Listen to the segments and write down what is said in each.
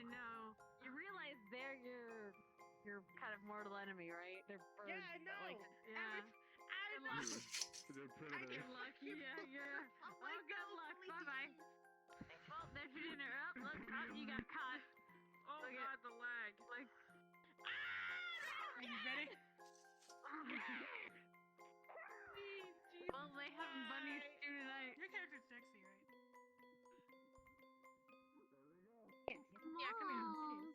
know. You realize they're your kind of mortal enemy, right? They're birds. Yeah, I know. Like, yeah. Good luck. They're predators. Good luck. Yeah. Oh, good luck. Bye-bye. Well, they're shooting her up. Look, you got caught. Oh Look god, the lag. Like, Are you ready? well, they have bunnies too tonight. Your character's sexy, right? Yeah, come here.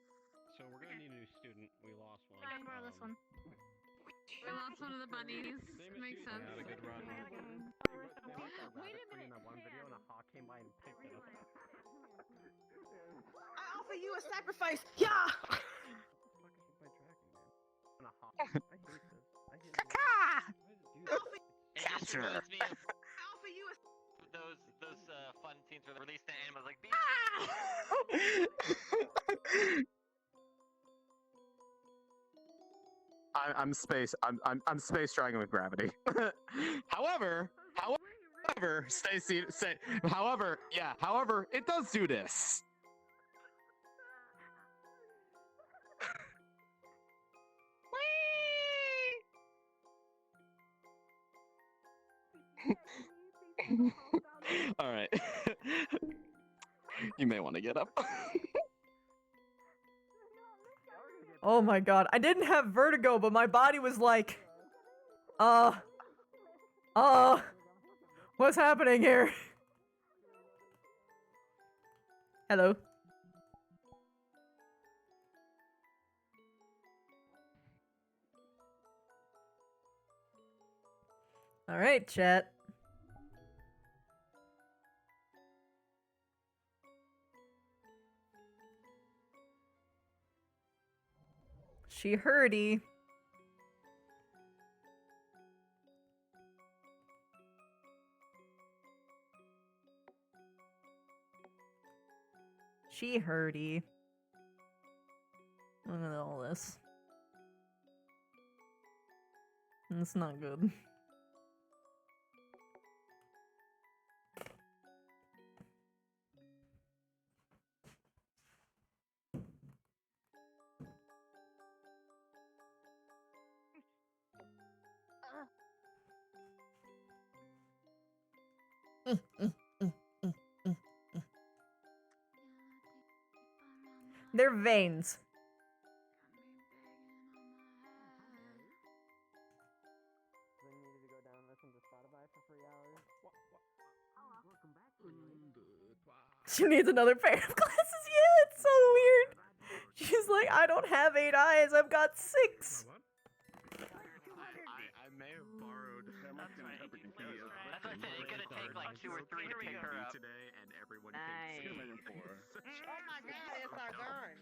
So we're gonna need a new student. We lost one. I can borrow this one. We lost one of the bunnies. Makes sense. Had a good run. Wait a minute. That one video and a hawk came by and picked it up. I offer you a sacrifice. Yeah. What the fuck is with my tracking, man? And a hawk. I hate this. I hate this. It just reminds me of I offer you a. those fun scenes where they release the animals like beep. I'm space dragon with gravity. however, Stacy, however, it does do this. All right. You may want to get up. Oh my god, I didn't have vertigo, but my body was like, what's happening here? Hello. Alright, chat. She hurdy. She hurdy. Look at all this. It's not good. They're veins. Then you needed to go down and listen to Spotify for 3 hours. Welcome back. She needs another pair of glasses. Yeah, it's so weird. She's like, I don't have 8 eyes. I've got 6. I may have borrowed. That's what I said. It's gonna take like 2 or 3 to pick her up. Today, and everyone Nice. Oh my god, it's our turn.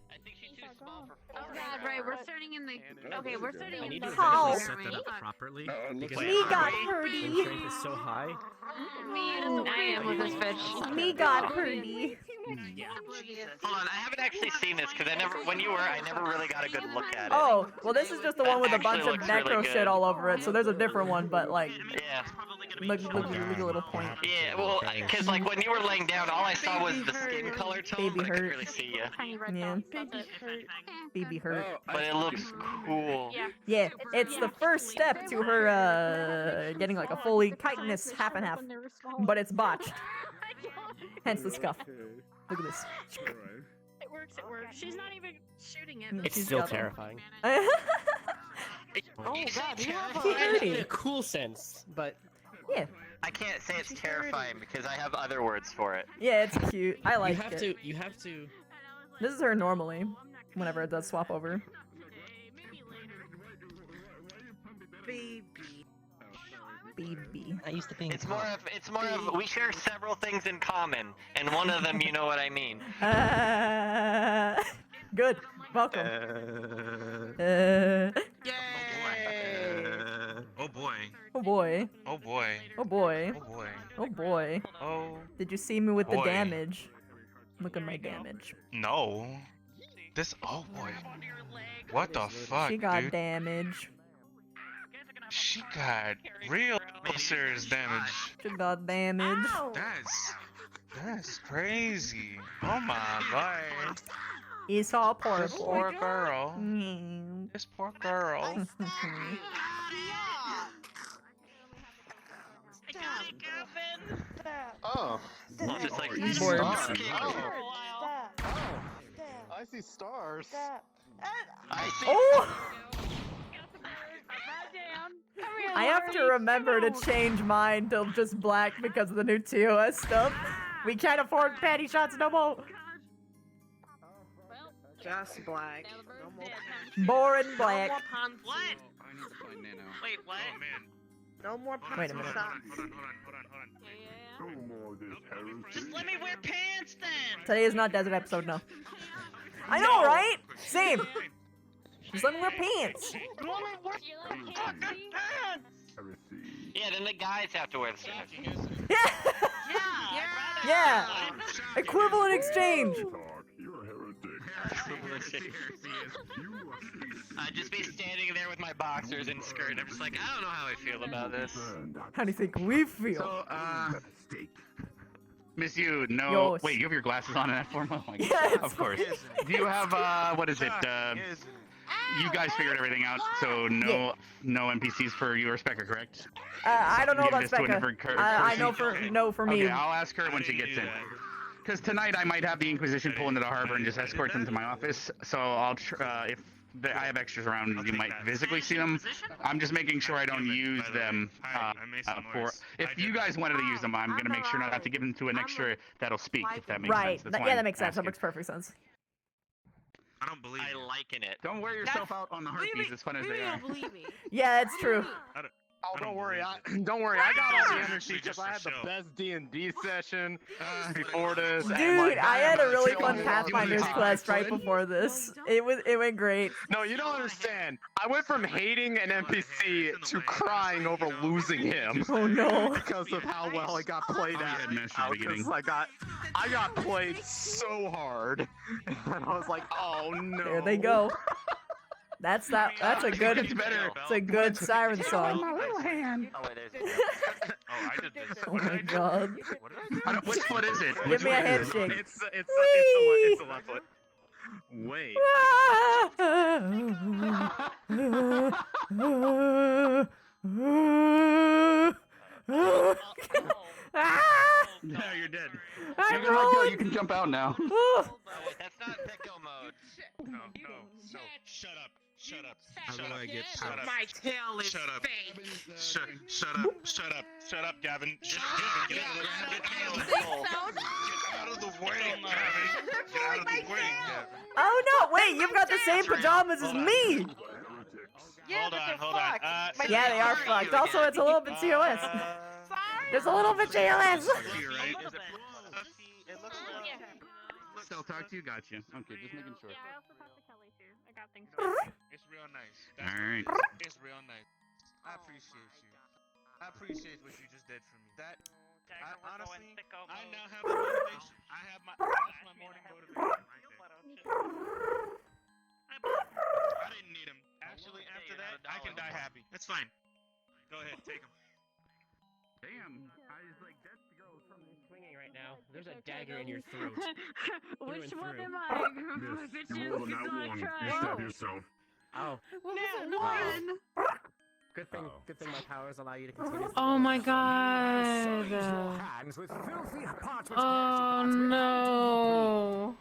I think she's too small for 4. Oh god, right, we're starting in the... Okay, we're starting in the... How? Set that up properly. Because Me got frame hurdy. strength is so high. I am with this bitch. Me got hurdy. Yeah. Hold on, I haven't actually seen this because when you were, I never really got a good look at it. Oh, well this is just the one with a bunch of Actually looks really necro shit good. all over it, so there's a different one, but like, Yeah. look a little point. Yeah, well, because like when you were laying down, all I saw was the skin color tone, Baby but I couldn't hurt. really see you. Tiny red Yeah. dots. Baby hurt. But it looks cool. Yeah. Yeah, it's the first step to her getting like a fully chitinous half and half, but it's botched. Hence the scuff. Look at this. It works, it works. She's not even shooting it. It's She's still got them. terrifying. Oh God, you have She a. hurdy. In a cool sense, but Yeah, I can't say it's terrifying because I have other words for it. yeah, it's cute. I like it. you have to. This is her normally, whenever it does swap over. Okay, maybe later. BB. I used to think. It's more of we share several things in common, and one of them, you know what I mean. Good. Welcome. Oh boy. Oh boy. Oh boy. Oh boy. Oh boy. Oh boy. Oh Did you see me with the boy. damage? Look at my damage. no. This. Oh boy. What the fuck, She got dude? damage. She got real serious damage. She got damage. That's crazy. Oh my god. It's all This portable. poor girl. Mm. This poor girl. I got it, Gavin. Oh. I'll just like Bored. Stars. king Oh. for a while. I see stars. I see. Oh! Come here, I have to Lori. remember to Come on. change mine to just black because of the new TOS stuff. We can't afford panty shots no more. Well, Just black. now the bird's No more dead. pants. Boring No black. more pants. What? I need to find Nano. Wait, what? Oh man. No more pants. Wait a minute. and socks. Hold on. Yeah. Just let me wear pants then. Today is not desert episode, no. I know, right? Same. Just let me wear pants. You like KFC? Yeah, then the guys have to wear the same. Yeah. Yeah. Equivalent exchange. I'd just be standing there with my boxers and skirt, and I'm just like, I don't know how I feel about this. How do you think we feel? So, Miss you, no. Yo, Wait, you have your glasses on in that form? Oh my god. Yes. Of course. Do you have, what is it? You guys figured everything out, so no NPCs for you or Specker, correct? I don't know Give about this to a Specca. different I know person? for no for me. Okay, I'll ask her when she gets in. Because tonight I might have the Inquisition pull into the harbor and just escort them to my office. So I'll, if I have extras around, you might physically see them. I'm just making sure I don't use them for. If you guys wanted to use them, I'm gonna make sure not to give them to an extra that'll speak. If that makes Right. sense. That's why Yeah, I'm that makes sense. That asking. makes perfect sense. I don't believe. I liken it. Don't wear yourself out on the harpies, as fun as they are. believe me. Yeah, that's true. Oh, I don't don't worry. believe Don't worry. I got all the Honestly, energy just because for I had the show. best D&D session before this. and, Dude, like, I had a I'm really chilling fun with Pathfinder's all the quest right time. before this. It went great. No, you don't understand. I went from hating an NPC to crying over losing him Oh no. because of how well I got played Oh, yeah, at. Master of the beginning. Because I got played so hard, and I was like, oh no. There they go. That's a good. It's better. It's a good siren song. little hand. Oh, wait, there's. Oh, I did this. Oh my god. What did I do? Which foot is it? Give Which me a foot is it? handshake. It's the left foot. Wait. No, you're dead. I'm You can let go. rolling. You can jump out now. Oh, wait, that's not Picko mode. No. Shut up. Shut up. How do I get Shut up. My tail is Shut up. fake. Shut up, Gavin. Get out of the way, Gavin. Get out of the way, Gavin. Oh no! Wait, you've got the same pajamas as me. Yeah, but they're fucked. Yeah, they are fucked. Also, it's a little bit TOS. There's a little bit TOS. You're right. It looks a little. Still talk to you. Got you. Okay, just making sure. Yeah, I also talked to Kelly too. I got things. It's real nice. All right. It's real nice. I appreciate you. I appreciate what you just did for me. Honestly, I now have a motivation. That's my morning motivation. I didn't need him. Actually, after that, I can die happy. That's fine. Go ahead, take him. Damn. I was like, that's the girl from Swinging right now. There's a dagger in your throat. Which and one through. am I? Bitches, I tried. yourself. Oh, What was it? One. good thing my powers allow you to continue. Oh my god. Oh no.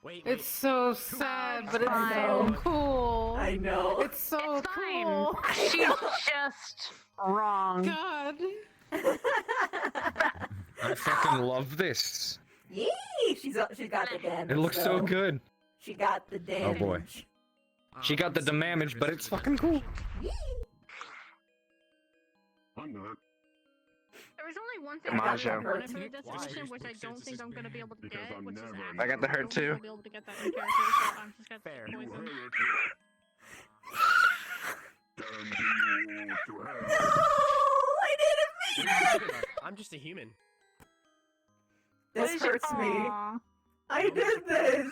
Wait, It's so sad, but it's I so know. cool. I know. It's so It's cool. She's just wrong. God. I fucking love this. Yee! She got the damage. It looks so though. good. She got the damage. Oh, boy. She got the damage, but it's fucking cool. Yee! I'm not. There was only one thing Come I on, Joe. wanted for the destination, which I don't think I'm gonna be able to get, which is I got the actually, hurt too. I won't be able to get that in character, so I'm just gonna Fair. poison. I didn't mean it. I'm just a human. This hurts me. Aw. I did this.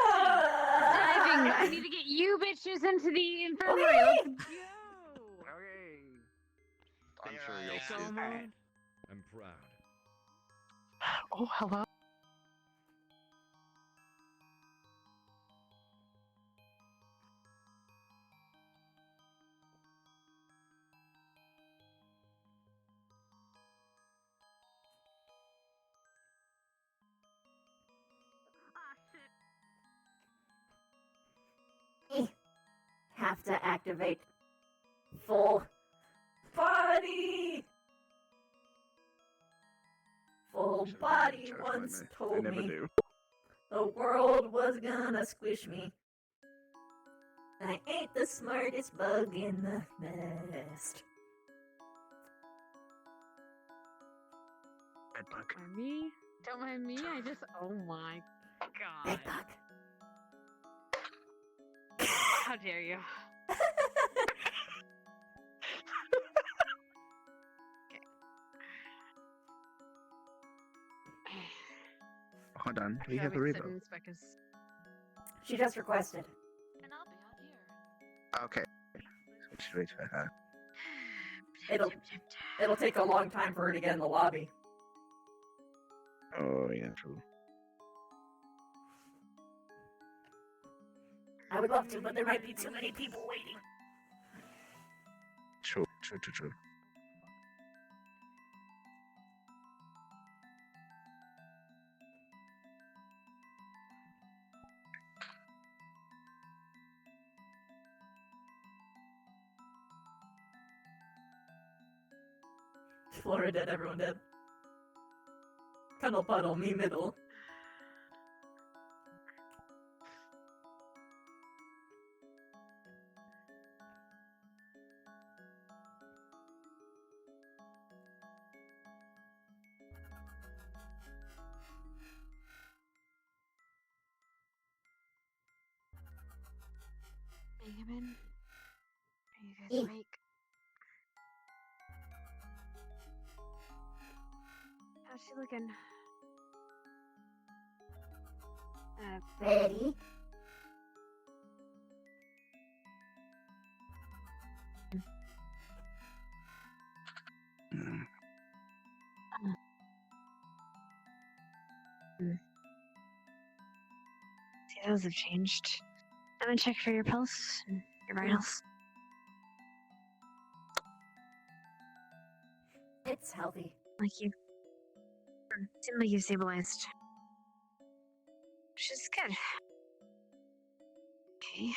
Diving. I need to get you bitches into the infirmary. Let's go. I'm sure you'll see. I'm proud. Oh, hello. Have to activate full body. Full body once told me the world was gonna squish me. I ain't the smartest bug in the nest. Don't mind me. Don't mind me. I just. Oh my god. Bed bug. How dare you? Hold on, we have a revo. She just requested. And I'll be out here. Okay. Switch wait for her. It'll take a long time for her to get in the lobby. Oh yeah, true. I would love to, but there might be too many people waiting. True. Flora dead, everyone dead. Cuddle puddle, me middle. Benjamin, are you guys awake? How's she looking? Ready? See, those have changed. I'm gonna check for your pulse and your vitals. It's healthy. Like you. Seems like you've stabilized. Which is good. Okay.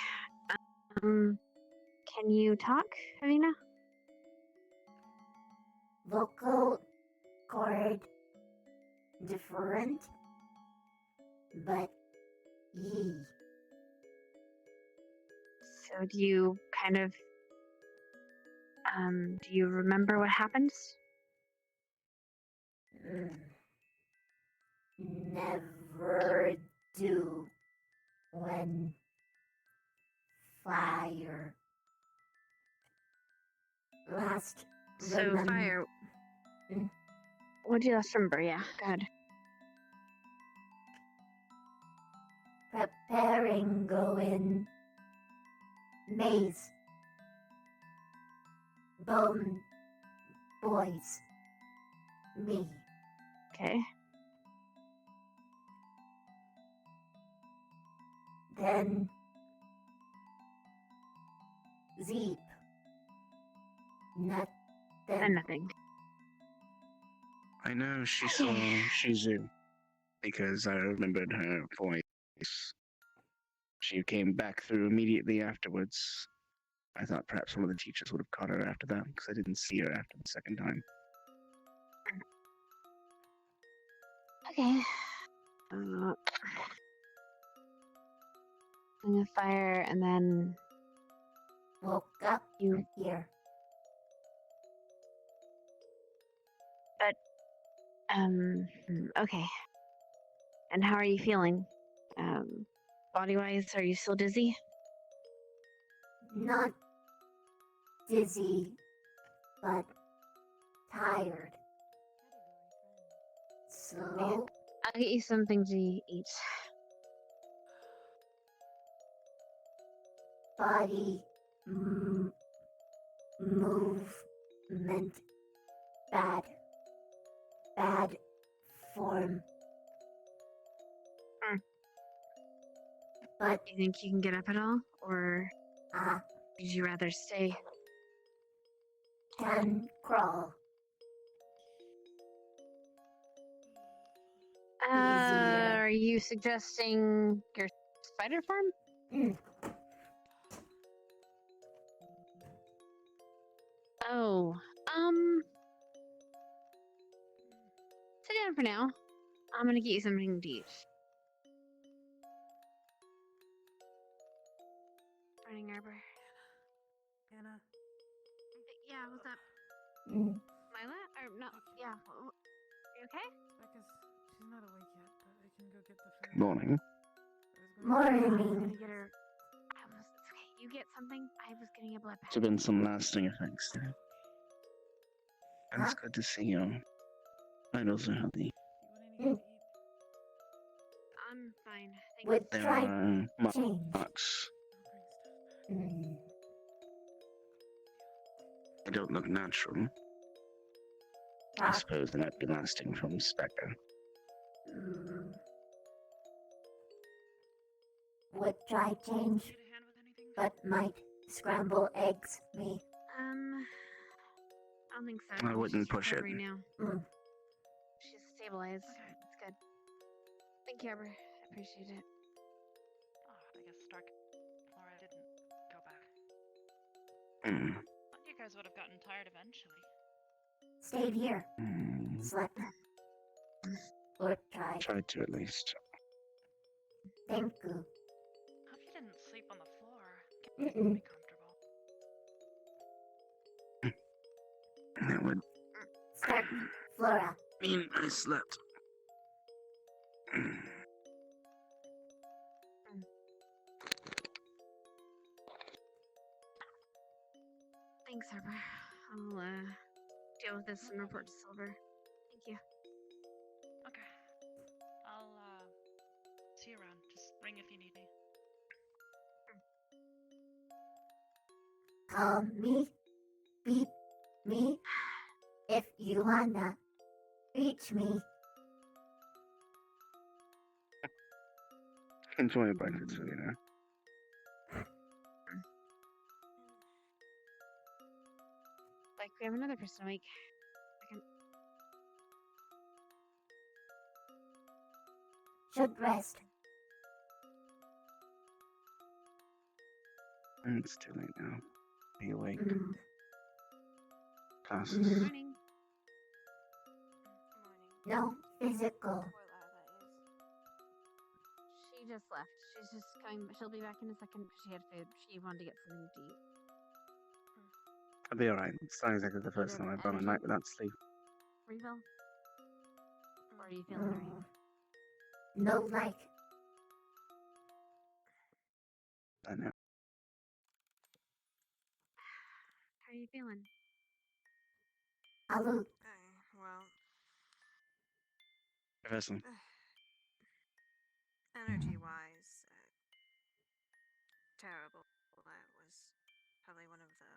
Can you talk, Avina? Vocal cord different, but ye. So do you kind of, do you remember what happened? Never do when fire. Last So fire. What do you last remember? Yeah, go ahead. Preparing go in maze. Bone boys. Me. Okay. Then Zeep. Nothing. And nothing. I know she saw Shizu because I remembered her voice. She came back through immediately afterwards. I thought perhaps one of the teachers would have caught her after that because I didn't see her after the second time. Okay. In the fire, and then woke up you here. But okay. And how are you feeling? Body-wise, are you still dizzy? Not dizzy, but tired. Slow. I'll get you something to eat. Body movement. Bad form. But You think you can get up at all, or would you rather stay? can crawl. Are you suggesting your spider form? Oh, sit down for now. I'm gonna get you something to eat. Morning, Arbor. Anna. Yeah, what's up? Mm. Lila? Or no? Yeah. You okay? Becca's, she's not awake yet, but I can go get the food. Morning. I was Morning. gonna get her. It's okay. You get something. I was getting a blood pack. There's been some lasting effects there. And it's good to see you. Vitals are healthy. I'm fine. Thanks. With There dry are change. marks. Mm. They don't look natural. I suppose they might be lasting from Spectre. Would try change, but might scramble eggs me. I don't think so. I wouldn't She's push it. recovering now. Mm. She's stabilized. It's good. Thank you, Arbor. I appreciate it. Oh, I guess Stark Flora didn't go back. Mm. Thought you guys would have gotten tired eventually. Stayed here. Mm. Slept. Or tried. Tried to at least. Thank you. Hope you didn't sleep on the floor. Mm-mm. Be comfortable. That would Start, Flora. mean I slept. Thanks, Arbor. I'll deal with this and report to Silver. Thank you. Okay. I'll see you around. Just ring if you need me. Call me. Beep me. If you wanna reach me. Enjoy a breakfast for you now. Like, we have another person awake. Should rest. It's too late now. Be awake. Mm. Classes. Morning. No physical. She just left. She's just coming. She'll be back in a second. She had food. She wanted to get something to eat. I'll be alright. It's not exactly the first time I've gone a night without sleep. Refill? Or are you feeling alright? No like. I know. How are you feeling? Alu. Well, Professor. energy-wise, terrible. That was probably one of the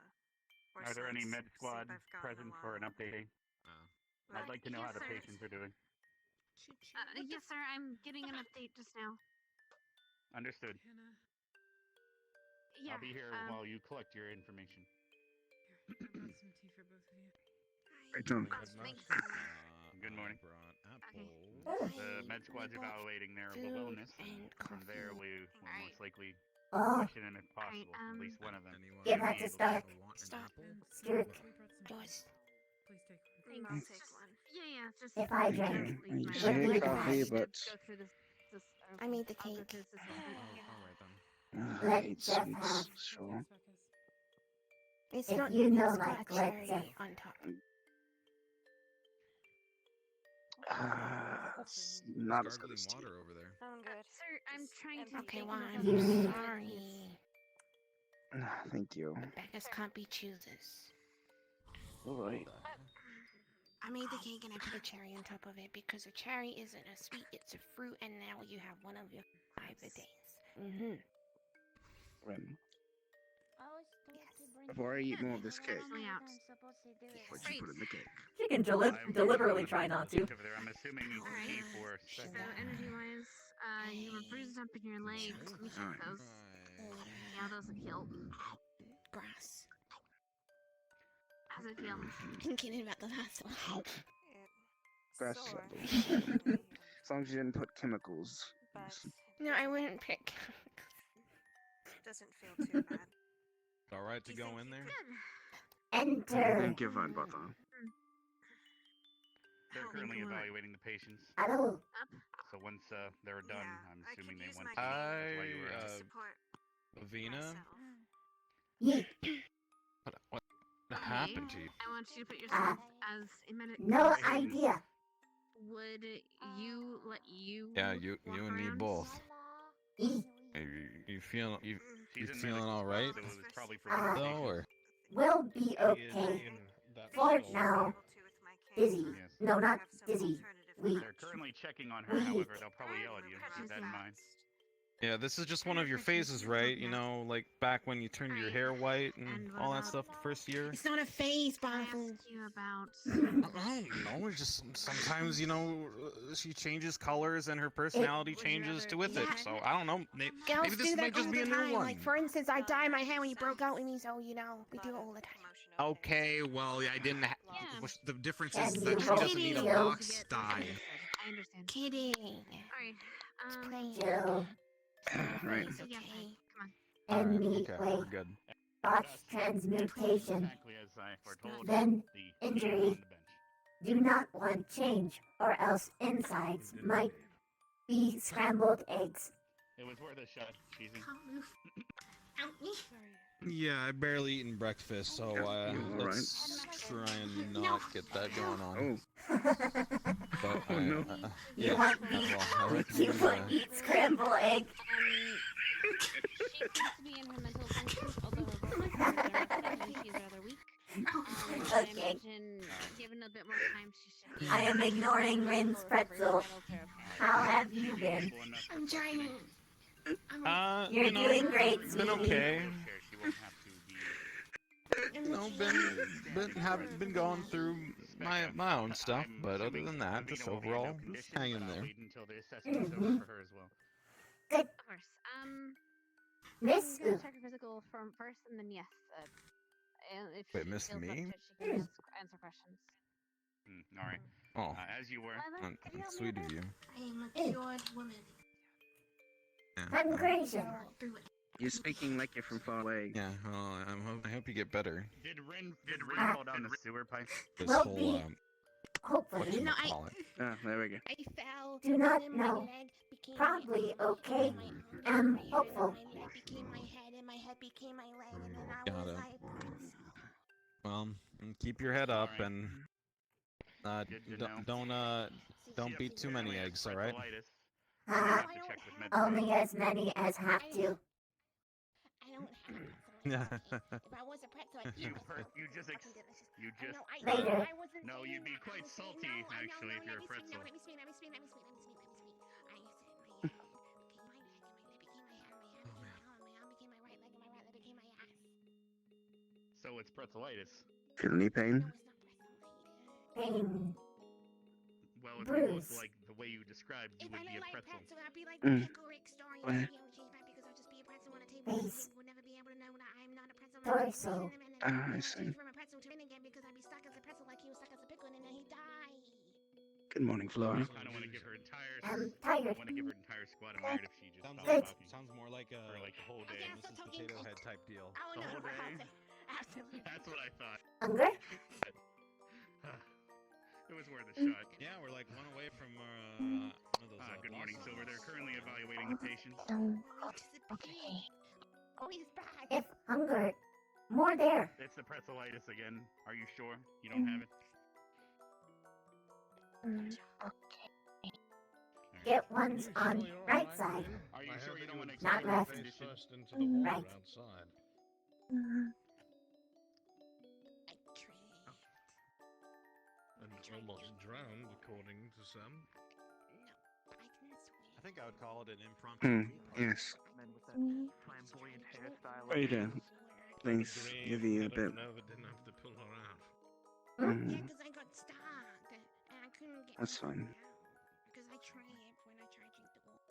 worst Are there any nights med of squad sleep I've gotten present in a for an while. update? I'd like to know yes, how the sir. patients are doing. Yes, sir. I'm getting an update just now. Understood. Yeah. I'll be here while you collect your information. I brought some tea for both of you. I don't. Thanks. Good morning. Okay. The med squad's evaluating their wellness. From there, we will most likely Oh. question them if possible. At least one of them. Give that to Stark. Stop. Stark. Please take one. I'll take one. Yeah, just. If I Thank drank. you. Leave I my say Would coffee, you- but Go through this. I made the I'll go cake. through this I Let hate Jeff sweets. have. Sure. It's If not you know, it's got like, a let's cherry say- on top. It's not as good as tea. water over there. I'm good. Sir, I'm trying to. Okay, make well, myself I'm You understand. need- sorry. Thank you. Becca's can't be choosers. Alright. I made the cake and I put a cherry on top of it because a cherry isn't a sweet, it's a fruit, and now you have one of your 5 a days. Mm-hmm. Ren. I was told to bring Before I eat more of this cake, Actually out. what you put in the cake? She can deliberately try not to. I'm assuming key for So energy-wise, you were bruised up in your legs. Let me check those. See how those have healed. Grass. How's it feel? Thinking about the last one. Grass Sore. level. As long as you didn't put chemicals. But No, I wouldn't pick. doesn't feel too bad. Alright to go in there? Enter. Thank you, Vine Butter. They're currently evaluating the patients. Hello. So once they're done, I'm assuming they went. Vina? Yeah. What happened to you? I want you to put yourself as a medic. No idea. Would you let you? Yeah, you and me both. You feeling all right? Though, or We'll be okay. For now. Dizzy. No, not dizzy. Weak. They're currently checking on her. However, they'll probably yell at you. Keep that in mind. yeah, this is just one of your phases, right? You know, like back when you turned your hair white and all that stuff the first year. It's not a phase, Baffle. You about? I don't know. Just sometimes, you know, she changes colors and her personality changes to with it. So I don't know. Maybe Girls this do might that all just be the a new time. one. Like, for instance, I dye my hair when you broke out with me, so, you know, we do it all the time. Okay, well, I didn't. The difference Can is you that she roll doesn't need a video? box dye. I understand. Kidding. Alright. Jill. Right. Yeah, okay. Come on. Anyway. we're good. Botched transmutation. Exactly as I foretold. Then The injury. on the bench. Do not want change, or else insides might be scrambled eggs. It was worth a shot, cheesy. Yeah, I barely eaten breakfast, so let's try and not get that going on. But Oh, no. You yeah, want me? I You recommend, would eat scrambled egg. She seems to be in her mental functions, although her vocal cords are upset and she's rather weak. I Okay. imagine given a bit more time, she should be. I am ignoring Rin's pretzel. How have you been? I'm trying. You're you know, doing great, been sweetie. okay. She won't have to be. You know, been going through my own stuff, but other than that, just overall, just hang in there. Until the assessment's over for her as well. Good. Of course. Miss I'm gonna check her physical from first, and then yes. If Wait, she Miss feels up me? to it, she can answer questions. All right. Oh, As you were. that's sweet of you. I am a cured woman. Congratulations. You're speaking like you're from far away. Yeah, well, I hope you get better. Did Rin fall down the sewer pipe? This Well, whole be- Hopefully. No, I- whatchamacallit. Ah, there we go. I fell. Do not and then my know. leg became Probably my okay. my I'm my hopeful. My leg became my head, and my head became my leg, and then I Got was it. like. Well, keep your head up Alright. and Good to don't beat too many eggs, all right? Only as many as have to. I don't have it. Yeah. If I was a pretzel, I'd eat myself. You just. Later. No, you'd be quite salty actually if you're a pretzel. Let me speak. I said my head became my head, and my head became my arm, and my arm became my leg, and my right leg became my ass. So it's pretzelitis. Feel any pain? No, it's not pretzel. Pain. Well, if you Bruise. look like the way you described, you If would I be a look like pretzel. pretzel, I'd be like Mm. Pickle Rick story. What? I'd be able to change back because I'll just be a pretzel on a table. And Face. people will never be able to know that I'm not a pretzel. Torso. I see. Change from a pretzel to Rin again because I'd be stuck as a pretzel like he was stuck as a pickle, and then he died. Good morning, Flora. I don't want to give her entire. I'm I tired. want to give her entire squad a merit if she just stopped Good. talking Sounds more like a for like the whole day. Okay, stop talking. Potato Head type deal. I The will whole know day? about it. Absolutely. That's what I thought. Hunger? It was worth a shot. Yeah, we're like one away from one of those. Good morning, Silver. They're currently evaluating the patients. Okay. Oh, he's back. If hunger. More there. It's the pretzelitis again. Are you sure you don't have it? Get ones on right side. Are you sure you don't want to Not explain the left. condition? Right. And almost drowned, according to some. I think I would call it an impromptu. Yes. Men with that flamboyant hairstyle. How you doing? Please give you a bit. Nova didn't have to pull her out. Yeah, Mhm. because I got stuck and I couldn't get That's fine. because I tripped when I tried to drink the water.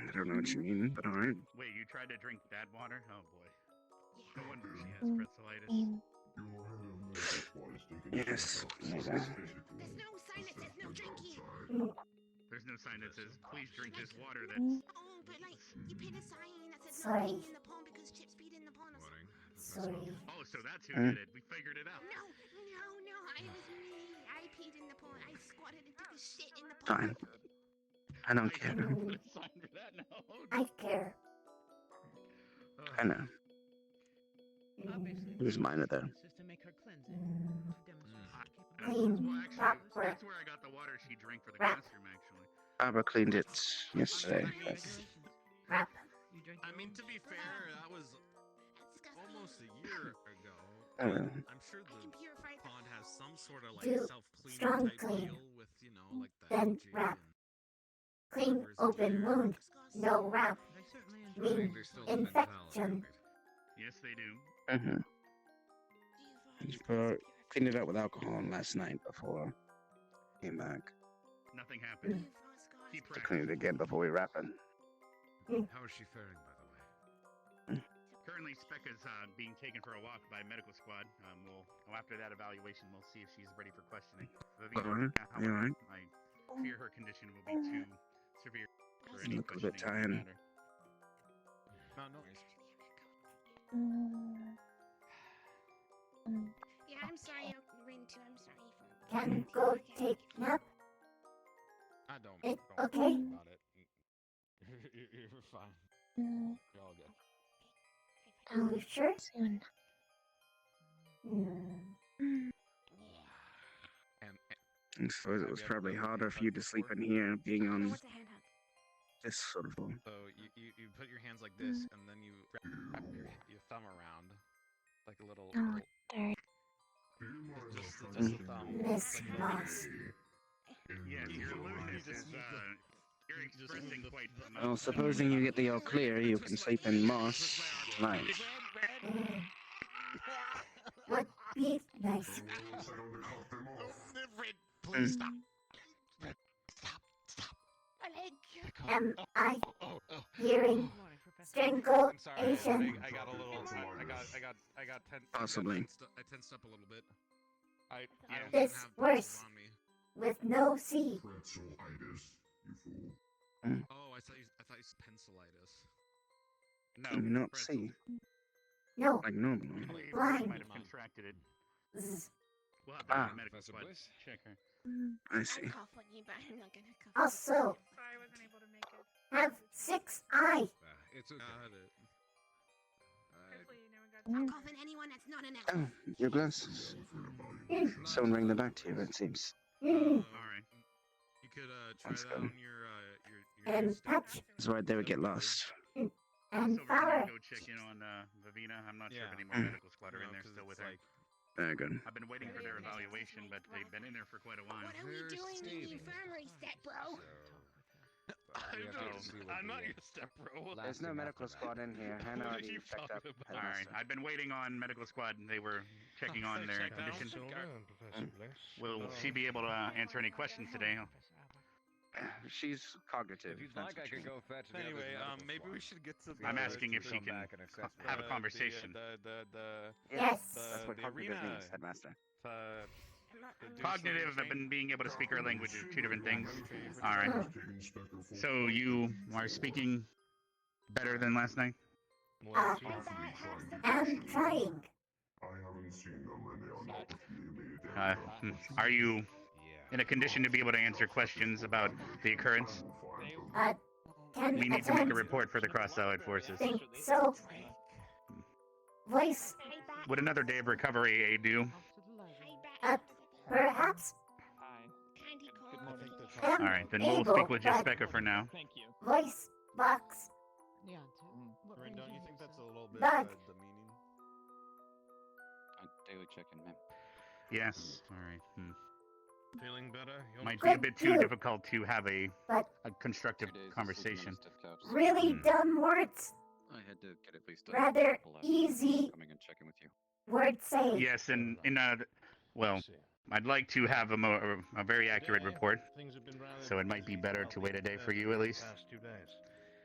I don't know what you mean, but alright. Wait, you tried to drink bad water? Oh boy. Yeah. No wonder she has pretzelitis. Yes, maybe. There's no sign that says no drinking. There's no sign that says, please drink this water that's... Oh, but like, you paid a sign that says no Sorry. peeing in the pond because Chip's peed in the pond. Or something. Sorry. Oh, so that's who did it. We figured it out. No, it was me. I peed in the pond. I squatted and took a shit in the pond. Fine. I don't care. Put a sign for that now. I care. I know. Obviously, Who's minor though? is to make her cleanse it to demonstrate Clean, Well, actually, proper. that's where I got the water she drank for the Wrap. classroom, actually. Barbara cleaned it yesterday. But Crap. I mean, to be fair, that was almost a year ago. oh well. I'm sure the pond has some sort of like Do self-cleaning strong type clean. deal with, you know, like the Then algae wrap. and Clean whatever's open there. wound. No wrap. They certainly enjoy Mean There's still the mentality infection. of it. Yes, they do. Mhm. Cleaned it up with alcohol last night before I came back. Nothing happened. Keep To clean it practicing. again before we wrap it. How is she faring, by the way? Currently, Specca's being taken for a walk by medical squad. After that evaluation, we'll see if she's ready for questioning. Alright, However, alright. I fear her condition will be too severe for any Look a bit questioning tired. matter. No worries. Yeah, I'm sorry, Rin too. I'm sorry for. Can go take nap. I don't. It don't okay? worry about it. You're fine. You're all good. Are you sure? Soon. And I suppose it was probably harder for you to sleep in here, being on this sort of floor. so you put your hands like this, and then you wrap your thumb around, like a little. Oh, little just the thumb. Miss Like a little- Moss. Yes, your lewdness is, you're expressing quite... Well, supposing you get the all clear, you can sleep in moss tonight. Would be nice. Please stop. Am I Oh. hearing I'm sorry. strangulation? I got a little. I got ten. Possibly. I tensed up a little bit. I Yeah. don't This have worse. pencils on me. With no C. Oh, I thought you said pencilitis. No, Can you not pretzels. see? No. Like normal. I believe she Blind. might have contracted it. Zzz. We'll have Ah. the medical Professor squad Bliss? check her. I see. I'll cough on you, but I'm not gonna cough. Also, Sorry I wasn't able to make it. have 6 eye. It's okay. Hopefully no one got I'll cough on anyone that's not an elf. Oh, your glasses. Someone rang the back to you, it seems. Alright. You could try Let's that go. on your And stick. touch. That's right, they would get lost. And So we're power. gonna go check in on Vivina. I'm not sure if any more medical squad are in there still with her. Very good. I've been waiting for their evaluation, but they've been in there for quite a while. What are we doing in the infirmary set, bro? I'm not your step bro. There's no medical squad in here. Hannah What are already you checked up. talking about? Alright, I've been waiting on medical squad. They were checking on their Check out. condition. Mm. Will she be able to answer any questions today? She's cognitive. If you'd like, I could go fetch the others Anyway, in medical maybe squad. we should get to. I'm the- asking if to she the- can back and assess have a the- conversation. Yes. That's what the cognitive arena. means, headmaster. Do Cognitive, some I've been being able to speak her language are two different things. training. Alright. So you are speaking better than last night? I'm trying. Are you in a condition to be able to answer questions about the occurrence? Can We need to make a attend. report for the Cross-Allied Forces. Think so. Voice. Would another day of recovery aid do? Perhaps. Alright, then we'll able, speak with just but- Becca for now. Voice box. Ren, don't you think that's a little bit Bug. demeaning? Daily check-in, man. Yes. Alright. Feeling better? Might be a Good bit too too. difficult to have a But constructive conversation. really dumb words. I had to get at least rather easy coming and checking with you. word say. Yes, and well, I'd like to have a very accurate report, so it might be better to wait a day for you at least.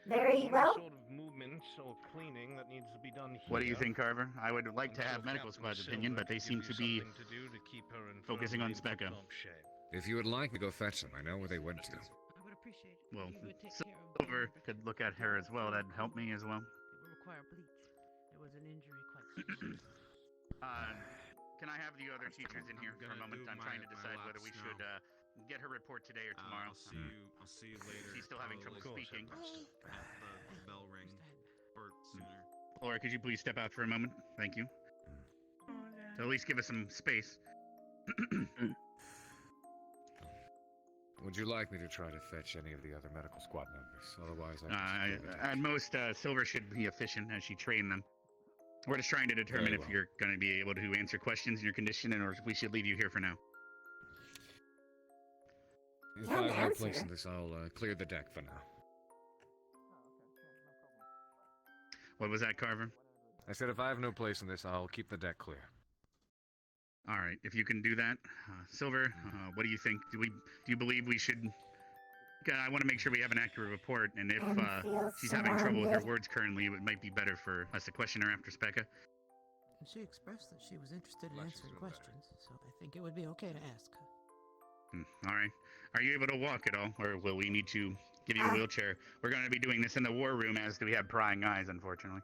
Very well. Sort of movements or cleaning that needs to be done here. What do you think, Carver? I would like to have medical squad's opinion, but they seem to be focusing on Specca. If you would like to go fetch them, I know where they went to. I would appreciate it. Well, if you would take care of Silver could look at her as well. That'd help me as well. It will require bleach. There was an injury quite soon. Can I have the other teachers in here for a moment? I'm trying to decide whether we should get her report today or tomorrow. I'll see you later. She's still having trouble speaking. The bell ring or sooner. Laura, could you please step out for a moment? Thank you. So at least give us some space. Would you like me to try to fetch any of the other medical squad members? Otherwise, At most, Silver should be efficient as she trained them. We're just trying to determine if you're going to be able to answer questions in your condition, or if we should leave you here for now. If I have no place in this, I'll clear the deck for now. What was that, Carver? I said if I have no place in this, I'll keep the deck clear. All right, if you can do that, Silver. What do you think? Do you believe we should? I want to make sure we have an accurate report, and if she's having trouble with her words currently, it might be better for us to question her after Specca. She expressed that she was interested in answering questions, so I think it would be okay to ask her. All right. Are you able to walk at all, or will we need to give you a wheelchair? We're going to be doing this in the war room, as do we have prying eyes, unfortunately.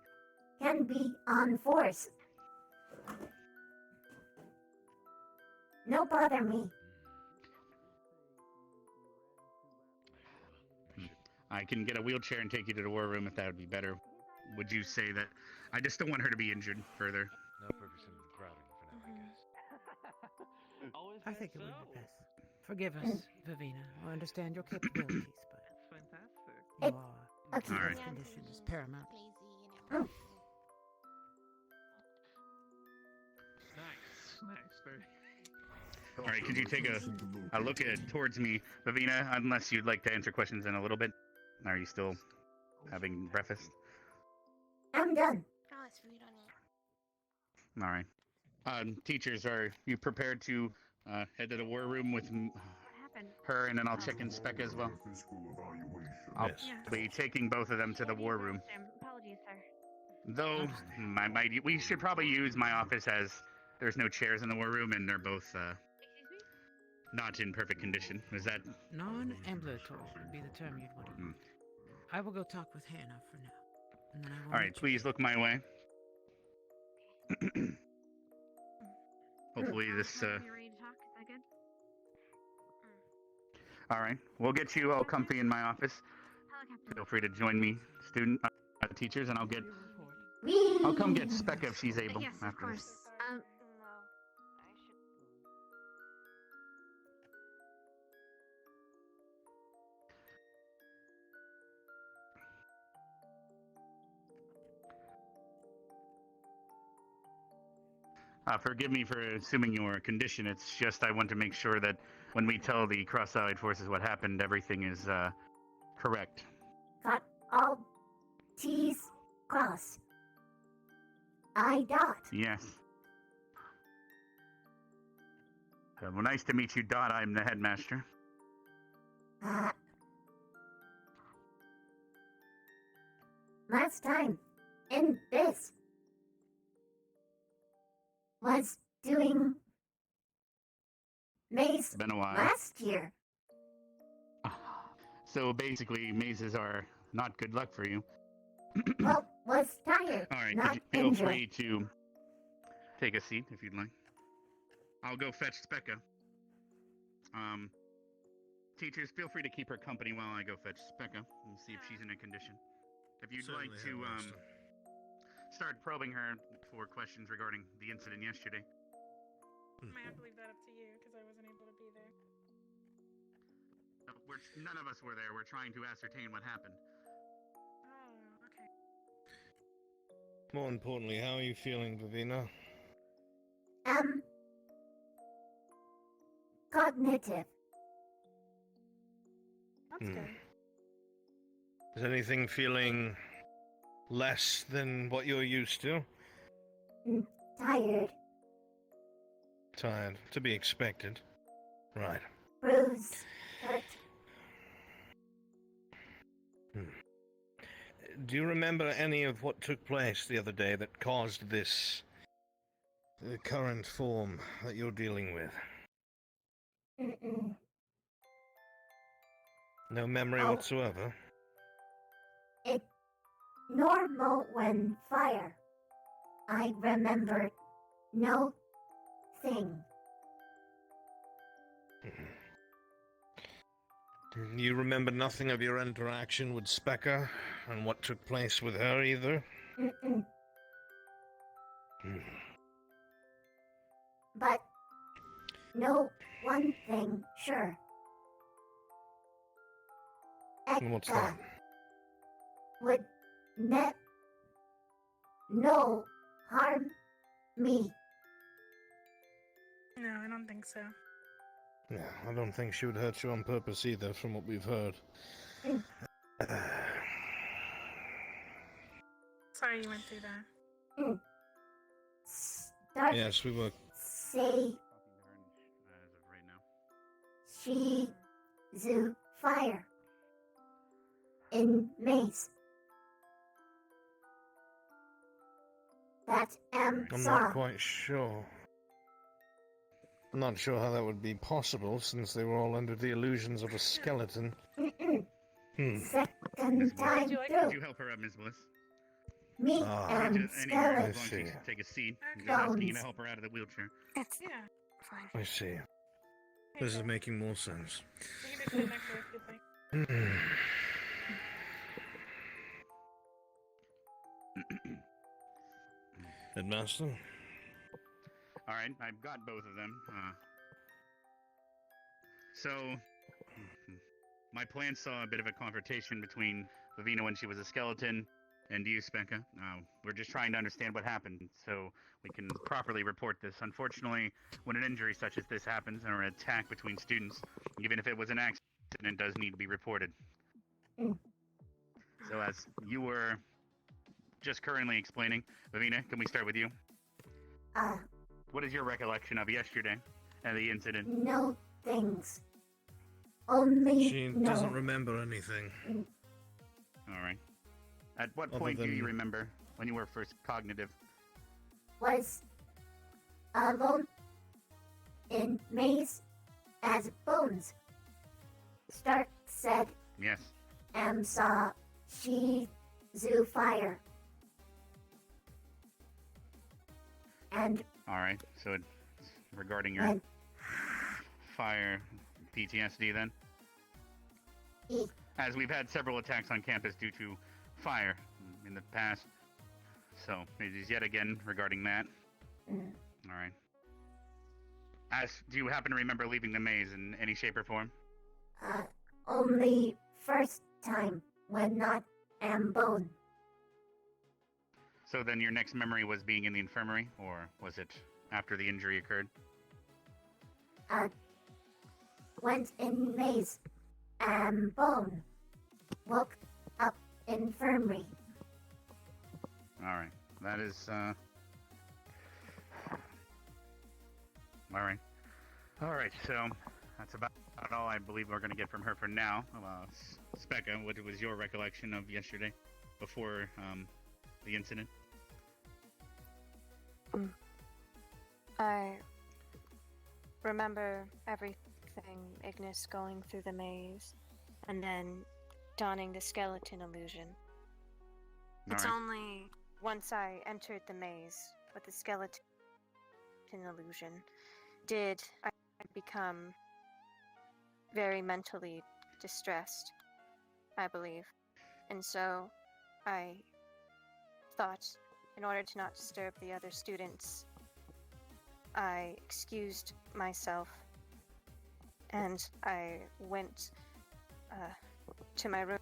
Can be on force. No bother me. I can get a wheelchair and take you to the war room if that would be better. Would you say that? I just don't want her to be injured further. No purpose in crowding for now, I guess. I think it would be best. Forgive us, Vivina. I understand your capabilities, but Fantastic. your Akira's condition is paramount. Nice, very. All right, could you take a look towards me, Vivina, unless you'd like to answer questions in a little bit? Are you still having breakfast? Oh, I'm done. it's food on it. All right. Teachers, are you prepared to head to the war room with her, and then I'll check in Spec as well? I'll be taking both of them to the war room. Apologies, sir. Though, we should probably use my office, as there's no chairs in the war room, and they're both not in perfect condition. Is that... Non-ambulatory would be the term you'd want to use. I will go talk with Hannah for now. And then I will All right, please look my way. Hopefully this... You ready to talk? Is that good? All right, we'll get you all comfy in my office. Feel free to join me, teachers, and I'll come get Specca if she's able. Yes, of course. Forgive me for assuming your condition. It's just I want to make sure that when we tell the Cross-Allied Forces what happened, everything is correct. Got all T's crossed. I dot. Yes. Well, nice to meet you, Dot. I'm the headmaster. Last time in this was doing maze Been a while. last year. So basically, mazes are not good luck for you. Well, was tired, All right, not feel injured. free to take a seat if you'd like. I'll go fetch Specca. Teachers, feel free to keep her company while I go fetch Specca and see if she's in a condition. If you'd like to start probing her for questions regarding the incident yesterday. I might have to leave that up to you because I wasn't able to be there. None of us were there. We're trying to ascertain what happened. Oh, okay. More importantly, how are you feeling, Vivina? Cognitive. That's good. Is anything feeling less than what you're used to? Tired, Tired. To be expected. Right. bruised, hurt. Do you remember any of what took place the other day that caused this... the current form that you're dealing with? Mm-mm. No memory Oh. whatsoever? It normal when fire. I remember no thing. You remember nothing of your interaction with Specker and what took place with her either? Mm-mm. But no one thing sure. What's that? Would no harm me. No, I don't think so. Yeah, I don't think she would hurt you on purpose either, from what we've heard. Sorry you went through that. Start Yes, we were. say she zoo fire in maze. That I'm saw. not quite sure. I'm not sure how that would be possible, since they were all under the illusions of a skeleton. Second time Could through. you help her up, Ms. Bliss? Me and Anywhere, skeleton. as long as you take a seat. I'm just Bones. asking you to help her out of the wheelchair. It's Yeah. fine. I see. This is making more sense. You can just sit next to her if you'd like. Headmaster? Alright, I've got both of them. So, my plan saw a bit of a confrontation between Vivina when she was a skeleton and you, Spenka. We're just trying to understand what happened so we can properly report this. Unfortunately, when an injury such as this happens or an attack between students, even if it was an accident, it does need to be reported. So as you were just currently explaining, Vivina, can we start with you? What is your recollection of yesterday and the incident? No things. Only She no. doesn't remember anything. Alright. At what Other point do you than- remember when you were first cognitive? Was alone in maze as bones. Stark said Yes. saw she zoo fire. And Alright, so it's regarding your and fire PTSD then? As we've had several attacks on campus due to fire in the past. So, it is yet again regarding that. Alright. Do you happen to remember leaving the maze in any shape or form? only first time when not bone. So then your next memory was being in the infirmary, or was it after the injury occurred? Went in maze bone. Woke up infirmary. Alright. That is, Alright. Alright, so that's about all I believe we're going to get from her for now. Specca, what was your recollection of yesterday, before the incident? I remember everything, Ignis going through the maze, and then donning the skeleton illusion. It's Alright. only once I entered the maze with the skeleton illusion did I become very mentally distressed, I believe. And so I thought, in order to not disturb the other students, I excused myself and I went to my room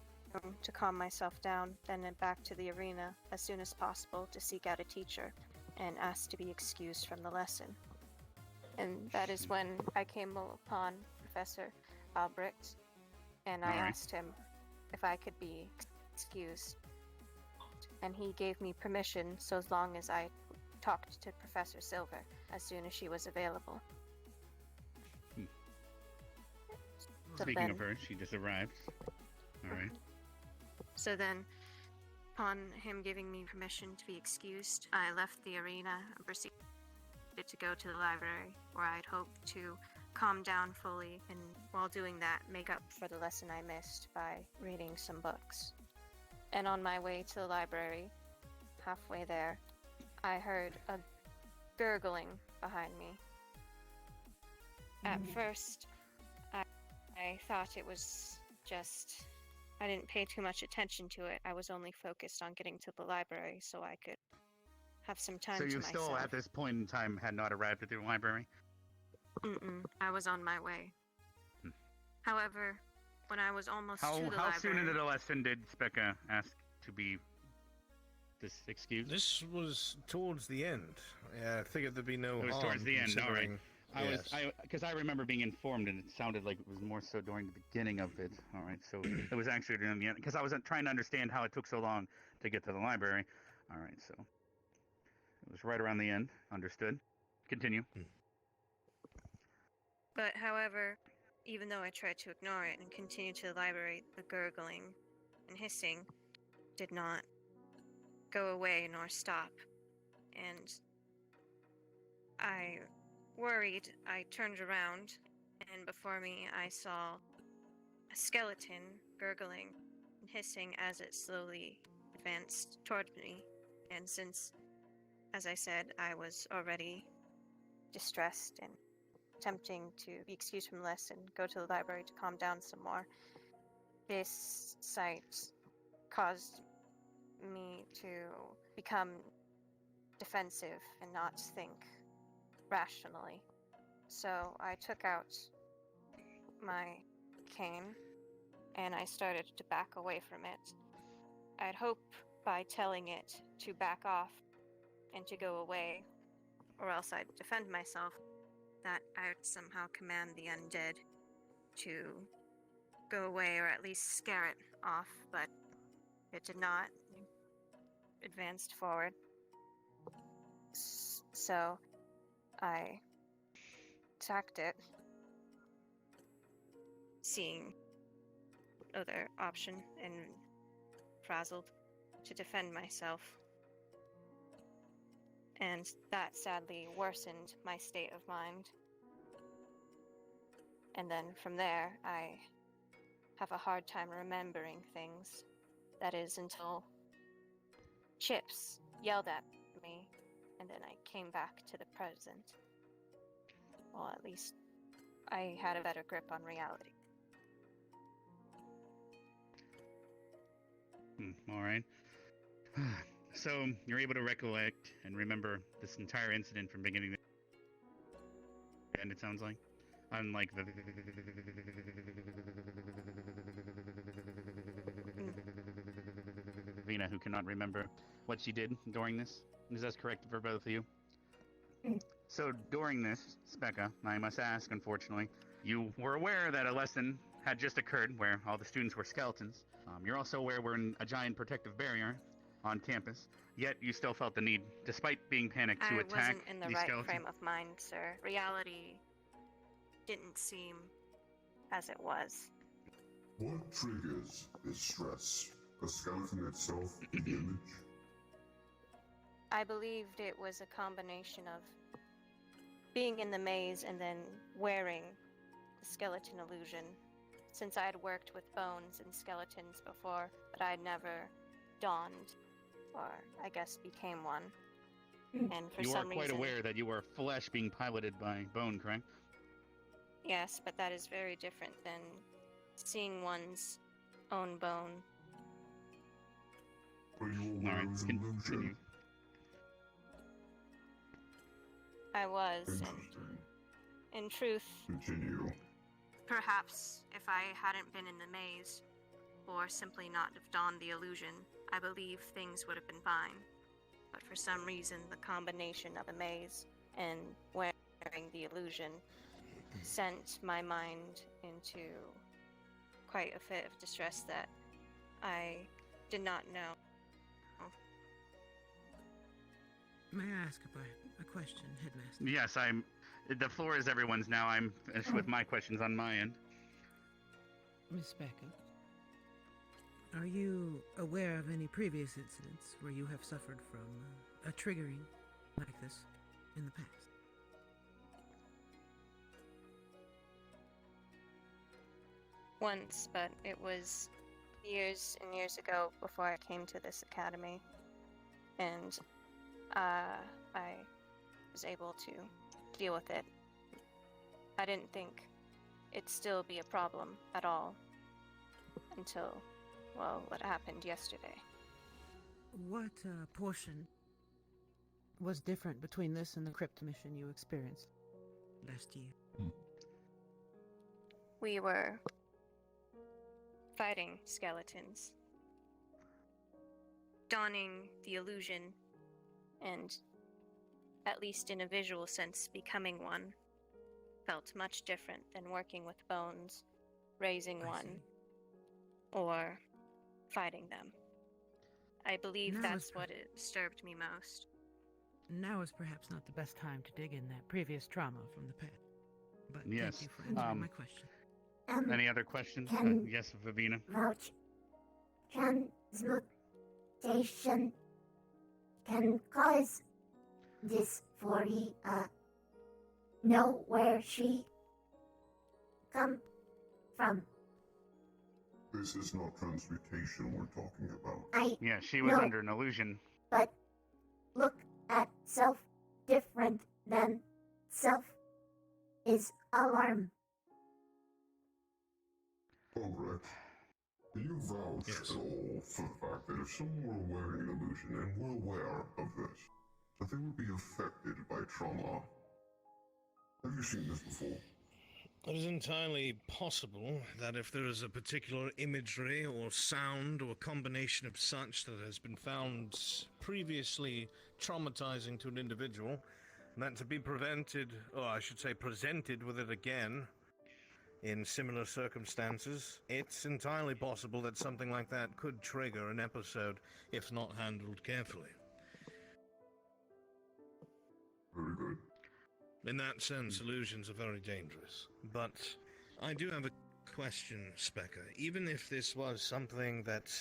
to calm myself down, then back to the arena as soon as possible to seek out a teacher and ask to be excused from the lesson. And that is when I came upon Professor Albrecht, and I Alright. asked him if I could be excused. and he gave me permission so long as I talked to Professor Silver as soon as she was available. So Speaking of then- her, she just arrived. Alright. So then, upon him giving me permission to be excused, I left the arena and proceeded to go to the library, where I'd hoped to calm down fully, and while doing that, make up for the lesson I missed by reading some books. And on my way to the library, halfway there, I heard a gurgling behind me. At first, I thought it was just... I didn't pay too much attention to it. I was only focused on getting to the library so I could have some time So to you myself. still, at this point in time, had not arrived at the library? Mm-mm. I was on my way. However, when I was almost How to the how soon library... into the lesson did Specca ask to be excused? This was towards the end. Yeah, I figured there'd be no It was harm towards the end, alright. considering- Because I remember being informed, and it sounded like it was more so during the beginning of it. All right, so it was actually during the end, because I was trying to understand how it took so long to get to the library. All right, so it was right around the end. Understood. Continue. But however, even though I tried to ignore it and continue to the library, the gurgling and hissing did not go away nor stop. And I worried, I turned around, and before me I saw a skeleton gurgling and hissing as it slowly advanced toward me. And since, as I said, I was already distressed and attempting to be excused from the lesson, go to the library to calm down some more, this sight caused me to become defensive and not think rationally. So I took out my cane and I started to back away from it. I'd hope by telling it to back off and to go away, or else I'd defend myself, that I would somehow command the undead to go away or at least scare it off, but it did not. It advanced forward. So I attacked it, seeing other option, and frazzled to defend myself. And that sadly worsened my state of mind. And then from there, I have a hard time remembering things. That is until Chips yelled at me, and then I came back to the present. Well, at least I had a better grip on reality. All right. So you're able to recollect and remember this entire incident from beginning to end, it sounds like. Unlike the Vina, who cannot remember what she did during this. Is that correct for both of you? So during this, Specca, I must ask, unfortunately, you were aware that a lesson had just occurred where all the students were skeletons. You're also aware we're in a giant protective barrier on campus, yet you still felt the need, despite being panicked, to attack I wasn't in the these right skeletons. frame of mind, sir. Reality didn't seem as it was. What triggers this stress? The skeleton itself, the image? I believed it was a combination of being in the maze and then wearing the skeleton illusion, since I had worked with bones and skeletons before, but I'd never donned, or I guess became one. And for You are some quite reason, aware that you are flesh being piloted by bone, correct? yes, but that is very different than seeing one's own bone. But you were aware it was an illusion. I was, and in truth, Continue. perhaps if I hadn't been in the maze, or simply not have donned the illusion, I believe things would have been fine. But for some reason, the combination of the maze and wearing the illusion sent my mind into quite a fit of distress that I did not know May I ask a question, Headmaster? Yes, I'm. The floor is everyone's now. I'm finished with my questions on my end. Miss Becca, are you aware of any previous incidents where you have suffered from a triggering like this in the past? Once, but it was years and years ago before I came to this academy. And I was able to deal with it. I didn't think it'd still be a problem at all until, well, what happened yesterday. What portion was different between this and the crypt mission you experienced last year? We were fighting skeletons, donning the illusion, and, at least in a visual sense, becoming one, felt much different than working with bones, raising one, or fighting them. I believe Now that's what it disturbed me most. Now is perhaps not the best time to dig in that previous trauma from the past. But Yes. thank you for answering my question. Any other questions? Can- Yes, Vivina. Vouch. Transmutation can cause dysphoria. Know where she come from. This is not transmutation we're talking about. Yeah, she was know, under an illusion. But look at self different than self is alarm. Correct. Do you vouch at all for the fact that if someone were wearing an illusion and were aware of this, that they would be affected by trauma? Have you seen this before? It is entirely possible that if there is a particular imagery or sound or combination of such that has been found previously traumatizing to an individual, that to be prevented, or I should say presented with it again in similar circumstances, it's entirely possible that something like that could trigger an episode if not handled carefully. Very good. In that sense, illusions are very dangerous. But I do have a question, Specker. Even if this was something that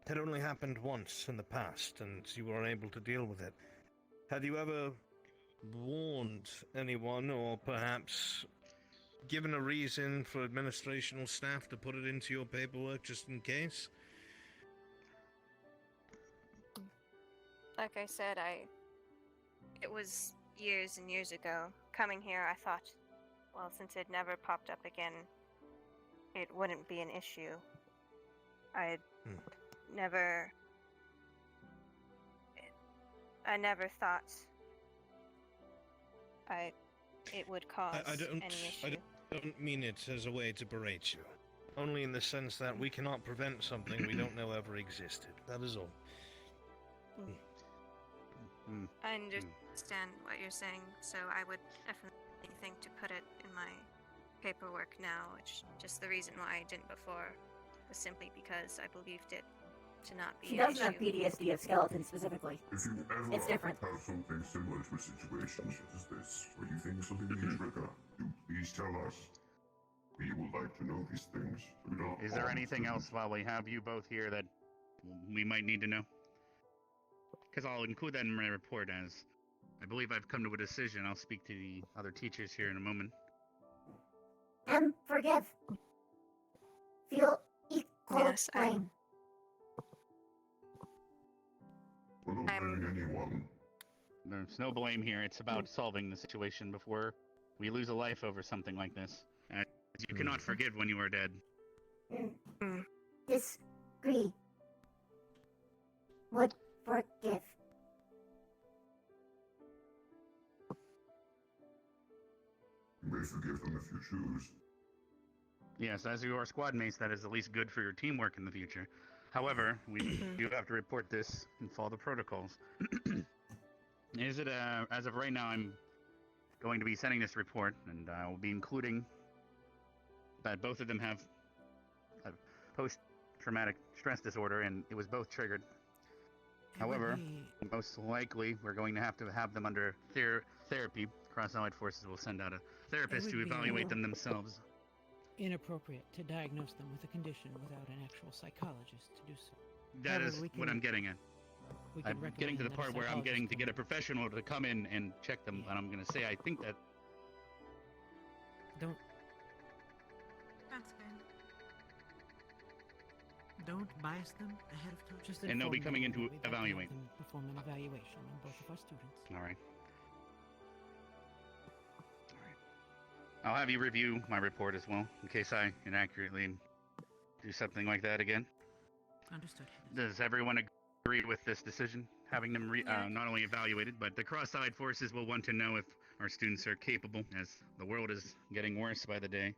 had only happened once in the past and you were unable to deal with it, had you ever warned anyone or perhaps given a reason for administrational staff to put it into your paperwork just in case? Like I said, it was years and years ago. Coming here, I thought, well, since it never popped up again, it wouldn't be an issue. I never thought it would cause any issue. I don't mean it as a way to berate you. Only in the sense that we cannot prevent something we don't know ever existed. That is all. I understand what you're saying, so I would definitely think to put it in my paperwork now. It's just the reason why I didn't before was simply because I believed it to not be She an doesn't have issue. PTSD of skeletons specifically. If you ever It's different. have something similar to a situation such as this, where you think something may trigger, do please tell us. We would like to know these things. So we don't Is there anything else while we have you both here that we might need to know? Because I'll include that in my report as I believe I've come to a decision. I'll speak to the other teachers here in a moment. And forgive. Feel equal Yes, blame. We're not blaming anyone. There's no blame here. It's about solving the situation before we lose a life over something like this. As you cannot forgive when you are dead. Disagree. Would forgive. You may forgive them if you choose. Yes, as you are squad mates, that is at least good for your teamwork in the future. However, we do have to report this and follow the protocols. Is it, as of right now, I'm going to be sending this report, and I will be including that both of them have a post-traumatic stress disorder, and it was both triggered. However, most likely we're going to have them under therapy. Cross-allied forces will send out a therapist to would be evaluate them themselves. inappropriate to diagnose them with a condition without an actual psychologist to do so. That However, is we what can- I'm getting at. we can I'm getting to the recommend that a part where I'm getting psychologist to get a professional to come in and check them, and I'm going to say I think that Don't bias them ahead of time. Just And they'll be inform coming them in to that we'd like to have evaluate. them perform an evaluation on both of our students. All right. I'll have you review my report as well, in case I inaccurately do something like that again. Understood. Does everyone agree with this decision? Having them not only evaluated, but the cross-allied forces will want to know if our students are capable, as the world is getting worse by the day.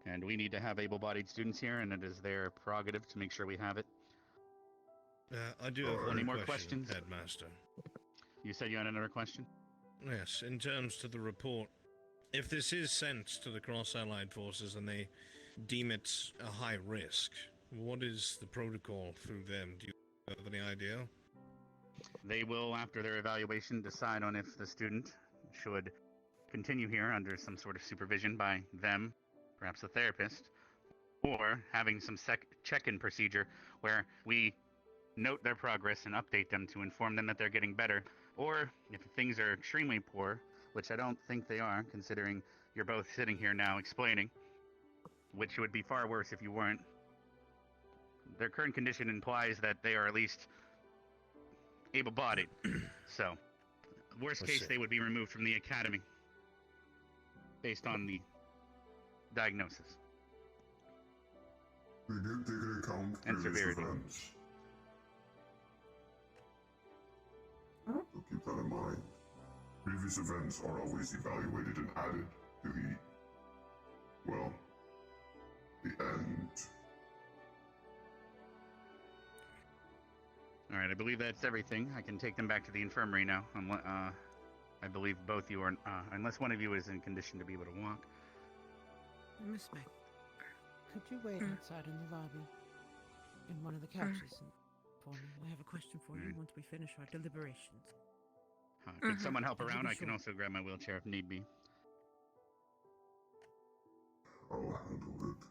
And we need to have able-bodied students here, and it is their prerogative to make sure we have it. I do have Any one more question, questions? Headmaster. You said you had another question? Yes, in terms to the report, if this is sent to the cross-allied forces and they deem it a high risk, what is the protocol through them? Do you have any idea? They will, after their evaluation, decide on if the student should continue here under some sort of supervision by them, perhaps a therapist, or having some check-in procedure where we note their progress and update them to inform them that they're getting better, or if things are extremely poor, which I don't think they are, considering you're both sitting here now explaining, which would be far worse if you weren't. Their current condition implies that they are at least able-bodied. So, worst case, they would be removed from the academy based on the diagnosis. They did take into account And previous severity. events. So keep that in mind. Previous events are always evaluated and added to the end. Alright, I believe that's everything. I can take them back to the infirmary now. I believe both you are, unless one of you is in condition to be able to walk. Miss Beck, could you wait outside in the lobby, in one of the couches, for me? I have a question for you once we finish our deliberations. Could someone help Will you around? be I can sure? also grab my wheelchair if need be. I'll handle it.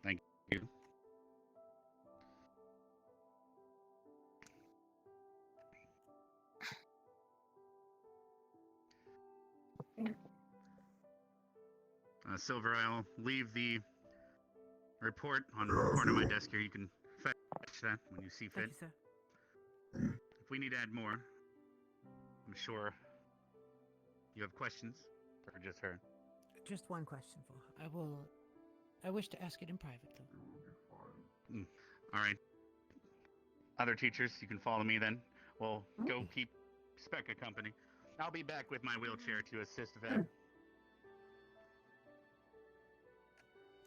Thank you. Silver, I'll leave the report on the corner of my desk here. You can fetch that when you see fit. Thank you, sir. If we need to add more, I'm sure you have questions, or just her. Just one question for her. I wish to ask it in private, though. Alright. Other teachers, you can follow me then. We'll go keep Specca company. I'll be back with my wheelchair to assist them.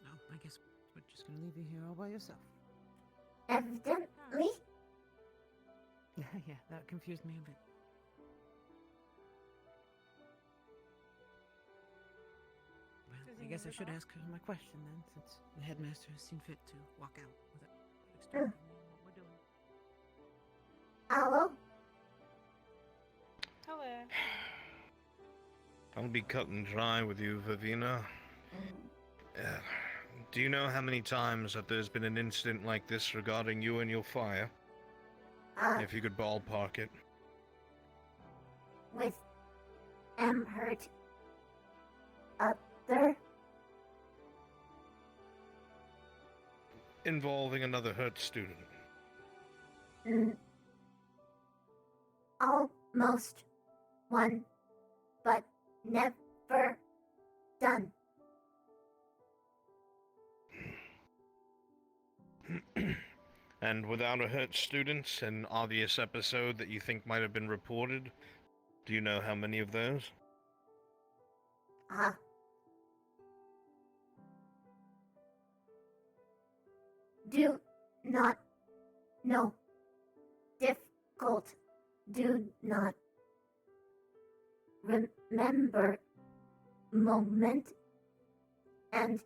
Oh, I guess we're just gonna leave you here all by yourself. Evidently. Yeah, that confused me a bit. Well, I guess I should ask her my question then, since the headmaster has seen fit to walk out without explaining what we're doing. Hello? Hello. I'll be cut and dry with you, Vivina. Do you know how many times that there's been an incident like this regarding you and your fire? If you could ballpark it. With hurt other? Involving another hurt student. Almost one, but never done. And without a hurt student, an obvious episode that you think might have been reported, do you know how many of those? Do not know. Difficult. Do not remember moment and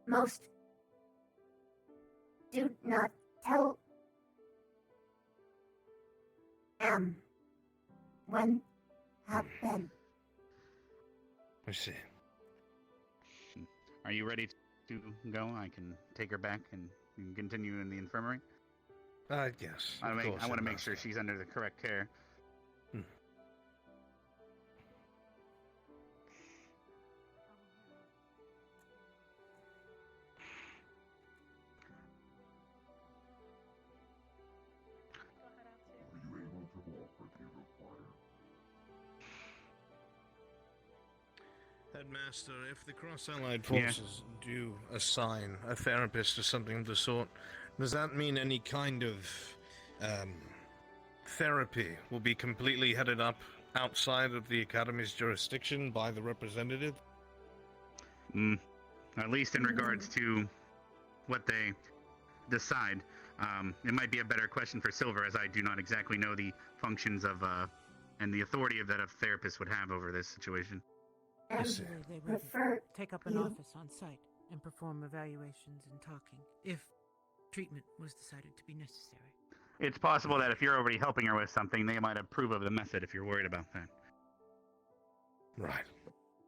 most do not tell When happened? I see. Are you ready to go? I can take her back and you can continue in the infirmary. Yes. I of course, want to make sure Headmaster. she's under the correct care. Are you able to walk or do you require? Headmaster, if the cross-allied forces do assign a therapist or something of the sort, does that mean any kind of therapy will be completely headed up outside of the Academy's jurisdiction by the representative? At least in regards to what they decide. It might be a better question for Silver, as I do not exactly know the functions of and the authority that a therapist would have over this situation. Usually they would take up an office on site and perform evaluations and talking, if treatment was decided to be necessary. It's possible that if you're already helping her with something, they might approve of the method if you're worried about that. Right.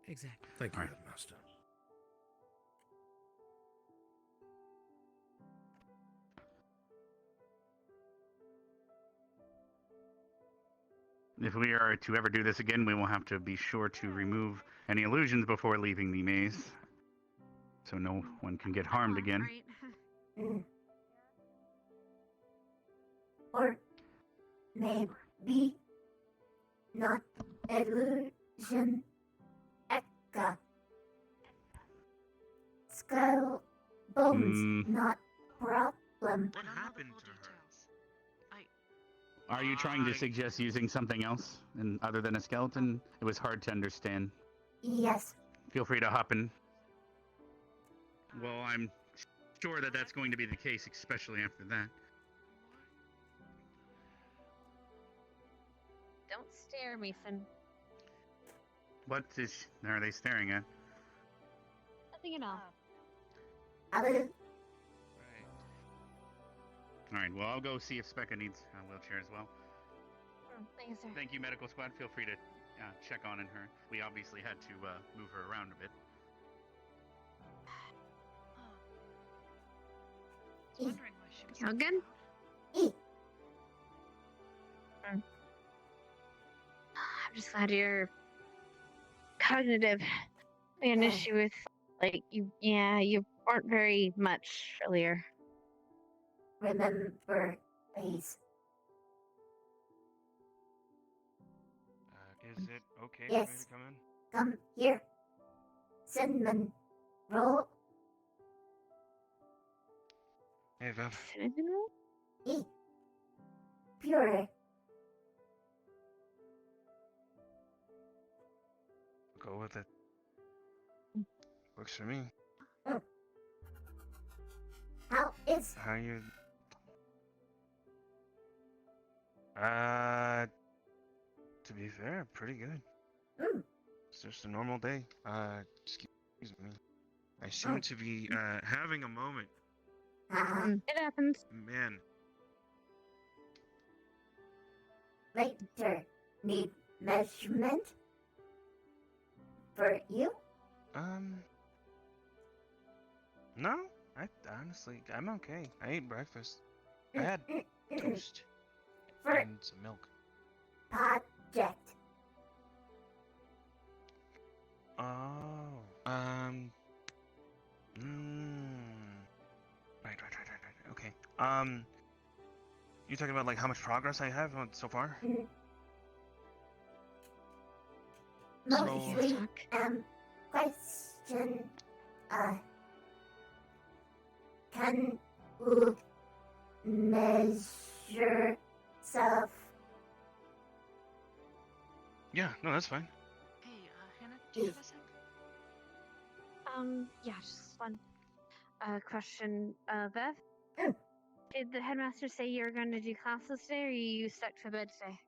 Exactly. Thank you, Headmaster. If we are to ever do this again, we will have to be sure to remove any illusions before leaving the maze, so no one can get harmed again. Or maybe not illusion. Eka. Skull bones, not problem. What happened to her? Are you trying to suggest using something else other than a skeleton? It was hard to understand. Yes. Feel free to hop in. Well, I'm sure that that's going to be the case, especially after that. Don't stare, Mason. What are they staring at? Nothing at all. Alright, well, I'll go see if Specca needs a wheelchair as well. Thank you, sir. Thank you, Medical Squad. Feel free to check on her. We obviously had to move her around a bit. I was wondering why she was. All good? I'm just glad you're cognitive. I had an issue with, like, you weren't very much earlier. Remember, please. Is it okay Yes. for me to come in? Come here. Cinnamon roll. Hey, Viv. Cinnamon roll? Pure. Go with it. Works for me. How is How you? To be fair, pretty good. It's just a normal day. Excuse me. I seem to be having a moment. It happens. Man, later need measurement for you? No. I'm okay. I ate breakfast. I had toast For and some milk. project. Oh. Right. Okay. You talking about like how much progress I have so far? Mostly, question, can you measure self? Yeah, no, that's fine. Hey, Hannah, do you have a sec? Yeah, just one question. Bev? Did the headmaster say you were going to do classes today, or are you stuck to bed today?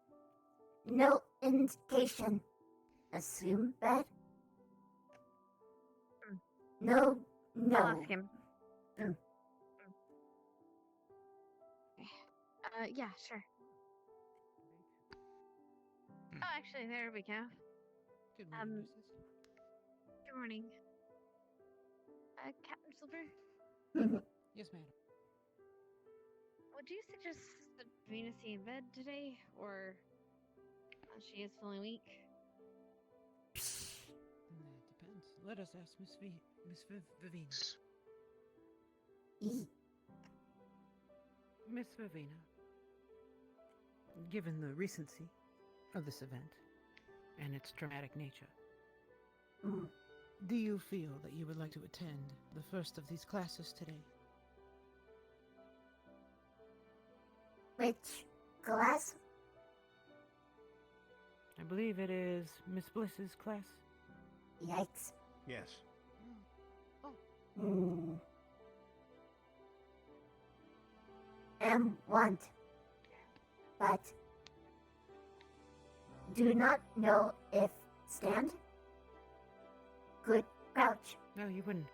No indication. Assume bed? No. I'll ask him. Yeah, sure. Oh, actually, there we go. Good morning, Good morning. Captain Silver, Yes, madam. would you suggest that Venus be in bed today, or she is feeling weak? That depends. Let us ask Miss Vivina. Miss Vivina, given the recency of this event and its dramatic nature, do you feel that you would like to attend the first of these classes today? Which class? I believe it is Miss Bliss's class. Yikes. Yes. Want, but do not know if stand could crouch. No, you wouldn't.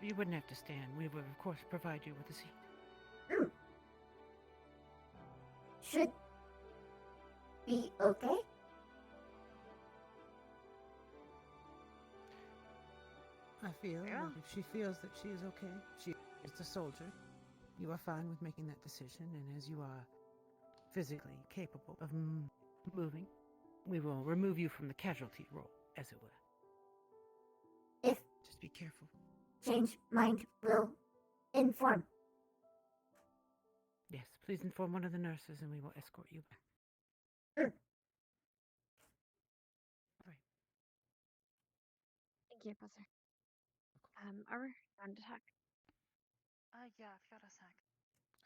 You wouldn't have to stand. We would, of course, provide you with a seat. Should be okay. I feel that if she feels that she is okay, she is a soldier. You are fine with making that decision, and as you are physically capable of moving, we will remove you from the casualty role, as it were. If Just be careful. change mind, will inform. Yes, please inform one of the nurses, and we will escort you back. Thank you, Professor. Arbor, on to talk. Yeah, I've got a sec.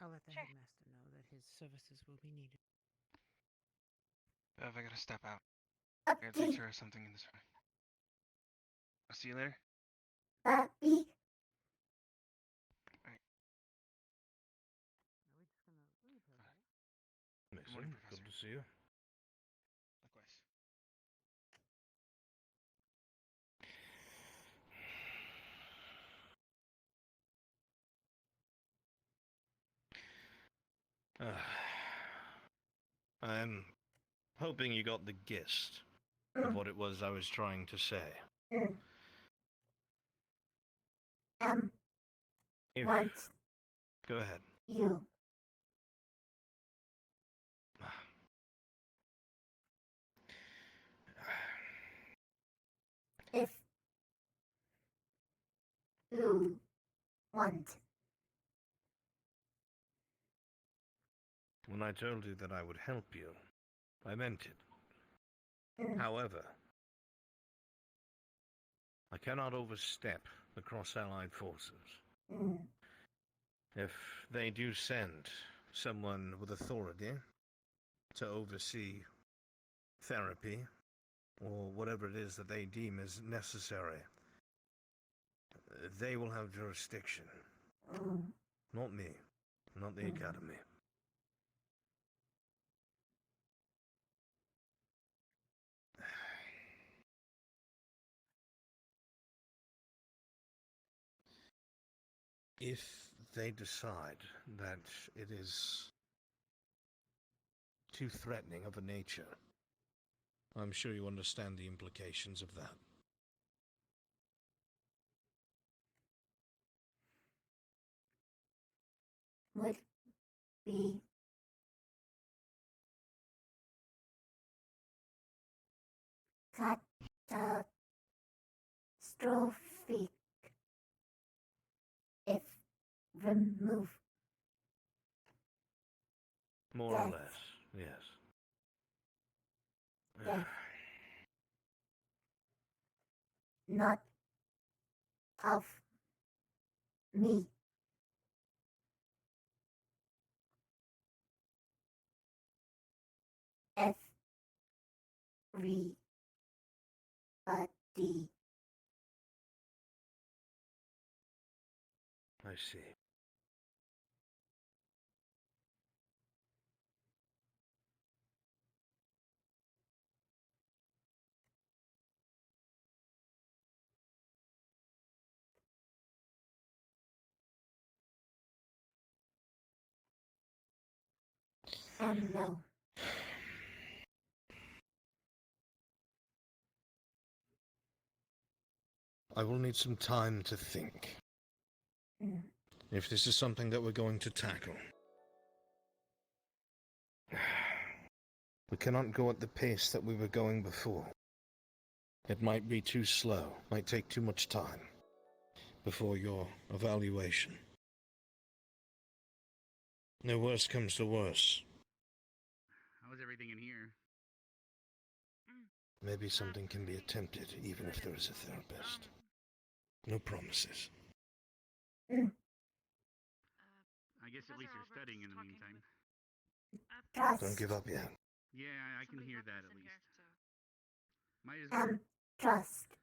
I'll let the Sure. headmaster know that his services will be needed. Bev, I gotta step out. I gotta take care of something in this room. I'll see you later. Be Mason, good to see you. Likewise. I'm hoping you got the gist of what it was I was trying to say. If- want Go ahead. you. If you want. When I told you that I would help you, I meant it. However, I cannot overstep the cross-allied forces. If they do send someone with authority to oversee therapy, or whatever it is that they deem as necessary, they will have jurisdiction. Not me. Not the Academy. If they decide that it is too threatening of a nature, I'm sure you understand the implications of that. Would be catastrophic if remove More or less, yes. death. Not of me. Everybody. I see. No. I will need some time to think. If this is something that we're going to tackle. We cannot go at the pace that we were going before. It might be too slow, might take too much time before your evaluation. No worse comes to worse. How's everything in here? Maybe something can be attempted, even if there is a therapist. No promises. I guess at least you're studying in the meantime. Don't give up yet. Yeah, I can hear that at least. Might as well. Trust.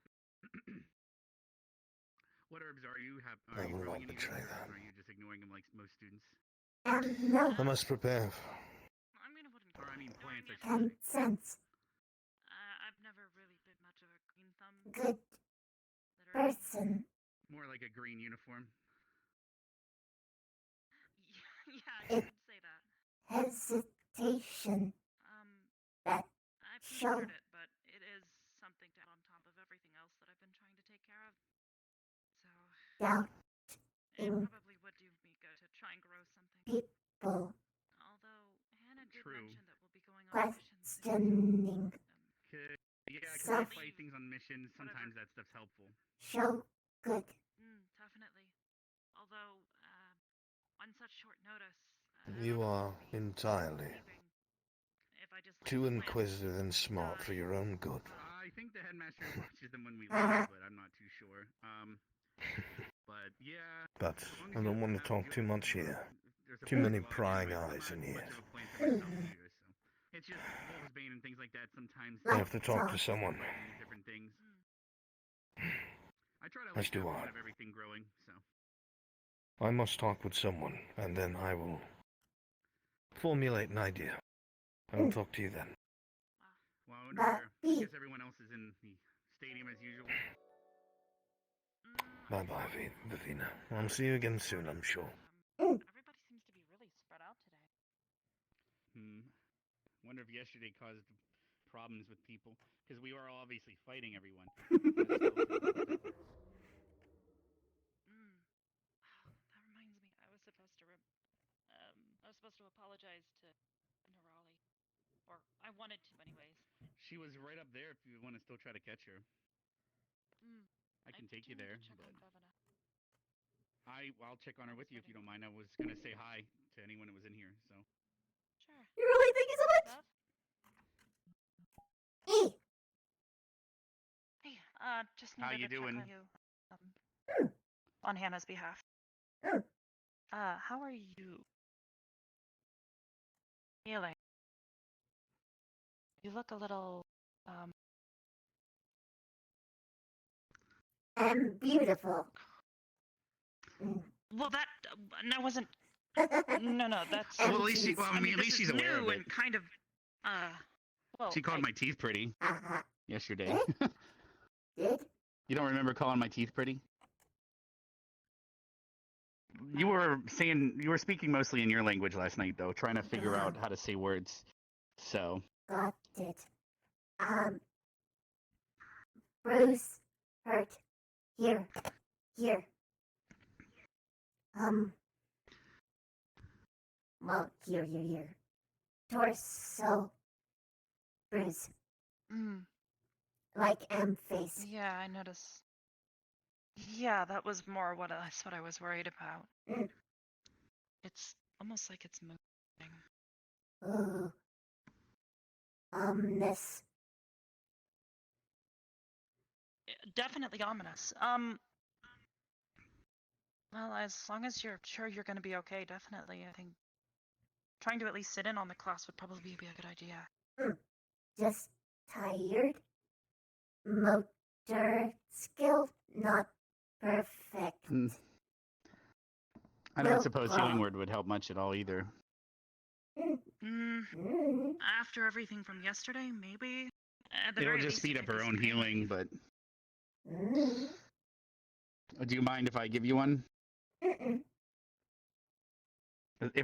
What herbs are you? I Are you will growing not any betray herbs, that. or are you just ignoring them like most students? No. I must prepare. Or I mean plants, I should Can say. sense. I've never really been much of a green thumb. Good person. More like a green uniform. Yeah, you could say that. Hesitation. That I've show. considered it, but it is something to add on top of everything else that I've been trying to take care of. So Doubt it in probably would do me good to try and grow something. people. Although Hannah did True. mention that we'll be going on missions. Questioning. Yeah, because Self- I fight things on missions. Sometimes that stuff's helpful. Show good. Definitely. Although on such short notice. You are entirely If I just too inquisitive and smart for your own good. I think the headmaster watches them when we leave, but I'm not too sure. But yeah. But I don't want to talk too much here. Too many prying eyes in here. It's just Wolfsbane and things like that. Sometimes I have to talk to someone. different things. I try to As do have I. one of everything growing. So I must talk with someone, and then I will formulate an idea. I will talk to you then. well, I wonder where. I guess everyone else is in the stadium as usual. Bye-bye, Vivina. I'll see you again soon, I'm sure. Everybody seems to be really spread out today. Wonder if yesterday caused problems with people, because we were all obviously fighting everyone. That reminds me, I was supposed to apologize to Nerali, or I wanted to, anyways. She was right up there. If you want to still try to catch her, I can take you there. But I'll check on her with you if you don't mind. I was gonna say hi to anyone that was in here. So. Sure. You really think so much? Hey, just How needed you to check doing? on you. On Hannah's behalf. How are you feeling? You look a little, And beautiful. Well, that wasn't. No, that's. Well, at least she, well, I mean, at this least is she's aware new of it. and kind of. Well, She called my teeth pretty yesterday. Did? You don't remember calling my teeth pretty? You were speaking mostly in your language last night, though, trying to figure out how to say words. So. Got it. Bruce hurt. Here. Well, here. Torso. Bruce. Like face. Yeah, I noticed. Yeah, that was more that's what I was worried about. It's almost like it's moving. Ooh. Ominous. Definitely ominous. Well, as long as you're sure you're gonna be okay, definitely. I think trying to at least sit in on the class would probably be a good idea. Just tired. Motor skill not perfect. I don't suppose healing word would help much at all either. After everything from yesterday, maybe. At the It'll very just least, speed it up might her be own some pain healing, relief. but. Do you mind if I give you one? If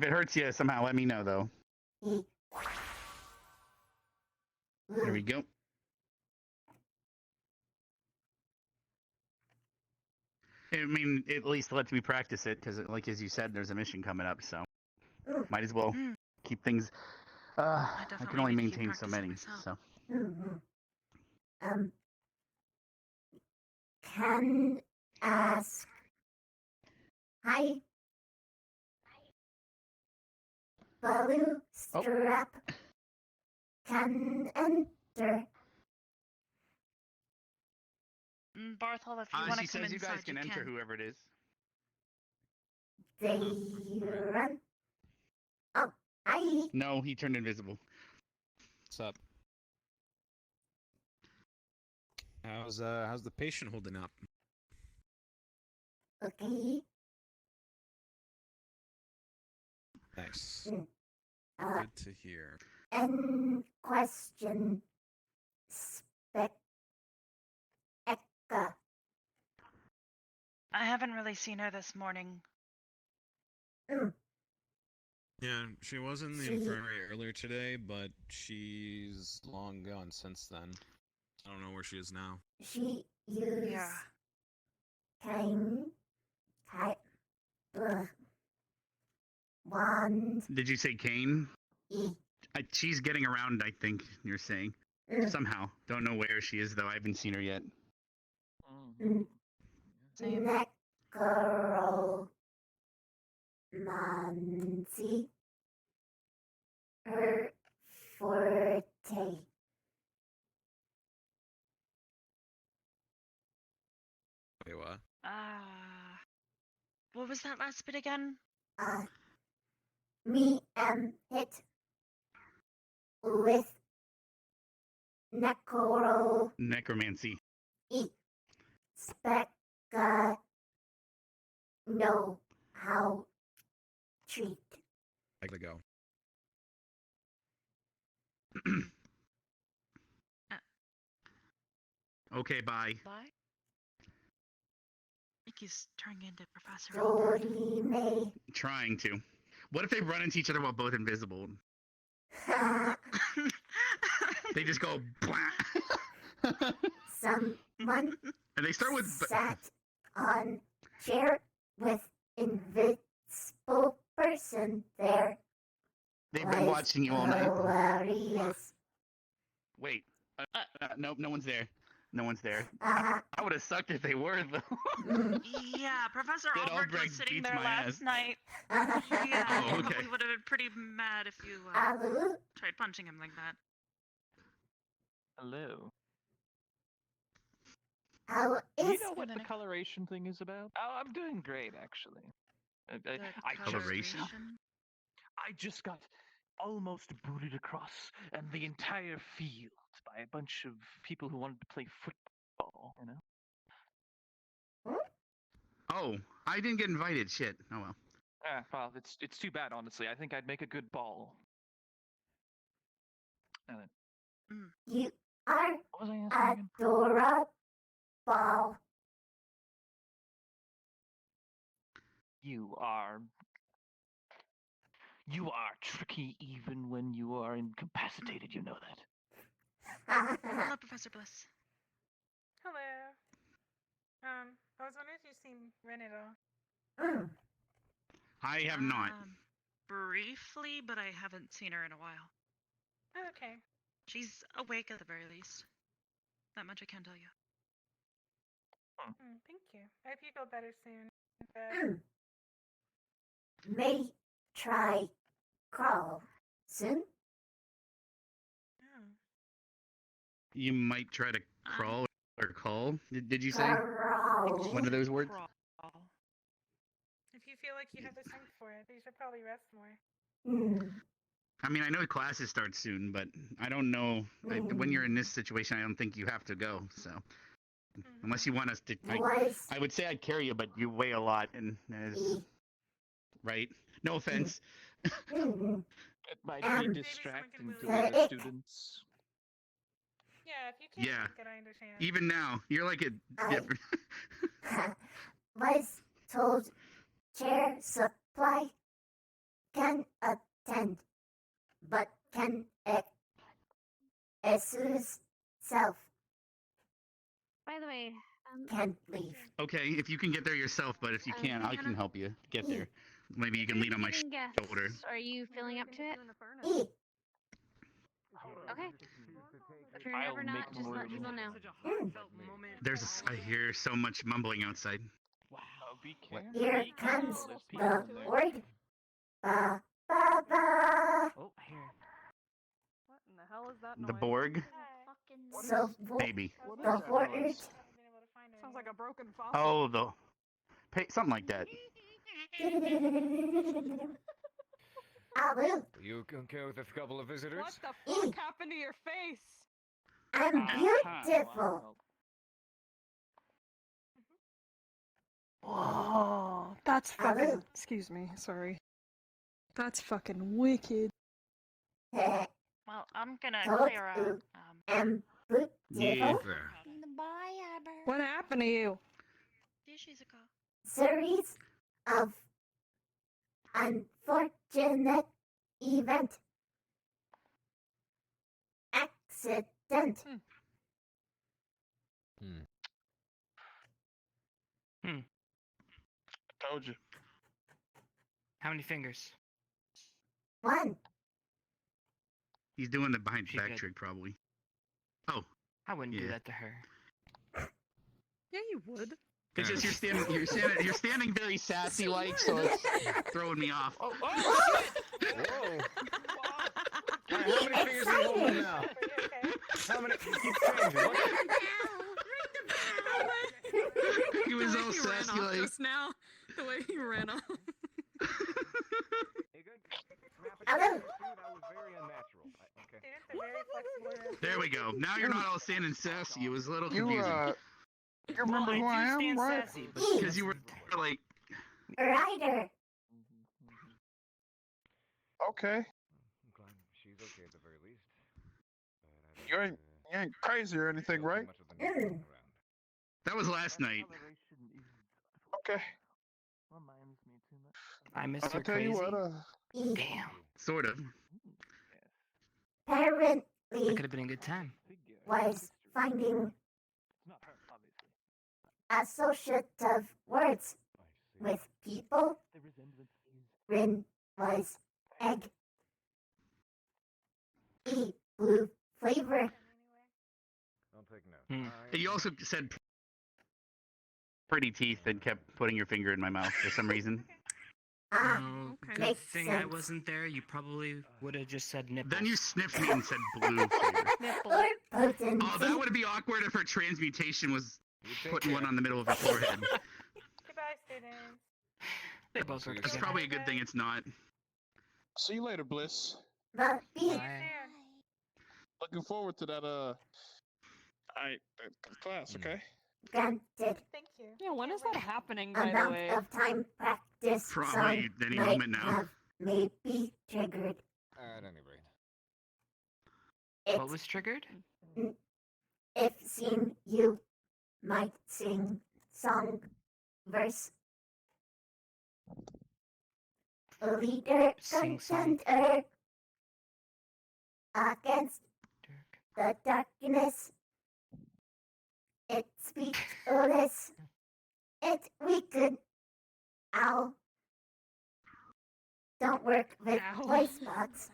it hurts you somehow, let me know, though. There we go. I mean, at least lets me practice it because, like as you said, there's a mission coming up, so might as well keep things. I can definitely only need to keep maintain so practicing many, myself. so. Can ask. Hi. Blue strap. Can enter. Barthol, if you want She to come says you inside, guys can enter whoever it is. They run. Oh, hi. No, he turned invisible. What's up? How's the patient holding up? Okay. Nice. Uh, Good to hear. End question. Spec. Eka. I haven't really seen her this morning. Yeah, she was in the infirmary earlier today, but she's long gone since then. I don't know where she is now. She used kind type wand. Did you say Kane? E. She's getting around, I think you're saying. Somehow. Don't know where she is, though. I haven't seen her yet. Necro. Manzi. Forte. Wait, what? What was that last bit again? Me am hit with Necromancy. E. Spec. Know how treat. I gotta go. Okay, bye. Bye? I think he's turning into Professor Dorime. Trying to. What if they run into each other while both invisible? They just go blah. Someone And they start with sat on chair with invisible person there. They've been watching you all night. Hilarious. Wait. Nope, no one's there. No one's there. I would have sucked if they were, though. Yeah, Professor That Albrecht was Albrecht sitting beats there my last ass. night. Oh, He okay. probably would have been pretty mad if you tried punching him like that. Hello. How Do you is know what the coloration thing is about? Oh, I'm doing great, actually. Coloration? I just got almost booted across and the entire field by a bunch of people who wanted to play football, you know? Oh, I didn't get invited. Shit. Oh well. Well, it's too bad, honestly. I think I'd make a good ball. You are What was I asking again? adorable. You are tricky even when you are incapacitated, you know that. Hello, Professor Bliss. Hello. I was wondering if you've seen Ren at all. I have not. Briefly, but I haven't seen her in a while. Oh, okay. She's awake at the very least. That much I can tell you. Thank you. I hope you feel better soon. May try crawl soon. You might try to crawl or call. Did you say? Crawl. One of those words? If you feel like you have the strength for it, you should probably rest more. I mean, I know classes start soon, but I don't know. When you're in this situation, I don't think you have to go. So, unless you want us to, I would say I'd carry you, but you weigh a lot, and right. No offense. It might be distracting to other students. Yeah, if you can't Yeah. take it, I understand. Even now, you're like a. Was told chair supply can attend, but can excuse self. By the way, can't leave. Okay, if you can get there yourself, but if you can't, I can help you get there. Maybe you can lean on my shoulder. Are you feeling up to it? Okay. If you're never not, just let people know. I hear so much mumbling outside. Wow, be careful. Here comes the word. Ba, ba, ba. Oh, here. What in the hell is that The Borg? So, Maybe. the word. Sounds like a broken faucet. Oh, something like that. Alu, You okay with a couple of visitors? What the fuck happened to your face? I'm beautiful. Whoa, that's fucking. Excuse me, sorry. That's fucking wicked. Well, I'm gonna Told clear out. you I'm beautiful. What happened to you? Series of unfortunate event. Accident. Told you. How many fingers? One. He's doing the behind She back good. trick, probably. Oh. I wouldn't do Yeah. that to her. Yeah, you would. It's just you're standing very sassy like, so it's throwing me off. Oh, shit! Whoa! Alright, how many fingers are you holding now? How many? You keep changing. What? He was all sassy like. Just now, the way he ran off. Alu. There we go. Now you're not all standing sassy. It was a little confusing. You remember who I am, right? Because you were like. Rider. Okay. She's okay at the very least. You ain't crazy or anything, right? That was last night. Okay. I miss I'll her tell crazy. you what. Damn. Sort of. Apparently That could have been a good time. was finding associative words with people. Rin was egg. E blue flavor. Don't take notes. You also said pretty teeth and kept putting your finger in my mouth for some reason. Oh, good Makes thing I sense. wasn't there. You probably would have just said nipples. Then you sniffed me and said blue flavor. Or potency. Oh, that would be awkward if her transmutation was putting one on the middle of her forehead. Goodbye, students. They both work That's together. probably a good thing it's not. See you later, Bliss. The beat. Looking forward to that class, okay? Granted. Thank you. Yeah, when is that happening, by the Amount way? of time practice Probably song any might moment now. have maybe triggered. At any rate. It. What was triggered? If seen, you might sing song verse. Leader Sing song. contender against the darkness. It's speechless. It's wicked. Ow. Don't work with Ow. voice box.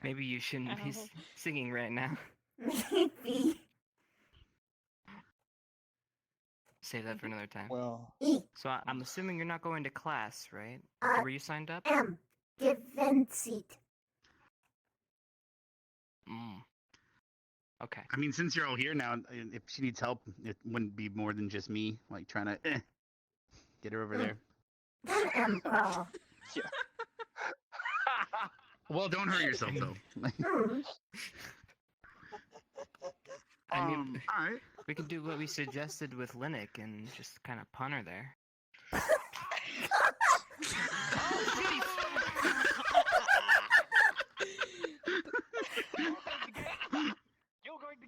Maybe you shouldn't be Ow. singing right now. Maybe. Save that for another time. Well, So I'm assuming you're not going to class, right? Uh, Were you signed up? am given seat. Okay. I mean, since you're all here now, if she needs help, it wouldn't be more than just me, like trying to get her over there. Am brawl. yeah. Well, don't hurt yourself though. I mean, all right. we could do what we suggested with Linux and just kind of punt her there.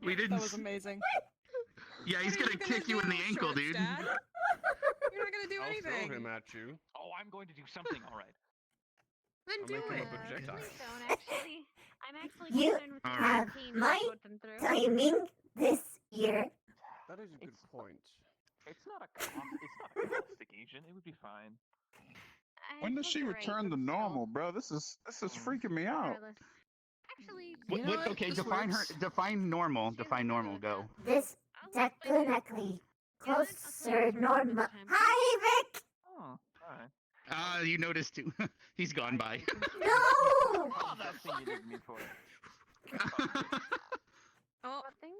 We didn't. That was amazing. Yeah, he's gonna kick you in the ankle, dude. You're not gonna do I'll anything. throw him at you. Oh, I'm going to do something, alright. Then I'll do make him it. a projectile. I'm actually You concerned with the have team my you put them through. timing this year. That is a good point. It's not a castigation. It would be fine. When does she return to normal, bro? This is freaking me out. Actually, Okay, define her. Define normal. Define normal. Go. This technically closer normal. Hi, Vic! Oh, alright. You noticed too. He's gone by. No! Oh, that thing you needed me for. What thing?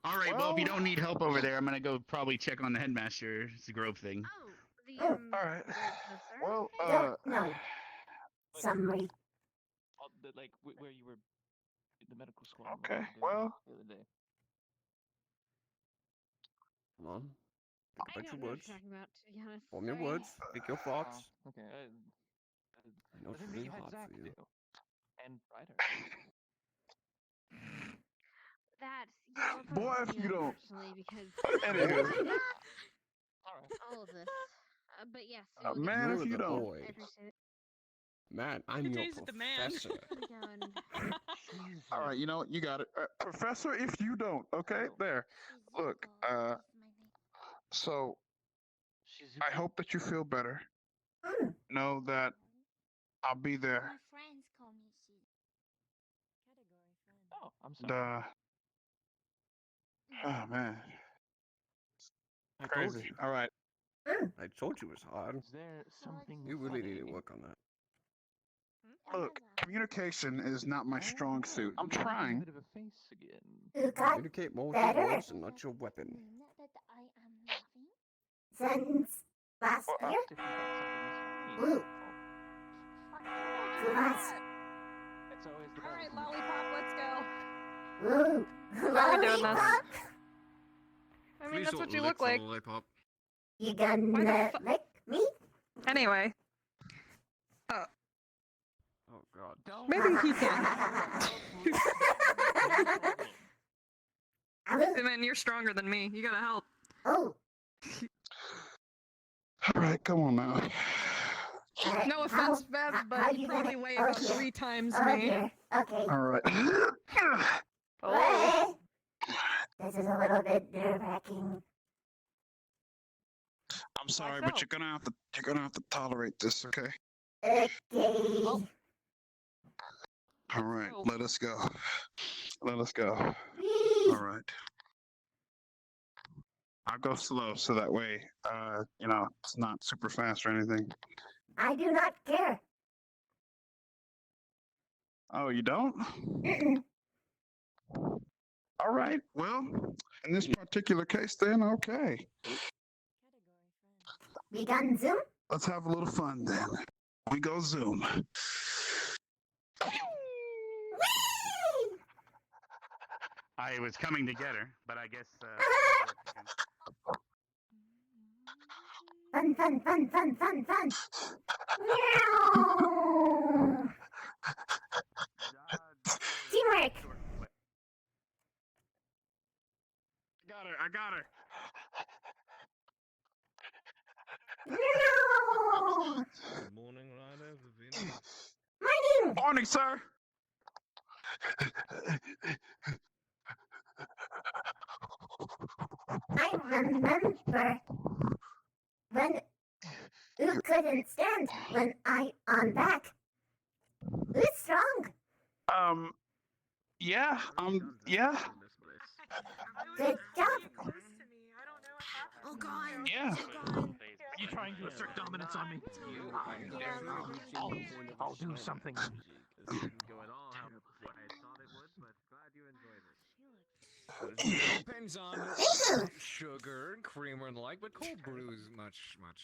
All right. Well, if you don't need help over there, I'm gonna go probably check on the headmaster's grove thing. Oh, all right. Well, no. Summary. Like where you were in the medical school. Okay. Well. The other day. Come on. I Think don't about know your what words. you're talking about, to be honest. Form your Sorry. words. Think your thoughts. Okay. I know I it's think really you had hard Zach for you. do. And Ryder. That's Boy, if you don't. Unfortunately, because Anywho. all of this. But yes. Man, You're if you the don't. boy. I appreciate it. Man, I'm your Jay's the man. professor. All right, you know what? You got it. Professor, if you don't, okay? There. Look, so I hope that you feel better. Know that I'll be there. My friends call me she. Oh, I'm sorry. Oh, man. I told Crazy. you. All right. I told you it was hard. Is there something You really funny? need to work on that. Look, communication is not my strong suit. I'm You got a trying. bit of a face again. You got Communicate more with your better words and not your weapon. Not that I am laughing. since last Well, year. if you got something Ooh. that's funny. Plus. It's always the Alright, best. lollipop, let's go. Ooh. How are we doing this? Lollipop? I mean, that's what you look like. Lollipop. You gonna lick me? Anyway. Oh God. Maybe he can. Hey, man, you're stronger than me. You gotta help. Oh. All right, come on now. No offense, Bev, but you probably weigh about 3 times me. Okay. All right. Oh. This is a little bit nerve-wracking. I'm sorry, but you're gonna have to tolerate this, okay? Okay. All right, let us go. Let us go. All right. I'll go slow so that way, it's not super fast or anything. I do not care. Oh, you don't? Mm-mm. All right. Well, in this particular case, then, okay. We got Zoom? Let's have a little fun then. We go Zoom. I was coming to get her, but I guess. Fun, fun, fun, fun, fun, fun. Teamwork. I got her. No. Good morning, Ryder. Vivina. Morning. Morning, sir. I remember when you couldn't stand when I on back. Who's strong? Yeah, yeah. Good job. Oh god. Yeah. Are you trying to assert dominance on me? I'll do something. Depends on sugar and creamer and the like, but cold brew is much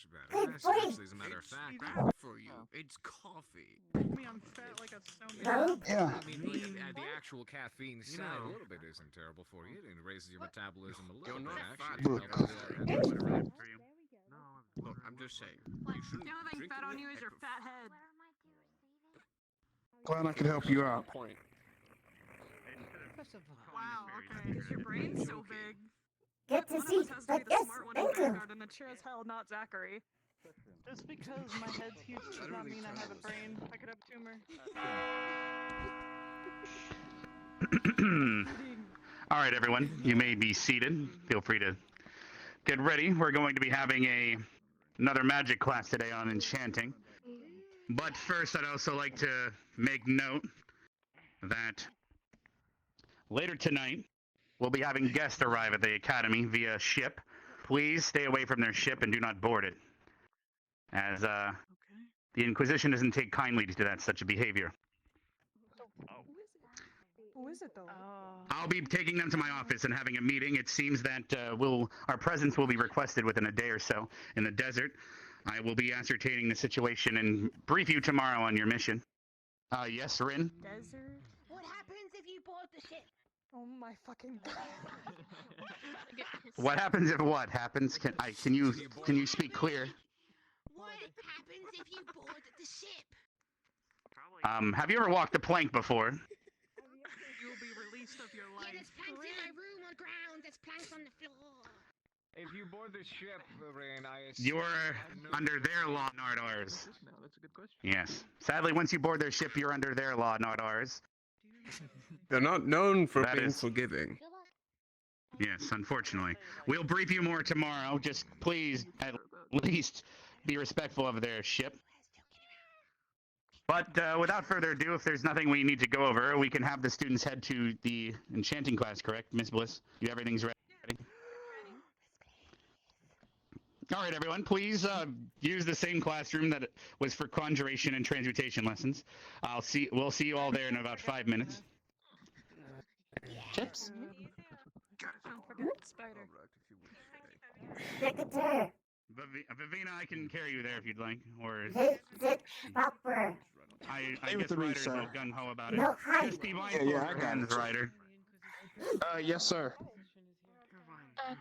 better. Good That's boy. actually, as a matter of fact, better for you. It's coffee. Me, I'm fat like a snowman. Yeah. I mean, the actual caffeine side a little bit isn't terrible for you. It raises your metabolism a little bit, actually. Look. Look, I'm just saying. You shouldn't The only thing drink fat it on you at is your the fat head. Glad I could help you out. Point. Wow, okay. Is your brain so big? Good to One of see. us has to be But the yes, smart one in thank you. Vanguard, and it's sure as hell not Zachary. Just because my head's huge does not mean I have a brain. I could have a tumor. All right, everyone. You may be seated. Feel free to get ready. We're going to be having another magic class today on enchanting. But first, I'd also like to make note that later tonight, we'll be having guests arrive at the academy via ship. Please stay away from their ship and do not board it, as the Inquisition doesn't take kindly to such a behavior. Who is it though? I'll be taking them to my office and having a meeting. It seems that our presence will be requested within a day or so in the desert. I will be ascertaining the situation and brief you tomorrow on your mission. Yes, Rin? Desert? What happens if you board the ship? Oh my fucking god. What happens if what happens? Can you speak clear? What happens if you board the ship? Have you ever walked a plank before? You will be released of your life. Yeah, there's planks in my room on ground. There's planks on the floor. If you board the ship, Rain, You're under their law, not ours. No, that's a good question. Yes. Sadly, once you board their ship, you're under their law, not ours. They're not known for being forgiving. Yes, unfortunately. We'll brief you more tomorrow. Just please, at least, be respectful of their ship. But without further ado, if there's nothing we need to go over, we can have the students head to the enchanting class, correct, Miss Bliss? Everything's ready? All right, everyone, please use the same classroom that was for conjuration and transmutation lessons. We'll see you all there in about 5 minutes. Chips? Don't forget the spider. Secretary. Vivina, I can carry you there if you'd like, or Sit proper. I Stay with guess me, Ryder's sir. no gung ho about it. No, hi. Just be mindful Yeah, of I your got hands, it. Ryder. Yes, sir. I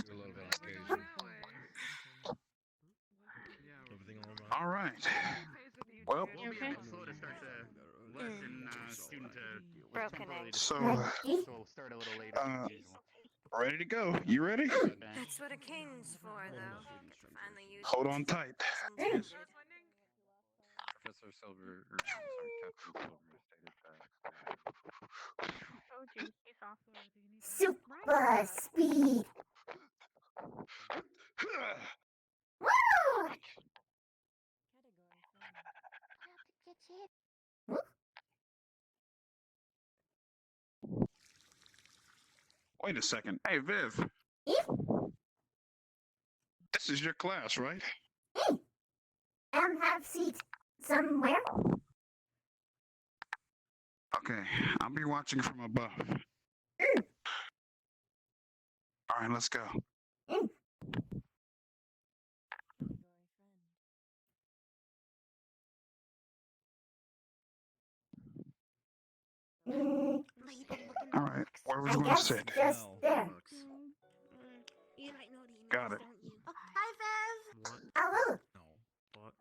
do a little bit on occasion. All right. Well, We'll be a bit slow to start the lesson, student Broken egg. So, we'll start a little later than usual. ready to go. You ready? That's what a cane's for, though. Finally use Hold on tight. Professor Silver, or sorry, Captain Silver stated that. Oh, geez, he's off already. Super speed. Woo! Wait a second. Hey, Viv. This is your class, right? Have seats somewhere. Okay, I'll be watching from above. All right, let's go. All right, where was I going to guess sit? just there. You like naughty Got it. don't you? Oh, hi, Viv. Hello. What?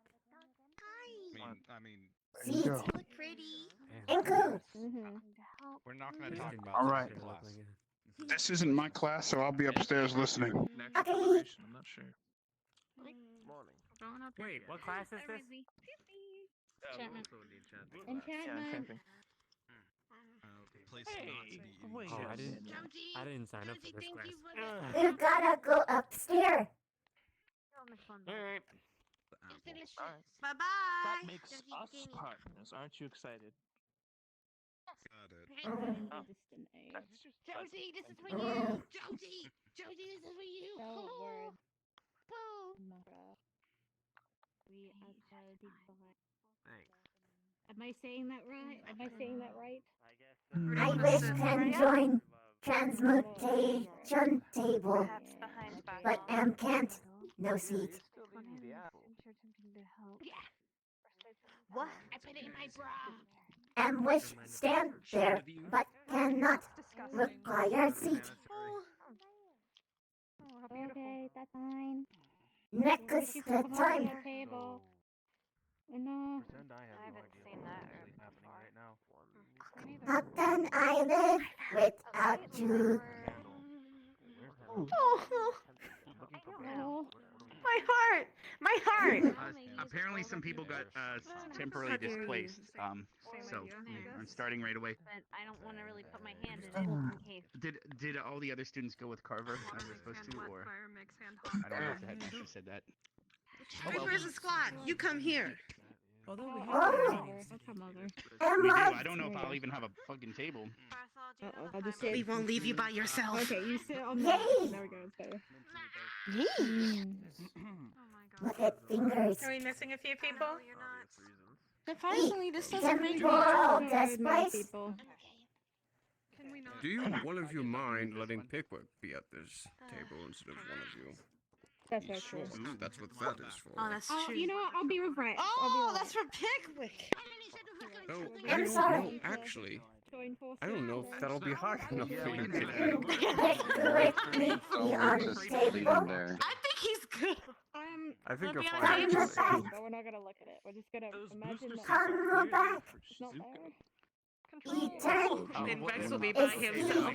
Hi. I mean, There you go. You look pretty. And cool. we're not going to talk about All right. class. This isn't my class, so I'll be upstairs listening. Okay. I'm not sure. Wait, what class is this? Enchantment. Yeah, Enchantment. Place not to be wait. Oh, I didn't. Jonesy, I didn't sign up Jonesy, for this thank class. you for the... You gotta go upstairs. Alright. Delicious. That Bye-bye. makes Jonesy us Bikini. partners. Aren't you excited? Got it. Jonesy, this is for you. Jonesy, Jonesy, this is for you. Word. Boo. We are the Thanks. Am I saying that right? Am I saying that right? I wish can join transmutation table, Perhaps behind but can't. No seat. Yeah. What? I put it in my bra. Wish stand there, but cannot. Require seat. Okay, that's fine. Next time. Table. No. Pretend I have no idea seen what's that actually happening right now. How can I live without you? Oh. My heart! My heart! Apparently, some people got temporarily How dare you. displaced. So I'm starting right away. But I don't want to really put my hand in it in case. Did all the other students go with Carver as they're supposed to, or I don't know if the headmaster said that. Where's the squad? You come here. Although we Oh. We do. I don't know if I'll even have a fucking table. I'll just We won't leave you by yourself. Okay, you sit on the. Yay! There we go. It's better. Look at fingers. Are we missing a few people? Surprisingly, this doesn't Can make we me all Good, just many place? people. Do you one of you mind letting Pickwick be at this table instead of one of you? That's He so true. should. That's what that is for. Oh, that's Oh, true. you know what? I'll be with Rex. Oh, that's for Pickwick. No, I'm no, sorry. no, actually, Join forces. I don't know if that'll be hard enough Yeah, for we you can do today. that. Meet me on the table. I think he's good. I think you're Let's be fine. honest. Come actually. back. But we're not gonna look at it. We're just gonna imagine that Come back. it's not there. Eternity. And Rex will be by himself.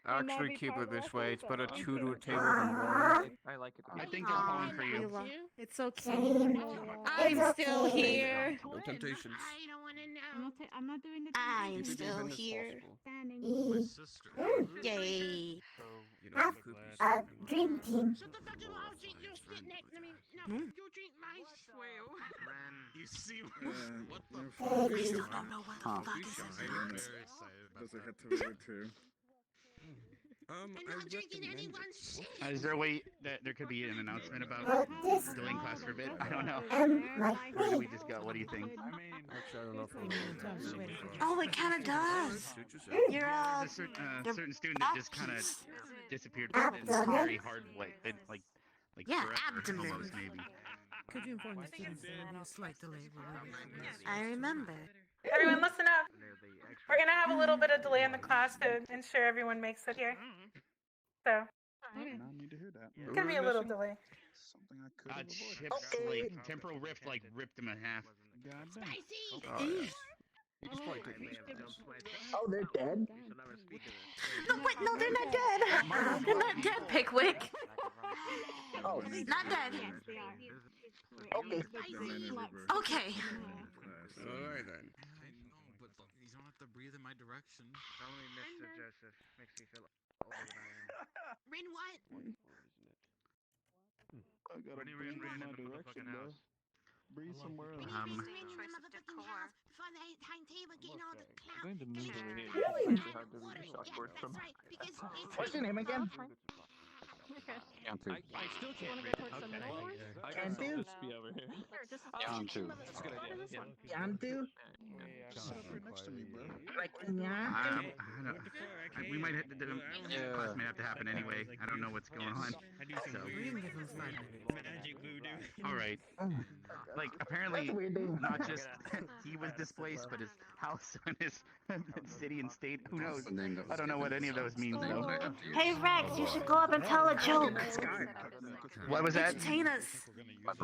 Actually, keep it this way. It's better two to a table than one. I like it. I think they're calling for you. It's okay. Same. I'm It's still okay. here. No temptations. I don't want to I'm know. not, I'm not doing the. I'm Keep it still even as here. possible. Standing. Yay. You know, Have it could be a something dream team. Shut the fuck up. I'll drink your spit next. I mean, no, you drink my swill. You see what the Hey. I still don't know what the fuck is in it. Does it hit to road too? I'm I not drinking recommend anyone's it. shit. Is there a way that there could be an announcement about This delaying class for a bit? I don't know. my Where do we just go? What do you think? Actually, I don't know if I'm Oh, it kind of does. You're all. There's a certain, they're certain student that just kind of baptized. disappeared for a very hard, like Yeah, forever, abdomen. almost maybe. Could you inform the students there will be a slight delay while we wait for this? I remember. Everyone, listen up. We're gonna have a little bit of delay in the class to ensure everyone makes it here. So need to hear that. it's gonna be a little delay. Something I could Chip's like temporal rift like ripped him in half. You just probably take me. Oh, they're dead. No, wait, no, they're not dead. They're not dead, Pickwick. Oh, Not dead. Yes, they are. okay. Okay. Alright then. I know, but look, you don't have to breathe in my direction. Only Mr. Joseph makes me feel older than I am. Rin, what? I gotta breathe in my direction, bro. Breathe somewhere else. Find the timetable, getting all the clout. I'm going to move over here. It's actually hard to read the chalkboard from. What's your name again? I still can't read it. Okay. I Can't guess do? I'll just be over here. Yantu. That's a good idea. Yantu? Sit up here next to me, bro. Like I don't, we might have to, class might have to happen anyway. I don't know what's going on. So, We can give him 5 minutes. all right. Like apparently, not just he was displaced, but his house and his city and state. Who knows? I don't know what any of those means though. Hey, Rex, you should go up and tell a joke. What was that? Entertain us.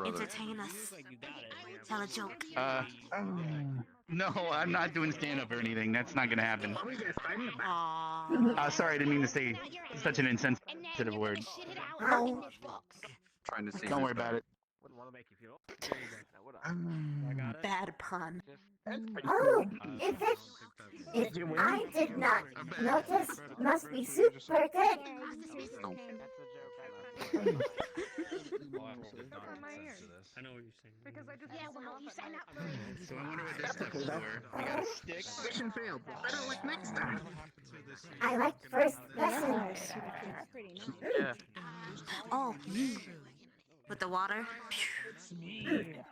Entertain us. Tell a joke. No, I'm not doing stand-up or anything. That's not gonna happen. Aww. Sorry, I didn't mean to say such an insensitive word. No. Trying to see. Don't worry about it. Wouldn't want to make you feel old. I got it. Bad pun. Oh, if I did not notice, must be super good. No. I know what you're saying. Because I just you sign up for it. So I wonder what this stuff's for. We got a stick. Mission failed. Better luck next time. I like first lesson. pretty nice. Yeah. Oh, with the water.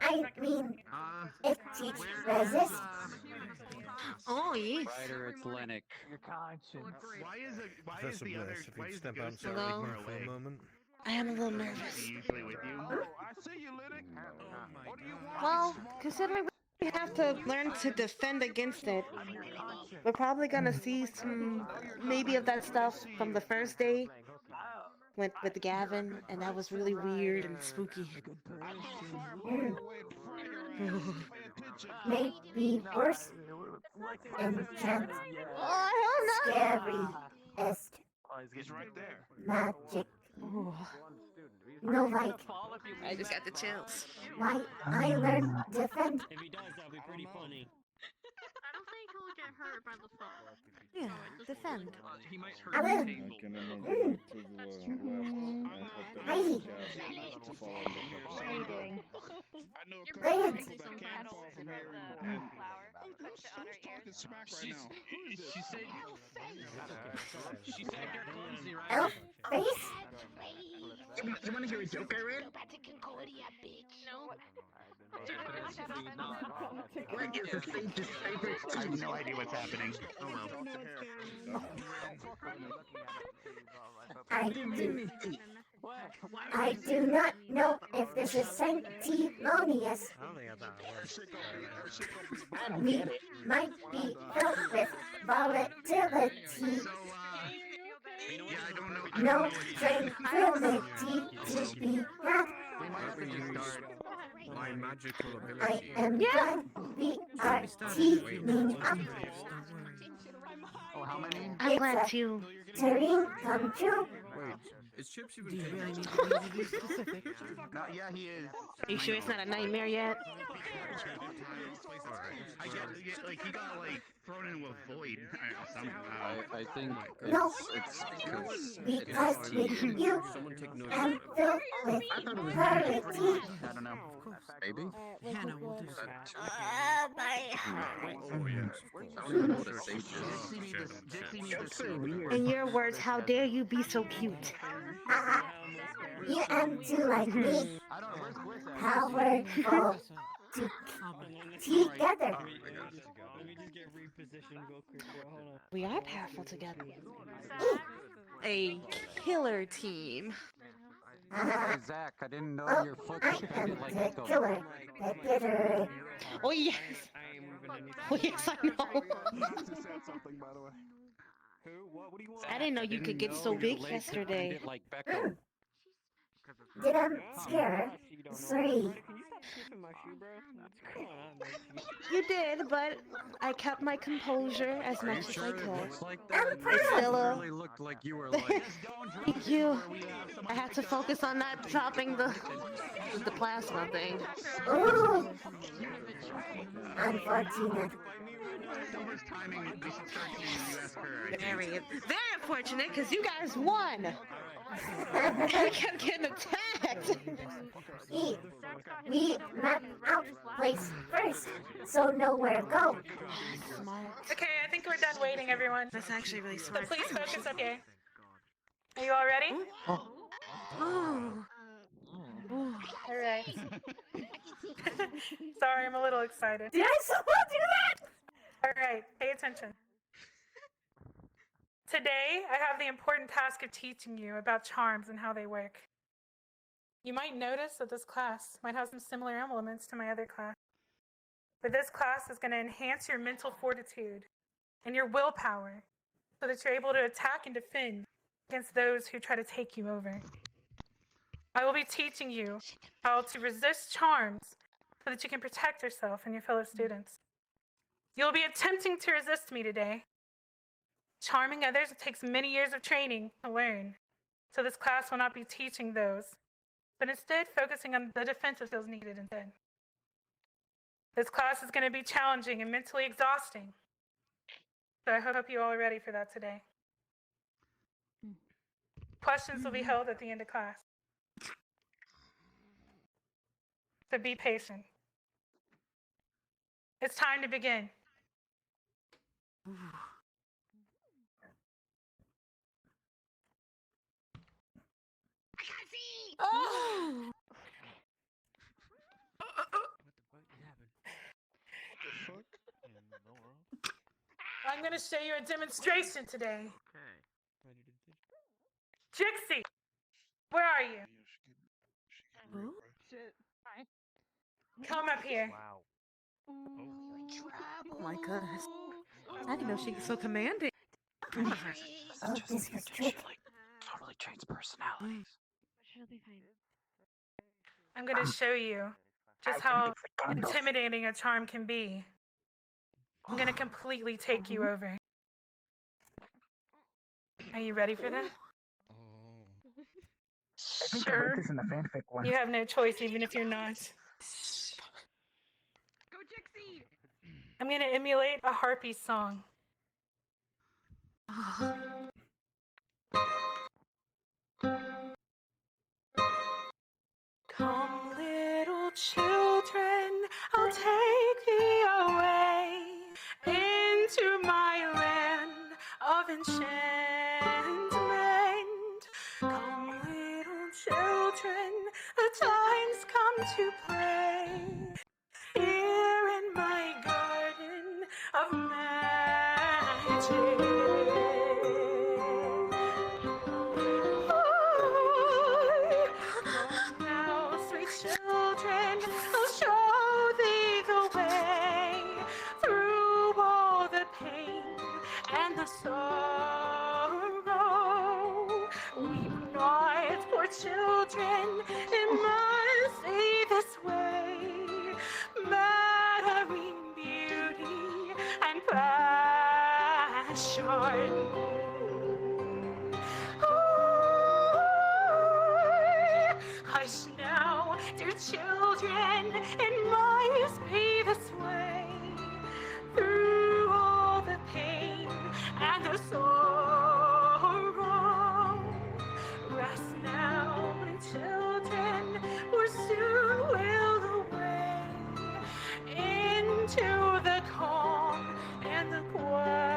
I mean, it teaches resist. Oh, yeah. Ryder, it's Lennox. Your conscience. Why is the other? Why is the ghost so Hello? far away? I am a little Is nervous. he usually with you? I see you, Lennox. What do you want? Well, considering we have to learn to defend against it, we're probably gonna see some, maybe of that stuff from the first day with Gavin, and that was really weird and spooky. Maybe worse than chance. Oh, hell no! Scary-est Oh, he's right there. magic. Oh. No, like, I just got the chills. why I learned defend. If he does, that'll be pretty funny. I don't think he'll get hurt by the fall. Yeah, defend. He might I hurt will. the table. Hey. What are you doing? Bring it. She said you're clumsy, right? Elf face. You want to hear a joke I read? No. What is the sage's favorite? I have no idea what's happening. Oh well. I do not know if this is sanctimonious. We might be filled with volatility. No tranquility to be had. My magical I ability. am glad we are teaming up. Oh, how many? I'm glad too. Dream come true. Wait, is Chips even Do you really need taking to be specific? Yeah, he is. Are you sure it's not a nightmare yet? I get like he got like thrown into a void somehow. I think No, it's because with you, someone take note. I'm filled with clarity. I don't know. Maybe. Hannah will do so. Oh yes. In your words, how dare you be so cute? You am too like me. Powerful together. We are powerful together. A killer team. Hey, Zach, I didn't know your foot I suspended am like the a goat. killer. The bitter. Oh yes. Oh yes, I know. I didn't know you could get so big yesterday. Like Beckham. Did I scare her? Sorry. You did, but I kept my composure as much as I could. Like that? It's still It a... really looked like you were like. Thank you. I had to focus on not dropping the plasma thing. Ooh. Unfortunate. Very unfortunate, because you guys won. I kept getting attacked. We map out place first, so know where to go. Okay, I think we're done waiting, everyone. That's actually really So smart. please focus, okay? Are you all ready? Oh. All right. Sorry, I'm a little excited. Did I somehow do that? All right, pay attention. Today, I have the important task of teaching you about charms and how they work. You might notice that this class might have some similar elements to my other class. But this class is going to enhance your mental fortitude and your willpower so that you're able to attack and defend against those who try to take you over. I will be teaching you how to resist charms so that you can protect yourself and your fellow students. You'll be attempting to resist me today. Charming others takes many years of training to learn, so this class will not be teaching those, but instead focusing on the defensive skills needed instead. This class is going to be challenging and mentally exhausting, so I hope you all are ready for that today. Questions will be held at the end of class, so be patient. It's time to begin. Oh! I'm going to show you a demonstration today. Jixie, where are you? Who? Shit. Hi. Come up here. Oh my goodness. I didn't know she was so commanding. Oh, this was tricky. Totally change personalities. I'm going to show you just how intimidating a charm can be. I'm going to completely take you over. Are you ready for that? think I read this in the fanfic once. You have no choice, even if you're not. Go Jixie! I'm gonna emulate a harpy song. Come, little children, I'll take thee away into my land of enchantment. Come, little children, the time's come to play here in my garden of magic. Come now, sweet children, I'll show thee the way through all the pain and the sorrow. Weep not, poor children, it must be this way. Mattering beauty and passion. Hush now, dear children, it must be this way. Through all the pain and the sorrow. Rest now, my children, for soon we'll away into the calm and the quiet.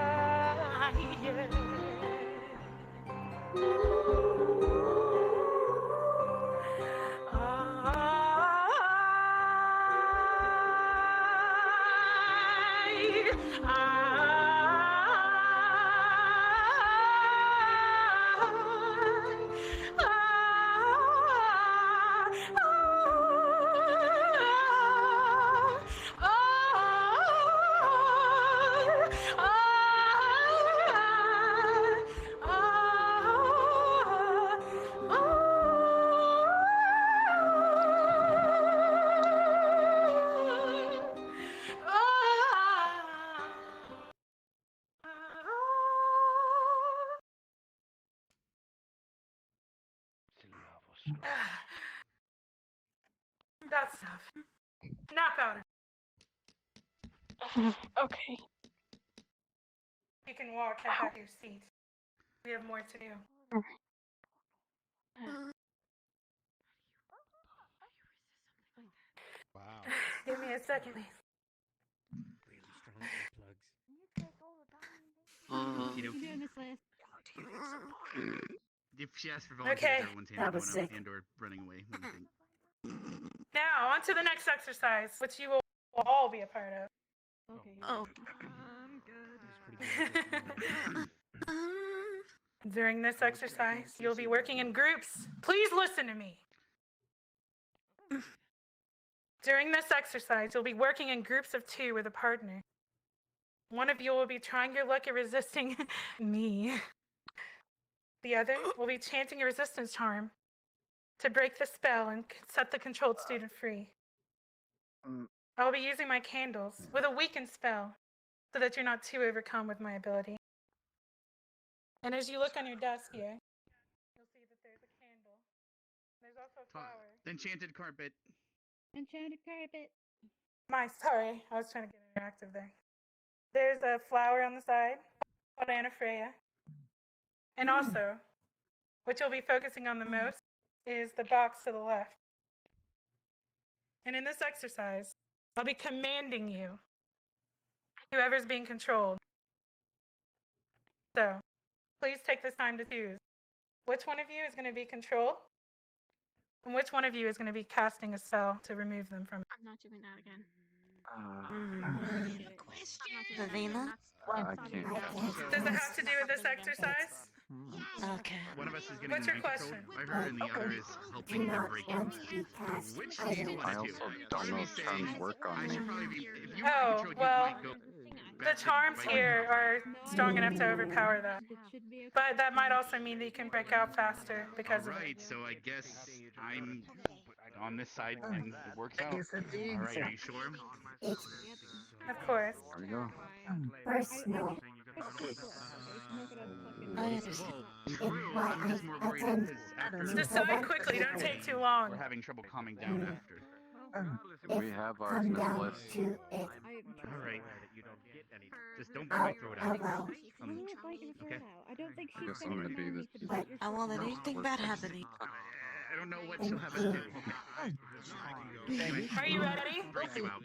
That's enough. Nap out. Okay. You can walk, head back to your seat. We have more to do. Wow. Give me a second. If she asks for volunteers, Okay. everyone's hands That was going up sick. and or running away. What do you think? Now, on to the next exercise, which you will all be a part of. Okay. Oh. During this exercise, you'll be working in groups. Please listen to me. During this exercise, you'll be working in groups of 2 with a partner. One of you will be trying your luck at resisting me. The other will be chanting a resistance charm to break the spell and set the controlled student free. I'll be using my candles with a weakened spell so that you're not too overcome with my ability. And as you look on your desk here, you'll see that there's a candle. There's also a flower. Enchanted carpet. Enchanted carpet. Sorry, I was trying to get interactive there. There's a flower on the side called Anna Freya. And also, what you'll be focusing on the most is the box to the left. And in this exercise, I'll be commanding you, whoever's being controlled. So, please take this time to choose which one of you is going to be controlled and which one of you is going to be casting a spell to remove them from it. I'm not doing that again. Lavina? I can't. Does it have to do with this exercise? Okay. One of us is getting What's your mind control question? by her, and the other is helping her break it. Which do you I want to also do? don't know Let if me charms say, work on I me. should probably be. If you Oh, control, well, you might go. the charms here are strong enough to overpower that. But that might also mean that you can break out faster because of it. Right, so I guess I'm on this side, and it works out. Is it the All right, answer? are you sure? Of course. There we go. Personal. I understand. I'm just more worried because after Decide quickly. Don't take too long. we're having trouble calming down after. We have arsonist lists. All right. Just don't bite my throat out. Okay. I guess I'm gonna be the. I won't let anything bad happen. I don't know what she'll have us do. Are you ready? Break you out.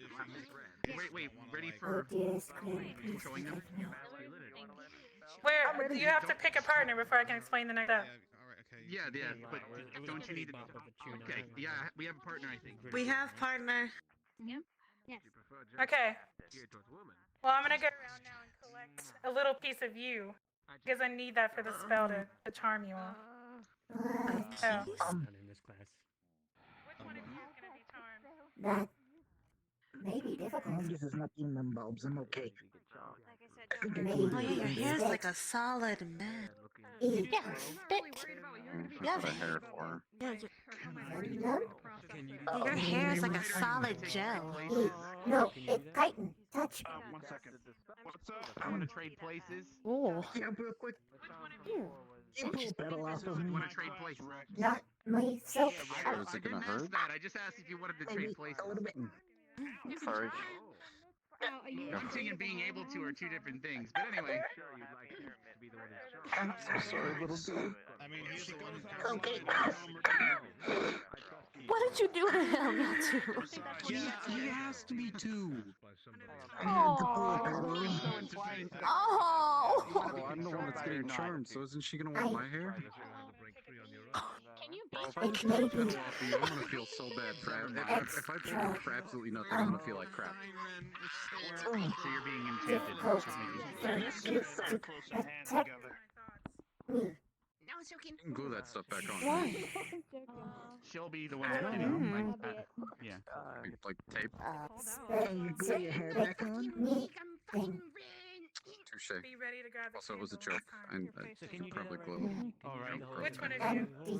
Wait. Ready for showing them? Where you have to pick a partner before I can explain the next step. Yeah, but don't you need to... Okay, yeah, we have a partner, I think. We have partner. Yep. Yes. Okay. Well, I'm gonna go around now and collect a little piece of you because I need that for the spell to charm you all. So. Which one of you is gonna be charmed? That may be difficult. This is not human bulbs. I'm okay. Oh yeah, your hair's like a solid man. Yeah, Yeah, hair for. yeah, your hair is like a solid gel. No, it's tightened. Touch. 1 second. What's up? I want to trade places. Oh. Yeah, real quick. Please pedal off of me. Want to trade places? Not myself. Is it gonna hurt? That. I just asked if you wanted to trade places. A little bit. Sorry. Wanting and being able to are two different things. But anyway. I'm so sorry, little dude. I mean, he's the one Okay. What did you do to him, Yatsu? Yeah, he asked me to. Oh. Well, I'm the one that's getting charmed, so isn't she gonna want my hair? Can you Well, if I just pedal off you, I'm gonna feel so bad for if I pedal for absolutely nothing, I'm gonna feel like crap. So you're being enchanted. No, it's okay. You can glue that stuff back on. Why? She'll be the one that did it. Yeah. Like tape. Can you glue your hair back on? Touche. Be ready to grab the Also, it was a candle joke. next I time. should probably glue. All right. Which one of you?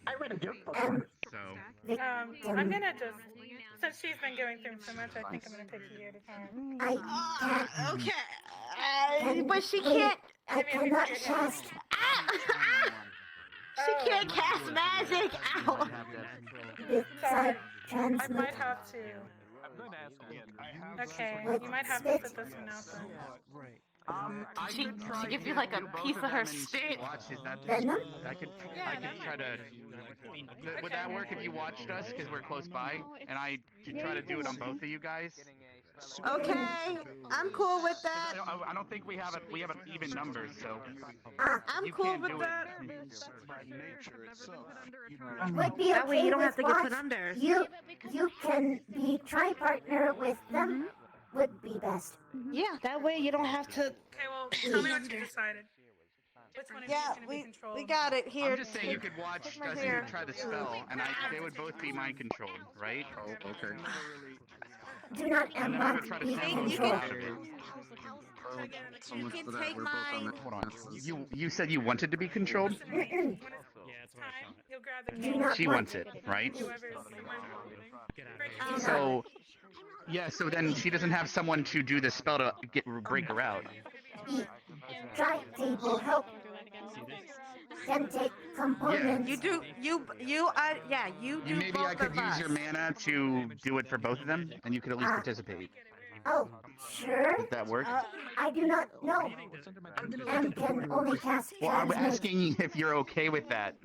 I read a joke book. So. I'm gonna just, since she's been going through so much, I think I'm gonna pick you to charm. Okay. But she can't. I cannot cast. She can't cast magic. Ow. Sorry, Trans. I might have to. I'm going to ask again. Okay, you might have to put this one out then. She gives you like a piece of her spit. I could try to. Would that work if you watched us? Because we're close by, and I could try to do it on both of you guys. Okay, I'm cool with that. I don't think we have an even numbers, so. I'm You cool can't with do it. that. Would be That way okay you don't have to with get put what? under. You can be tri-partner with them. Would be best. Yeah, that way you don't have to. Okay, well, tell me what you decided. Which one of you is gonna be controlled? we got it here. I'm just saying you could watch Take my us hair. and try the spell, and they would both be mind controlled, right? Oh, okay. Do not And then I would unlock try to me. spell You the can- out of it. So much can for that. take We're both on mine. that. You said you wanted to be controlled? Time, you'll grab the Do candle. not She wants it, right? So, yeah. So then she doesn't have someone to do the spell to break her out. Try table help. Can take components. You do. You do. Maybe both I could of use us. your mana to do it for both of them, and you could at least participate. Oh, sure. Does that work? I do not know. And can only cast Well, I'm transmit. asking if you're okay with that.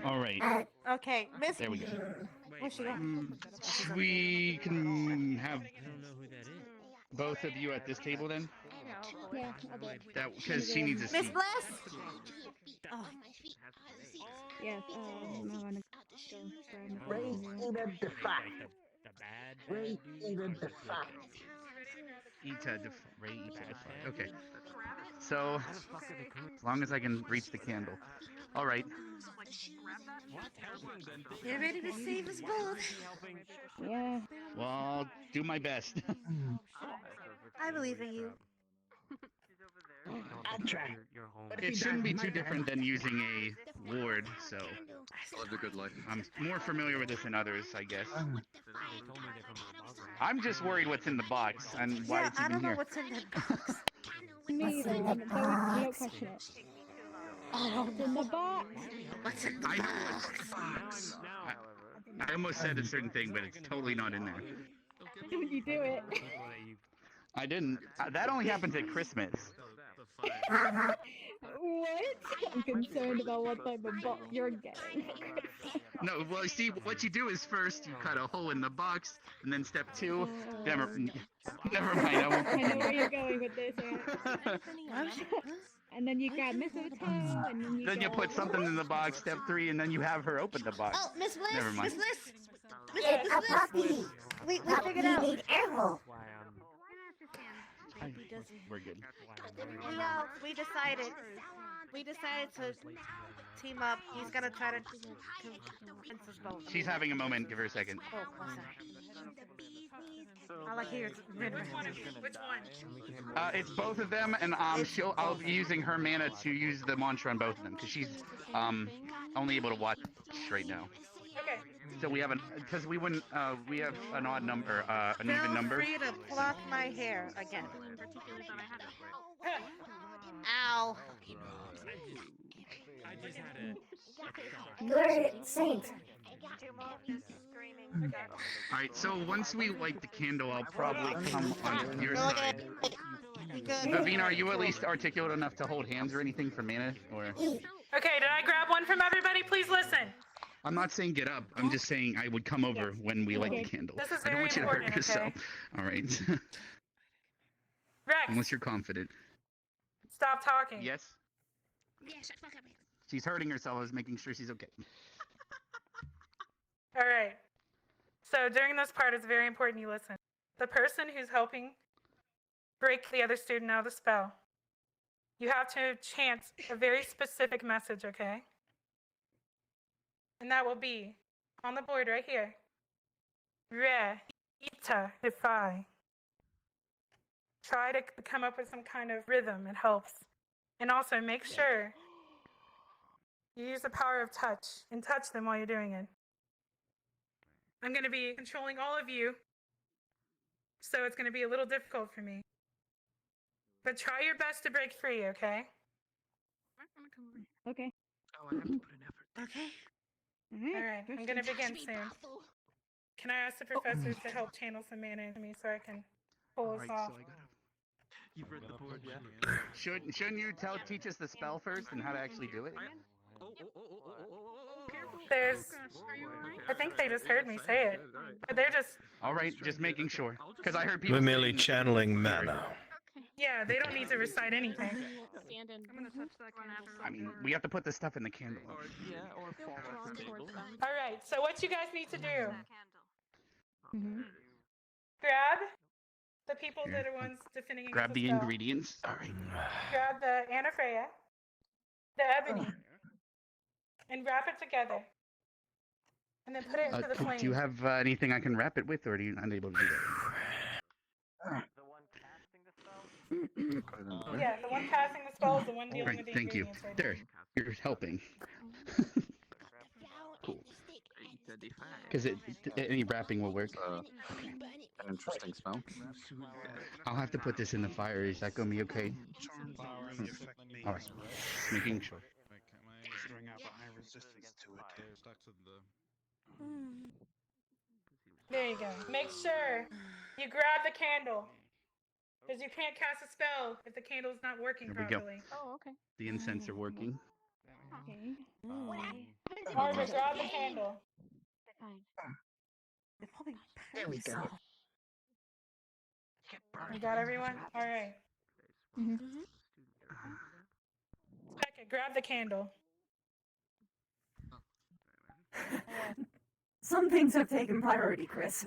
All right. Okay, Miss. There we go. Where's she at? We can have both of you at this table then. Yeah, I did. That because she needs a Miss seat. Bless. Oh. Yes, I'm gonna go grab my Raise even the fact. Raise even the fact. Ray Ita defined. Okay. So, as long as I can reach the candle. All right. You're ready to save us both. Yeah. Well, I'll do my best. I believe in you. I'll try. It shouldn't be too different than using a ward, so Lived a good life. I'm more familiar with this than others, I guess. I'm just worried what's in the box and why it's I even don't know here. what's in that box. Me either, but we don't question it. What's in the box? What's in I know what's in the box. I almost said a certain thing, but it's totally not in there. When you do it. I didn't. That only happens at Christmas. What? I'm concerned about what type of box you're getting. No, well, you see, what you do is first you cut a hole in the box, and then step two. Never mind. I won't. I know where you're going with this, right? And then you grab mistletoe, and then Then you put something in the box. Step three, and then you have her open the box. Oh, Miss Bliss! Never mind. Miss Bliss! Miss Bliss! We figured out. We need air hole. We're good. We decided. We decided to team up. He's gonna try to convince us both. She's having a moment. Give her a second. Oh, what's that? All I hear is Which one? It's both of them, and I'll be using her mana to use the mantra on both of them because she's only able to watch right now. Okay. So we have because we wouldn't we have an odd number, an even number. Feel free to pluck my hair again. Ow. Good saint. Alright, so once we light the candle, I'll probably come on your side. Vavina, are you at least articulate enough to hold hands or anything for mana? Or Okay, did I grab one from everybody? Please listen. I'm not saying get up. I'm just saying I would come over when we light the candle. This is I don't very want you to hurt important, yourself. okay? Alright. Rex, Unless you're confident. stop talking. Yes? She's hurting herself. I was making sure she's okay. All right. So during this part, it's very important you listen. The person who's helping break the other student out of the spell, you have to chant a very specific message, okay? And that will be on the board right here. Re, ita, ifai. Try to come up with some kind of rhythm. It helps. And also make sure you use the power of touch and touch them while you're doing it. I'm going to be controlling all of you, so it's going to be a little difficult for me. But try your best to break free, okay? Okay. Oh, I have to put an effort. Okay. All right, I'm going to begin soon. Can I ask the professors to help channel some mana into me so I can pull us off? You've read the board, yeah? Shouldn't you teach us the spell first and how to actually do it? I think they just heard me say it. But they're just, Alright, just making sure. Because I heard people We're merely saying- channeling mana. yeah, they don't need to recite anything. I mean, we have to put this stuff in the candle. Yeah, or fall off the table. All right, so what you guys need to do, grab the people that are ones defending against Grab the spell. ingredients. Alright. Grab the Anafreya, the ebony, and wrap it together. And then put it into the flame. Do you have anything I can wrap it with, or are you unable to do that? Yeah, the one casting the spell is the one dealing Right, with the thank you. ingredients. Right There, you're helping. Cool. Because any wrapping will work. An interesting spell. I'll have to put this in the fire. Is that going to be okay? Alright. Making sure. There you go. Make sure you grab the candle. Because you can't cast a spell if the candle's not working There we go. properly. Oh, okay. The incense are working. Okay. Arthur, grab the candle. There we go. You got everyone? All right. Becca, grab the candle. Some things have taken priority, Chris.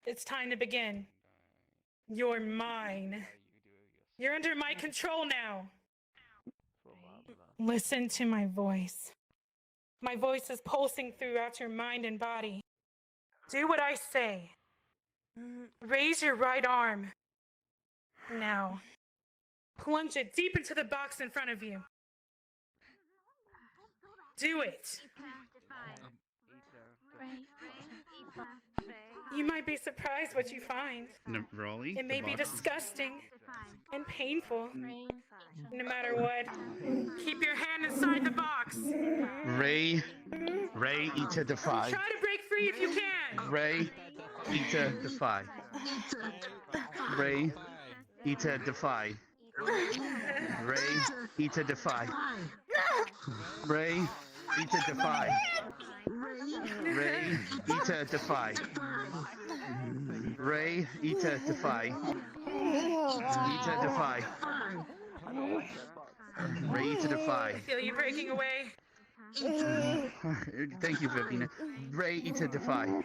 It's time to begin. You're mine. You're under my control now. Listen to my voice. My voice is pulsing throughout your mind and body. Do what I say. Raise your right arm. Now, plunge it deep into the box in front of you. Do it. You might be surprised what you find. Raleigh? It may be disgusting and painful. No matter what, keep your hand inside the box. Ray, Ita Defy. Try to break free if you can. Ray, Ita Defy. Ray, Ita Defy. Ray, Ita Defy. Ray, Ita Defy. Ray, Ita Defy. Ray, Ita Defy. Ita Defy. Ray, Ita Defy. I feel you breaking away. Thank you, Vivina. Ray, Ita Defy.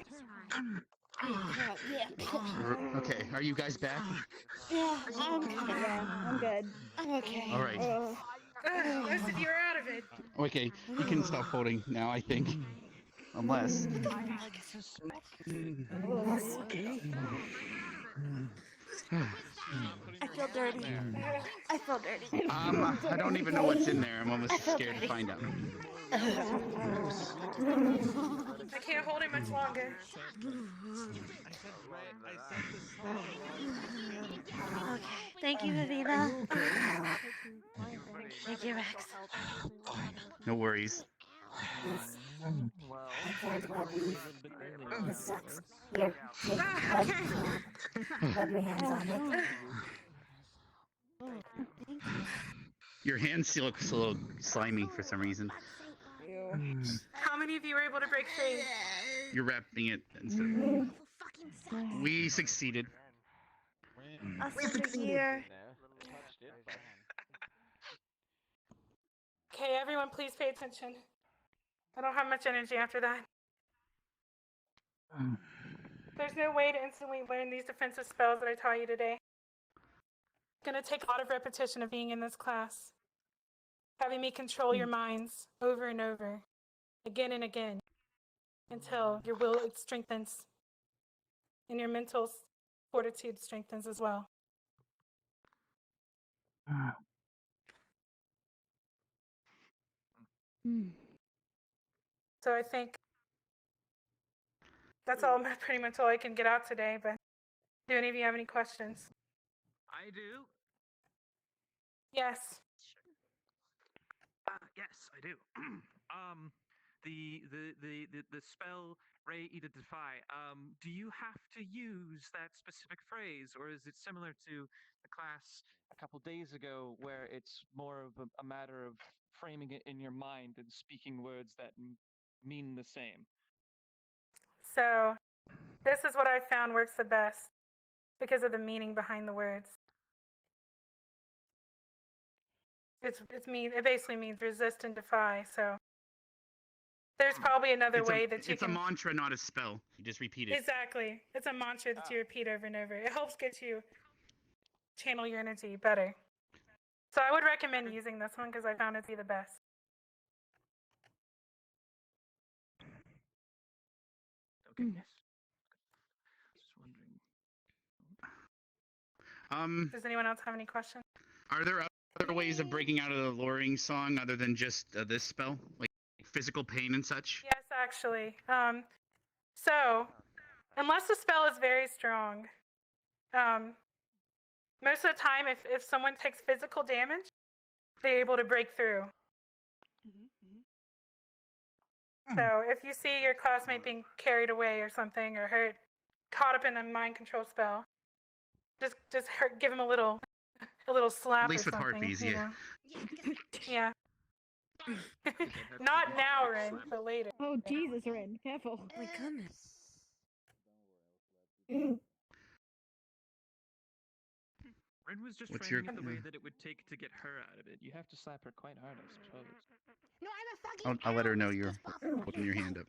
Okay, are you guys back? Yeah, I'm good. I'm okay. All right. Most of you are out of it. Okay, you can stop holding now, I think. Unless. I feel dirty. I feel dirty. I don't even know what's in there. I'm almost scared to find out. I can't hold it much longer. Okay. Thank you, Avina. Thank you, Rex. No worries. This sucks. Here, take rub your hands on it. Your hand still looks a little slimy for some reason. How many of you were able to break free? You're wrapping it instead of... We succeeded. Here. Okay, everyone, please pay attention. I don't have much energy after that. There's no way to instantly learn these defensive spells that I taught you today. It's gonna take a lot of repetition of being in this class. Having me control your minds over and over, again and again, until your will strengthens and your mental fortitude strengthens as well. So I think that's all, pretty much all I can get out today, but do any of you have any questions? I do. Yes. Yes, I do. The spell Ray Ida Defy. Do you have to use that specific phrase, or is it similar to the class a couple days ago, where it's more of a matter of framing it in your mind and speaking words that mean the same? So this is what I found works the best because of the meaning behind the words. It basically means resist and defy. So there's probably another way that you It's can... a mantra, not a spell. You just repeat it. Exactly. It's a mantra that you repeat over and over. It helps get you channel your energy better. So I would recommend using this one because I found it to be the best. Okay, yes. Just wondering. Does anyone else have any questions? Are there other ways of breaking out of the luring song other than just this spell? Like physical pain and such? Yes, actually. So, unless the spell is very strong, most of the time, if someone takes physical damage, they're able to break through. So, if you see your classmate being carried away or something, or hurt, caught up in a mind control spell, just give him a little slap. At least or with something, harpies, you yeah. know? Yeah. Not now, Ren, but later. Oh, Jesus, Ren, careful. Oh my goodness. Ren was just What's framing your- it the way that it would take to get her out of it. You have to slap her quite hard, I suppose. No, I'm a fucking I'll let her know you're holding your hand up.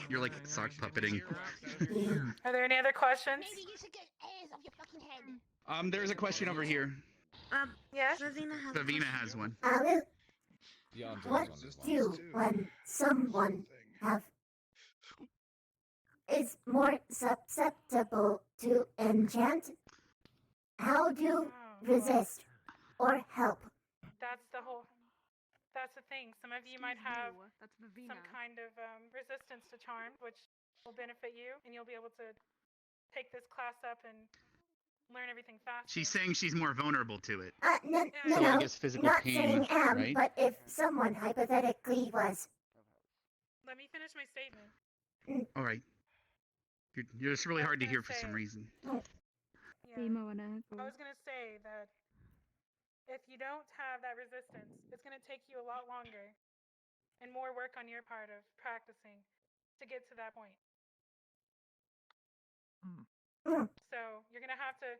You're like sock puppeting. Are there any other questions? Maybe you should get hairs off your fucking head. There's a question over here. Yes? Savina has one. Alu, Beyond what those on this do list. when someone have is more susceptible to enchant. How do resist or help? That's the whole. That's the thing. Some of you might have some kind of resistance to charm, which will benefit you, and you'll be able to take this class up and learn everything faster. She's saying she's more vulnerable to it. No, So I guess physical not pain, saying am, right? but if someone hypothetically was. Let me finish my statement. All right. You're just really hard to hear for some reason. Yeah. I was gonna say that if you don't have that resistance, it's gonna take you a lot longer and more work on your part of practicing to get to that point. So you're gonna have to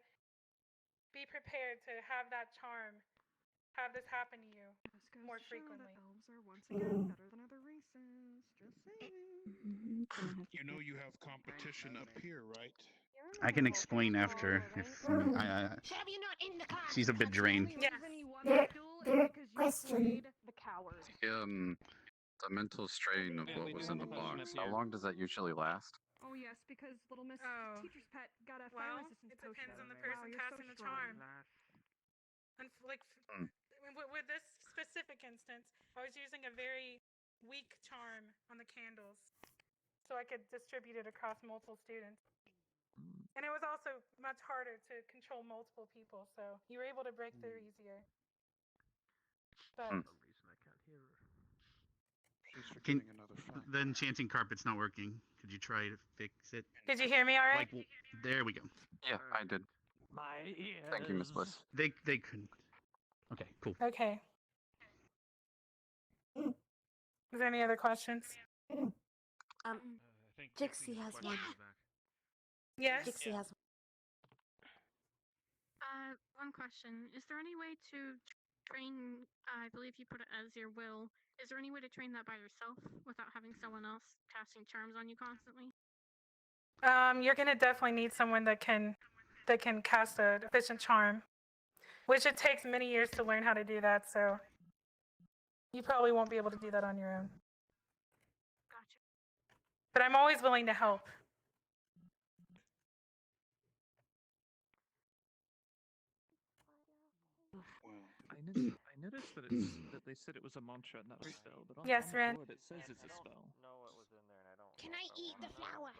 be prepared to have that charm, have this happen to you more frequently. Elves are once again better than other races. Just saying. You know you have competition up here, right? I can explain after if she's a bit drained. Their question. The mental strain of what was in the box. How long does that usually last? Oh yes, because Little Miss Teacher's Pet got a fire Well, resistance it potion. depends on the person casting the charm. And like with this specific instance, I was using a very weak charm on the candles, so I could distribute it across multiple students. And it was also much harder to control multiple people, so you were able to break through easier. But The enchanting carpet's not working. Could you try to fix it? Did you hear me all right? There we go. Yeah, I did. Thank you, Miss Bliss. They couldn't. Okay, cool. Okay. Is there any other questions? Jixie has one. Yes. Jixie has One question. Is there any way to train, I believe you put it as your will, is there any way to train that by yourself without having someone else casting charms on you constantly? You're gonna definitely need someone that can cast an efficient charm, which it takes many years to learn how to do that, so you probably won't be able to do that on your own. Gotcha. But I'm always willing to help. I noticed that that they said it was a mantra, not a spell, but on Yes, the Ren. board it says it's a spell. Can I eat the flower?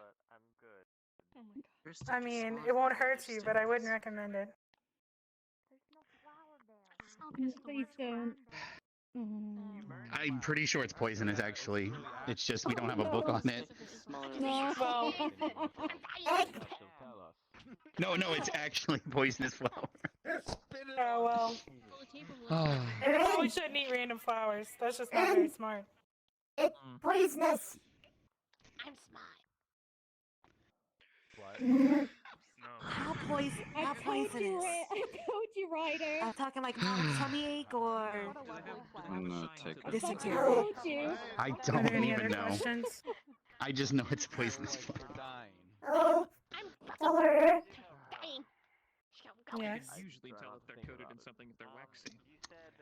Oh my god. I mean, it won't hurt you, but I wouldn't recommend it. Please don't. I'm pretty sure it's poisonous, actually. It's just we don't have a book on it. No. Well, No, it's actually poisonous flower. oh well. Oh. You probably shouldn't eat random flowers. That's just not very smart. It's poisonous. I'm smart. What? How poisonous? I told you, Ryder. I'm talking like tummy ache or I'm gonna take I dysentery. told you. I Are don't there any even other know. questions? I just know it's poisonous flower. Oh, color. Yes. You can usually tell if they're coated in something if they're waxy. You said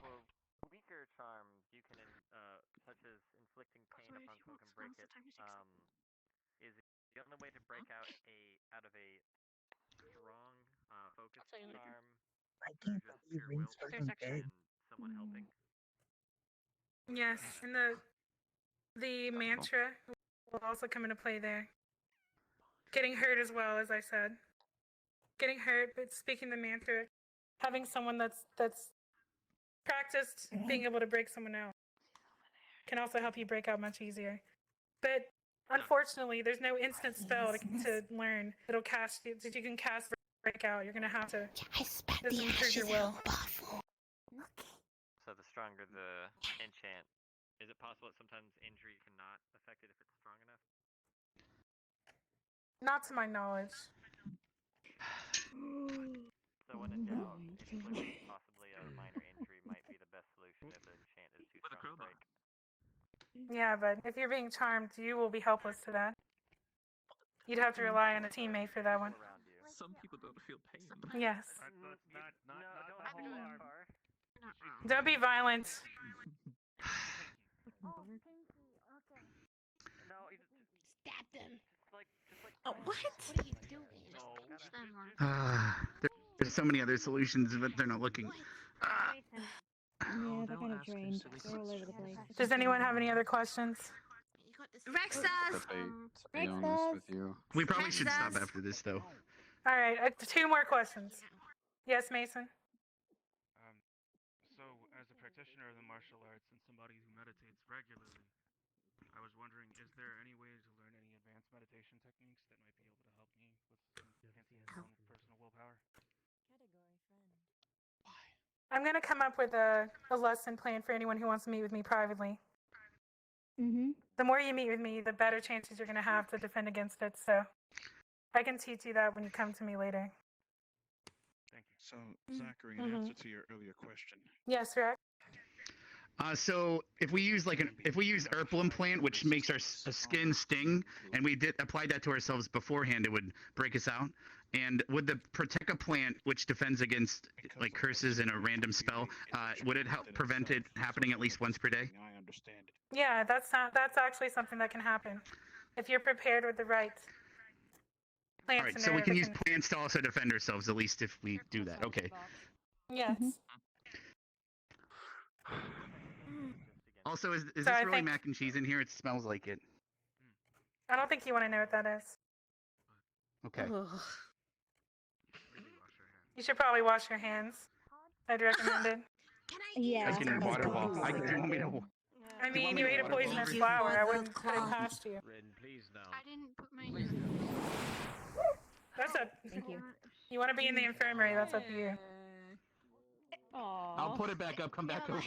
for weaker charms, you can, such as inflicting pain upon someone can break it. Is the only way to break out of a strong focus charm? I can't believe Rin's fucking dead. Someone helping. Yes, and the mantra will also come into play there. Getting hurt as well, as I said. Getting hurt, but speaking the mantra, having someone that's practiced being able to break someone out can also help you break out much easier. But unfortunately, there's no instant spell to learn that'll cast you, that you can cast break out. You're gonna have to just improve your will. So the stronger the enchant, is it possible that sometimes injury cannot affect it if it's strong enough? Not to my knowledge. So when in doubt, possibly a minor injury might be the best solution if the enchant is too strong to break. Yeah, but if you're being charmed, you will be helpless to that. You'd have to rely on a teammate for that one. Some people don't feel pain. Yes. No, don't have to go that far. Don't be violent. No, Stab them. Oh, what? What are you doing? There's so many other solutions, but they're not looking. Yeah, they're kind of drained. They're all over the place. Does anyone have any other questions? Rex does. To be honest with you. We probably should stop after this, though. All right, 2 more questions. Yes, Mason. So, as a practitioner of the martial arts and somebody who meditates regularly, I was wondering, is there any way to learn any advanced meditation techniques that might be able to help me with enhancing my own personal willpower? I'm going to come up with a lesson plan for anyone who wants to meet with me privately. The more you meet with me, the better chances you're going to have to defend against it. So I can teach you that when you come to me later. Thank you. So, Zachary, in answer to your earlier question. Yes, Rex. So if we use Erpulum plant, which makes our skin sting, and we applied that to ourselves beforehand, it would break us out. And would the Proteka plant, which defends against like curses and a random spell, would it help prevent it happening at least once per day? I understand it. Yeah, that's actually something that can happen if you're prepared with the right plants. All right, so we can use plants to also defend ourselves, at least if we do that. Okay. Yes. Also, is this really mac and cheese in here? It smells like it. I don't think you want to know what that is. Okay. You should probably wash your hands. I'd recommend it. Yeah. I can water walk. I can want me to. I mean, you ate a poisonous flower. I wouldn't put it past you. Please no. I didn't put my. That's a. Thank you. You want to be in the infirmary? That's up to you. Aww. I'll put it back up. Come back over.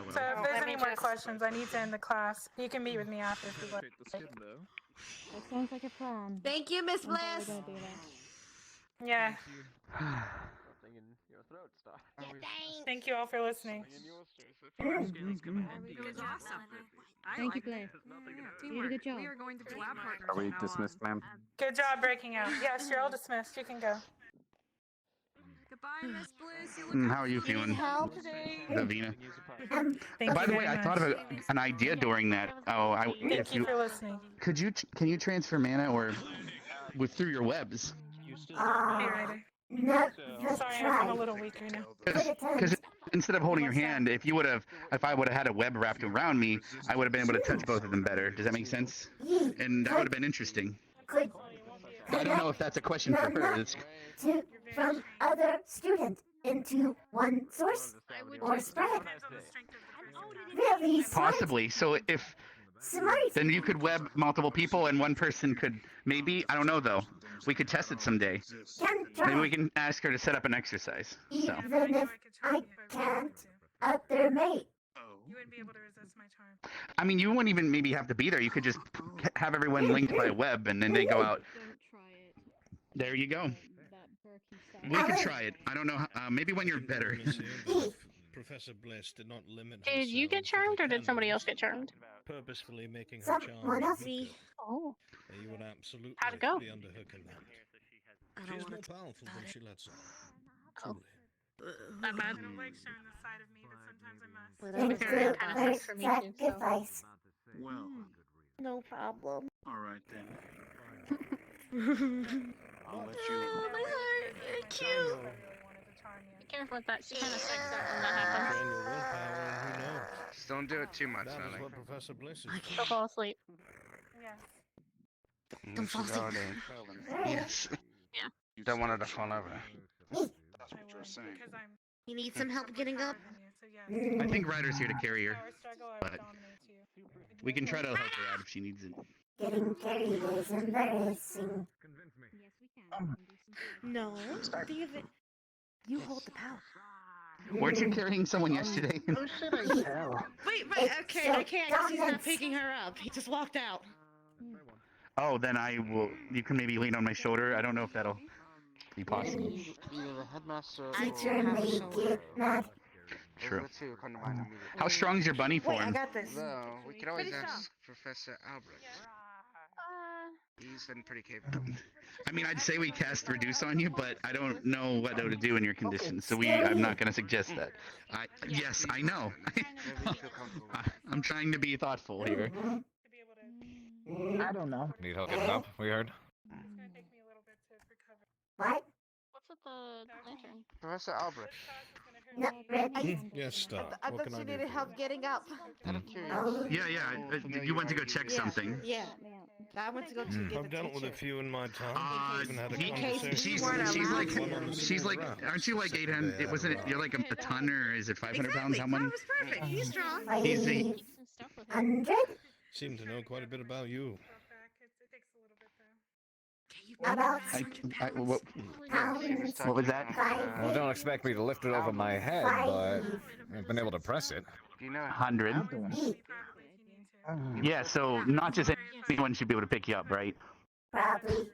So if there's any more questions, I need to end the class. You can meet with me after if you'd like. That sounds like a plan. Thank you, Miss Bliss. Yeah. Something in your throat, stop. Thank you all for listening. Thank you, Blair. You did a good job. We are going to be lab partners. Are we dismissed, ma'am? Good job breaking out. Yes, you're all dismissed. You can go. Goodbye, Miss Bliss. You How are you feeling, Davina? Thank By you the very way, I much. thought of an idea during that. Oh, Thank you for listening. Can you transfer mana or through your webs? No, sorry, I'm a little weaker now. Because instead of holding your hand, if I would have had a web wrapped around me, I would have been able to touch both of them better. Does that make sense? And that would have been interesting. I don't know if that's a question for her. It's... From other student into one source or spread. Really smart. Possibly. So if then you could web multiple people and one person could maybe, I don't know though. We could test it someday. Maybe we can ask her to set up an exercise. So. Even if I can't, other mate. You wouldn't be able to resist my charm. I mean, you wouldn't even maybe have to be there. You could just have everyone linked by a web and then they go out. There you go. We could try it. I don't know. Maybe when you're better. Professor Bliss did not limit herself. Did you get charmed, or did somebody else get charmed? Purposefully making her charm. Oh. You would absolutely How'd it go? be under her command. She's more powerful than she lets on. Truly. Not bad. I don't like showing the side of me, but sometimes I must. Thank you for sacrifice. Well, No problem. all right then. I'll let Oh, my heart. Cute. Be careful with that. She kind of sucks up when that happens. Train your willpower, and who knows? Just don't do it too much, That is Lily. what Professor Bliss is. Go fall asleep. Yes. Don't fall asleep. Yes. Yeah. You don't want her to fall over. That's what you're saying. Because I'm You need some help getting up? so yes. I think Ryder's here to carry her, Power struggle, I but would dominate you. we can try to help her out if she needs it. Getting carried is embarrassing. Convince me. Yes, we can. No. David. You hold the power. Weren't you carrying someone yesterday? Wait, okay, I can't because he's not picking her up. He just walked out. Oh, then I will. You can maybe lean on my shoulder. I don't know if that'll be possible. Either the headmaster Teacher may get mad. True. How strong is your bunny Wait, I form? got this. Well, we could always Finish ask Professor Albrecht. He's been pretty capable. I mean, I'd say we cast Reduce on you, but I don't know what to do in your condition, so I'm not going to suggest that. Yes, I know. I'm trying to be thoughtful here. I don't know. Need help getting up? We heard. What? What's with the lantern? Professor Albrecht. Not ready. Yes, Star. I What thought can you I do needed for help you? getting up. Kind of curious. Yeah. You went to go check something. Yeah. I went to go get I've the dealt with a teacher. few in my time. Even had a She's conversation. like, aren't you like 800? Wasn't it? You're like a ton, or is it 500 pounds? How much? Perfect. He's strong. He's a, 100? Seem to know quite a bit about you. About what was that? Well, don't expect me to lift it over my head, but I've been able to press it. 100. Yeah, so not just anyone should be able to pick you up, right? Probably.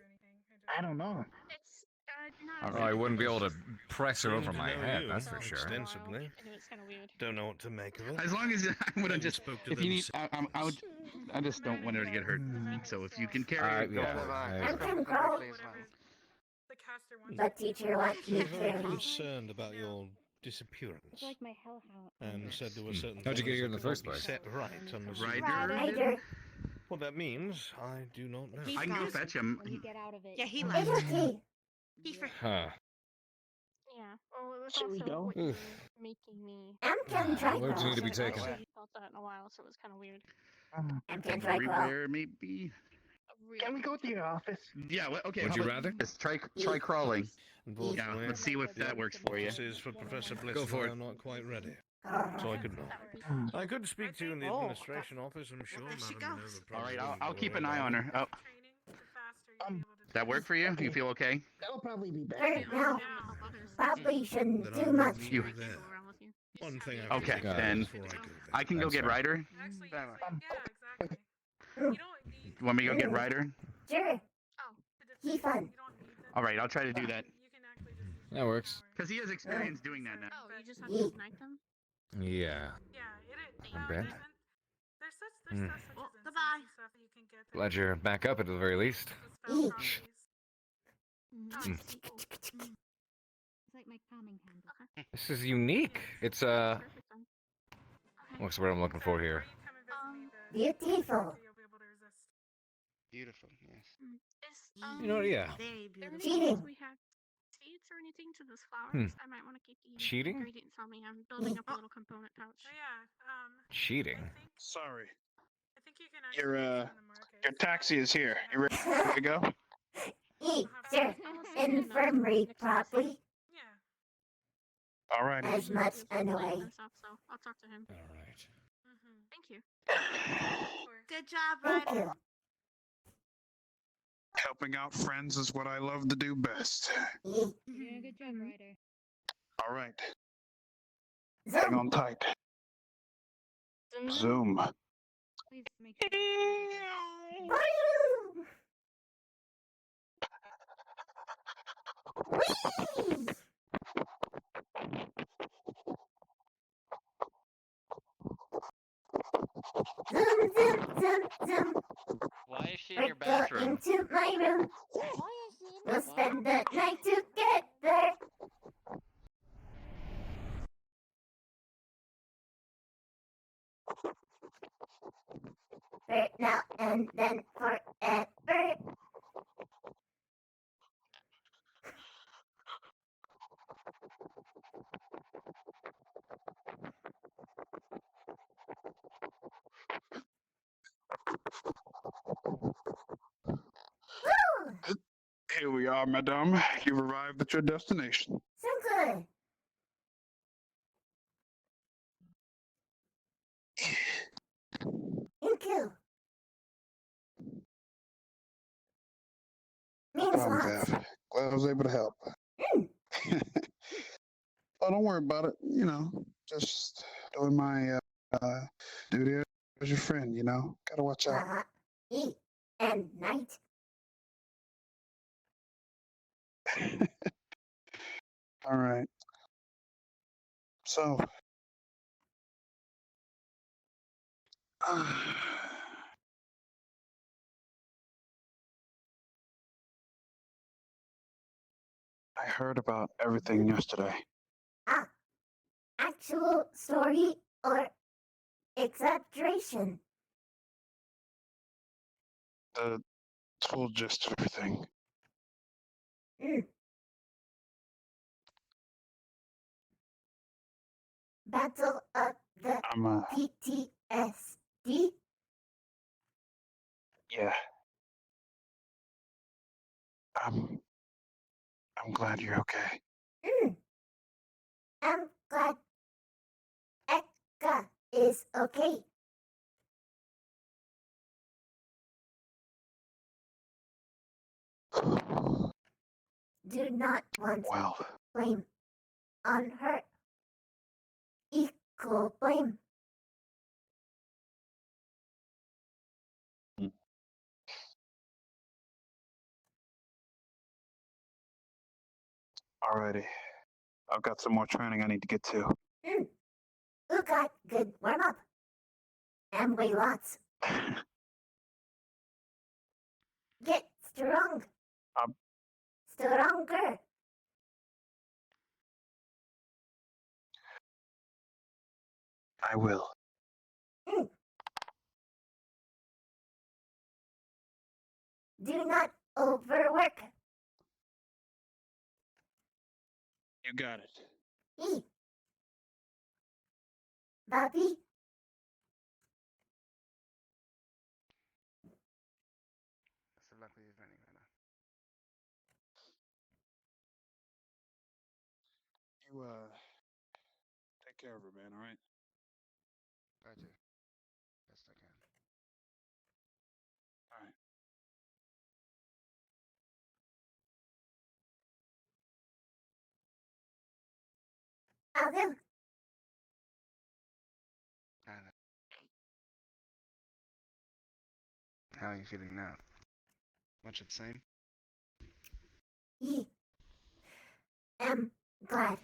I don't know. It's Oh, I wouldn't be able to press her Seem over to my know head, you that's for sure. Extensively. It's kind of weird. Don't know what to make of it. As long as I would have just spoke to if them. you need, I just don't want her to get hurt. So if you can carry her, I can grow. But teacher wants me We're very to. concerned about your disappearance. It's like my hellhound. And said there were certain How'd you get things here in that the could first not be place? set right on the Ryder. What that means, I do not know. I can go fetch him. When you get out of it. Yeah, he It's left. okay. Huh. Yeah. Well, it was Should we also go? what you were making me. I'm can try Where do you need to be I taken? haven't felt that in a while, so it was kind of weird. I'm can try Everywhere, maybe. Can we go to your office? Yeah. Okay. Would how you about rather? this? Try crawling. Yeah. Unfortunately, Let's see if that works for you. offices for Professor Bliss Go for are it. not quite ready. So I could not. I could speak to you in the Oh, administration office, I'm sure. there she Madam goes. Minerva All right. probably I'll wouldn't keep an worry eye on about her. Oh, that work for you? You feel okay? That'll probably be better. Right now, probably shouldn't it. do Then much. I'll You- leave you there. One thing I Okay, forgot then before I go there. I can go That's get fine. Ryder. You want me to go get Ryder? Sure. He fun. All right. I'll try to do that. That works. Because he has experience doing that now. Oh, you just have to ignite them? Yeah. I bet. Well, goodbye. Glad you're back up at the very least. Oh, Mm. it's cool. It's like my calming handle. This is unique. It's Perfect then. what's the word I'm looking for here? Beautiful. Beautiful, yes. Is You know, yeah. Very there any beautiful. ways Cheating. we have seeds or anything to this flowers? I might want to keep the Cheating? ingredients on me. I'm building up a little component pouch. Cheating. Sorry. Your taxi is here. You ready to go? Eat your infirmary properly. All right. As much anyway. And stuff, so I'll talk to him. All right. Thank you. Good job, Thank Ryder. you. Helping out friends is what I love to do best. Eat. You're doing a good job, Ryder. All right. Hang on tight. Zoom. Please make sure. Zoom, zoom, zoom, zoom. Why is she in We're your bathroom? going to my room. We'll spend the night together. For now and then forever. Woo! Here we are, madame. You've arrived at your destination. So good. Thank you. Means I'm lots. glad I was able to help. Oh, don't worry about it. You know, just doing my duty as your friend. You know, gotta watch out. Eat and night. All right. So, I heard about everything yesterday. Actual story or exaggeration? The full gist of everything. Battle of the I'm PTSD? Yeah. I'm glad you're okay. I'm glad Ekka is okay. Do not want blame on her. Equal blame. Alrighty. I've got some more training I need to get to. Who got good warm up? And weigh lots. Get strong. Stronger. I will. Do not overwork. You got it. Bobby? So luckily he's running right now. You, take care of her, man, alright? Try to. Best I can. Alright. I will. How are you feeling now? Much the same? Am glad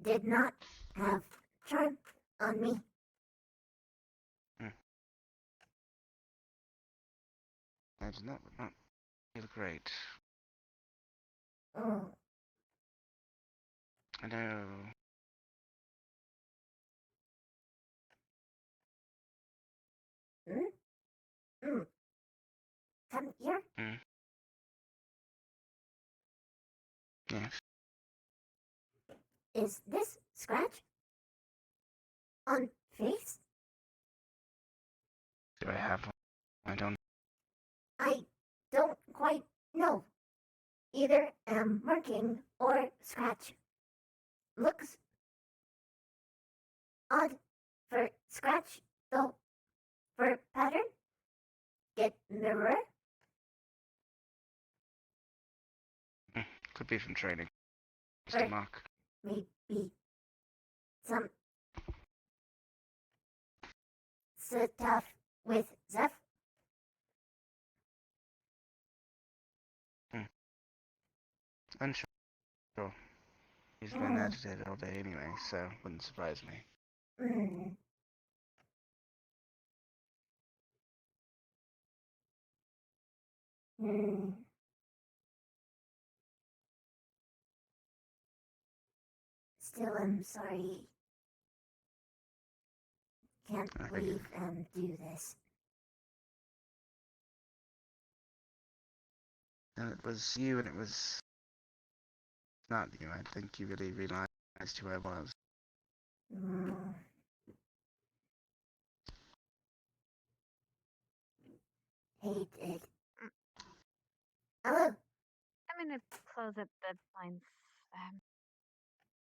did not have charm on me. I did not feel great. Oh. I know. Come here. Yes. Is this scratch? On face? Do I have one? I don't. I don't quite know. Either am marking or scratch. Looks odd for scratch, though. For pattern? Get mirror? Could be from training. Or Mr. Mark. maybe some stuff with Zeph? Unsure. He's been agitated all day anyway, so wouldn't surprise me. Still am sorry. Can't leave and do this. And it was you, and it was not you. I think you really realized who I was. Hated. Hello. I'm gonna close up the blinds.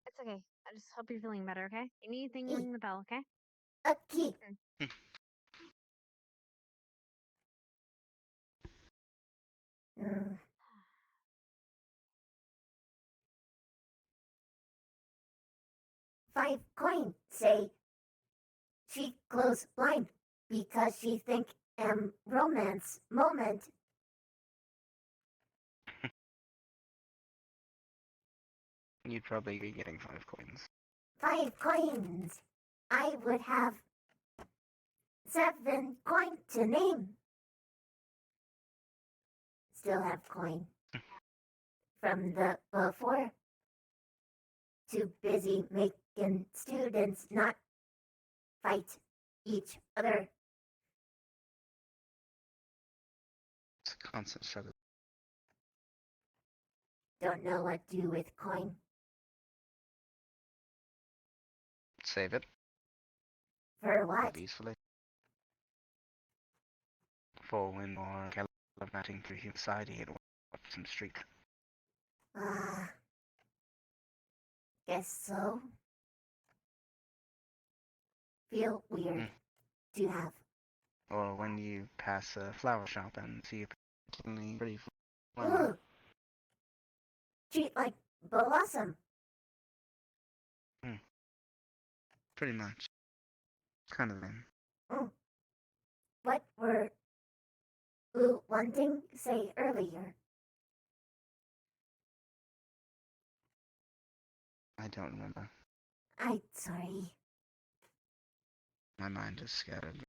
It's okay. I just hope you're feeling better, okay? You need anything, ring the bell, okay? Okay. 5 coin say she close blind because she think romance moment. You'd probably be getting 5 coins. 5 coins. I would have 7 coin to name. Still have coin from the before too busy making students not fight each other. It's a constant struggle. Don't know what to do with coin. Save it. For what? Peacefully. For when more gallivanting through human society and watch some street. Guess so. Feel weird to have. Or when you pass a flower shop and see a particularly pretty flower. Ooh. Treat like blossom. Pretty much. Kind of thing. What were you wanting to say earlier? I don't remember. I'm sorry. My mind is scattered.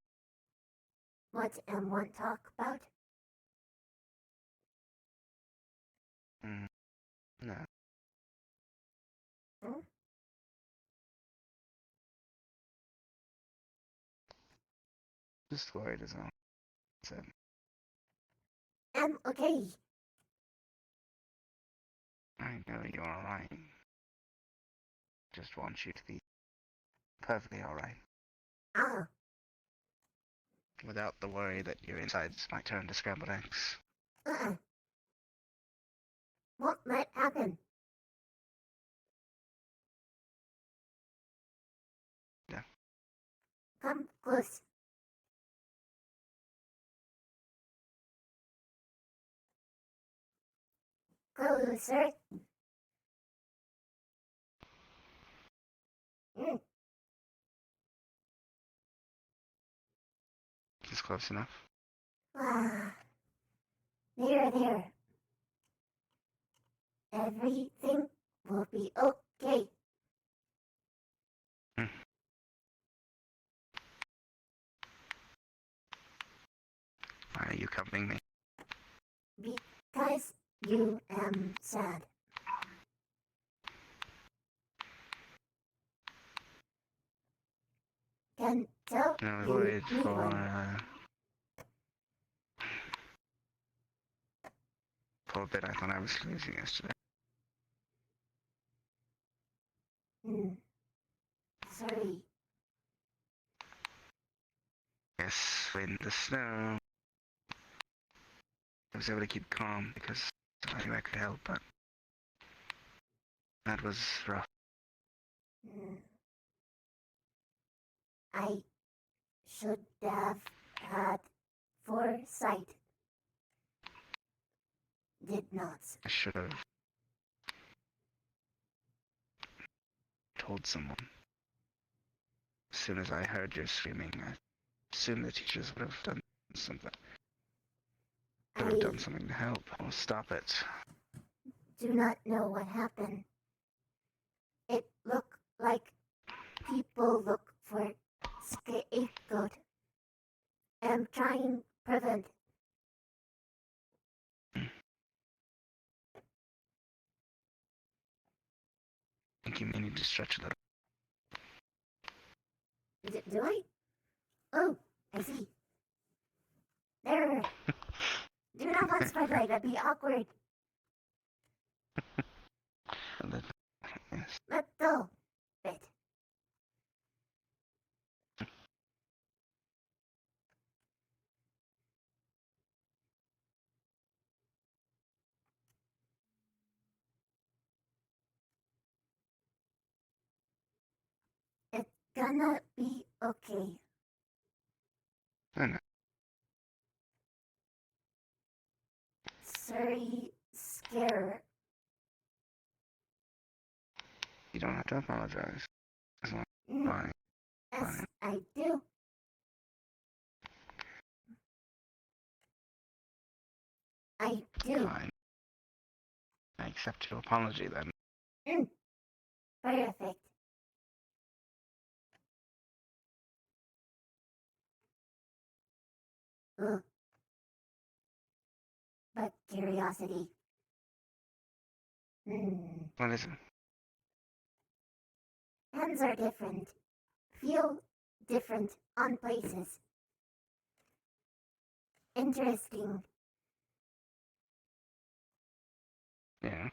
What M1 talk about? No. Just worried as all. That's it. I'm okay. I know you're alright. Just want you to be perfectly alright. Ah. Without the worry that your insides might turn to scrambled eggs. Won't let happen. Yeah. Come close. Closer. Just close enough. There. Everything will be okay. Why are you comforting me? Because you am sad. Can tell I was you worried need for one. a bit. I thought I was losing yesterday. Sorry. Yes, in the snow. I was able to keep calm because I knew I could help, but that was rough. I should have had foresight. Did not. I should have told someone. As soon as I heard your screaming, I assumed the teachers would have done something. They would have done something to help or stop it. Do not know what happened. It looked like people look for scapegoat. I'm trying prevent. I think you may need to stretch a little. Do I? Oh, I see. There. Do not want spread leg, that'd be awkward. Yes. Little bit. It's gonna be okay. I know. Sorry, scare. You don't have to apologize. As long as fine. Yes, I do. I do. Fine. I accept your apology then. Perfect. Ugh. But curiosity. What is it? Hands are different. Feel different on places. Interesting. Yeah.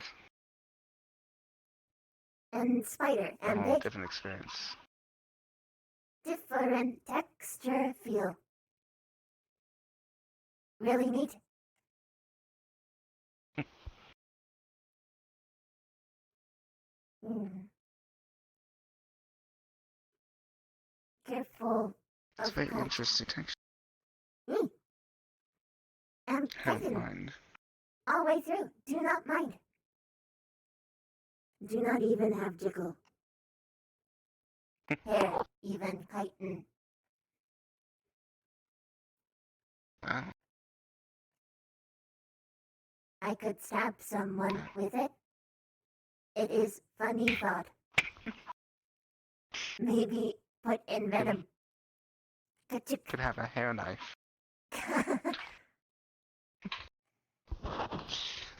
And spider A and whole big. different experience. Different texture feel. Really neat. Mm. Careful It's of very cut. interesting texture. Me. And Don't second, mind. all the way through. Do not mind. Do not even have jiggle. Hair even heighten. Wow. I could stab someone with it. It is funny thought. Maybe put in venom. Could have a hair knife.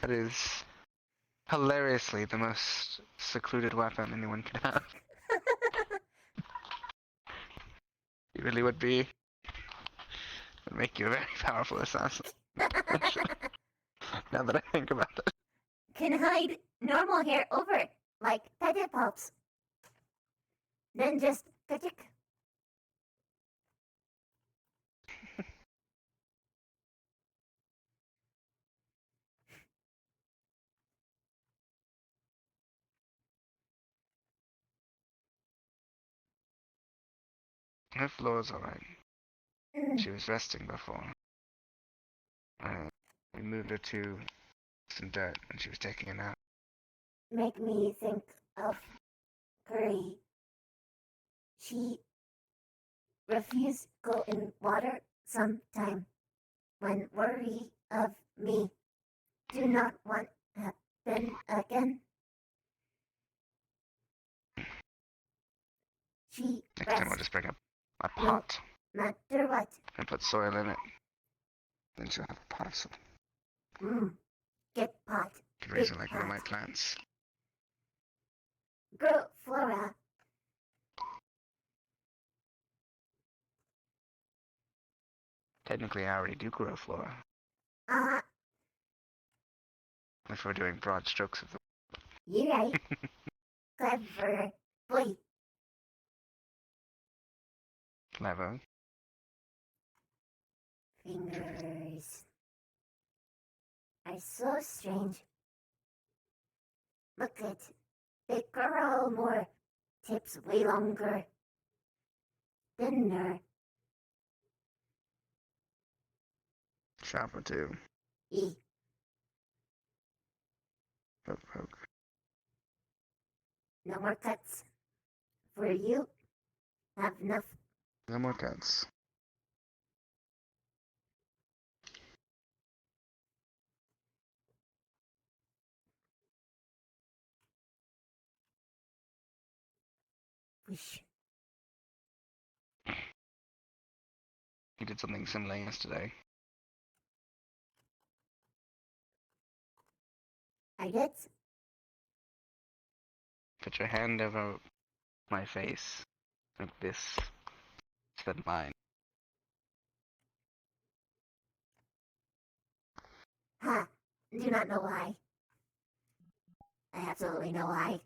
That is hilariously the most secluded weapon anyone could have. It really would be. It would make you a very powerful assassin. Now that I think about it. Can hide normal hair over it, like petty pops. Then just ka-chick. Her floor's alright. She was resting before. We moved her to some dirt and she was taking a nap. Make me think of Curry. She refused go in water sometime when worry of me do not want happen again. She Next time I'll just bring a pot no matter what. and put soil in it. Then she'll have a pot of soil. Get pot. Could raise her Big like one of my pot. plants. Grow flora. Technically, I already do grow flora. Uh, If we're doing broad strokes of the... you right. Clever boy. Clever. Fingers are so strange. Look at big girl, more tips way longer. Thinner. Sharper too. E. Poke, poke. No more cuts. For you, have enough. No more cuts. Wish. He did something similar yesterday. I did. Put your hand over my face. Like this. Instead of mine. Ha! Do not know why. I absolutely know why.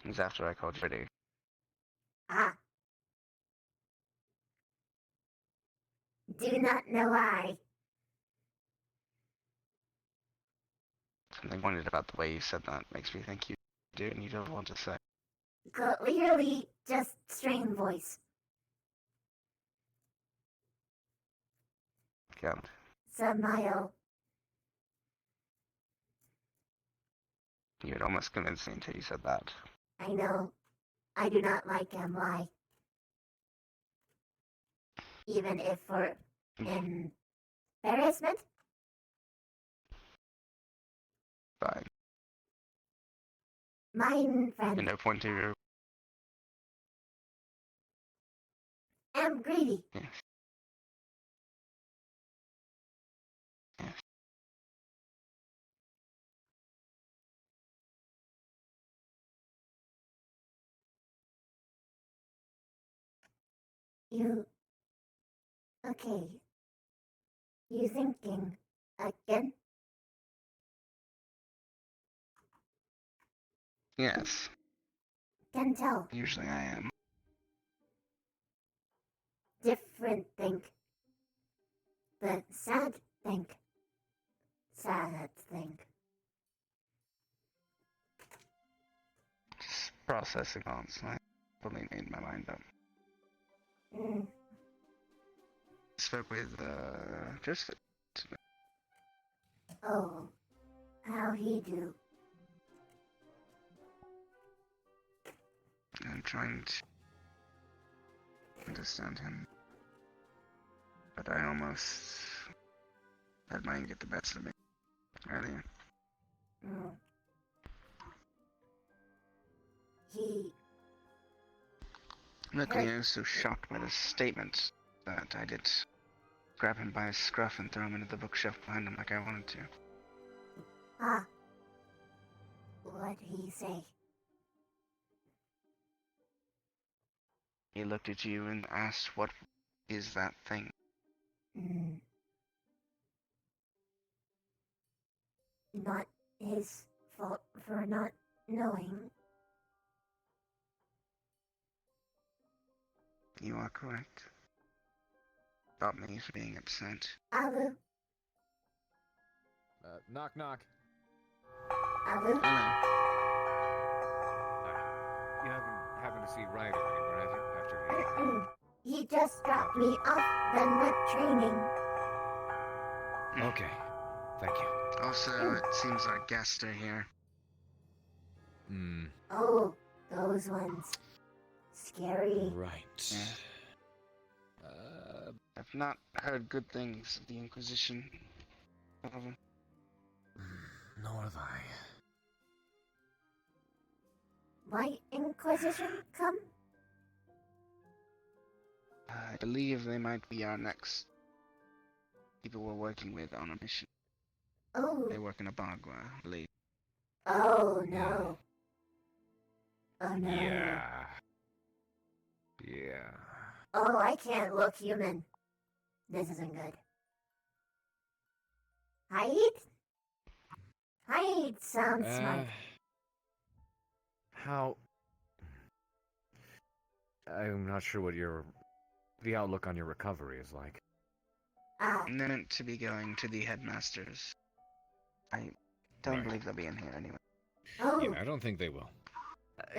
It was after I called you pretty. Ah. Do not know why. Something pointed about the way you said that makes me think you do and you don't want to say. Clearly just strain voice. Can't. Smile. You had almost convinced me until you said that. I know. I do not like lie. Even if for embarrassment. Fine. Mine friend. No point to your... Am greedy. Yes. Yes. You. Okay. You thinking again? Yes. Can tell. Usually I am. Different think. The sad think. Sad think. Just processing thoughts. I fully made my mind up. Mm. Spoke with, Joseph. Oh. How he do? I'm trying to understand him. But I almost let mine get the best of me earlier. Mm. He. Luckily, I was so shocked by the statement that I did grab him by his scruff and throw him into the bookshelf behind him like I wanted to. Ah. What'd he say? He looked at you and asked, "What is that thing?" Mm. Not his fault for not knowing. You are correct. Stop me from being upset. Alu. Knock, knock. Alu. Hello. You haven't happened to see Ryder anywhere, have you? After He just dropped me off, then went training. Okay. Thank you. Also, it seems our guests are here. Hmm. Oh, those ones. Scary. Right. Yeah. I've not heard good things of the Inquisition. However. Nor have I. Why Inquisition come? I believe they might be our next people we're working with on a mission. Oh. They work in a Bagua, I believe. Oh no. Oh no. Yeah. Yeah. Oh, I can't look human. This isn't good. Hide? Hide sounds smart. How? I'm not sure what the outlook on your recovery is like. I'm meant to be going to the headmasters. I don't believe they'll be in here anyway. Oh. Yeah, I don't think they will.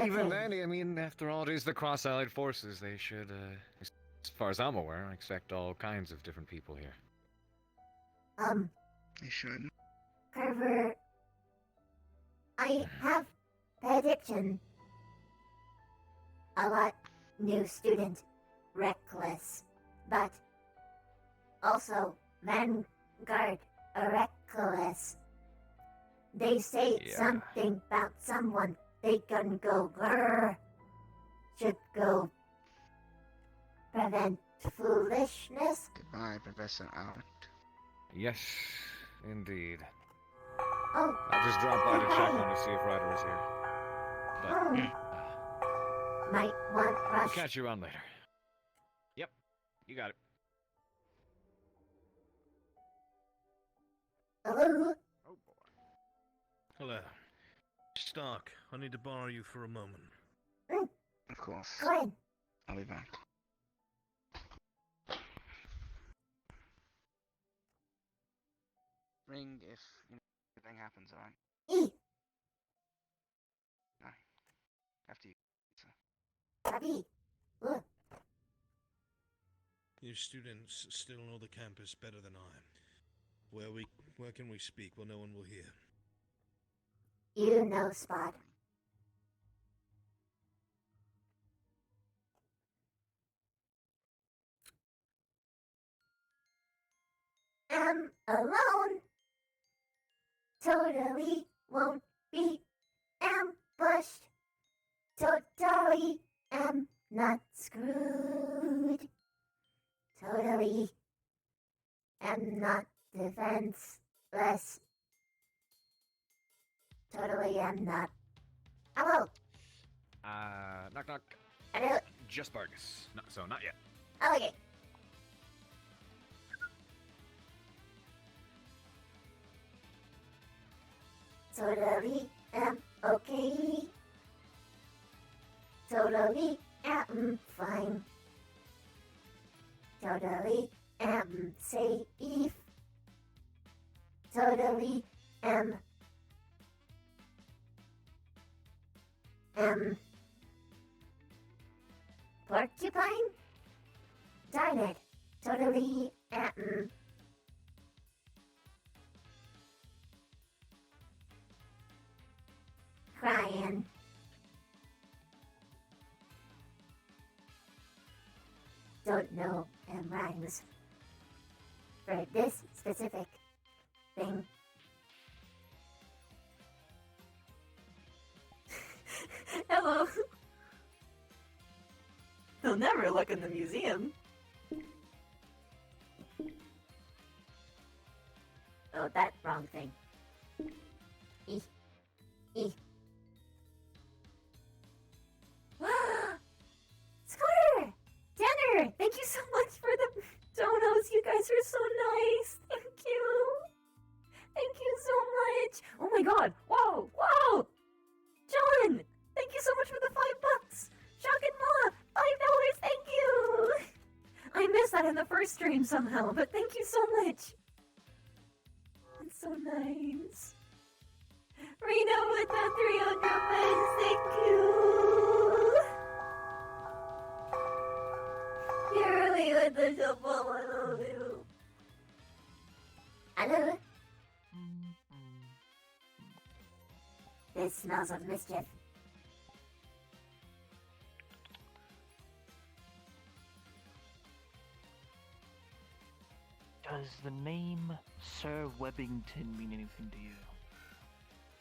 Even then, I mean, after all, it is the Cross-Allied Forces. They should, as far as I'm aware, expect all kinds of different people here. They should. Carver, I have prediction. A lot new student, reckless, but also Vanguard reckless. They say something about someone they can go grrr. Should go prevent foolishness. Goodbye, Professor Albert. Yes, indeed. Oh. I'll just drop by to check on to see if Ryder is here. But might want I'll rush. catch you around later. Yep, you got it. Hello? Oh boy. Hello. Stark, I need to borrow you for a moment. Of course. Go ahead. I'll be back. Ring if anything happens, alright? After you. Papi. You students still know the campus better than I. Where can we speak where no one will hear? You know, Spot. Am alone. Totally won't be ambushed. Totally am not screwed. Totally am not defenseless. Totally am not. Hello. Knock knock. Hello. Just Vargas. No, so not yet. I like it. Totally am okay. Totally am fine. Totally am safe. Totally am porcupine? Darn it. Totally am crying. Don't know rhymes for this specific thing. Hello. They'll never look in the museum. Oh, that wrong thing. E. Squirter! Tanner! Thank you so much for the donos. You guys are so nice. Thank you. Thank you so much. Oh my god. Whoa! Whoa! John! Thank you so much for the $5. Shock and Ma! $5. Thank you! I missed that in the first stream somehow, but thank you so much. It's so nice. Rena with the 300 bits, thank you! Purely with the double, I love you. Hello? This smells of mischief. Does the name Sir Webbington mean anything to you?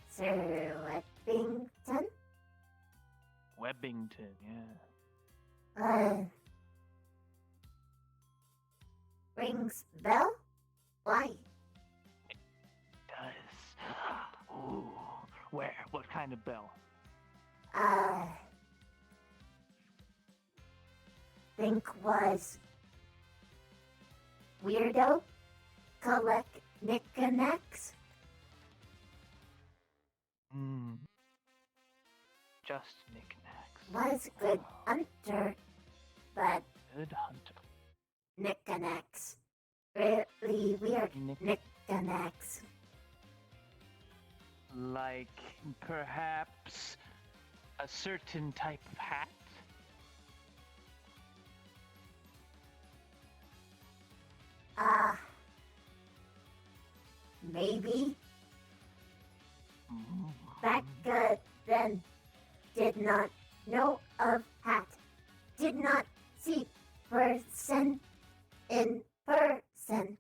Sir Webbington? Webbington, yeah. Rings bell? Why? Does. Ooh. Where? What kind of bell? Think was weirdo? Collect knickknacks? Just knickknacks. Was good hunter, but Good hunter. knickknacks. Really weird knickknacks. Like, perhaps, a certain type of hat? Maybe. Back then, did not know of hat. Did not see person in person.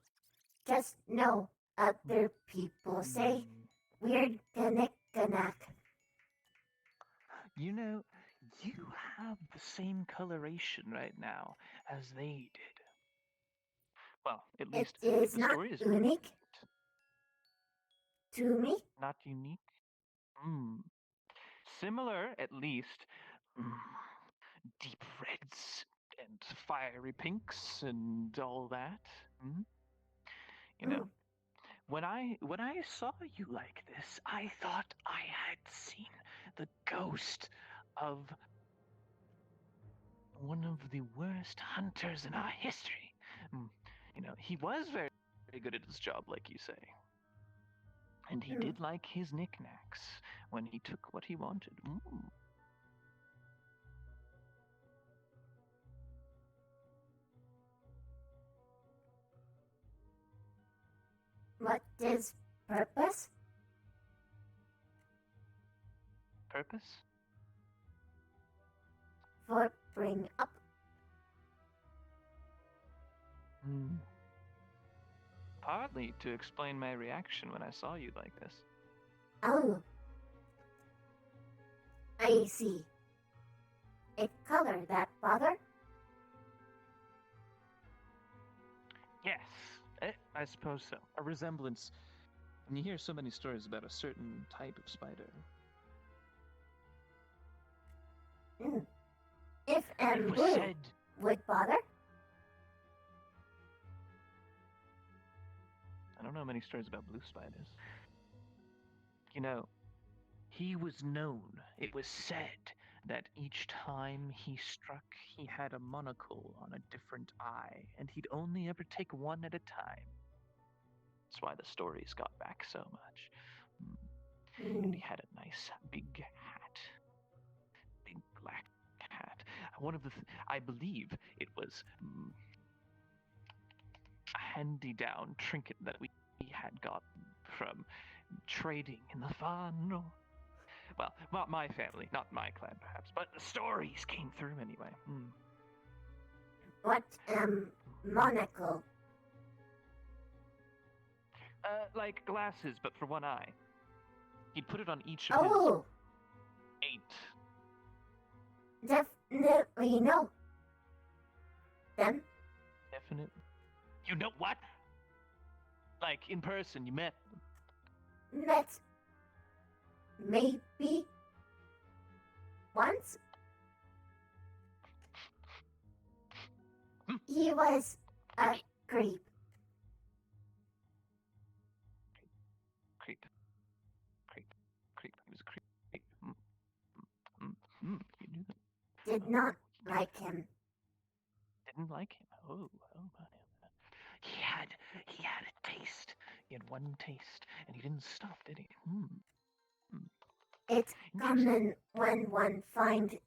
Just know other people say weird knick-knack. You know, you have the same coloration right now as they did. Well, at It least is the not story is unique to me. not unique. Similar, at least. Deep reds and fiery pinks and all that. You know, when I saw you like this, I thought I had seen the ghost of one of the worst hunters in our history. You know, he was very, very good at his job, like you say. And he did like his knickknacks when he took what he wanted. What is purpose? Purpose? For bring up. Partly to explain my reaction when I saw you like this. Oh. I see. A color that bother? Yes, I suppose so. A resemblance. When you hear so many stories about a certain type of spider. If It was blue said would bother? I don't know many stories about blue spiders. You know, he was known, it was said, that each time he struck, he had a monocle on a different eye, and he'd only ever take one at a time. That's why the stories got back so much. And he had a nice big hat. Big black hat. One of the, I believe it was a handy-down trinket that we had gotten from trading in the far north. Well, not my family, not my clan perhaps, but the stories came through anyway. What, monocle? Like glasses, but for one eye. He'd put it on each of his 8. Definitely know them. Definitely. You know what? Like, in person, you met them. Met maybe once. He was a creep. Creep. He was a creep. You knew that. Did not like him. Didn't like him. Oh my. He had a taste. He had one taste, and he didn't stop, did he? It's common when one find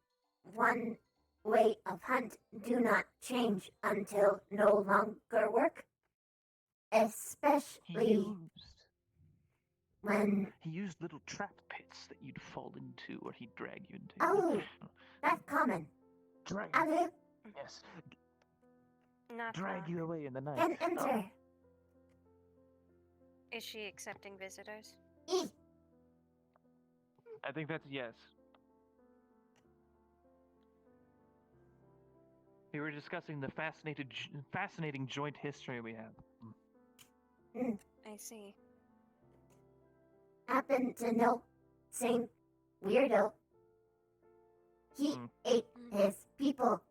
one way of hunt do not change until no longer work. Especially when... He used little trap pits that you'd fall into, or he'd drag you into. Oh, that's common. Drag. Yes. Not drag you away in the night. Can enter. Is she accepting visitors? I think that's yes. We were discussing the fascinating joint history we have. I see. Happen to know same weirdo. He ate his people.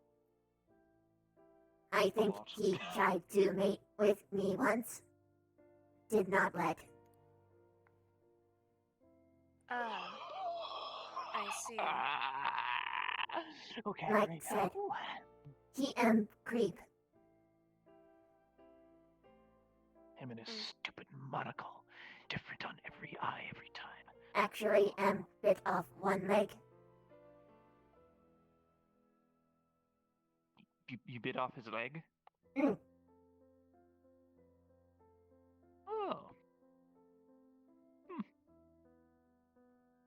I think he tried to mate with me once. Did not let. Oh. I see. Okay. Like said, he creep. Him and his stupid monocle. Different on every eye every time. Actually bit off one leg. You bit off his leg? Oh.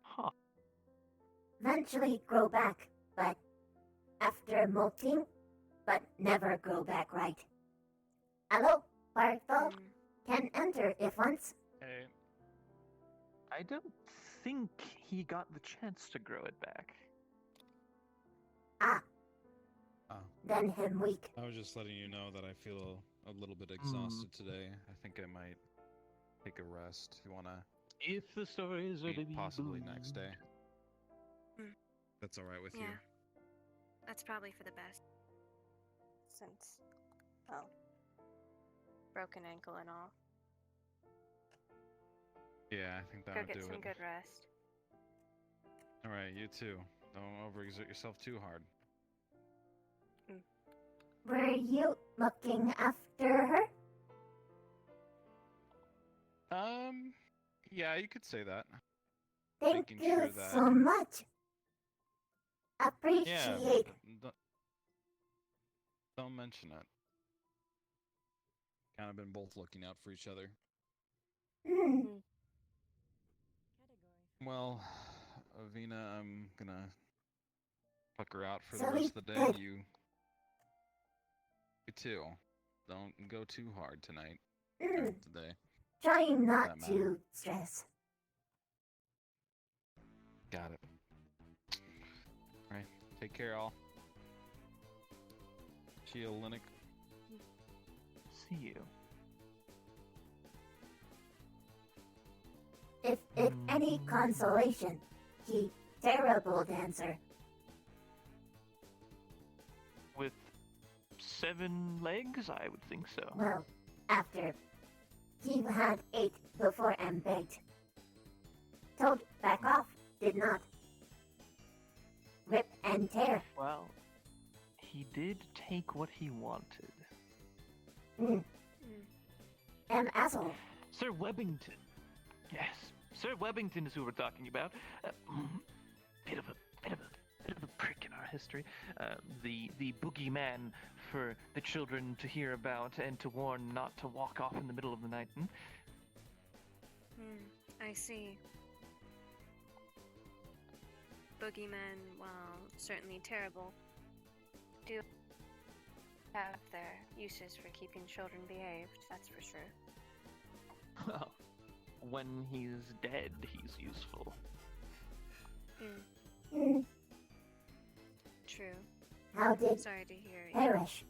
Huh. Eventually grow back, but after molting, but never grow back right. Hello, Barthol. Can enter if once. I don't think he got the chance to grow it back. Then him weak. I was just letting you know that I feel a little bit exhausted today. I think I might take a rest. You wanna? If the stories are to be possibly next day. That's all right with you. That's probably for the best. Since, well, broken ankle and all. Yeah, I think that Go would get do some it. good rest. All right, you too. Don't overexert yourself too hard. Were you looking after her? Yeah, you could say that. Thank Making you sure that... so much. Appreciate. Yeah, don't mention it. Kind of been both looking out for each other. Well, Avina, I'm gonna fuck her out for the rest of the day. You too. Don't go too hard tonight. Today. Trying not to stress. Got it. Alright, take care, all. Chill, Linux. See you. If it any consolation, he terrible dancer. With 7 legs, I would think so. Well, after He had ate before and begged. Told back off, did not. Rip and tear. Well, he did take what he wanted. Asshole. Sir Webbington. Yes, Sir Webbington is who we're talking about. Bit of a prick in our history. The boogeyman for the children to hear about and to warn not to walk off in the middle of the night. I see. Boogeymen, while certainly terrible, do have their uses for keeping children behaved, that's for sure. Well, when he's dead, he's useful. True. How did Sorry to hear you. perish?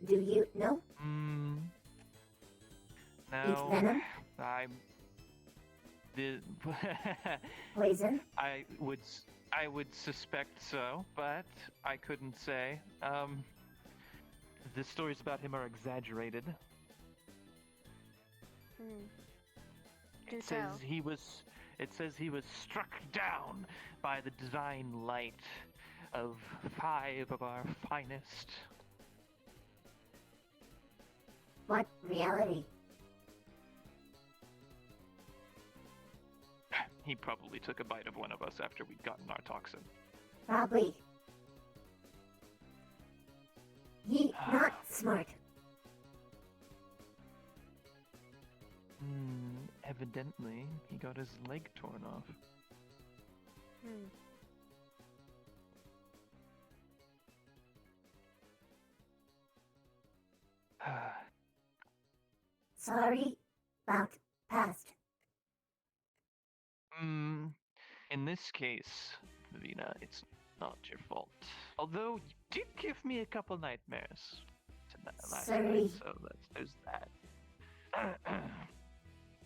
Do you know? Now, venom? Poison? I would suspect so, but I couldn't say. The stories about him are exaggerated. It says he was struck down by the divine light of 5 of our finest. What reality? He probably took a bite of one of us after we'd gotten our toxin. Probably. He not smart. Evidently, he got his leg torn off. Sorry about past. In this case, Vina, it's not your fault. Although you did give me a couple nightmares last Sorry. night, so there's that.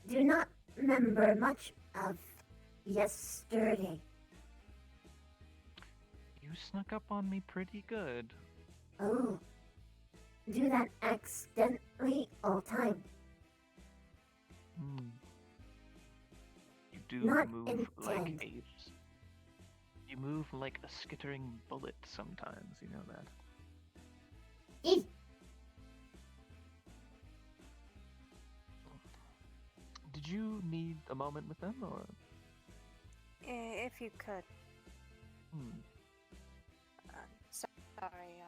Do not remember much of yesterday. You snuck up on me pretty good. Oh. Do that accidentally all time. You do Not move like intent. you move like a skittering bullet sometimes, you know that. Eat. Did you need a moment with them, or? If you could. Sorry,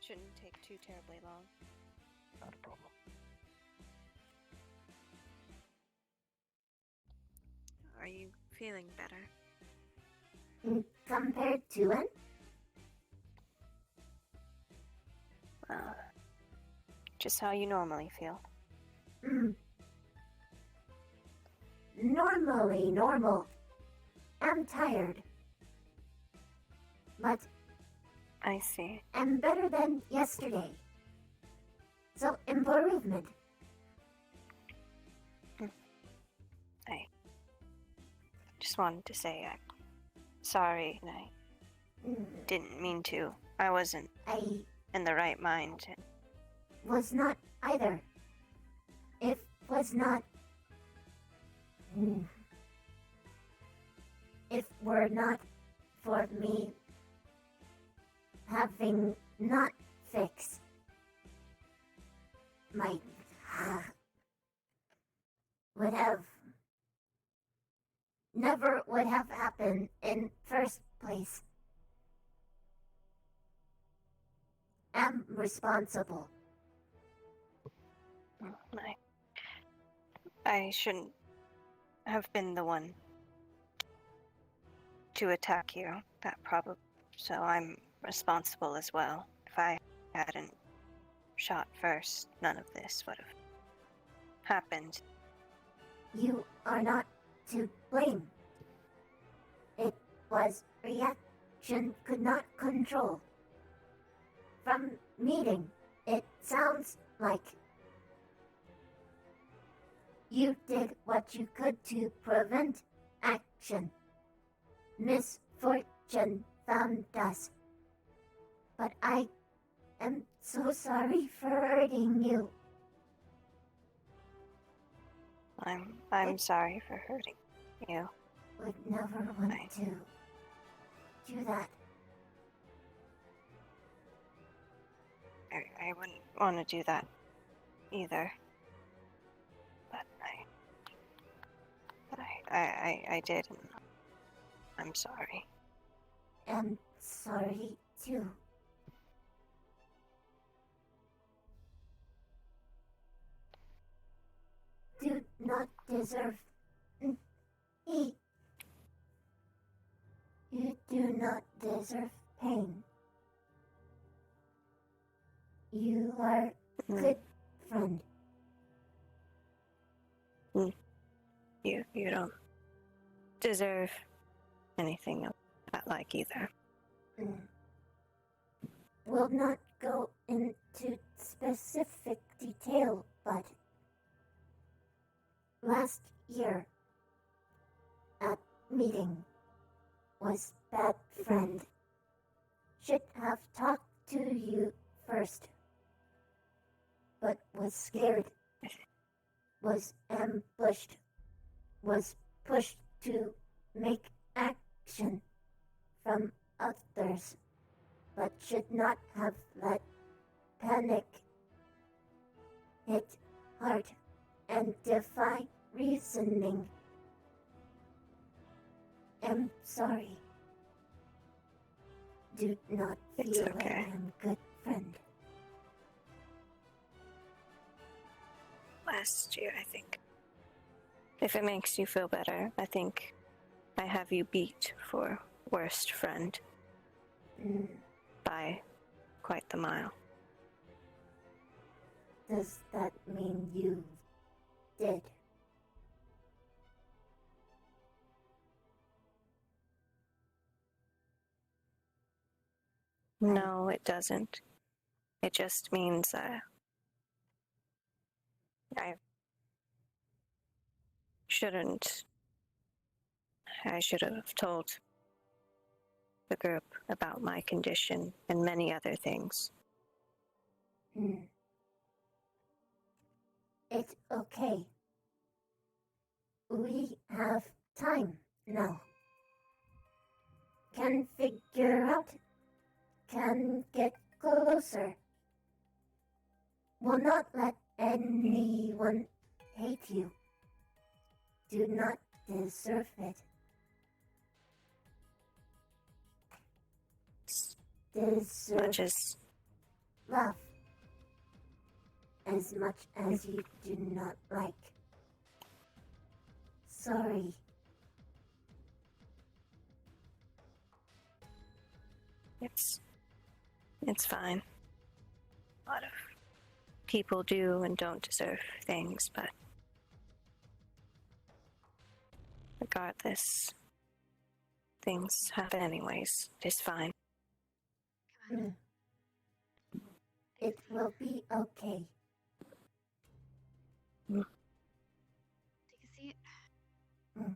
shouldn't take too terribly long. Not a problem. Are you feeling better? Compared to when? Well, just how you normally feel. Normally normal. I'm tired. But I see. I'm better than yesterday. So improvement. I just wanted to say I'm sorry, and I didn't mean to. I wasn't in the right mind. Was not either. If was not. If were not for me having not fixed my would have never would have happened in first place. Am responsible. I shouldn't have been the one to attack you. That probably. So I'm responsible as well. If I hadn't shot first, none of this would have happened. You are not to blame. It was reaction could not control. From meeting, it sounds like you did what you could to prevent action. Misfortune found us. But I am so sorry for hurting you. I'm sorry for hurting you. Would never want to do that. I wouldn't want to do that either. But I did, and I'm sorry. I'm sorry too. Do not deserve me. You do not deserve pain. You are a good friend. You don't deserve anything of that like either. Will not go into specific detail, but last year at meeting was bad friend. Should have talked to you first, but was scared, was ambushed, was pushed to make action from others, but should not have let panic hit hard and defy reasoning. I'm sorry. Do not feel like I'm good friend. Last year, I think. If it makes you feel better, I think I have you beat for worst friend. By quite the mile. Does that mean you did? No, it doesn't. It just means I shouldn't. I should have told the group about my condition and many other things. It's okay. We have time now. Can figure out. Can get closer. Will not let anyone hate you. Do not deserve it. Deserve Much as love. As much as you do not like. Sorry. It's fine. A lot of people do and don't deserve things, but regardless, things happen anyways. It's fine. It will be okay. Take a seat. Let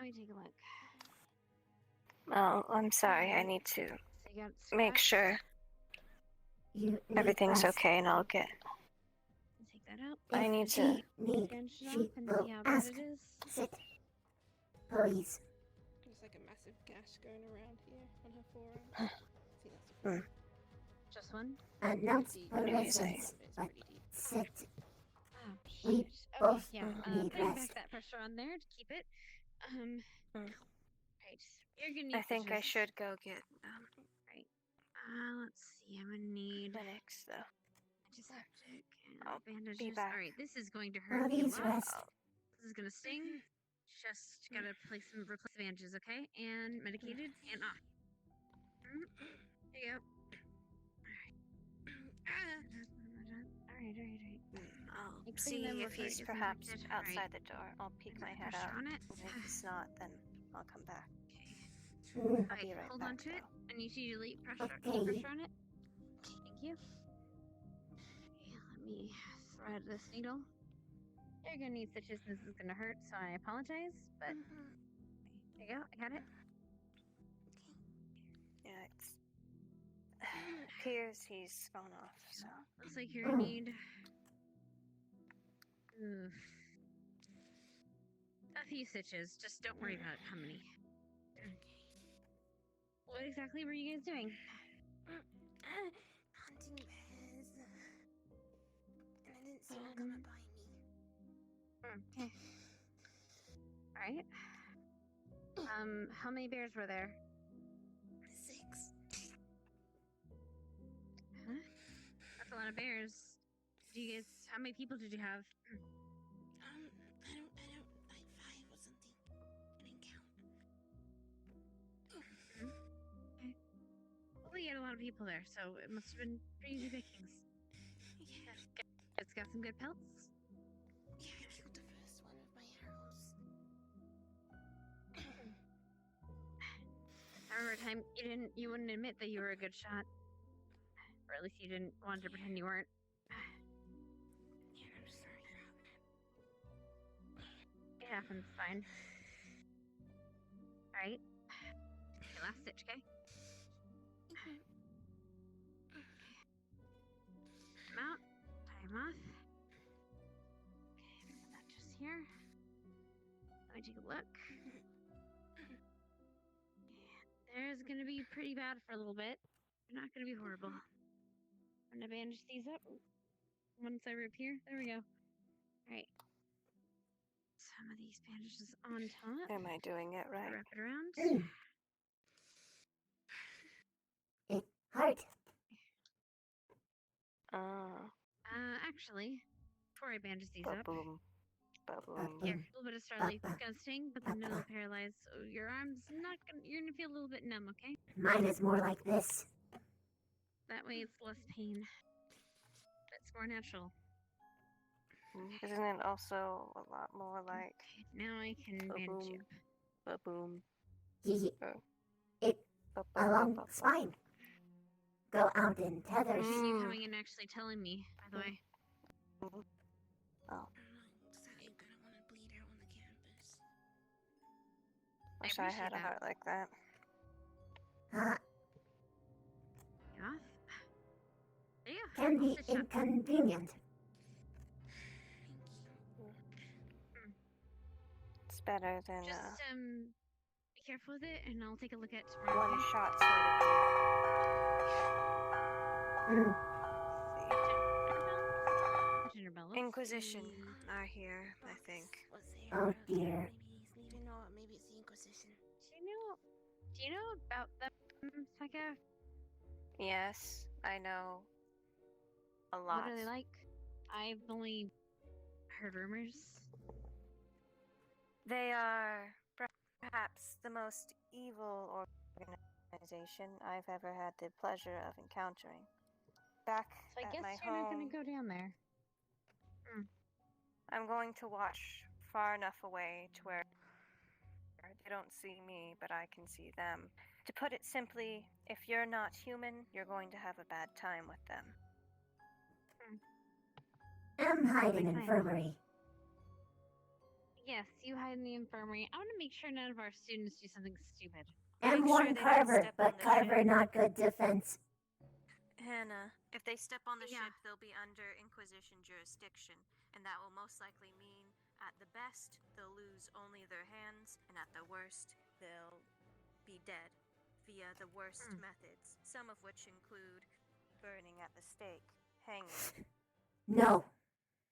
me take a look. Oh, I'm sorry. I need to make sure everything's okay, and I'll get. Take that out. I need to. She will ask. Sit. Please. There's like a massive gash going around here on her forearm. See, that's Just one? Announce presence, but sit. We both need Putting rest. back that pressure on there to keep it. Right. You're gonna need I think I stitches. should go get. Right. Let's see. I'm gonna need clinics though. antiseptic I'll and bandages. be back. Alright, this is going to hurt you a Please lot. rest. This is gonna sting. Just gotta place some replace bandages, okay? And medicated and off. There you go. Alright. I'll Clean see them if before it he's gets perhaps infected. outside Right. the door. I'll peek my Put head pressure out. on it. And if he's not, then I'll come back. I'll be right hold back, on to it. I need you to lay pressure on it. Thank you. Okay, let me thread this needle. You're gonna need stitches. This is gonna hurt, so I apologize. But there you go. I got it. Yeah, it's appears he's gone off. So looks like you're gonna need A few stitches. Just don't worry about how many. What exactly were you guys doing? Hunting bears. And I didn't see one coming by me. Okay. Alright. How many bears were there? 6. Huh? That's a lot of bears. How many people did you have? I don't, like 5 or something. I didn't count. Okay. Well, you had a lot of people there, so it must have been pretty easy pickings. Yeah. It's got some good pelts. Yeah, I killed the first one with my arrows. I remember a time you wouldn't admit that you were a good shot. Or at least you didn't want to pretend you weren't. Yeah, I'm sorry about that. It happens, fine. Alright. Okay, last stitch, okay? Come out. Tie him off. Okay, put that just here. Let me take a look. There's gonna be pretty bad for a little bit. They're not gonna be horrible. I'm gonna bandage these up. Once I reappear, there we go. Alright. Some of these bandages on top. Am I doing it right? Wrap it around. It hurt. Actually, before I bandage these up, Ba-boom. Ba-boom. here, a little bit of Starlight. It's gonna sting, but then it'll paralyze. So your arm's you're gonna feel a little bit numb, okay? Mine is more like this. That way it's less pain. It's more natural. Isn't it also a lot more like... Okay, now I can bandage you up. Ba-boom. It along spine. Go out in tethers. You coming and actually telling me, by the way. Oh. Decided I don't want to bleed out on the campus. Wish I had a heart like that. You off? There you go. Can be Stitch up. inconvenient. It's better than Just be careful with it, and I'll take a look at tomorrow. one shot sort of Inquisition are here, I think. Oh dear. You know what? Maybe it's the Inquisition. Do you know about them, Becca? Yes, I know a lot. What are they like? I've only heard rumors. They are perhaps the most evil organization I've ever had the pleasure of encountering. Back So I at guess my you're home, not gonna go down there. I'm going to watch far enough away to where they don't see me, but I can see them. To put it simply, if you're not human, you're going to have a bad time with them. I'm hiding in infirmary. Yes, you hide in the infirmary. I want to make sure none of our students do something stupid. M1 Carver, but Carver not good defense. Hannah, if they step on the ship, they'll be under Inquisition jurisdiction, and that will most likely mean, at the best, they'll lose only their hands, and at the worst, they'll be dead via the worst methods, some of which include burning at the stake, hanging, No.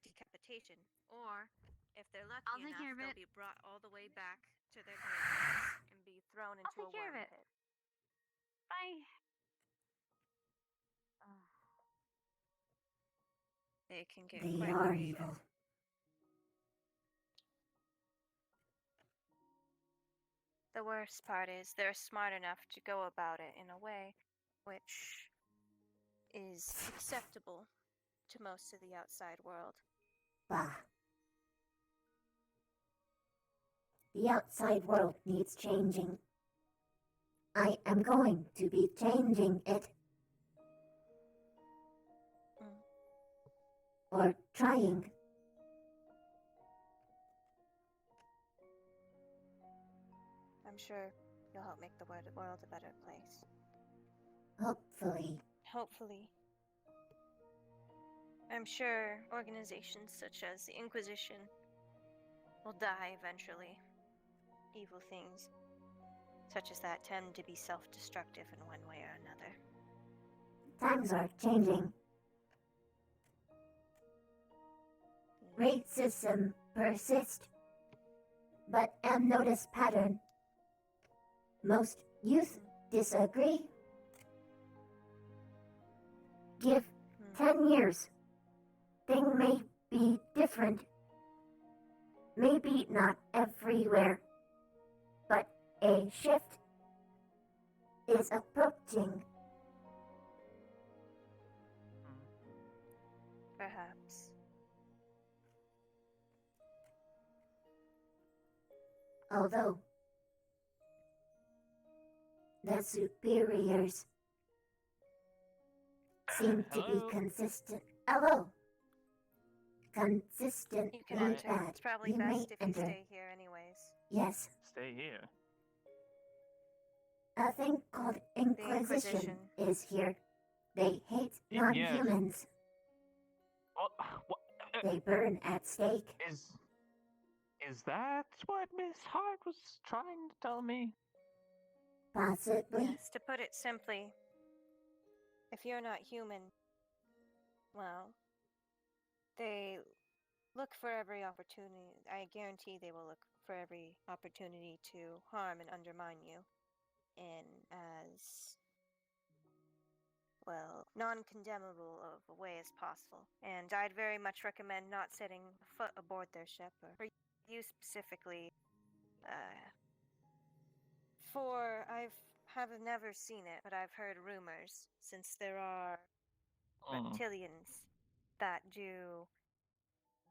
decapitation, or, if they're lucky I'll take care enough, of they'll it. be brought all the way back to their graves and be thrown into I'll a take care of worm it. pit. Bye. They can get They quite are vicious. evil. The worst part is they're smart enough to go about it in a way which is acceptable to most of the outside world. Bah. The outside world needs changing. I am going to be changing it. Or trying. I'm sure you'll help make the world a better place. Hopefully. Hopefully. I'm sure organizations such as the Inquisition will die eventually. Evil things such as that tend to be self-destructive in one way or another. Times are changing. Racism persists, but a noticed pattern. Most youth disagree. Give 10 years. Thing may be different. Maybe not everywhere, but a shift is approaching. Perhaps. Although the superiors seem to be consistent. Hello. Consistently You can enter. bad. It's probably You may best if you enter. stay here anyways. Yes. Stay here. A thing called Inquisition is here. They hate non-humans. They burn at stake. Is that what Miss Hart was trying to tell me? Possibly. Yes, to put it simply, if you're not human, well, they look for every opportunity. I guarantee they will look for every opportunity to harm and undermine you in as, well, non-condemnable of a way as possible. And I'd very much recommend not setting foot aboard their ship, or for you specifically, have never seen it, but I've heard rumors, since there are reptilians that do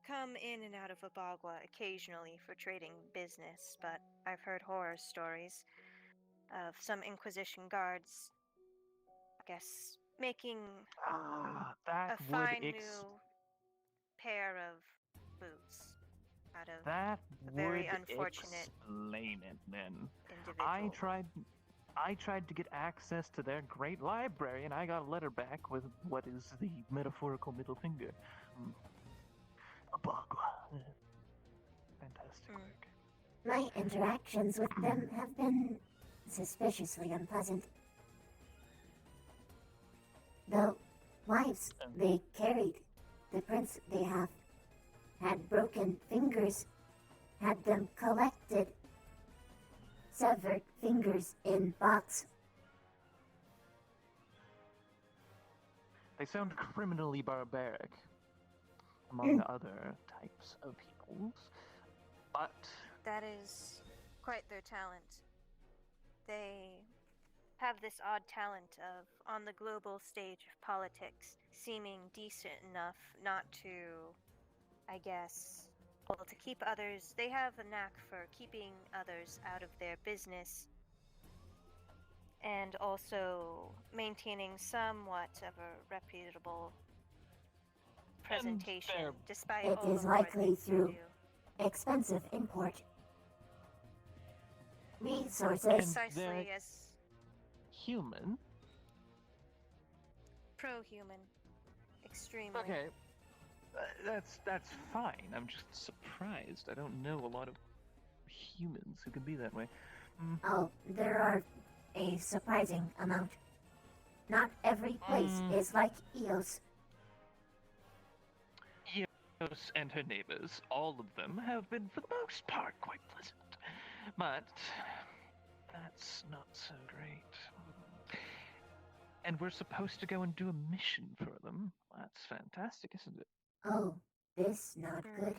come in and out of Abagua occasionally for trading business, but I've heard horror stories of some Inquisition guards, I guess, making That a fine new pair of boots out of That a very would unfortunate explain it then. individual. I tried to get access to their great library, and I got a letter back with what is the metaphorical middle finger. Abagua. Fantastic work. My interactions with them have been suspiciously unpleasant. The wives they carried, the prince they have, had broken fingers, had them collected, severed fingers in box. They sound criminally barbaric, among other types of peoples, but That is quite their talent. They have this odd talent of, on the global stage of politics, seeming decent enough not to, I guess, well, to keep others. They have a knack for keeping others out of their business and also maintaining somewhat of a reputable presentation, despite It all is the horror likely things they through do. expensive import. Resources. Precisely as human. Pro-human. Extremely. Okay, that's fine. I'm just surprised. I don't know a lot of humans who can be that way. Oh, there are a surprising amount. Not every place is like Eos. Eos and her neighbors, all of them, have been for the most part quite pleasant. But that's not so great. And we're supposed to go and do a mission for them. That's fantastic, isn't it? Oh, this not good.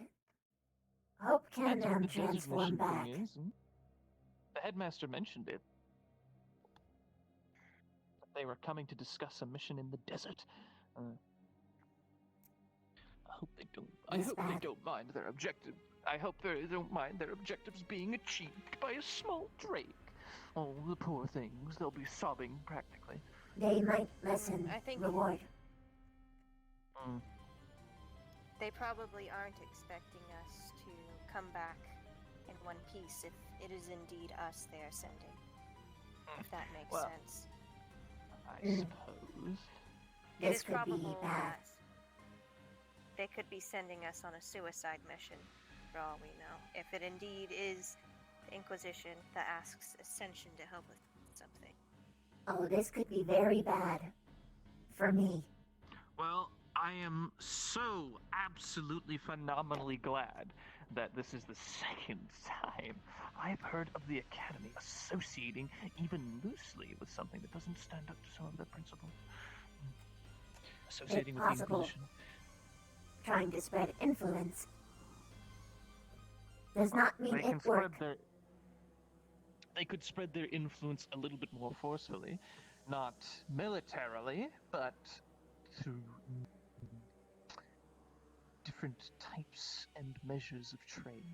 Hope That's what can the desert transform mission back. thing is. The headmaster mentioned it. That they were coming to discuss a mission in the desert. I hope they don't. I It's hope they bad. don't mind their objective. I hope they don't mind their objectives being achieved by a small drake. Oh, the poor things. They'll be sobbing practically. They might lessen I think reward. they probably aren't expecting us to come back in one piece if it is indeed us they are sending. If that makes Well, sense. I suppose. It is This could be probable bad. that They could be sending us on a suicide mission, for all we know. If it indeed is the Inquisition that asks Ascension to help with something. Oh, this could be very bad. For me. Well, I am so absolutely phenomenally glad that this is the second time I've heard of the Academy associating even loosely with something that doesn't stand up to some of their principles. Associating with the Inquisition. Trying to spread influence does not mean They can it works. They could spread their influence a little bit more forcefully. Not militarily, but through different types and measures of trade.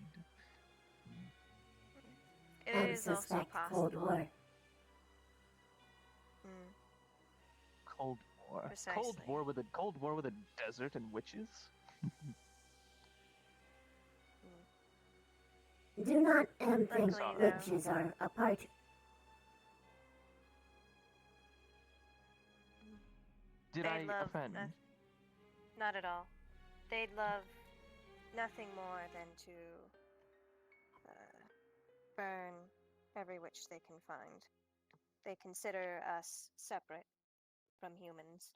It And is also suspect possible. Cold War. Cold War. Precisely. Cold War with a desert and witches. Do not think Luckily, witches are a part. Did I love offend? Not at all. They'd love nothing more than to burn every witch they can find. They consider us separate from humans.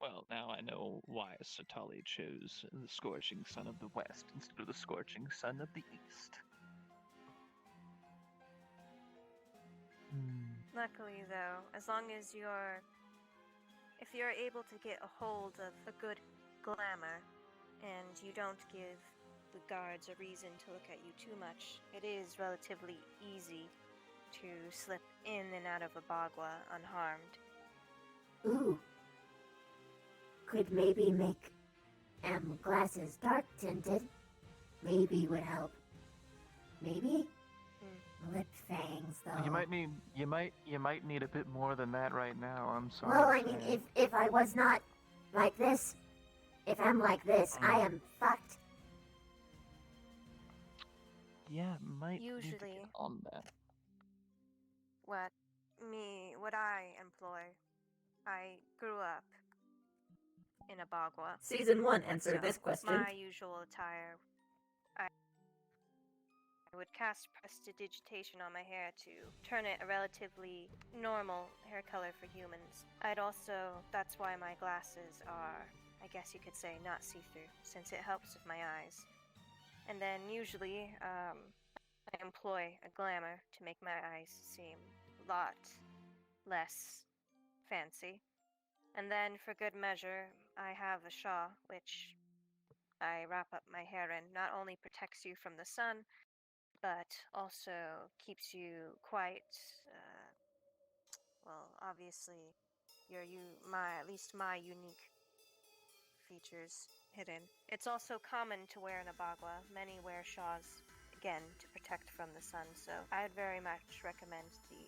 Well, now I know why Satali chose the scorching sun of the west instead of the scorching sun of the east. Luckily, though, as long as if you're able to get a hold of a good glamour, and you don't give the guards a reason to look at you too much, it is relatively easy to slip in and out of a bagua unharmed. Ooh. Could maybe make glasses dark tinted. Maybe would help. Maybe? Lip fangs, though. You might need a bit more than that right now. I'm sorry. Well, I mean, if I was not like this, if I'm like this, I am fucked. Yeah, might Usually, need to get on that. What I employ, I grew up in a bagua. Season 1, answer this question. My usual attire, I would cast prestidigitation on my hair to turn it a relatively normal hair color for humans. That's why my glasses are, I guess you could say, not see-through, since it helps with my eyes. And then usually, I employ a glamour to make my eyes seem a lot less fancy. And then, for good measure, I have a shawl, which I wrap up my hair in. Not only protects you from the sun, but also keeps you quite, obviously, at least my unique features hidden. It's also common to wear in a bagua. Many wear shawls, again, to protect from the sun, so I'd very much recommend the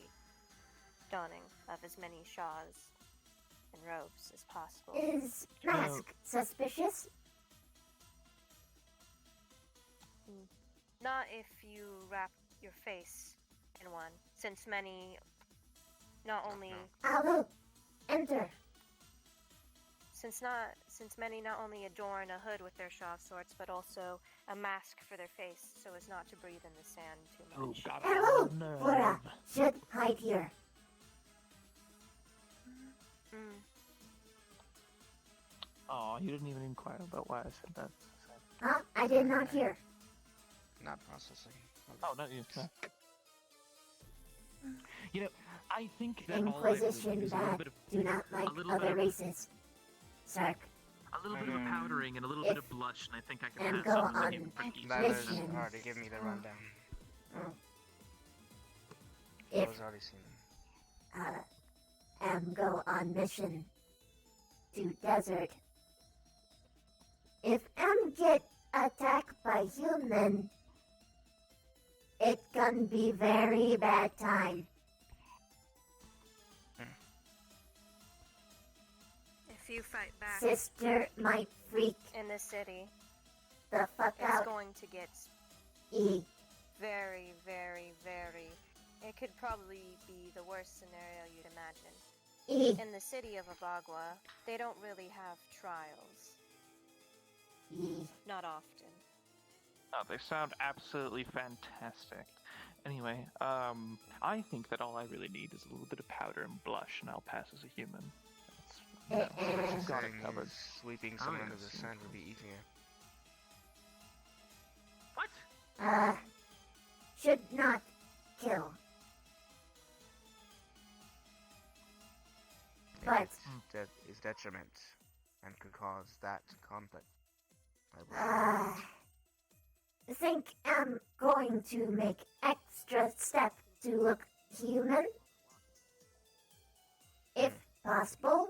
donning of as many shawls and robes as possible. Is mask suspicious? Not if you wrap your face in one, since many not only Hello, enter. Since many not only adorn a hood with their shaw of sorts, but also a mask for their face, so as not to breathe in the sand too much. Hello, Flora. Should hide here. Oh, you didn't even inquire about why I said that. Huh? I did not hear. Not processing. Oh, not you. No. You know, I think that Inquisition all I bad. Do not like other races. Sark. A little bit of a powdering and a little bit of blush, and I think I can and pass go off as a on human pretty easily. That has missions. already given me the rundown. If I was already seen them. go on mission to desert. If get attacked by human, it can be very bad time. If you fight back, Sister might freak in the city, the fuck it's out. going to get E. very, very, very it could probably be the worst scenario you'd imagine. Eh. In the city of Abagua, they don't really have trials. Not often. Oh, they sound absolutely fantastic. Anyway, I think that all I really need is a little bit of powder and blush, and I'll pass as a human. That's, What you're got it saying covered. is sweeping someone under the sand would be easier. What? Should not kill. But That is detriment and could cause that conflict. I think I'm going to make extra step to look human. If possible.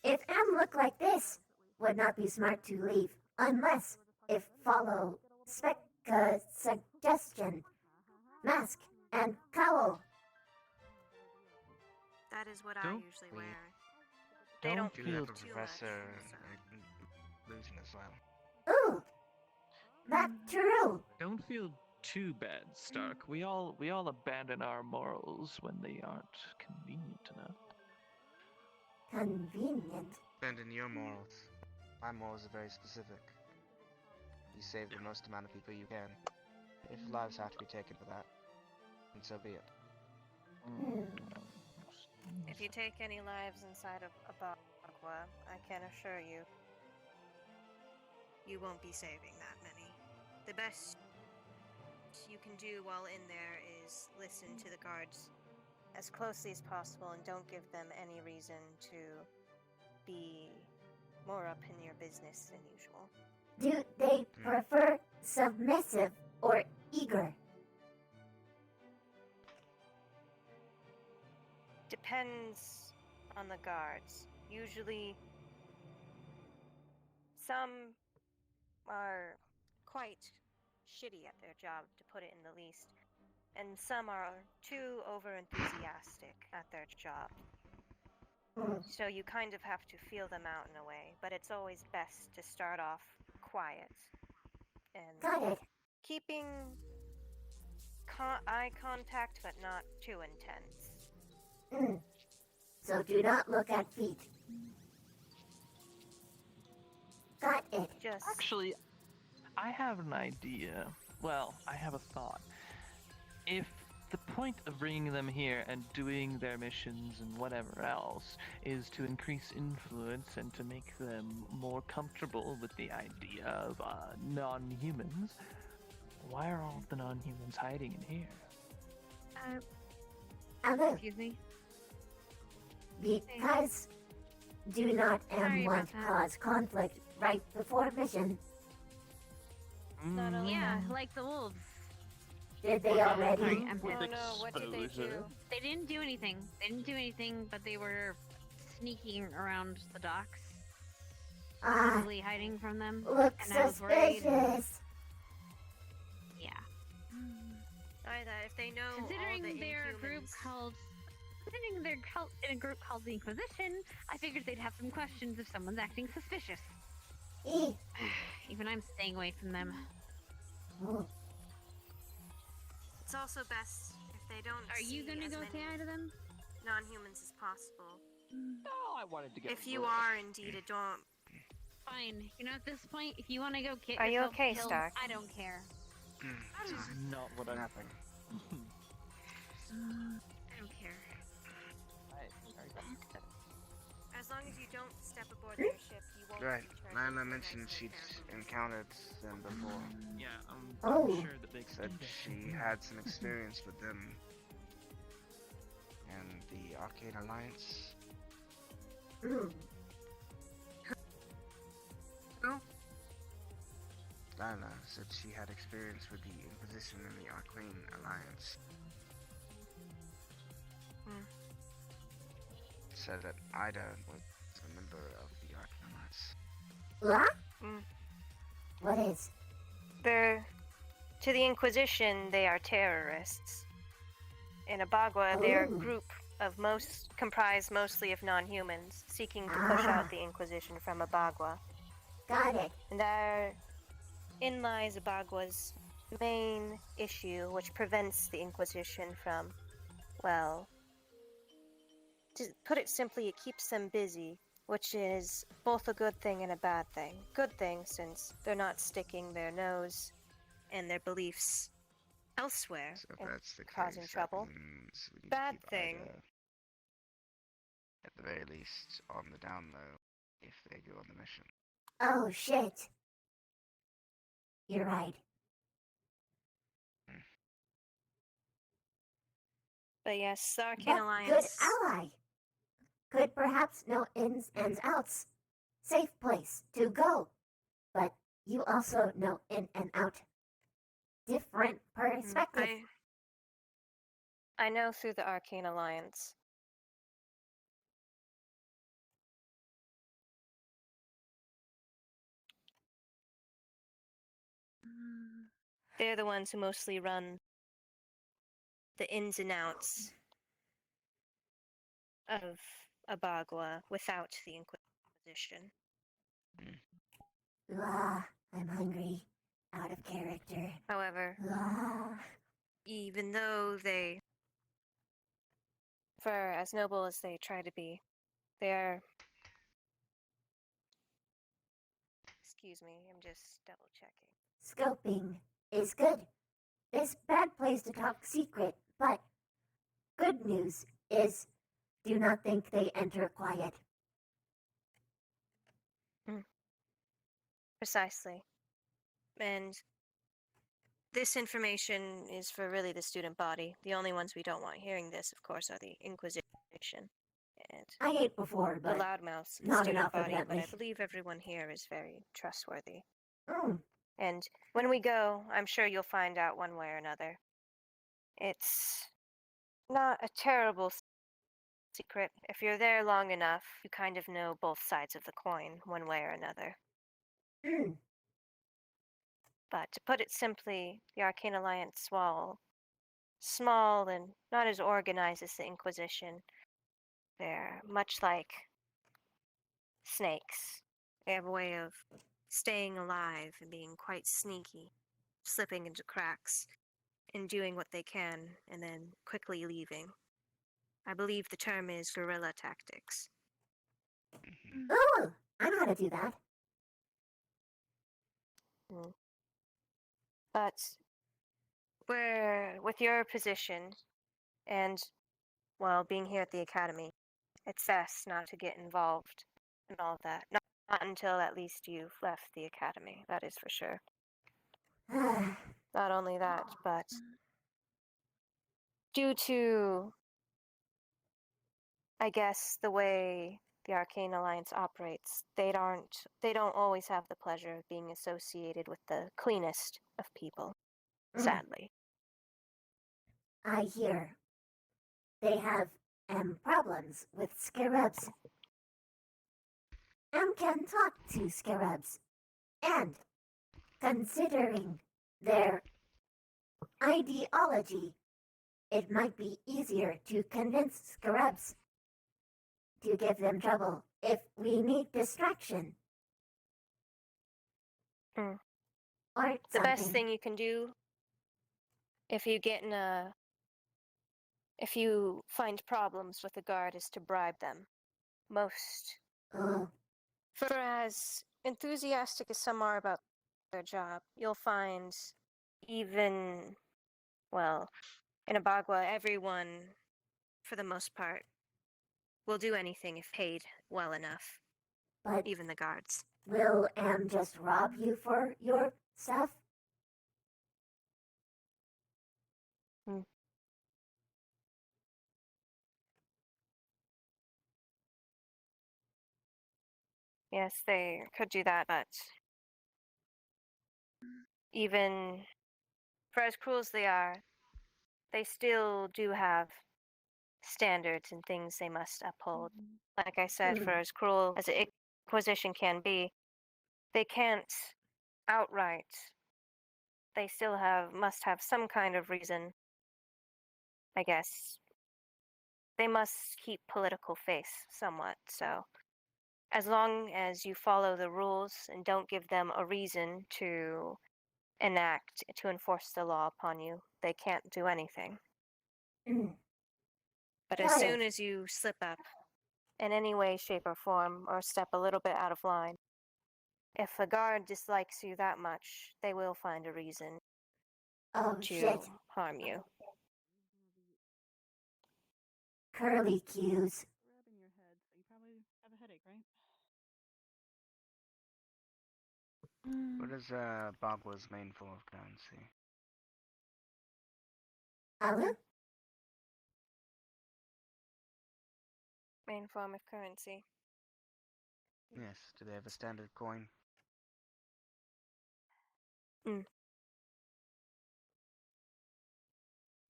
If I'm look like this, would not be smart to leave unless if follow suggestion. Mask and cowl. That is what I usually wear. They Don't don't do feel have a too professor much. illusion as well. Ooh, that true. Don't feel too bad, Stark. We all abandon our morals when they aren't convenient enough. Convenient. Abandon your morals. My morals are very specific. You save the most amount of people you can. If lives have to be taken for that, then so be it. If you take any lives inside of Abagua, I can assure you, you won't be saving that many. The best you can do while in there is listen to the guards as closely as possible and don't give them any reason to be more up in your business than usual. Do they prefer submissive or eager? Depends on the guards. Usually, some are quite shitty at their job, to put it in the least, and some are too over-enthusiastic at their job. So you kind of have to feel them out in a way, but it's always best to start off quiet and Got it. keeping eye contact, but not too intense. So do not look at feet. Got it. Just Actually, I have an idea. Well, I have a thought. If the point of bringing them here and doing their missions and whatever else is to increase influence and to make them more comfortable with the idea of non-humans, why are all of the non-humans hiding in here? Excuse me? Because do not Sorry want about that. cause conflict right before mission. Not only Yeah, that. like the wolves. Did they already? Sorry, I'm Oh pissed. no, what did they do? They didn't do anything. They didn't do anything, but they were sneaking around the docks. Probably hiding from them. Look and I was worried. suspicious. Yeah. Either if they know Considering all the they're a group Inhumans- called... Considering they're in a group called the Inquisition, I figured they'd have some questions if someone's acting suspicious. Even I'm staying away from them. It's also best if they don't Are you see gonna as go say many hi to them? non-humans as possible. No, I wanted to get. If you are indeed a dorm, Fine. You know, at this point, if you want to go get Are you yourself okay, killed, Stark? I don't care. This is not what I'm. Nothing. I don't care. as long as you don't step aboard their ship, you won't Right. be turned Lana into mentioned nice she'd experiments. encountered them before. Yeah, I'm Oh. sure that they Said she had some experience with them and the Arcane Alliance. Lana said she had experience with the Inquisition and the Arcane Alliance. Said that Ida was a member of the Arcane Alliance. What? What is? To the Inquisition, they are terrorists. In Abagua, they're a Oh. group of comprised mostly of non-humans, seeking to push out the Inquisition from Abagua. Got it. And therein lies Abagua's main issue, which prevents the Inquisition from well, to put it simply, it keeps them busy, which is both a good thing and a bad thing. Good thing since they're not sticking their nose and their beliefs elsewhere So if and that's the causing case, trouble. that means we need Bad to keep thing. Ida, at the very least, on the down low if they go on the mission. Oh shit. You're right. But yes, the Arcane But Alliance. good ally. Could perhaps know ins and outs. Safe place to go. But you also know in and out. Different perspective. I know through the Arcane Alliance. They're the ones who mostly run the ins and outs of Abagua without the Inquisition. I'm hungry. Out of character. However, even though they, for as noble as they try to be, they're... Excuse me, I'm just double checking. Scoping is good. This bad place to talk secret, but good news is do not think they enter quiet. Precisely. And this information is for really the student body. The only ones we don't want hearing this, of course, are the Inquisition. And I ate before, the but loudmouths, the not student enough, body, but I evidently. believe everyone here is very trustworthy. Mm. And when we go, I'm sure you'll find out one way or another. It's not a terrible secret. If you're there long enough, you kind of know both sides of the coin, one way or another. Mm. But to put it simply, the Arcane Alliance, while small and not as organized as the Inquisition, they're much like snakes. They have a way of staying alive and being quite sneaky, slipping into cracks and doing what they can and then quickly leaving. I believe the term is guerrilla tactics. Oh, I know how to do that. But with your position and, well, being here at the academy, it's best not to get involved in all of that. Not until at least you've left the academy, that is for sure. Not only that, but due to, I guess, the way the Arcane Alliance operates, they don't always have the pleasure of being associated with the cleanest of people, sadly. I hear they have problems with scarabs. Can talk to scarabs. And considering their ideology, it might be easier to convince scarabs to give them trouble if we need distraction. Or the best something. thing you can do if you if you find problems with a guard is to bribe them. Most. For as enthusiastic as some are about their job, you'll find even, well, in Abagua, everyone, for the most part, will do anything if paid well enough. But even the guards. Will just rob you for your stuff? Yes, they could do that, but even for as cruel as they are, they still do have standards and things they must uphold. Like I said, for as cruel as the Inquisition can be, they can't outright. They still must have some kind of reason, I guess. They must keep political face somewhat, so as long as you follow the rules and don't give them a reason to enforce the law upon you, they can't do anything. But as soon as you slip up, in any way, shape, or form, or step a little bit out of line, if a guard dislikes you that much, they will find a reason to harm you. Curly cues. Rubbing your head, so you probably have a headache, right? What is Bagwa's main form of currency? Alu? Main form of currency. Yes, do they have a standard coin? Mm.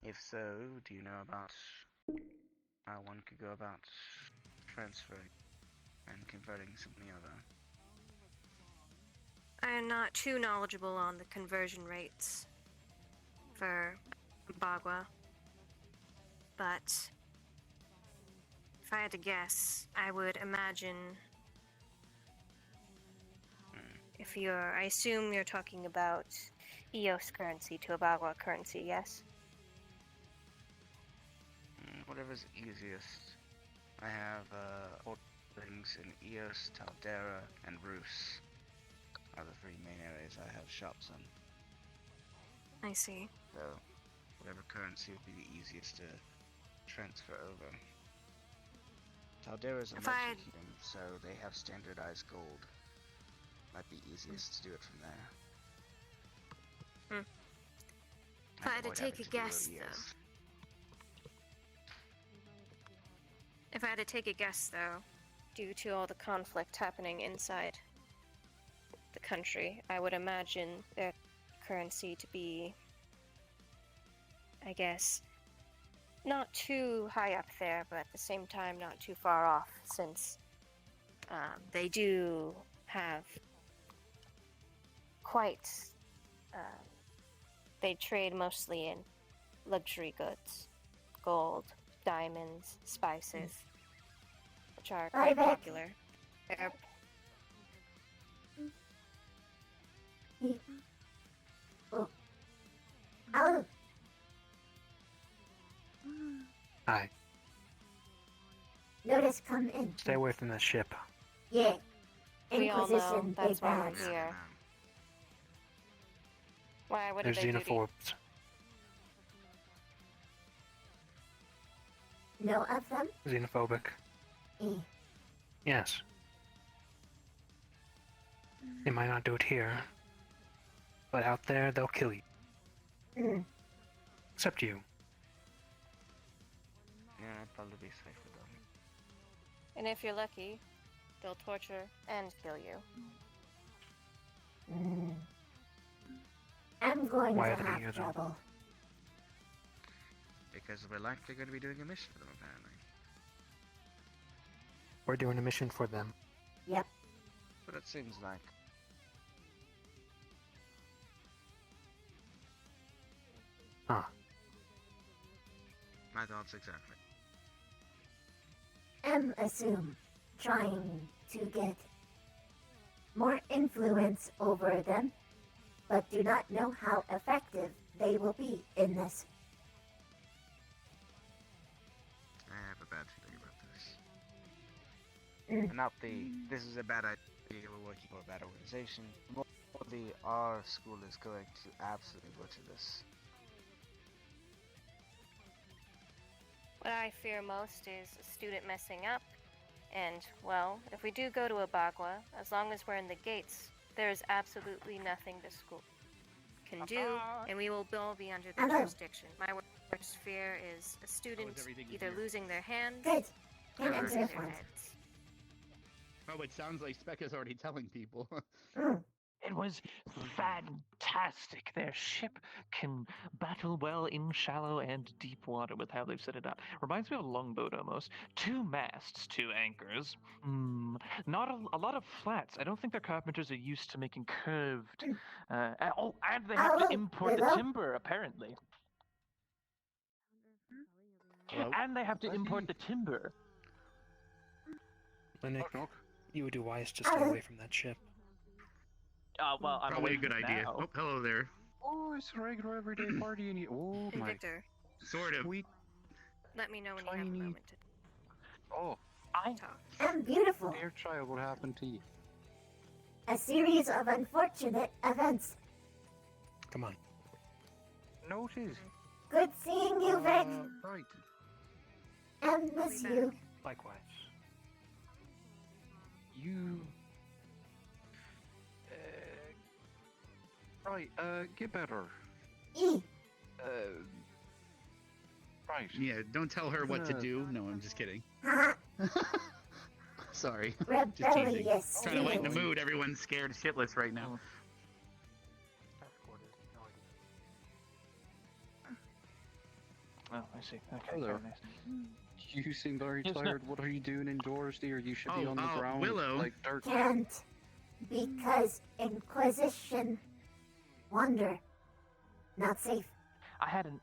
If so, do you know about how one could go about transferring and converting something over? I am not too knowledgeable on the conversion rates for Bagua, but if I had to guess, I would imagine I assume you're talking about EOS currency to a Bagua currency, yes? Whatever's easiest. I have holdings in Eos, Taldera, and Roos are the three main areas I have shops in. I see. So, whatever currency would be the easiest to transfer over. Taldera is a merchant kingdom, so they have standardized gold. Might be easiest to do it from there. If I had to take a guess, due to all the conflict happening inside the country, I would imagine their currency to be, I guess, not too high up there, but at the same time not too far off, since they do have quite, they trade mostly in luxury goods, gold, diamonds, spices, which are quite popular. Alu. Hi. Notice come in. Stay away from the ship. Yeah. We all know Inquisition, that's big why we're bads. here. Why? What There's did they do to you? xenophobes. Know of them? Xenophobic. Eh. Yes. They might not do it here, but out there they'll kill you. Except you. Yeah, I'd probably be safe with them. And if you're lucky, they'll torture and kill you. I'm going Why to do they have use them? trouble. Because we're likely going to be doing a mission for them, apparently. We're doing a mission for them. Yep. But it seems like. Huh. My thoughts exactly. Assume trying to get more influence over them, but do not know how effective they will be in this. I have a bad feeling about this. Not this is a bad idea, we're working for a bad organization. More our school is going to absolutely butcher this. What I fear most is a student messing up. And, well, if we do go to a Bagua, as long as we're in the gates, there is absolutely nothing the school can do, and we will all be under the jurisdiction. My worst fear is a student either losing their hands or losing their heads. Oh, it sounds like Spec is already telling people. It was fantastic. Their ship can battle well in shallow and deep water with how they've set it up. Reminds me of a longboat almost. 2 masts, 2 anchors. Not a lot of flats. I don't think their carpenters are used to making curved. And they have to import the timber, apparently. Hello? And they have to import the timber. Linux, you would do wise to stay away from that ship. Well, I'm Probably away a good from idea. now. Oh, hello there. Oh, it's a regular everyday party, and you. Oh Hey, my. Victor. Sort of. Sweet. Let me know when you have a Tiny. moment to Oh, talk. I'm beautiful. dear child, what happened to you? A series of unfortunate events. Come on. Noted. Good seeing you, Vic. Right. And miss you. Likewise. You. Right, get better. E. Right. Yeah, don't tell her what to do. No, I'm just kidding. Sorry. Just teasing. Rebellious. Trying to lighten the mood. Everyone's scared shitless right now. Oh, I see. Okay, Hello. very nice. You seem very Yes, no. tired. What are you doing indoors, dear? You should be Oh, on the ground Willow. like dirt. Can't. Because Inquisition. Wonder. Not safe. I had an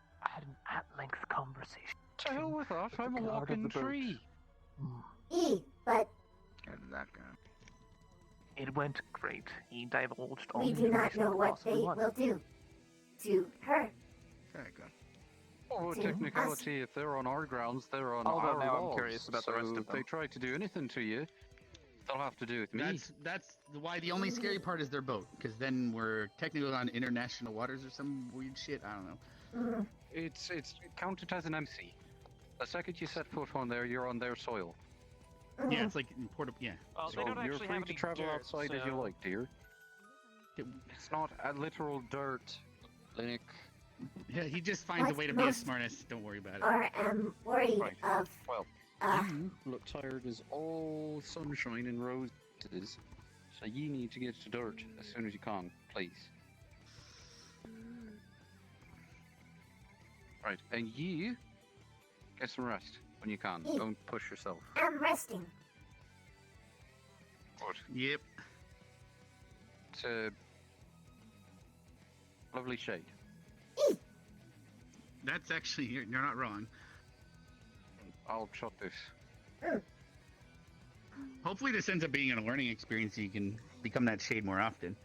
at-length conversation. To hell with that. I'm a guard of walking the boat. tree. E. But That guy. It went great. He divulged all we the do not information know he what possibly they wanted. will do. To her. Very good. Oh, To technicality, if they're on our grounds, they're on Although our now I'm laws. curious about the rest So of if they them. try to do anything to you, they'll have to do with me. That's why the only scary part is their boat, because then we're technically on international waters or some weird shit. I don't know. It's counted as an MC. The second you set foot on there, you're on their soil. Yeah, it's like important. Yeah. Well, So they don't you're actually free have to any travel dirt, outside as you so- like, dear. It's not a literal dirt, Link. Yeah, he just finds a What way to be a most- smartass. Don't worry about it. Or am worried Right. of. Well, you look tired as all sunshine and roses, so you need to get to dirt as soon as you can, please. Right, and you get some rest when you can. Don't push yourself. I'm resting. Good. Yep. It's a lovely shade. That's actually you're not wrong. I'll shut this. Hopefully, this ends up being a learning experience. So you can become that shade more often.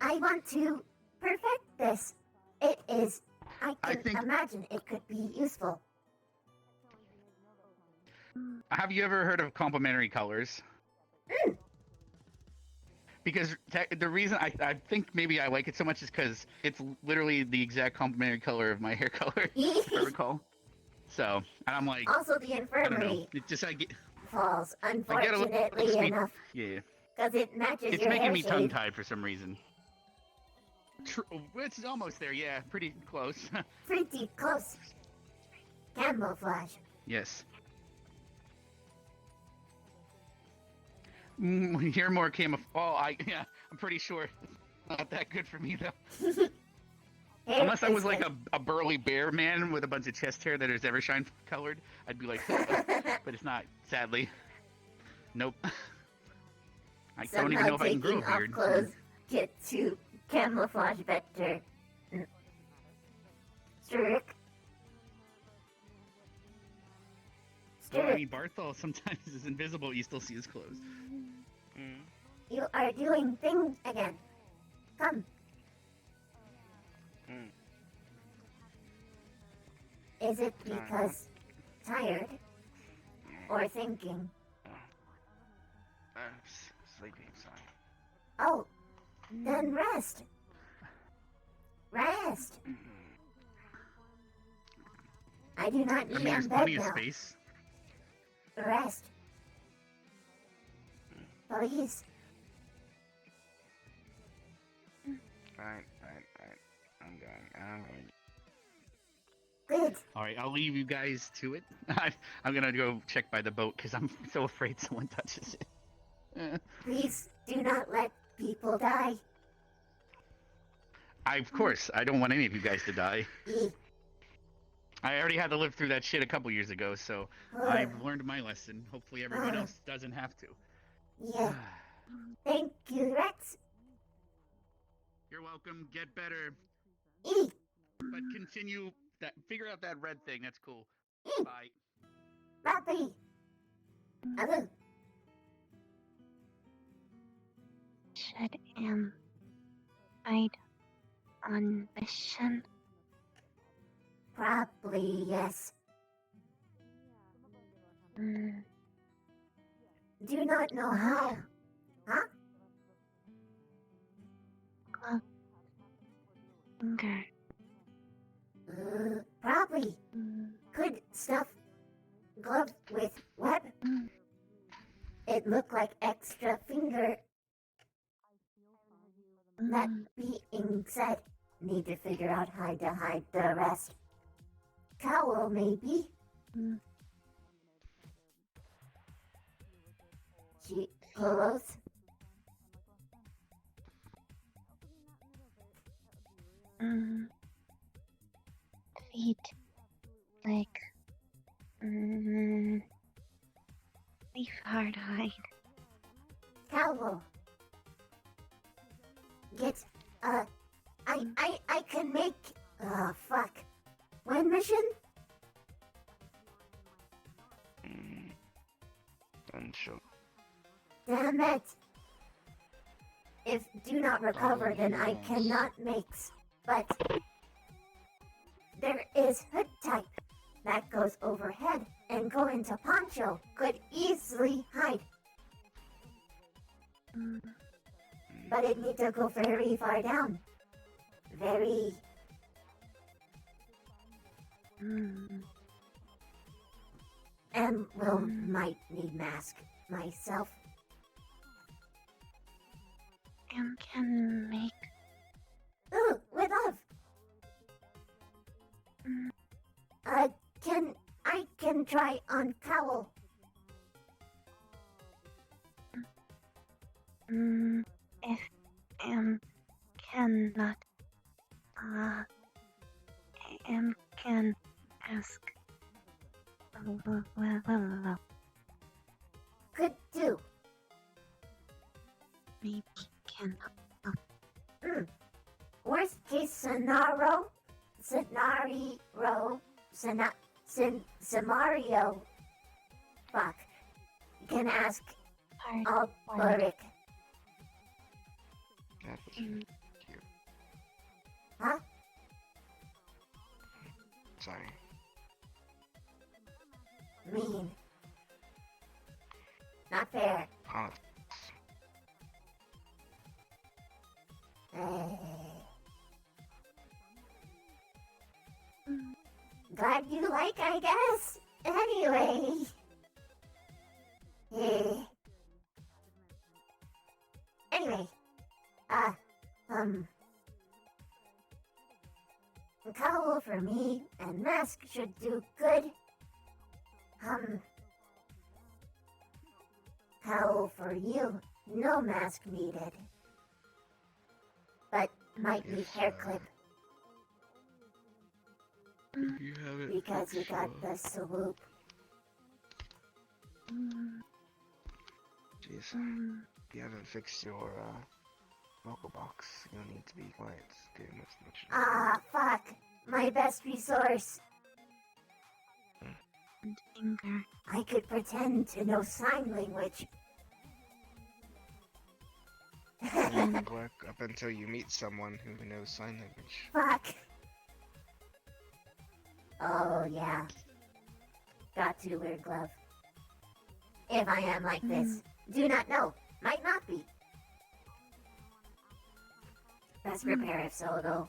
I want to perfect this. It is. I can think- imagine it could be useful. Have you ever heard of complementary colors? Because the reason I think maybe I like it so much is because it's literally the exact complementary color of my hair color, if I recall. So, and I'm like, Also, the I don't know. infirmary It just I get falls, I get a little unfortunately sweet. enough, Yeah, because it matches it's your making hair me shade. tongue tied for some reason. It's almost there. Yeah, pretty close. Pretty close. Camouflage. Yes. You're more yeah, I'm pretty sure it's not that good for me though. Unless I was like a burly bear man with a bunch of chest hair that is Evershine colored, I'd be like, but it's not, sadly. Nope. I don't even know if I can grow a taking off beard. clothes get to camouflage vector. Strick. Well, I mean, Barthol sometimes is invisible, you still see his clothes. You are doing things again. Come. Is it because tired or thinking? I'm sleeping, sorry. Oh, then rest. Rest. I do not I need mean, there's in bed plenty of now. space. Rest. Please. Right. I'm going. Good. All right, I'll leave you guys to it. I'm gonna go check by the boat because I'm so afraid someone touches it. Please do not let people die. Of course, I don't want any of you guys to die. I already had to live through that shit a couple years ago, so I've learned my lesson. Hopefully everyone else doesn't have to. Yeah. Thank you, Rex. You're welcome. Get better. But continue that. Figure out that red thing. That's cool. Bye. Papi. Hello. Should I'd on mission? Probably yes. Do not know how. Huh? Finger. Probably. Good stuff. Glove with web. It looked like extra finger. That being said, need to figure out how to hide the rest. Cowl, maybe. She pillows. Feet. Like. Leaf hard hide. Cowl. Get, I can make, fuck. When mission? Unsure. Damn it. If do not recover, then I yes. cannot mix. But there is hood type that goes overhead and go into poncho. Could easily hide. But it need to go very far down. Very. And might need mask myself. And can make. Ooh, with love. I can try on Cowl. If cannot. Can ask. Well. Could do. Maybe can. Worst case scenario. Scenario. Fuck. Can ask Alberic. That was cute. Huh? Sorry. Mean. Not fair. Oh, Glad you like, I guess. Anyway. Anyway. Cowl for me and mask should do good. Cowl for you. No mask needed. But might need hair clip. you have it. Because you got the swoop. Jeez. You haven't fixed your vocal box. You'll need to be quiet during this mission. Ah, fuck. My best resource. And finger. I could pretend to know sign language. It'll work up until you meet someone who knows sign language. Fuck. Oh, yeah. Got to wear glove. If I am like this, do not know. Might not be. Best repair if so, though.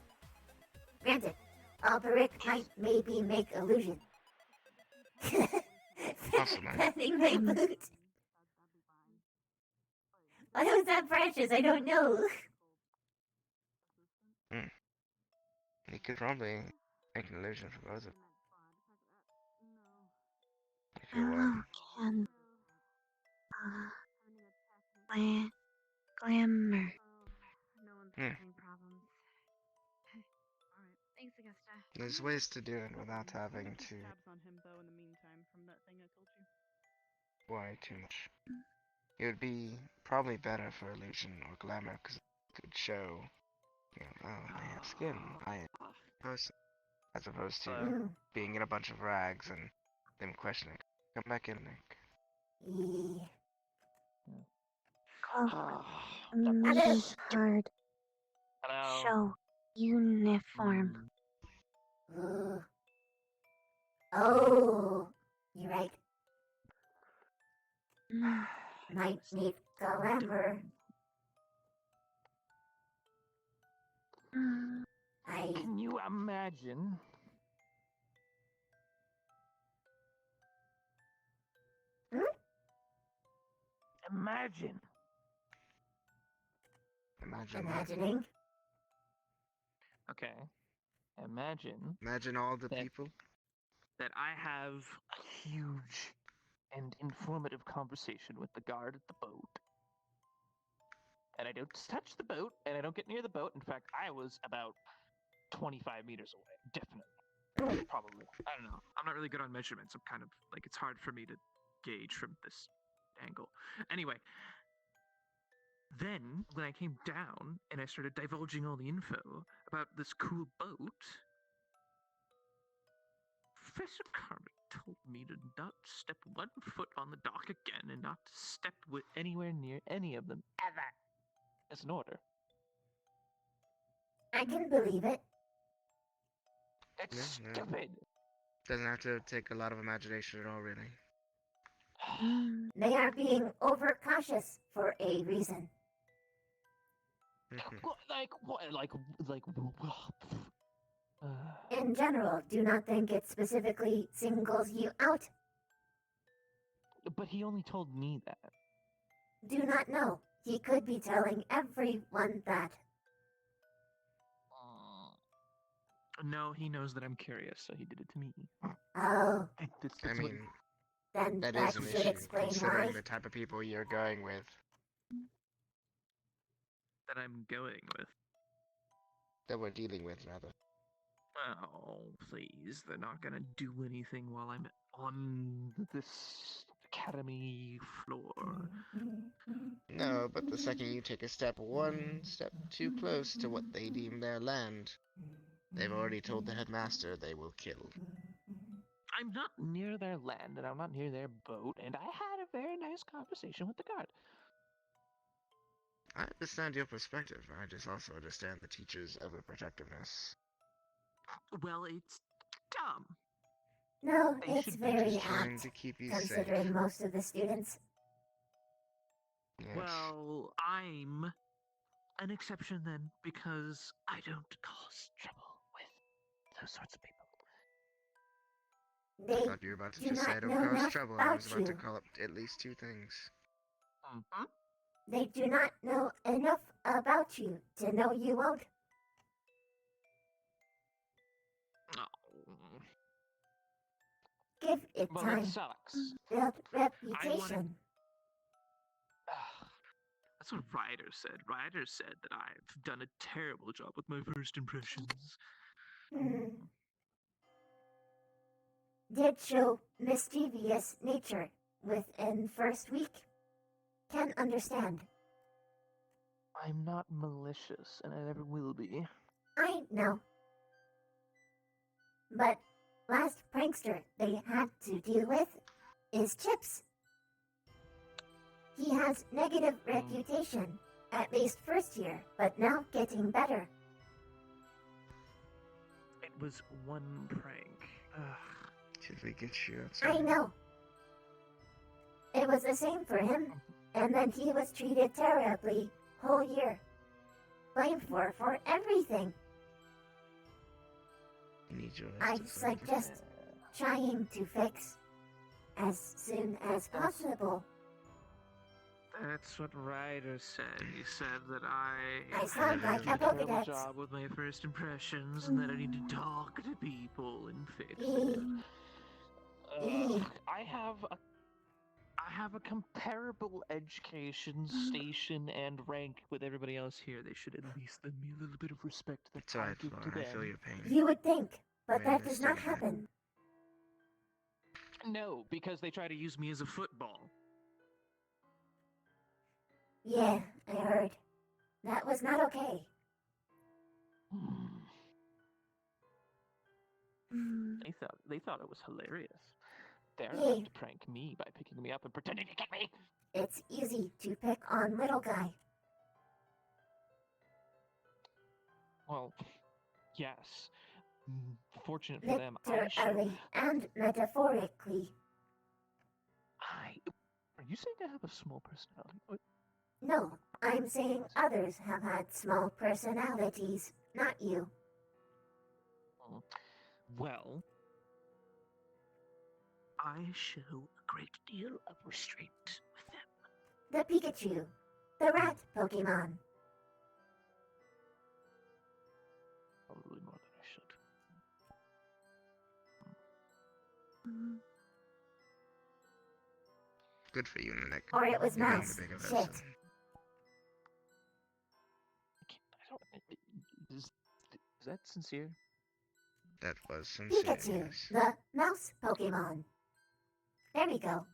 Granted, Alberic might maybe make illusion. Possibly. Petting my boot. What was that branches? I don't know. You could probably make an illusion for both of them. If you want. Can. Glamour. No one's having problems. Alright, thanks, Augusta. There's ways to do it without having to Tabs on him though in the meantime from that thing I told you. worry too much. It would be probably better for illusion or glamour because it could show, you know, oh, I have skin, I am a person, as opposed to being in a bunch of rags and them questioning. Come back in, Nick. Medium hard. Show. Uniform. Oh, you're right. Might need glamour. Can you imagine? Imagine. Imagining. Okay. Imagine all the people. That I have a huge and informative conversation with the guard at the boat. And I don't touch the boat, and I don't get near the boat. In fact, I was about 25 meters away. Definitely. Probably. I don't know. I'm not really good on measurements. I'm kind of, like, it's hard for me to gauge from this angle. Anyway, then, when I came down, and I started divulging all the info about this cool boat, Professor Carmen told me to not step 1 foot on the dock again, and not to step anywhere near any of them, ever. As an order. I can believe it. It's stupid. Doesn't have to take a lot of imagination at all, really. They are being overcautious for a reason. Like what? Like. In general, do not think it specifically singles you out. But he only told me that. Do not know. He could be telling everyone that. No, he knows that I'm curious, so he did it to me. Oh. I mean, then that that is an should issue, explain considering why. the type of people you're going with. That I'm going with. That we're dealing with, rather. Oh, please. They're not gonna do anything while I'm on this academy floor. No, but the second you take a step 1 step too close to what they deem their land, they've already told the headmaster they will kill. I'm not near their land, and I'm not near their boat, and I had a very nice conversation with the guard. I understand your perspective. I just also understand the teacher's overprotectiveness. Well, it's dumb. No, They it's should be very just trying apt, to keep you considering safe. most of the students. Yes. Well, I'm an exception then, because I don't cause trouble with those sorts of people. I thought you were about to do just say not don't know cause enough trouble. I was about about to you. call up at least 2 things. They do not know enough about you to know you won't. Give it Well, time. that sucks. Build reputation. That's what Ryder said. Ryder said that I've done a terrible job with my first impressions. Did show mischievous nature within first week. Can understand. I'm not malicious, and I never will be. I know. But last prankster they had to deal with is Chips. He has negative reputation, at least first year, but now getting better. It was one prank. Did we get you outside? I know. It was the same for him, and then he was treated terribly whole year. Blamed for everything. Need your I suggest trying to fix as soon as possible. That's what Ryder said. He said that I sound like did a a terrible Pokedex. job with my first impressions, and that I need to talk to people and fix it. I have a comparable education, station, and rank with everybody else here. They should at least lend me a little bit of respect that It's I alright, give to Florin. them. I feel your pain. You would think, but I that does not understand that. happen. No, because they try to use me as a football. Yeah, I heard. That was not okay. They thought it was hilarious. They're Yeah. about to prank me by picking me up and pretending to kick me. It's easy to pick on little guy. Well, yes. Fortunate for them, I Literally and metaphorically. Are you saying I have a small personality? What? No, I'm saying others have had small personalities, not you. Well, I show a great deal of restraint with them. The Pikachu, the rat Pokemon. Probably more than I should. Good for you, Nick. Or it was You're being mouse. the bigger Shit. person. Is that sincere? That was sincere, Pikachu, yes. the mouse Pokemon. There we go.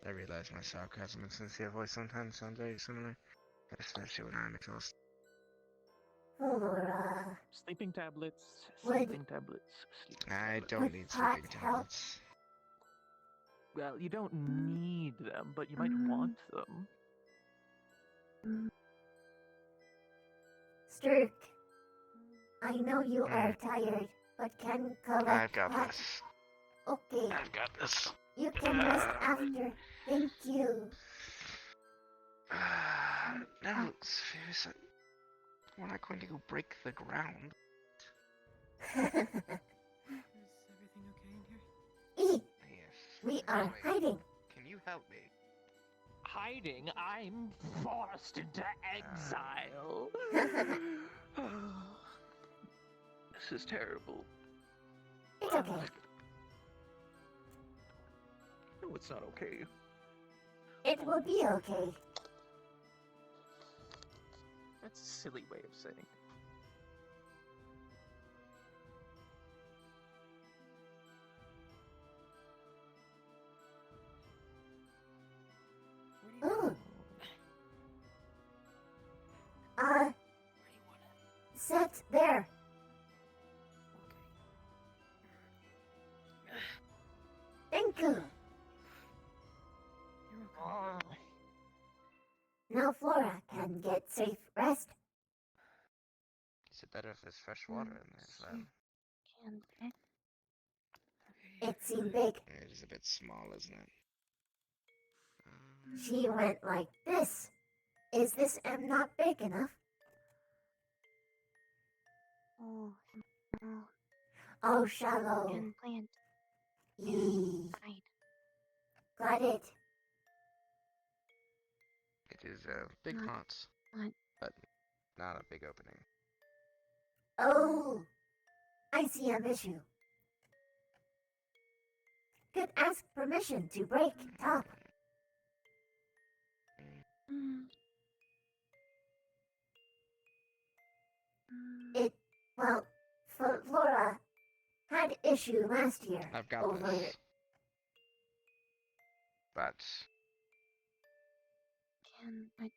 I realize my sarcasm and sincere voice sometimes sound very similar, especially when I'm exhausted. Flora. Sleeping tablets. Would- Sleeping tablets. Sleeping I tablets. don't Would need pot sleeping help? tablets. Well, you don't need them, but you might want them. Stirk. I know you are tired, but can collect I've got pot. this. Okay, I've got this. you can rest after. Thank you. No, seriously. We're not going to go break the ground. E, Yes. we are Wait, hiding. Can you help me? Hiding? I'm forced into exile. This is terrible. It's okay. No, it's not okay. It will be okay. That's a silly way of saying it. Ooh. Set there. Thank you. Now Flora can get safe rest. Is it better if there's fresh water in there, Slam? It seemed big. It is a bit small, isn't it? She went like this. Is this M not big enough? Oh, Oh, shallow. and plant. Yee. Hide. Got it. It is a big Not- pot, not- but not a big opening. Oh, I see an issue. Could ask permission to break top. It, well, Flora had issue last year. I've got over this. But But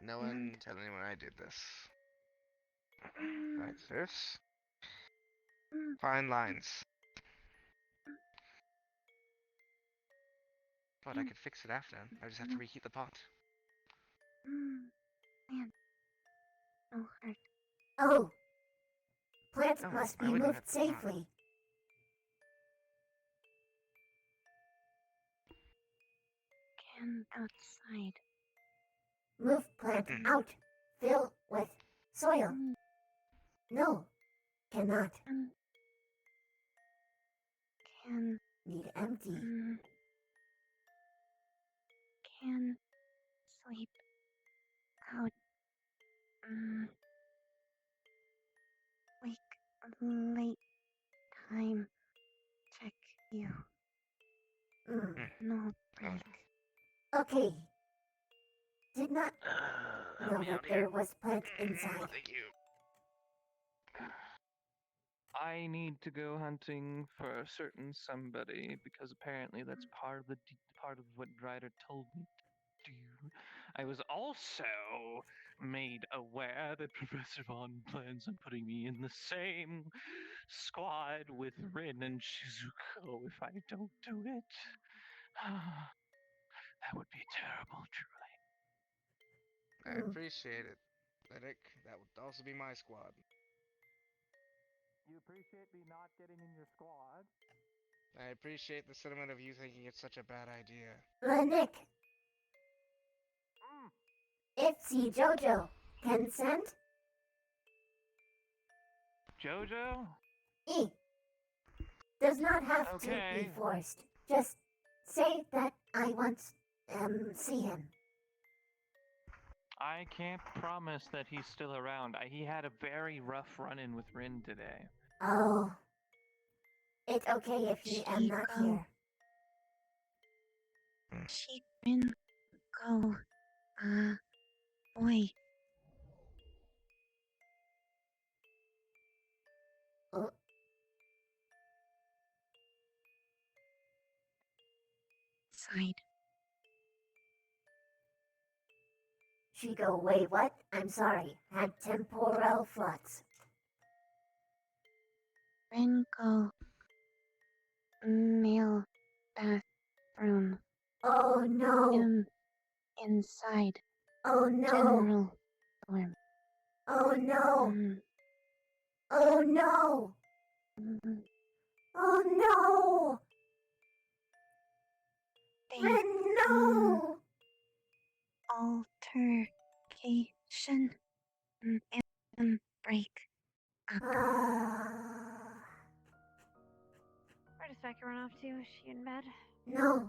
no one tell anyone I did this. Right, sis? Fine lines. But I could fix it after. I just have to reheat the pot. plant. No hurt. Oh, plant No, must I be wouldn't moved hurt the pot. safely. Can outside. Move plant out. Fill with soil. No, cannot. Can Need empty. can sleep out. Wake late time. Check you. No break. Okay. Did not know that there was plant inside. Thank you. I need to go hunting for a certain somebody because apparently that's part of part of what Ryder told me to do. I was also made aware that Professor Vaughn plans on putting me in the same squad with Rin and Shizuko if I don't do it. That would be terrible, truly. I appreciate it, Lyric. That would also be my squad. You appreciate me not getting in your squad? I appreciate the sentiment of you thinking it's such a bad idea. Nick. Itsy Jojo. Consent? Jojo? E. Does not have to be Okay. forced. Just say that I want see him. I can't promise that he's still around. He had a very rough run-in with Rin today. Oh. It's okay if he am not here. She can go. Boy. Oh. Side. She go, wait, what? I'm sorry. Had temporal flux. Renko. Male bathroom. Oh no. Inside. Oh no. General dorm. Oh no. Oh no. Oh no. Ren, no. Altercation. And break up. Where does Becca run off to? Is she in bed? No.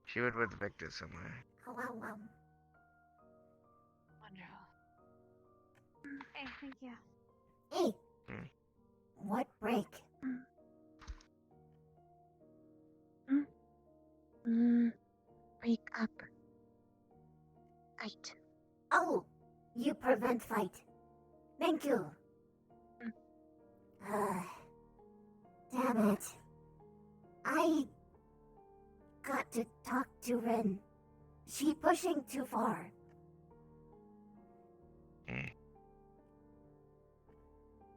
She went with Victor somewhere. Wonderful. Hey, thank you. Hey. What break? Break up. Fight. Oh, you prevent fight. Thank you. Damn it. I got to talk to Rin. She pushing too far.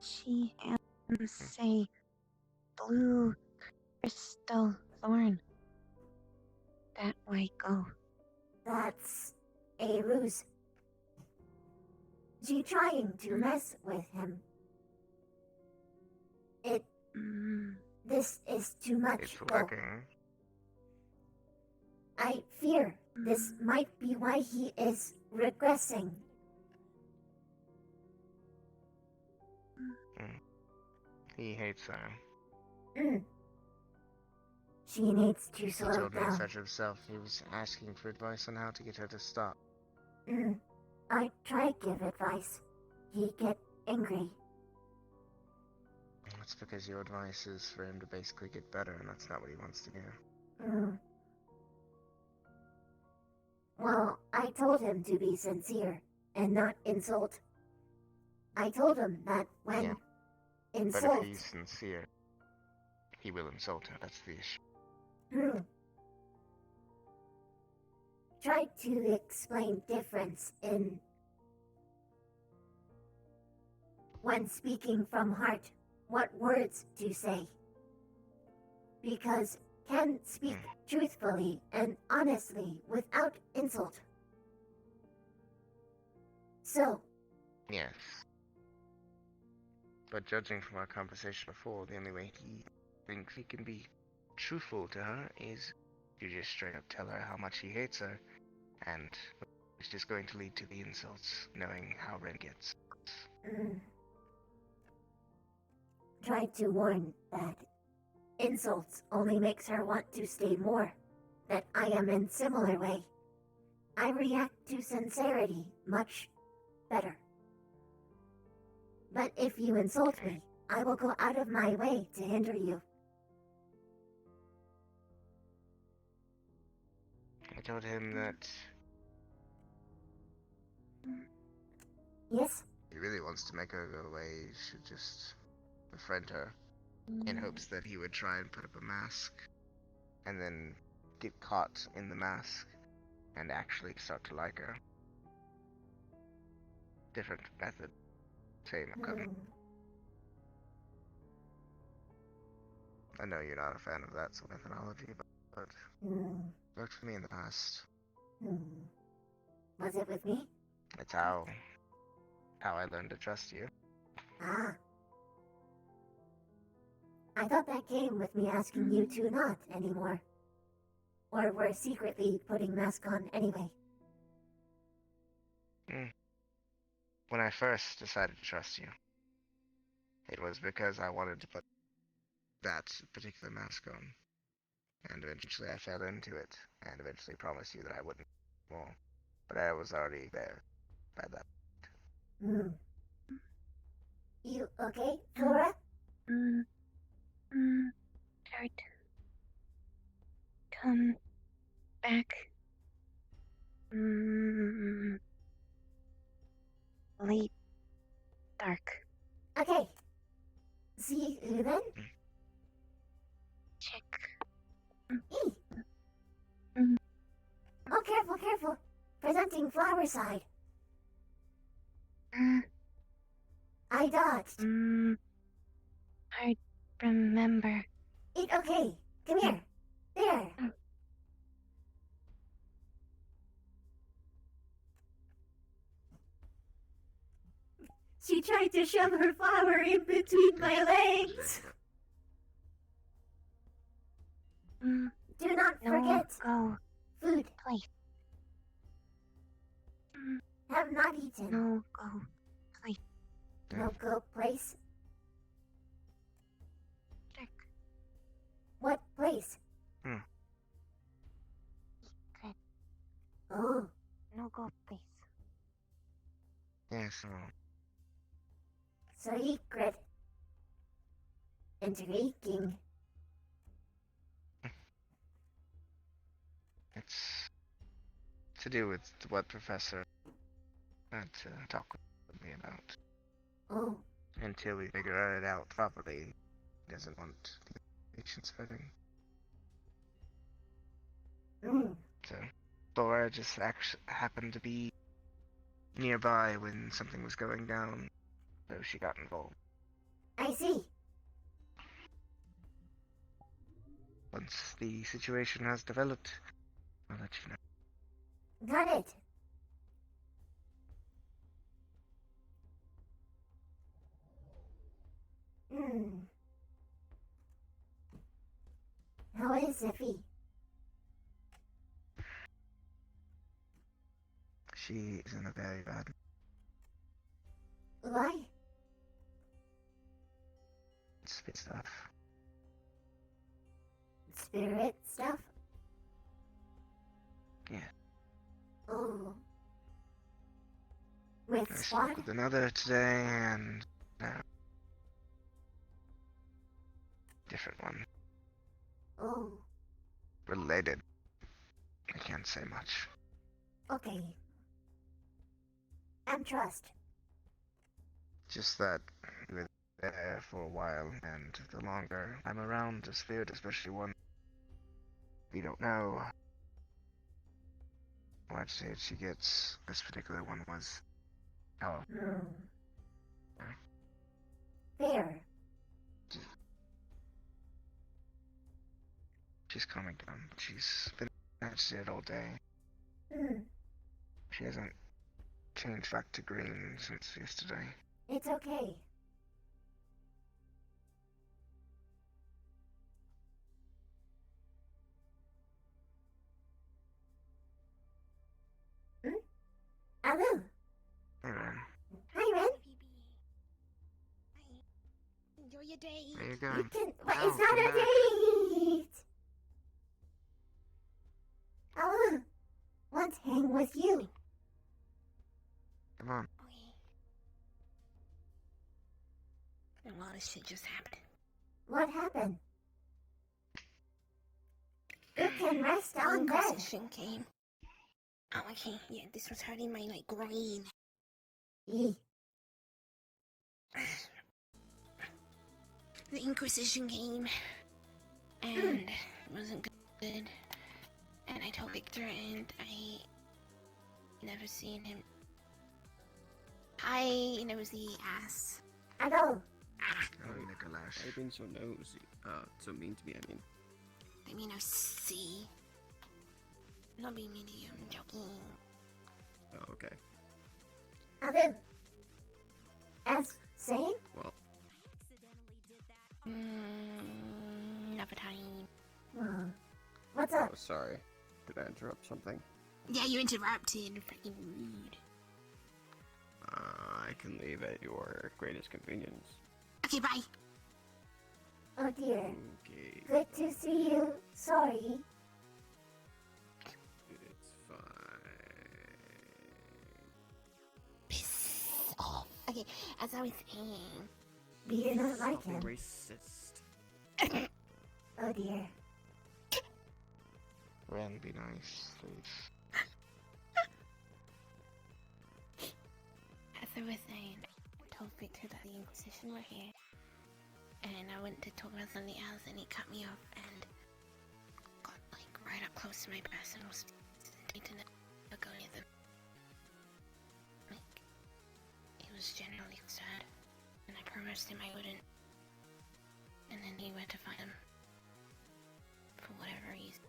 She and say blue crystal thorn. That way go. That's a ruse. She trying to mess with him. This is too much. It's though. working. I fear this might be why he is regressing. He hates her. She needs to He slow told me as down. such himself. He was asking for advice on how to get her to stop. I try give advice. He get angry. That's because your advice is for him to basically get better, and that's not what he wants to hear. Well, I told him to be sincere and not insult. I told him that when But insult. if he's sincere, he will insult her. That's the issue. Try to explain difference in when speaking from heart, what words to say. Because can speak truthfully and honestly without insult. So. Yes. But judging from our conversation before, the only way he thinks he can be truthful to her is to just straight up tell her how much he hates her, and it's just going to lead to the insults, knowing how Ren gets. Try to warn that insults only makes her want to stay more. That I am in similar way. I react to sincerity much better. But if you insult me, I will go out of my way to hinder you. I told him that Yes? if he really wants to make her go away, he should just befriend her, in hopes that he would try and put up a mask, and then get caught in the mask, and actually start to like her. Different method, same outcome. I know you're not a fan of that sort of methodology, but worked for me in the past. Was it with me? It's how I learned to trust you. I thought that came with me asking you to not anymore. Or we're secretly putting mask on anyway. When I first decided to trust you, it was because I wanted to put that particular mask on. And eventually I fell into it, and eventually promised you that I wouldn't more. But I was already there by that. Hmm. You okay, Flora? Start. Come back. Late. Dark. Okay. See you then? Check. Hey! Oh, careful, careful. Presenting flower side. I dodged. I remember. Okay. Come here. There. She tried to shove her flower in between my legs. Do not forget. Go. Food. Place. Have not eaten. No go. Place. No go place. Check. What place? Good. Oh. No go place. Yes, Secret. Intriguing. it's to do with what Professor had to talk with me about. Oh. Until we figure it out properly, he doesn't want the patients hurting. So, Laura just happened to be nearby when something was going down, so she got involved. I see. Once the situation has developed, I'll let you know. Got it. How is Ziffy? She is in a very bad. Why? Spit stuff. Spirit stuff? Yeah. Oh. With I what? spoke with another today, and different one. Oh. Related. I can't say much. Okay. And trust. Just that we were there for a while, and the longer I'm around a spirit, especially one we don't know how agitated she gets. This particular one was. Oh. Fair. She's calming down. She's been agitated all day. She hasn't changed back to green since yesterday. It's okay. Hello. Hey, Ren. Hi, Ren. Enjoy your day. Where you going? But Oh, it's not come a back. date. Hello. Want to hang with you? Come on. A lot of shit just happened. What happened? You can rest on bed. Ascension came. Oh, okay. Yeah, this was hurting my like groin. The Inquisition came, and it wasn't good. And I told Victor, and I never seen him. Hi, and it was the ass. Hello. Oh, Nicholas. I've been so nosy. So mean to me, I mean. I mean, I see. Not being mean to you, I'm joking. Oh, okay. Hello. As saying? Well. Mm. What's up? Oh, sorry. Did I interrupt something? Yeah, you interrupted. Freaking rude. I can leave at your greatest convenience. Okay, bye. Oh dear. Okay. Good to see you. Sorry. It's fine. Piss off. Okay, as I was saying. You're not like him. Racist. Oh dear. Ren, be nice, please. As I was saying, I told Victor that the Inquisition were here. And I went to talk about something else and he cut me off and got like right up close to my breast and was to never go near them. Like, he was generally sad. And I promised him I wouldn't. And then he went to find him. For whatever reason.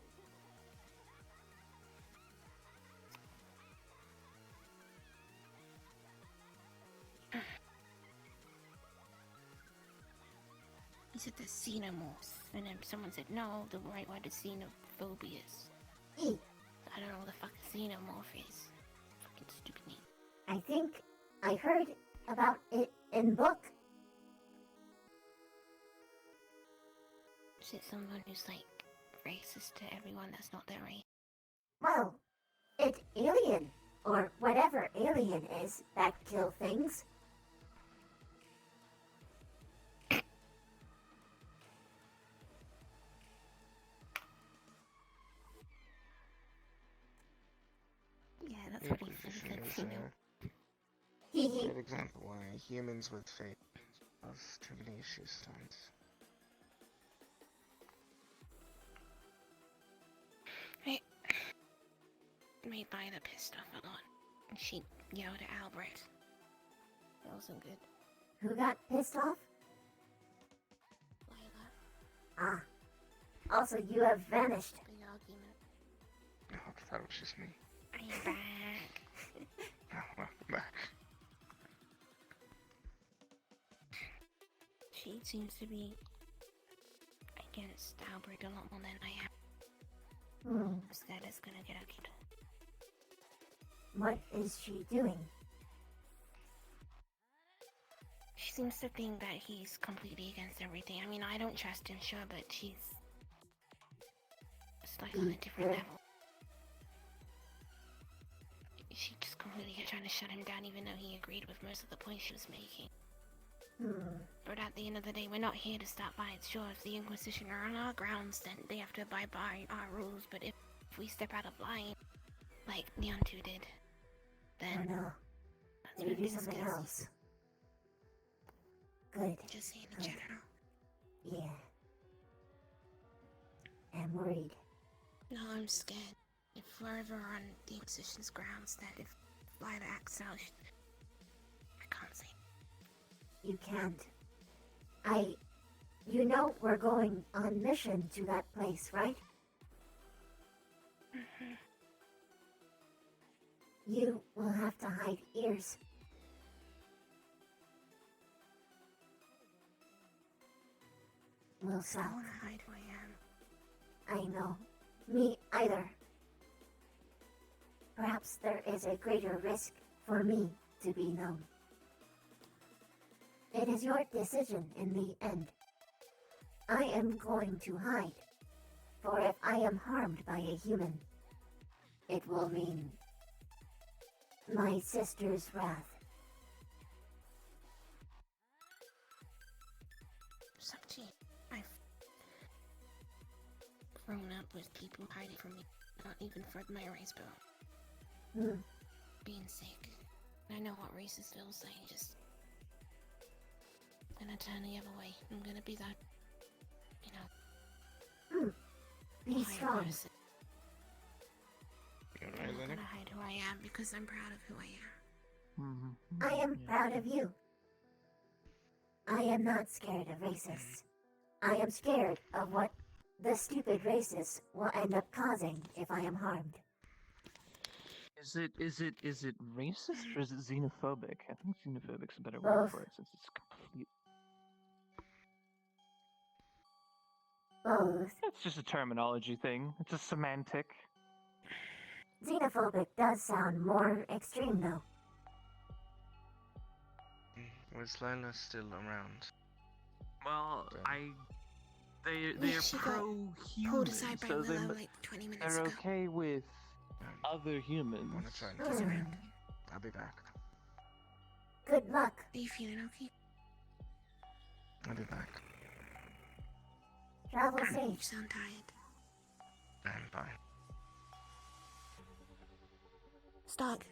He said the xenomorphs, and then someone said no, the right word is xenophobias. I don't know what the fuck a xenomorph is. Fucking stupid name. I think I heard about it in book. Is it someone who's like racist to everyone that's not their race? Well, it's alien, or whatever alien is that kill things. Yeah, that's The what he Inquisition said. is Xeno. a good example why humans with faith cause too many issues sometimes. Right. Made Lila pissed off a lot. And she yelled at Albert. That wasn't good. Who got pissed off? Lila. Ah. Also, you have vanished. Big argument. No, that was just me. I'm back. Oh, welcome back. She seems to be against Albert a lot more than I am. I'm scared it's gonna get ugly. What is she doing? She seems to think that he's completely against everything. I mean, I don't trust him, sure, but she's... It's like on a different level. She just completely trying to shut him down even though he agreed with most of the points she was making. But at the end of the day, we're not here to stop fights. Sure, if the Inquisition are on our grounds, then they have to abide by our rules. But if we step out of line, like Neon 2 did, then... Oh no. That's Maybe when we do something discuss. else. Good. Just saying in general. Yeah. I'm worried. No, I'm scared. If we're ever on the Inquisition's grounds, that if Lila acts out, I can't say. You can't. You know we're going on mission to that place, right? You will have to hide ears. We'll I south. don't want to hide who I am. I know. Me either. Perhaps there is a greater risk for me to be known. It is your decision in the end. I am going to hide. For if I am harmed by a human, it will mean my sister's wrath. Subji, I've grown up with people hiding from me, not even for my race, but being sick. I know what racist feels like, just gonna turn the other way. I'm gonna be that, you know, Be higher strong. person. You I'm alright, not Lenny? gonna hide who I am because I'm proud of who I am. I am proud of you. I am not scared of racists. I am scared of what the stupid racists will end up causing if I am harmed. Is it racist or is it xenophobic? I think xenophobic's a better word Both. for it since it's complete. Both. That's just a terminology thing. It's a semantic. Xenophobic does sound more extreme, though. Was Lila still around? Well, they're Yeah, she got pro-human, pulled aside by so Willow like 20 minutes they're ago. okay with other humans. Wanna try and He's around. I'll be back. Good luck. Are you feeling okay? I'll be back. Travel You safe. sound tired. I'm fine. Stark.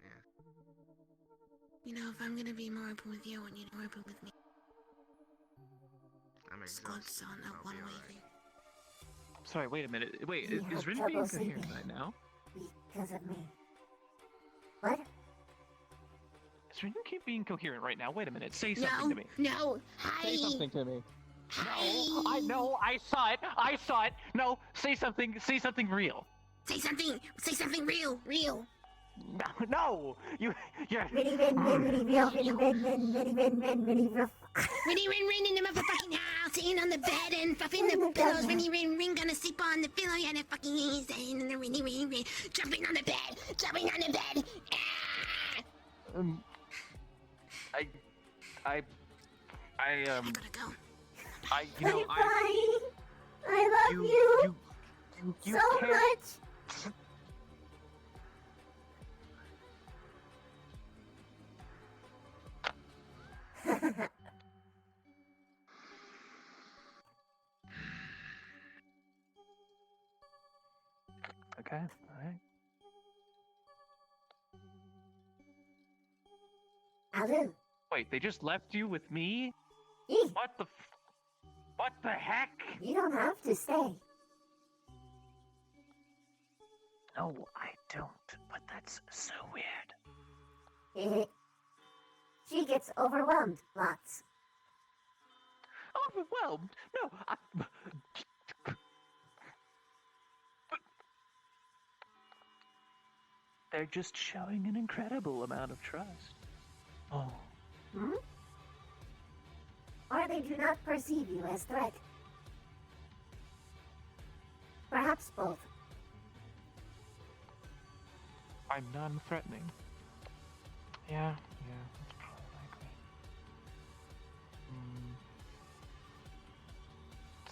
Yeah. You know, if I'm gonna be more open with you, I want you to be open with me. I'm Squad's exhausted. on a I'll be one-way alright. thing. Sorry, wait a minute. Wait, You is have Rin trouble being coherent sleeping. right now? Because of me. What? Is Rin being coherent right now? Wait a minute. Say something No, to me. no, hi. Say something to me. Hi. I know. I saw it. I saw it. No, say something. Say something real. Say something real. No, you're. Mini rin, mini real, mini rin, mini real. Winnie Rin in the motherfucking house, sitting on the bed and fluffing the pillows. Winnie Rin gonna sleep on the pillow and a fucking sitting in the Winnie Rin, jumping on the bed. Ah! I gotta go. you know, Bye. I love you you so can't- much. Okay, alright. Alu. Wait, they just left you with me? Eek. What the heck? You don't have to stay. No, I don't, but that's so weird. She gets overwhelmed lots. Overwhelmed? No, they're just showing an incredible amount of trust. Oh. Hmm? Or they do not perceive you as threat. Perhaps both. I'm non-threatening. Yeah, that's probably likely.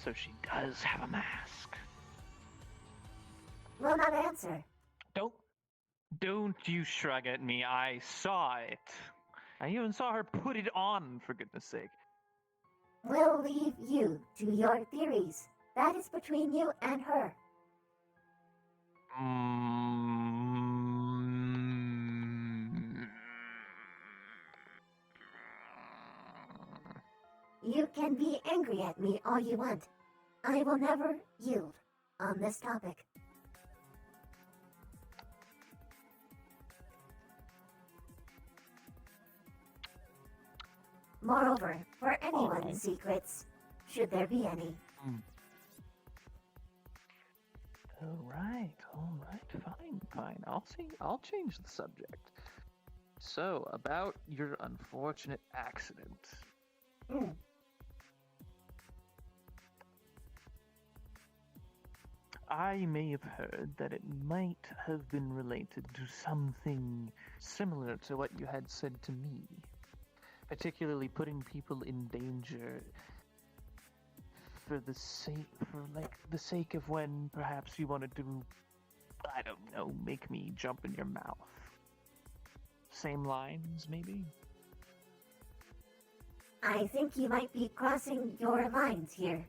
So she does have a mask. Will not answer. Don't you shrug at me, I saw it. I even saw her put it on, for goodness sake. We'll leave you to your theories. That is between you and her. You can be angry at me all you want. I will never yield on this topic. Moreover, for anyone's secrets, should there be any. Alright, fine. I'll change the subject. So, about your unfortunate accident. I may have heard that it might have been related to something similar to what you had said to me. Particularly putting people in danger for the sake of when perhaps you wanted to, I don't know, make me jump in your mouth. Same lines, maybe? I think you might be crossing your lines here.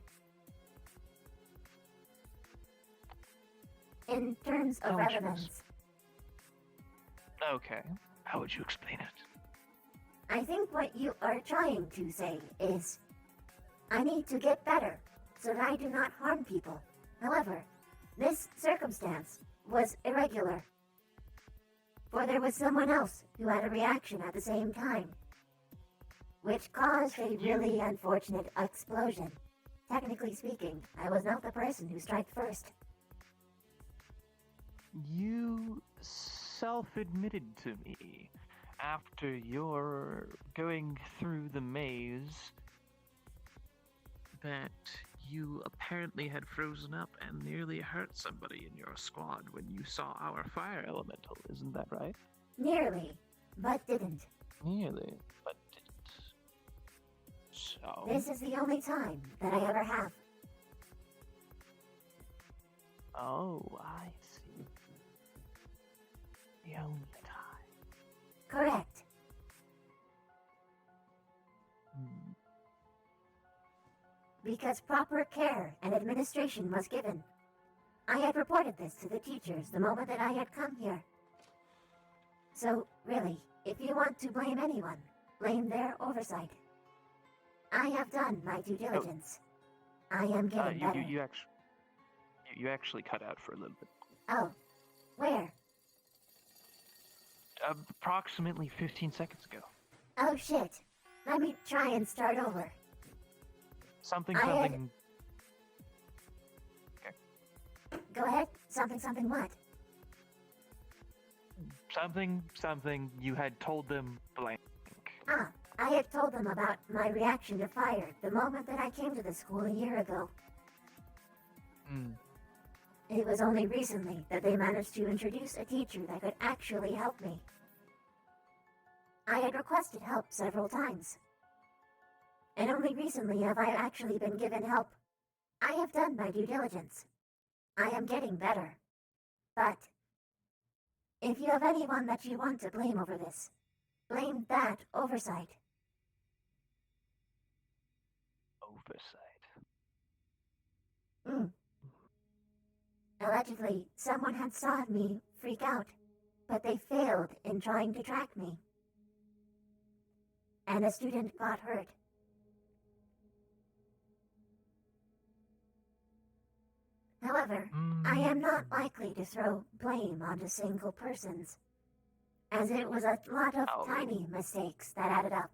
In terms of How would you relevance, Okay, how would you explain it? I think what you are trying to say is, I need to get better so that I do not harm people. However, this circumstance was irregular, for there was someone else who had a reaction at the same time, which caused a really unfortunate explosion. Technically speaking, I was not the person who struck first. You self-admitted to me after your going through the maze that you apparently had frozen up and nearly hurt somebody in your squad when you saw our fire elemental. Isn't that right? Nearly, but didn't. Nearly, but didn't. So. This is the only time that I ever have. Oh, I see. The only time. Correct. Because proper care and administration was given. I had reported this to the teachers the moment that I had come here. So, really, if you want to blame anyone, blame their oversight. I have done my due diligence. I am getting better. You actually cut out for a little bit. Oh, where? Approximately 15 seconds ago. Oh shit. Let me try and start over. Something. Go ahead. Something what? Something you had told them blank. Ah, I had told them about my reaction to fire the moment that I came to the school a year ago. It was only recently that they managed to introduce a teacher that could actually help me. I had requested help several times. And only recently have I actually been given help. I have done my due diligence. I am getting better. But if you have anyone that you want to blame over this, blame that oversight. Allegedly, someone had saw me freak out, but they failed in trying to track me. And a student got hurt. However, I am not likely to throw blame onto single persons, as it was a lot of tiny mistakes that added up.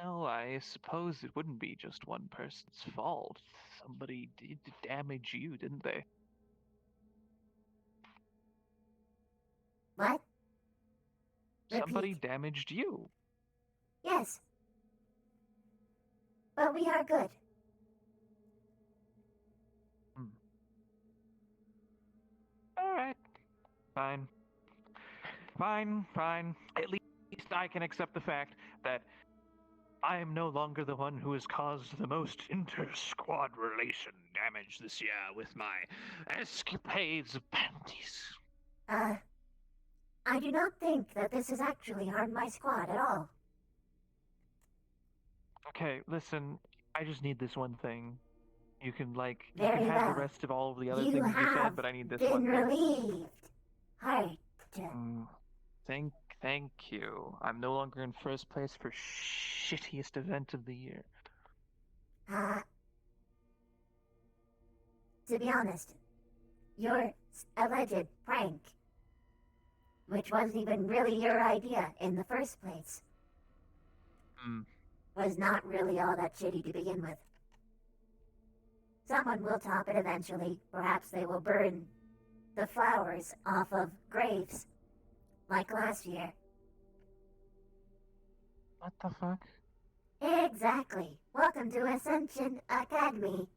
No, I suppose it wouldn't be just one person's fault. Somebody did damage you, didn't they? What? Somebody damaged you. Yes. But we are good. Alright. Fine. At least I can accept the fact that I am no longer the one who has caused the most inter-squad relation damage this year with my escapades of panties. I do not think that this has actually harmed my squad at all. Okay, listen, I just need this one thing. You can, you Very can have well. the rest of all of the other You things you have said, but I need this been one thing. relieved. Heart. Thank you. I'm no longer in first place for shittiest event of the year. To be honest, your alleged prank, which wasn't even really your idea in the first place, was not really all that shitty to begin with. Someone will top it eventually. Perhaps they will burn the flowers off of graves, like last year. What the fuck? Exactly. Welcome to Ascension Academy.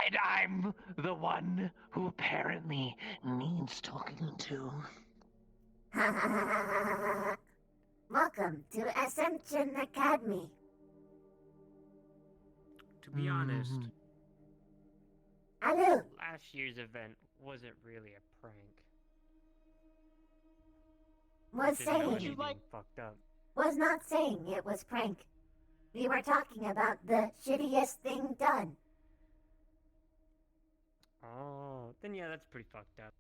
And I'm the one who apparently needs talking to. Welcome to Ascension Academy. To be honest, Hello. last year's event wasn't really a prank. Was Just nobody saying being fucked up. was not saying it was prank. We were talking about the shittiest thing done. Oh, then yeah, that's pretty fucked up.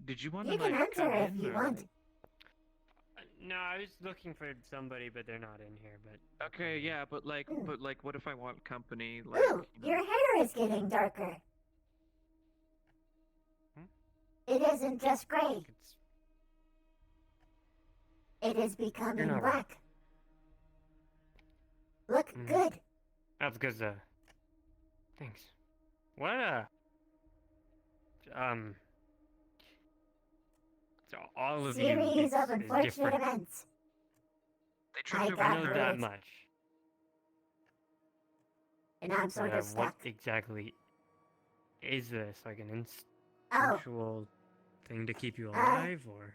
Did you want You to can come enter if in, you or, want. No, I was looking for somebody, but they're not in here. But Okay, yeah, but what if I want company? Ooh, your hair is getting darker. It isn't just gray. It is becoming not black. Look good. That's because thanks. What so all of Series you of is unfortunate different. events. They tripped I over got know hurt. that much. and I'm sort of What stuck. exactly is this? Like an Oh, instinctual thing to keep you alive, or?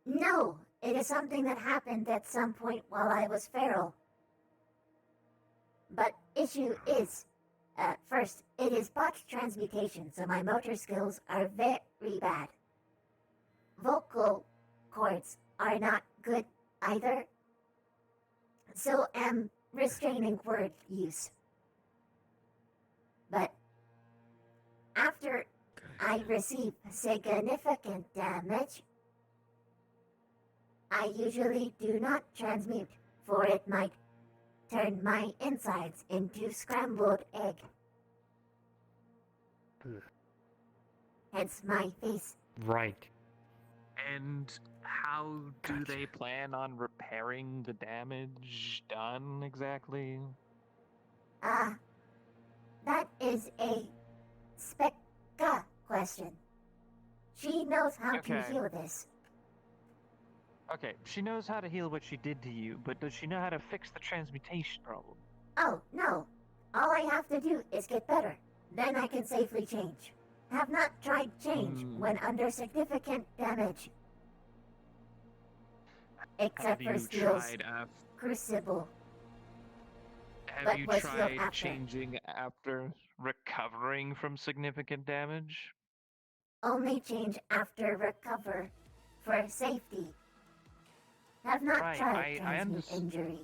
no, it is something that happened at some point while I was feral. But issue is, first, it is botched transmutation, so my motor skills are very bad. Vocal cords are not good either, so am restraining word use. But after I receive significant damage, I usually do not transmute, for it might turn my insides into scrambled egg. Hence my face. Right. And how do they plan on repairing the damage done exactly? That is a Specca question. She knows how to Okay. heal this. Okay, she knows how to heal what she did to you, but does she know how to fix the transmutation problem? Oh, no. All I have to do is get better. Then I can safely change. Have not tried change when under significant damage. Except Have for you Steel's tried Crucible. Have but you was healed tried after. changing after recovering from significant damage? Only change after recover for safety. Have not Right, tried I transmute injury.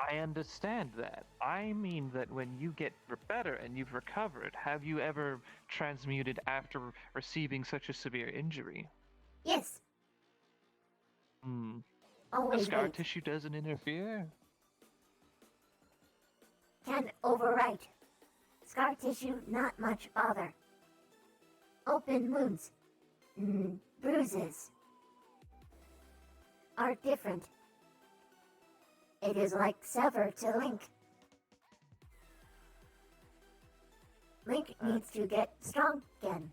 I understand that. I mean that when you get better and you've recovered, have you ever transmuted after receiving such a severe injury? Yes, Hmm. always Scar wait. tissue doesn't interfere. Can overwrite. Scar tissue, not much bother. Open wounds, bruises, are different. It is like sever to link. Link needs to get strong again.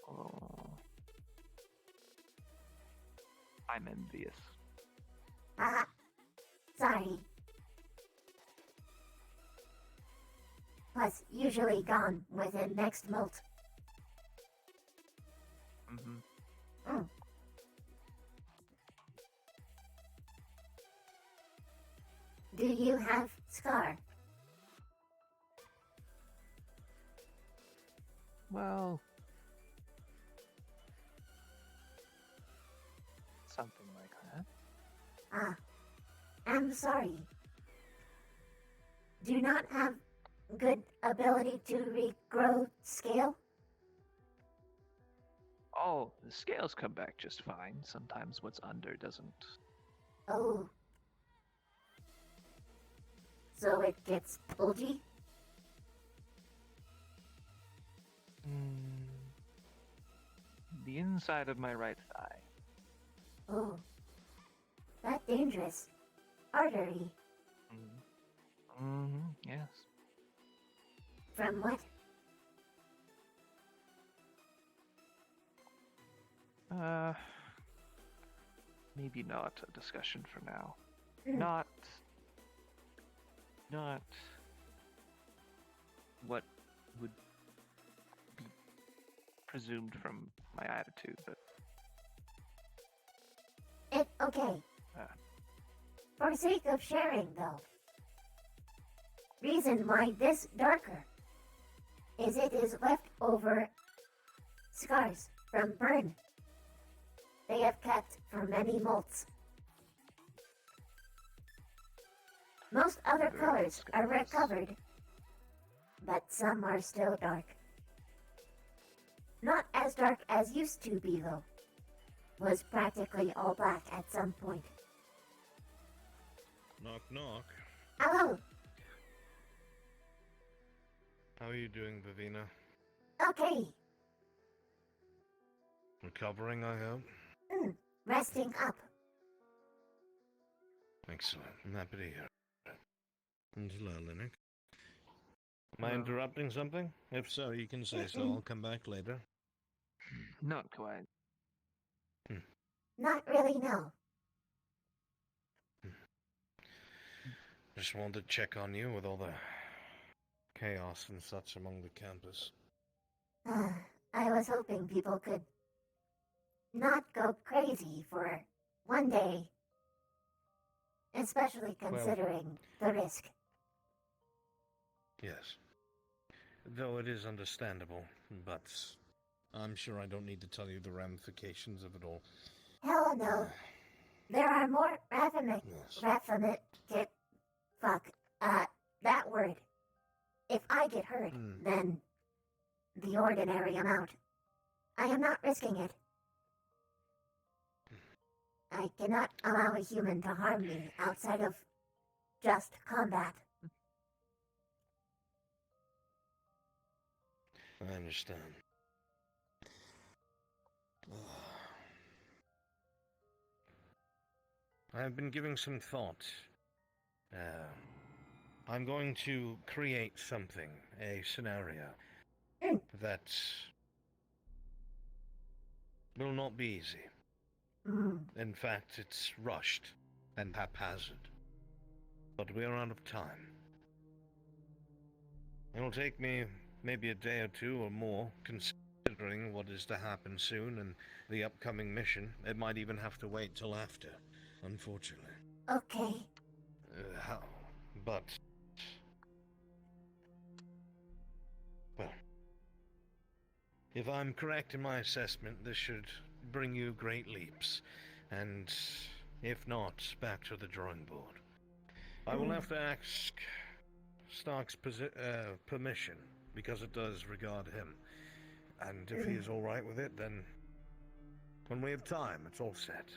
Oh. I'm envious. Ah, sorry. Plus, usually gone within next molt. Mm-hmm. Do you have Scar? Well, something like that. Ah, I'm sorry. Do not have good ability to regrow scale? Oh, the scales come back just fine. Sometimes what's under doesn't. Oh. So it gets bulgy? The inside of my right thigh. Oh. That dangerous. Artery. Mm-hmm. Yes. From what? Maybe not a discussion for now. Hmm. Not what would be presumed from my attitude, but Okay. For sake of sharing, though. Reason why this darker is it is left over scars from burn. They have kept for many molts. Most other colors are recovered, but some are still dark. Not as dark as used to be, though. Was practically all black at some point. Knock, knock. Hello. How are you doing, Vivina? Okay. Recovering, I hope? Resting up. Excellent. I'm happy to hear it. And hello, Linux. Am I interrupting something? If so, you can say so. I'll come back later. not quite. Not really, no. Just wanted to check on you with all the chaos and such among the campus. I was hoping people could not go crazy for one day. Especially considering the risk. Yes. Though it is understandable, but I'm sure I don't need to tell you the ramifications of it all. Hell no. There are more that word. If I get hurt, then the ordinary amount. I am not risking it. I cannot allow a human to harm me outside of just combat. I understand. I've been giving some thought. I'm going to create something, a scenario, that will not be easy. In fact, it's rushed and haphazard. But we're out of time. It'll take me maybe a day or two or more, considering what is to happen soon and the upcoming mission. It might even have to wait till after, unfortunately. Okay. But... well, if I'm correct in my assessment, this should bring you great leaps, and if not, back to the drawing board. I will have to ask Stark's permission, because it does regard him, and if he is alright with it, then when we have time, it's all set.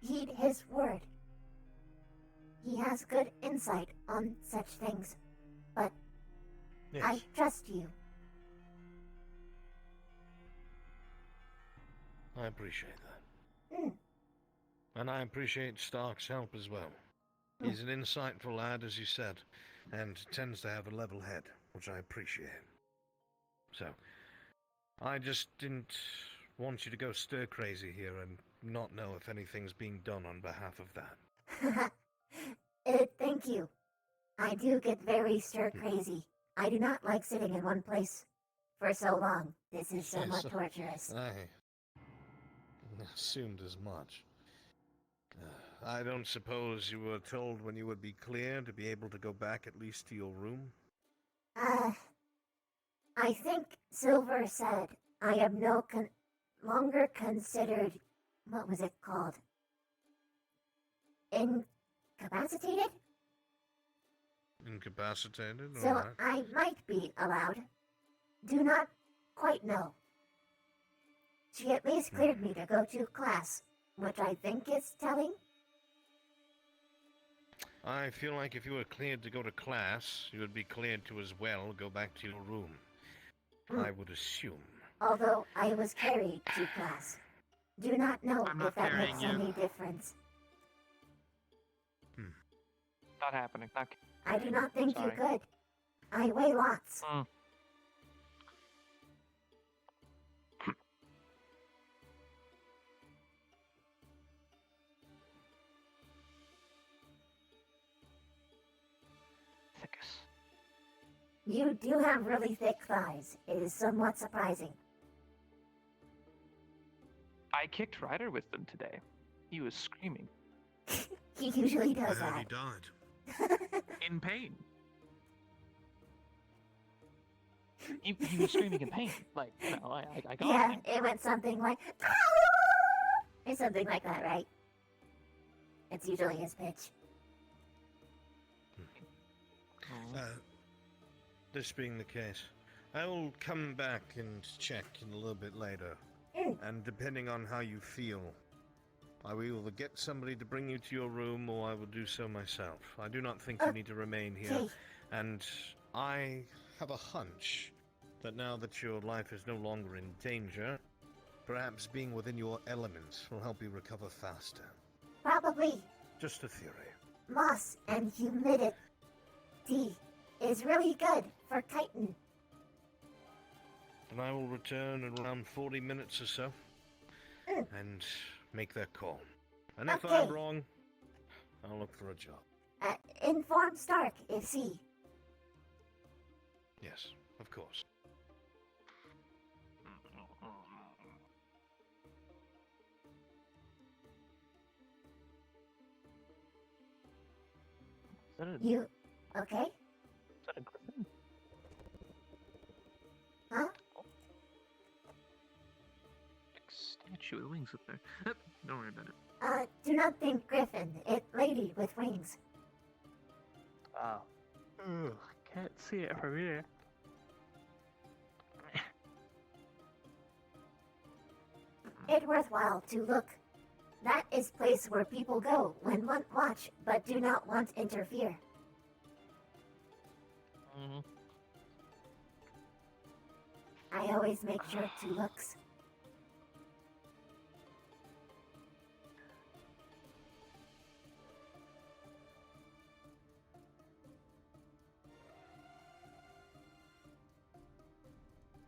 Heed his word. He has good insight on such things, but yes. I trust you. I appreciate that. And I appreciate Stark's help as well. He's an insightful lad, as you said, and tends to have a level head, which I appreciate. So, I just didn't want you to go stir-crazy here and not know if anything's being done on behalf of that. Thank you. I do get very stir-crazy. I do not like sitting in one place for so long. This is somewhat torturous. I assumed as much. I don't suppose you were told when you would be clear to be able to go back at least to your room? I think Silver said I am no longer considered, what was it called? Incapacitated? Incapacitated? So Alright. I might be allowed. Do not quite know. She at least cleared me to go to class, which I think is telling. I feel like if you were cleared to go to class, you would be cleared to as well go back to your room. I would assume. Although I was carried to class. Do not know I'm not if that carrying makes you. any difference. Not happening. Not... I do not think Sorry. you could. I weigh lots. You do have really thick thighs. It is somewhat surprising. I kicked Ryder with them today. He was screaming. He usually does I heard that. he died. In pain. He was screaming in pain. Like, no, I got Yeah, him. it went something like... or something like that, right? It's usually his pitch. This being the case, I will come back and check in a little bit later. And depending on how you feel, I will either get somebody to bring you to your room or I will do so myself. I do not think you need to remain here. And I have a hunch that now that your life is no longer in danger, perhaps being within your element will help you recover faster. Probably Just a theory. moss and humidity is really good for chitin. and I will return in around 40 minutes or so and make that call. And if I'm Okay. wrong, I'll look for a job. Inform Stark if he. Yes, of course. You okay? Is that a griffin? Huh? Statue with wings up there. Don't worry about it. Do not think Griffin. It lady with wings. Oh. Ugh, can't see it from here. It worthwhile to look. That is place where people go when want watch, but do not want interfere. Mm-hmm. I always make sure to looks.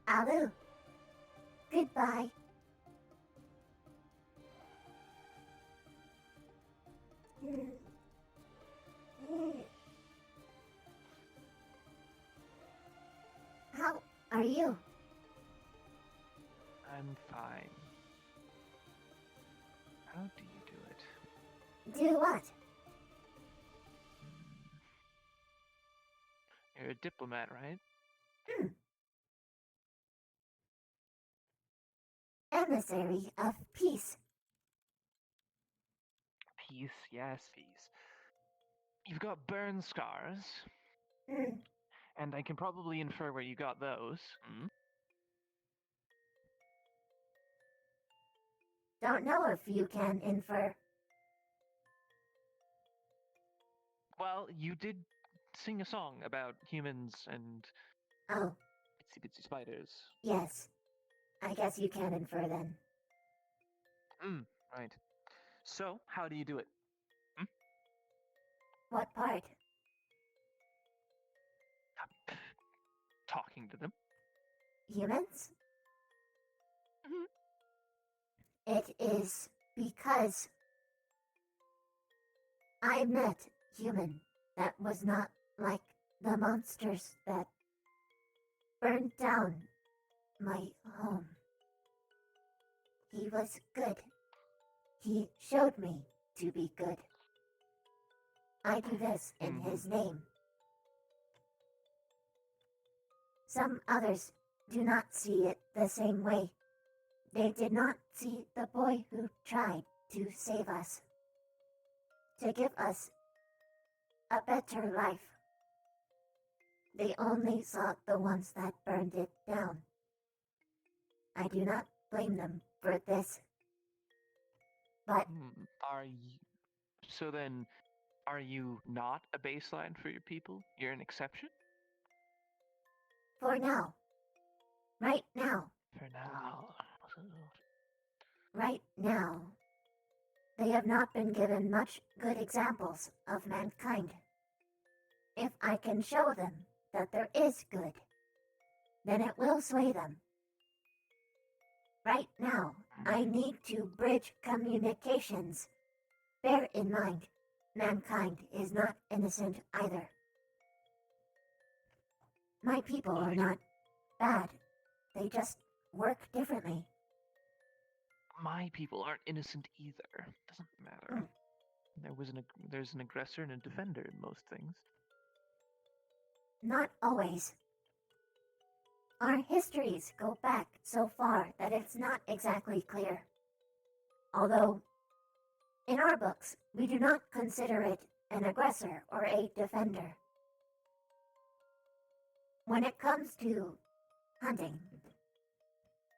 Alu. Goodbye. How are you? I'm fine. How do you do it? Do what? You're a diplomat, right? Emissary of peace. Peace, yes, peace. You've got burn scars, and I can probably infer where you got those. Don't know if you can infer. Well, you did sing a song about humans and Oh, itsy bitsy spiders. yes. I guess you can infer then. Right. So, how do you do it? What part? Talking to them. Humans? It is because I met human that was not like the monsters that burned down my home. He was good. He showed me to be good. I do this in his name. Some others do not see it the same way. They did not see the boy who tried to save us, to give us a better life. They only saw the ones that burned it down. I do not blame them for this. But Are you... So then, are you not a baseline for your people? You're an exception? for now, right now, For now. right now, they have not been given much good examples of mankind. If I can show them that there is good, then it will sway them. Right now, I need to bridge communications. Bear in mind, mankind is not innocent either. My people are not bad. They just work differently. My people aren't innocent either. Doesn't matter. There's an aggressor and a defender in most things. Not always. Our histories go back so far that it's not exactly clear. Although, in our books, we do not consider it an aggressor or a defender. When it comes to hunting,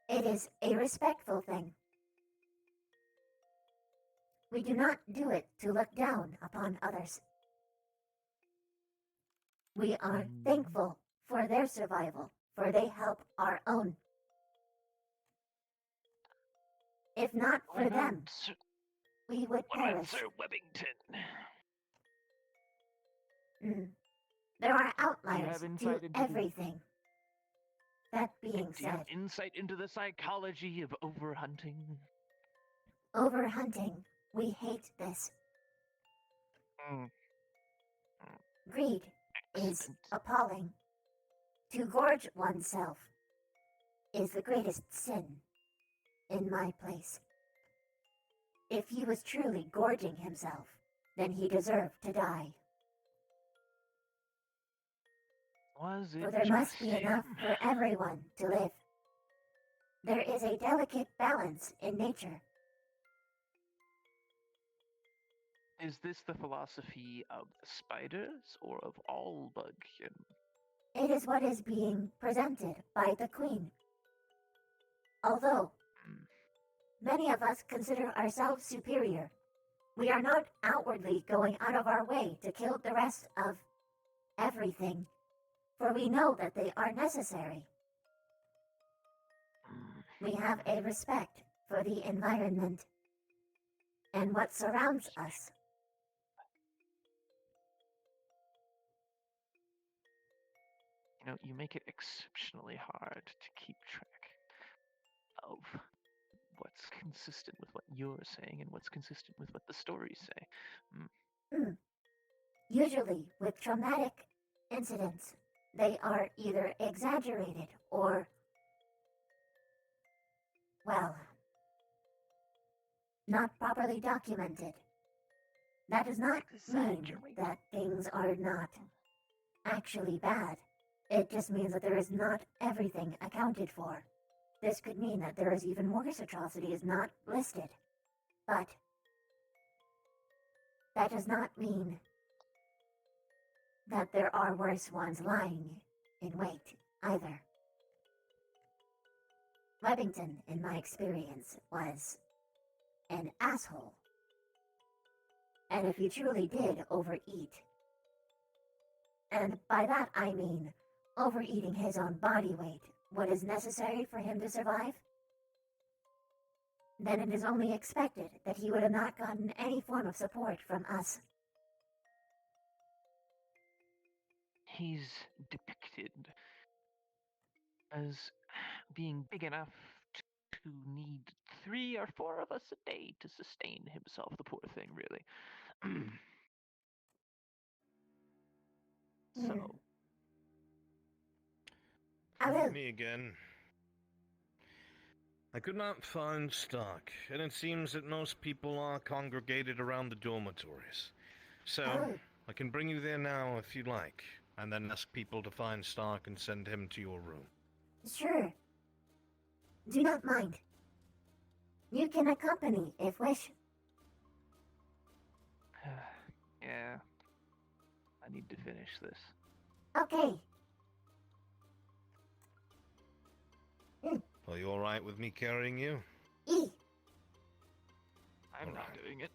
it is a respectful thing. We do not do it to look down upon others. We are thankful for their survival, for they help our own. If not for them, we would perish. Sir Webbington? There are You outliers have to insight into everything. That being Do you said, have insight into the psychology of overhunting? overhunting, we hate this. Mm. Greed is appalling. To gorge oneself is the greatest sin in my place. If he was truly gorging himself, then he deserved to die. Was it For there must be just enough him? for everyone to live. There is a delicate balance in nature. Is this the philosophy of spiders or of all bugkin? It is what is being presented by the Queen. Although many of us consider ourselves superior, we are not outwardly going out of our way to kill the rest of everything, for we know that they are necessary. We have a respect for the environment and what surrounds us. You know, you make it exceptionally hard to keep track of what's consistent with what you're saying and what's consistent with what the stories say. Usually, with traumatic incidents, they are either exaggerated or, well, not properly documented. That does not mean that things are not actually bad. It just means that there is not everything accounted for. This could mean that there is even worse atrocities not listed. But that does not mean that there are worse ones lying in wait either. Webbington, in my experience, was an asshole. And if he truly did overeat, and by that I mean overeating his own body weight, what is necessary for him to survive, then it is only expected that he would have not gotten any form of support from us. He's depicted as being big enough to need 3 or 4 of us a day to sustain himself, the poor thing, really. So, Me again. I could not find Stark, and it seems that most people are congregated around the dormitories. So, I can bring you there now if you like, and then ask people to find Stark and send him to your room. Sure. Do not mind. You can accompany if wish. yeah. I need to finish this. Okay. Are you alright with me carrying you? I'm not doing it.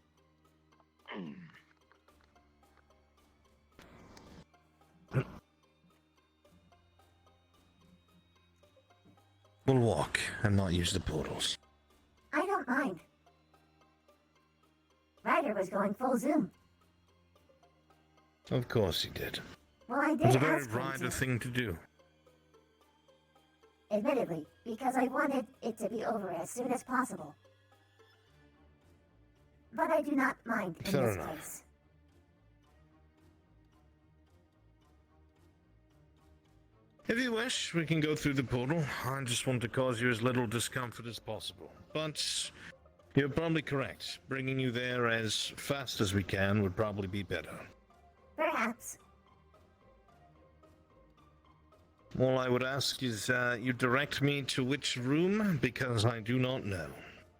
We'll walk and not use the portals. I don't mind. Ryder was going full zoom. Of course he did. Well, I It was did a very ask him Ryder to. thing to do. Admittedly, because I wanted it to be over as soon as possible. But I do not mind in Fair this enough. case. If you wish, we can go through the portal. I just want to cause you as little discomfort as possible. But you're probably correct. Bringing you there as fast as we can would probably be better. Perhaps. All I would ask is you direct me to which room, because I do not know.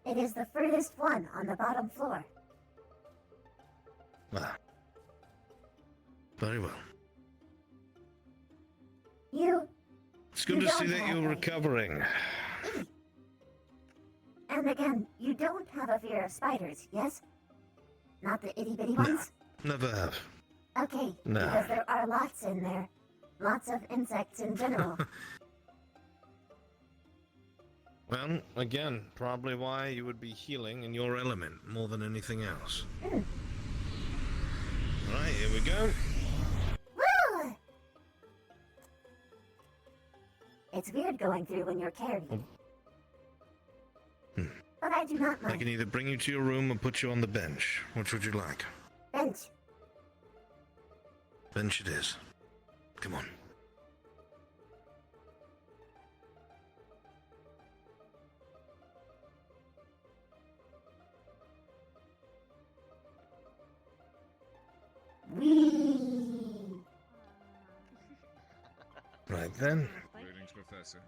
It is the furthest one on the bottom floor. Ah. Very well. It's good to see that you're recovering. And again, you don't have a fear of spiders, yes? Not the itty-bitty ones? Never have. Okay, No. because there are lots in there. Lots of insects in general. Well, again, probably why you would be healing in your element more than anything else. Right, here we go. Woo! It's weird going through when you're carried. But I do not I mind. can either bring you to your room or put you on the bench. Which would you like? Bench. Bench it is. Come on. Wee. Right then. Greetings, Professor.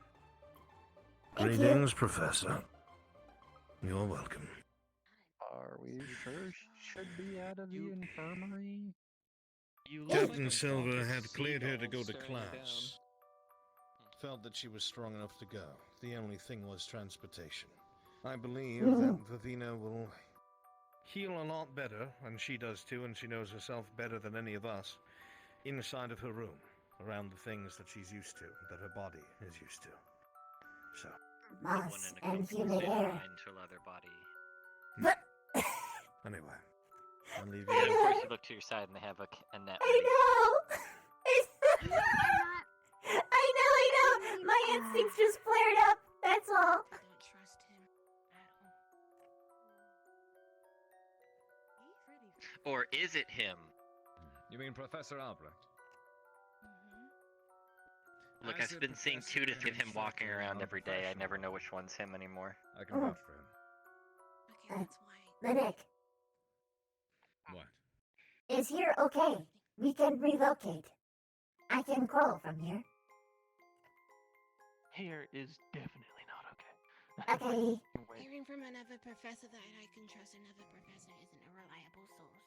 Thank you. Greetings, Professor. You're welcome. Are we sure she should be out of the infirmary? Captain Silver had cleared her to go to class. Felt that she was strong enough to go. The only thing was transportation. I believe that Vivina will heal a lot better, and she does too, and she knows herself better than any of us, inside of her room, around the things that she's used to, that her body is used to. So. Moss and humid air. Into a leather body. Anyway, I'll leave And you. of course, you look to your side and they have a net. I know! I know! My instincts just flared up, that's all. Or is it him? You mean Professor Albrecht? Look, I've been seeing two to three of him walking around every day. I never know which one's him anymore. I can vouch for him. Linnick, What? is here okay? We can relocate. I can crawl from here. Here is definitely not okay. Okay. Hearing from another professor that I can trust another professor isn't a reliable source.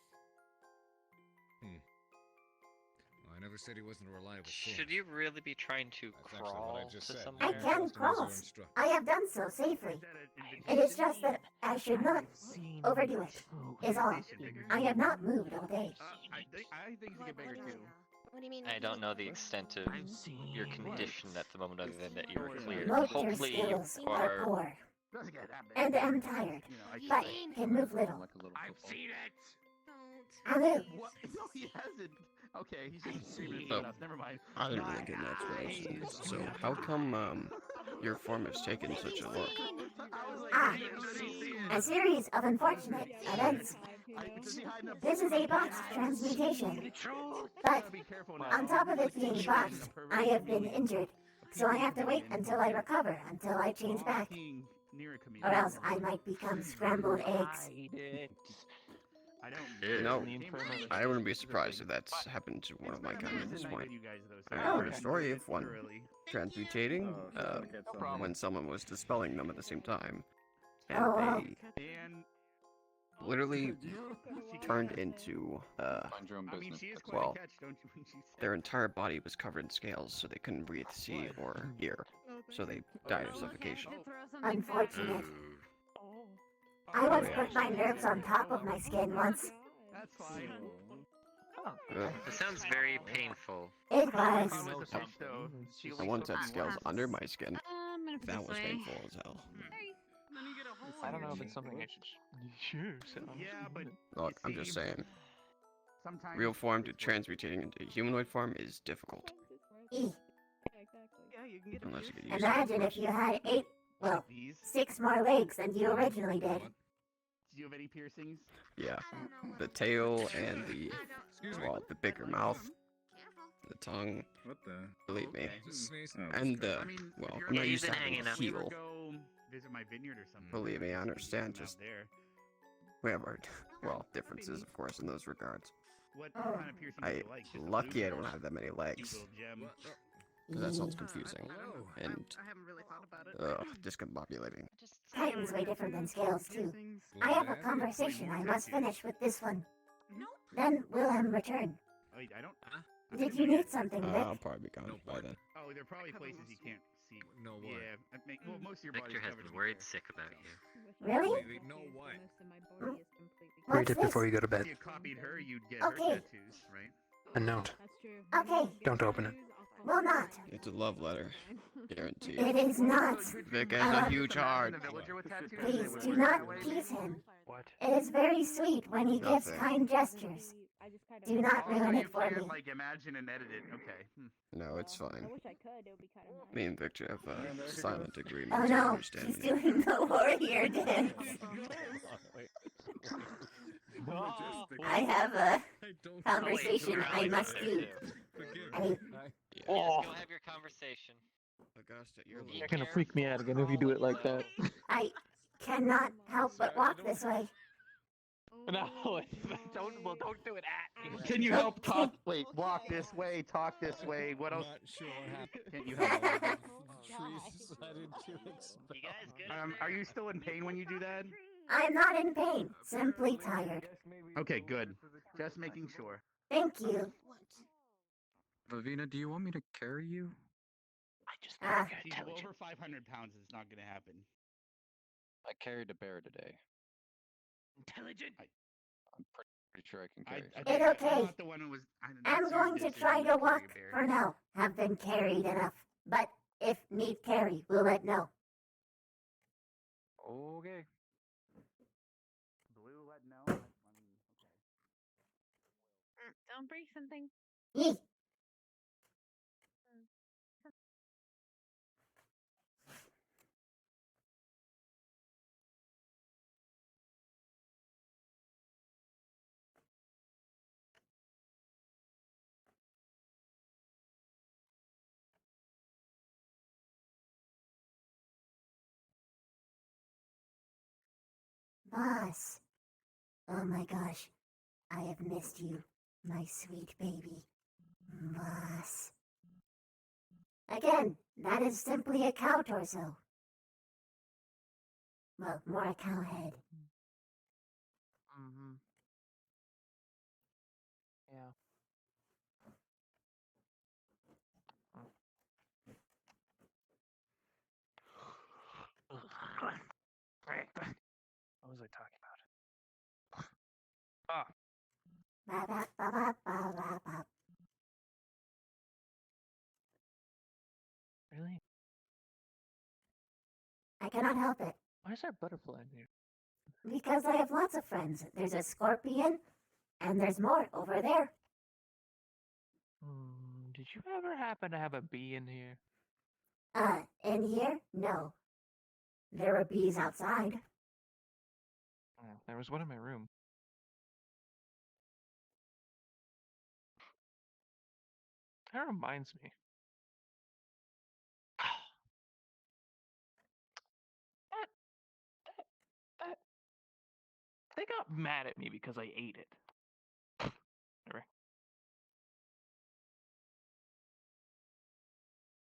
I never said he wasn't a reliable source. Should you really be trying to That's actually what I crawl just to said. somewhere? I can crawl. I have done so safely. It is just that I should not overdo it, is all. I have not moved all day. I think you get bigger too. What do you mean? I don't know the extent of your condition at the moment, other than that you were cleared. Motor Hopefully, you skills are poor. And am tired, but can move little. I've seen it. I move. What? No, he hasn't. Okay, he's just screaming Oh, at us. Never mind. I didn't really get an explanation. So, how come, your form has taken such a look? Ah, a series of unfortunate events. This is a boxed transmutation. But on top of it being boxed, I have been injured. So I have to wait until I recover, until I change back. Or else I might become scrambled eggs. No, I wouldn't be surprised if that's happened to one of my kind at this point. I heard a story of one transmutating, when someone was dispelling them at the same time. And they literally turned into, well, their entire body was covered in scales, so they couldn't breathe, see, or hear. So they died of suffocation. Unfortunate. I once put my nerves on top of my skin once. That's fine. It sounds very painful. It was. I once had scales under my skin. That was painful as hell. I don't know if it's something I should share. Yeah, but Look, I'm just saying. Real form to transmutating into humanoid form is difficult. Unless you get used to it. Imagine if you had 6 more legs than you originally did. Do you have any piercings? Yeah, the tail and the bigger mouth, the tongue. What the? Believe me. Just sneeze. And I'm not used to having a heel. Go visit my vineyard or something. Believe me, I understand. Just there. we have our differences, of course, in those regards. What kind of piercings do you like? Just a Lucky loop I or don't have that many legs. little gem? 'Cause that sounds confusing and I haven't really thought about it. discombobulating. Titan's way different than scales, too. I have a conversation I must finish with this one. Then Willem return. Wait, I don't. Did you need something, Vic? I'll probably be gone by then. Oh, there are probably places you can't see. No what? Yeah, well, most of your Victor body's has covered been in worried hair. sick about you. Really? No what? Read it before you go to bed. If you copied her, you'd get Okay. her tattoos, right? A note. Okay, Don't open it. will not. It's a love letter, guaranteed. It is not. Vic has a huge heart. Please do not tease him. What? It is very sweet when he gives Nothing. kind gestures. Do not Oh, ruin you it for can't me. like imagine and edit it. Okay. No, it's fine. I wish I could. It would be kind of nice. Me and Victor have a silent agreement Oh to no, understand he's me. doing the warrior dance. I have a conversation I must do. I, Go have your conversation. Augusta, You're gonna freak me out again if you do it like that. I cannot help but walk this way. No, don't do it at me. Can you help talk? Wait, walk this way, talk this way. What else? Not sure what happened. Can't you help? Trees decided to expel. You guys good? Are you still in pain when you do that? I am not in pain, simply tired. Okay, good. Just making sure. Thank you. Lavina, do you want me to carry you? I just Ah. She's over 500 pounds. It's not gonna happen. I carried a bear today. Intelligent. I'm pretty sure I can carry I something. It's I'm okay. not the one who was. I'm going to try to walk for now. Have been carried enough. But if need carry, we'll let know. Okay. Blue, let know. Don't break something. Yee. Boss. Oh my gosh. I have missed you, my sweet baby. Boss. Again, that is simply a cow torso. Well, more a cow head. Mm-hmm. Yeah. What was I talking about? Ah, Ba ba ba ba ba ba ba. Really? I cannot help it. Why is there a butterfly in here? Because I have lots of friends. There's a scorpion, and there's more over there. Did you ever happen to have a bee in here? In here? No. There were bees outside. Oh, there was one in my room. That reminds me. That they got mad at me because I ate it. Anyway.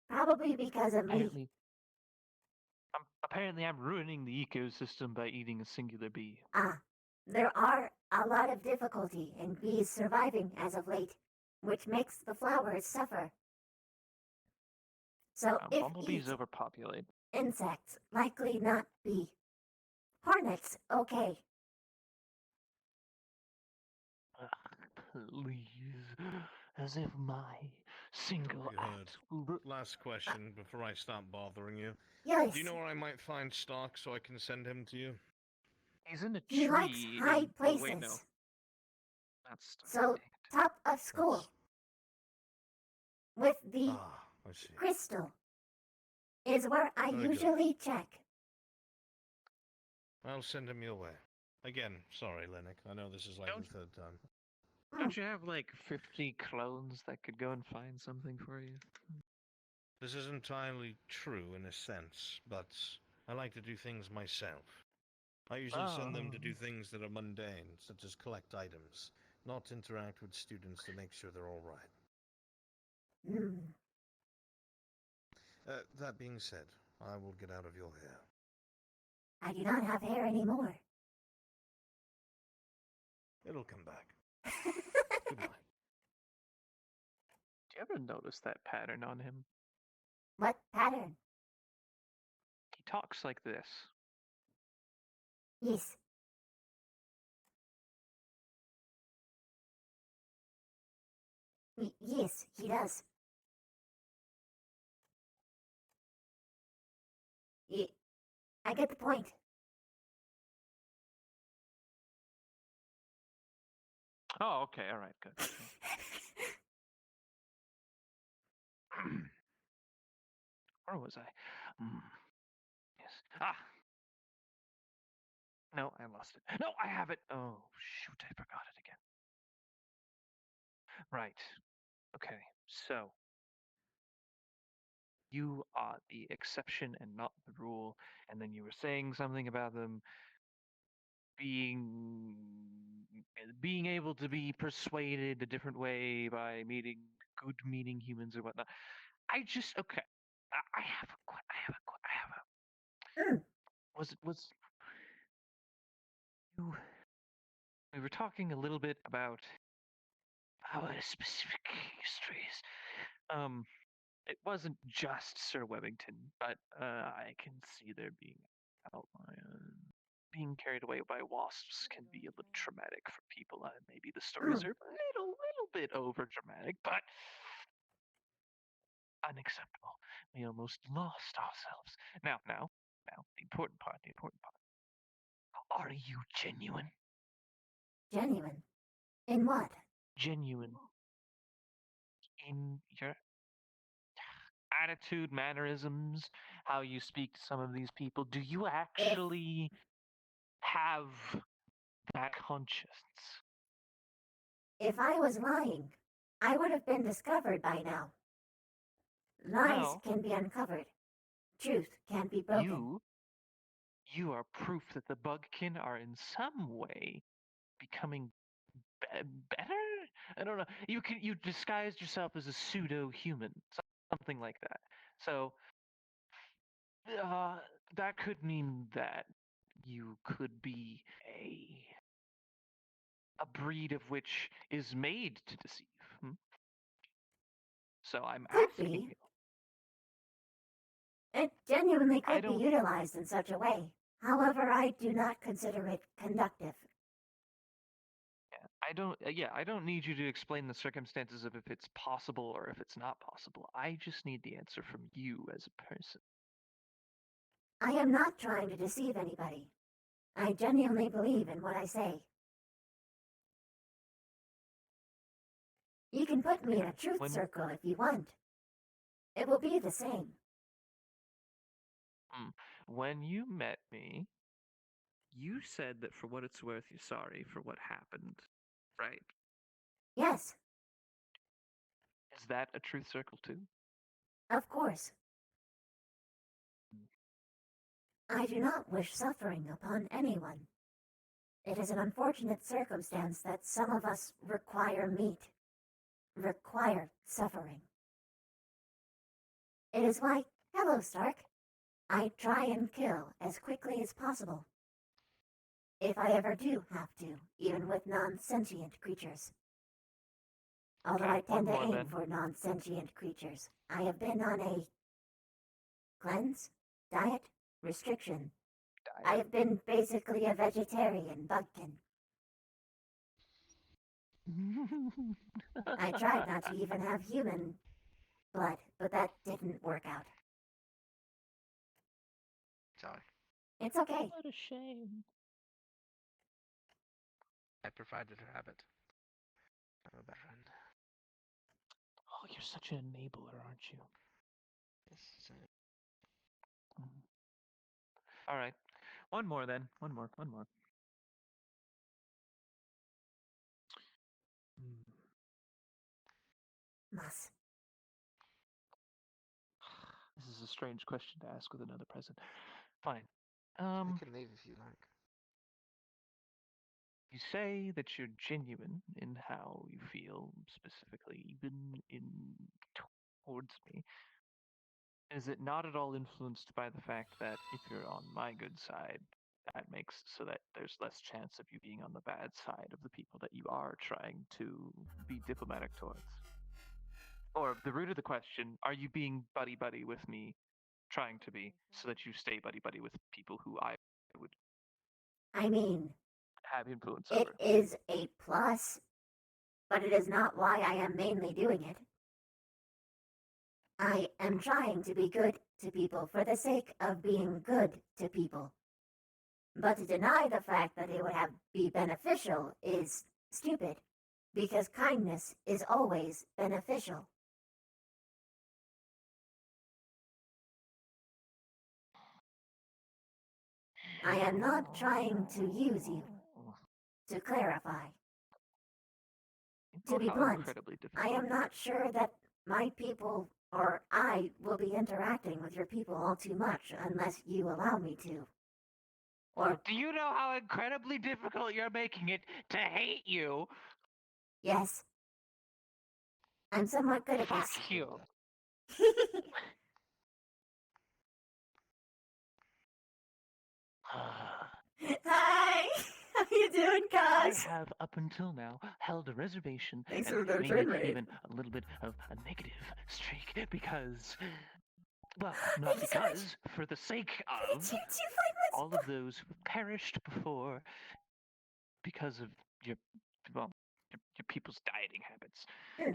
Probably because of me. Apparently, I'm ruining the ecosystem by eating a singular bee. There are a lot of difficulty in bees surviving as of late, which makes the flowers suffer. So if Bumblebees eat overpopulate. insects, likely not bee. Hornets, okay. Please, as if my single You heard. act will... Last question before I stop bothering you. Yes. Do you know where I might find stock so I can send him to you? He's in a tree. He likes high places. Wait, no. That's So, top of school. With the I see. crystal is where I Very good. usually check. I'll send him your way. Again, sorry, Lennox. I know this is like the third time. Don't you have like 50 clones that could go and find something for you? This is entirely true in a sense, but I like to do things myself. I usually send them to do things that are mundane, such as collect items, not interact with students to make sure they're all right. That being said, I will get out of your hair. I do not have hair anymore. It'll come back. Goodbye. Do you ever notice that pattern on him? What pattern? He talks like this. Yes. Yes, he does. I get the point. Oh, okay, all right, good. Where was I? Yes. Ah! No, I lost it. No, I have it! Oh, shoot, I forgot it again. Right. Okay, so. You are the exception and not the rule, and then you were saying something about them being able to be persuaded a different way by meeting good meaning humans or whatnot. I just okay. I have a was you we were talking a little bit about our specific histories. It wasn't just Sir Webington, but I can see there being outliers. Being carried away by wasps can be a little traumatic for people. Maybe the stories are a little bit over dramatic, but unacceptable. We almost lost ourselves. Now, the important part. Are you genuine? Genuine? In what? Genuine in your attitude, mannerisms, how you speak to some of these people. Do you actually have that conscience? If I was lying, I would have been discovered by now. Lies can be uncovered. Truth can be broken. You are proof that the bugkin are in some way becoming better? I don't know. You disguised yourself as a pseudo-human, something like that. So that could mean that you could be a breed of which is made to deceive. So I'm asking you. It genuinely could be utilized in such a way. However, I do not consider it conductive. I don't need you to explain the circumstances of if it's possible or if it's not possible. I just need the answer from you as a person. I am not trying to deceive anybody. I genuinely believe in what I say. You can put me in a truth circle if you want. It will be the same. When you met me, you said that for what it's worth, you're sorry for what happened, right? Yes. Is that a truth circle too? Of course. I do not wish suffering upon anyone. It is an unfortunate circumstance that some of us require suffering. It is why, hello, Stark, I try and kill as quickly as possible. If I ever do have to, even with non-sentient creatures. Although I tend to aim for non-sentient creatures. I have been on a cleanse, diet, restriction. I have been basically a vegetarian bugkin. I tried not to even have human blood, but that didn't work out. Sorry. It's okay. What a shame. I provided a habit. I'm a bad friend. Oh, you're such an enabler, aren't you? Yes, All right. One more then. One more. Must. This is a strange question to ask with another present. Fine. I can leave if you like. You say that you're genuine in how you feel, specifically, even towards me. Is it not at all influenced by the fact that if you're on my good side, that makes so that there's less chance of you being on the bad side of the people that you are trying to be diplomatic towards? Or the root of the question, are you being buddy-buddy with me, trying to be, so that you stay buddy-buddy with people who I would have influence over? It is a plus, but it is not why I am mainly doing it. I am trying to be good to people for the sake of being good to people. But to deny the fact that it would be beneficial is stupid. Because kindness is always beneficial. I am not trying to use you. To clarify. To be How blunt, incredibly I difficult. am not sure that my people or I will be interacting with your people all too much unless you allow me to. Or, Do you know how incredibly difficult you're making it to hate you? yes. I'm somewhat good at Fuck this. you. Hi! How you doing, I Cos? have, up until now, held a reservation Thanks and for the maybe train ride. even a little bit of a negative streak because, well, not Thank you so much. because, for the sake Did of you find what's all of those who perished before because of your, well, your people's dieting habits.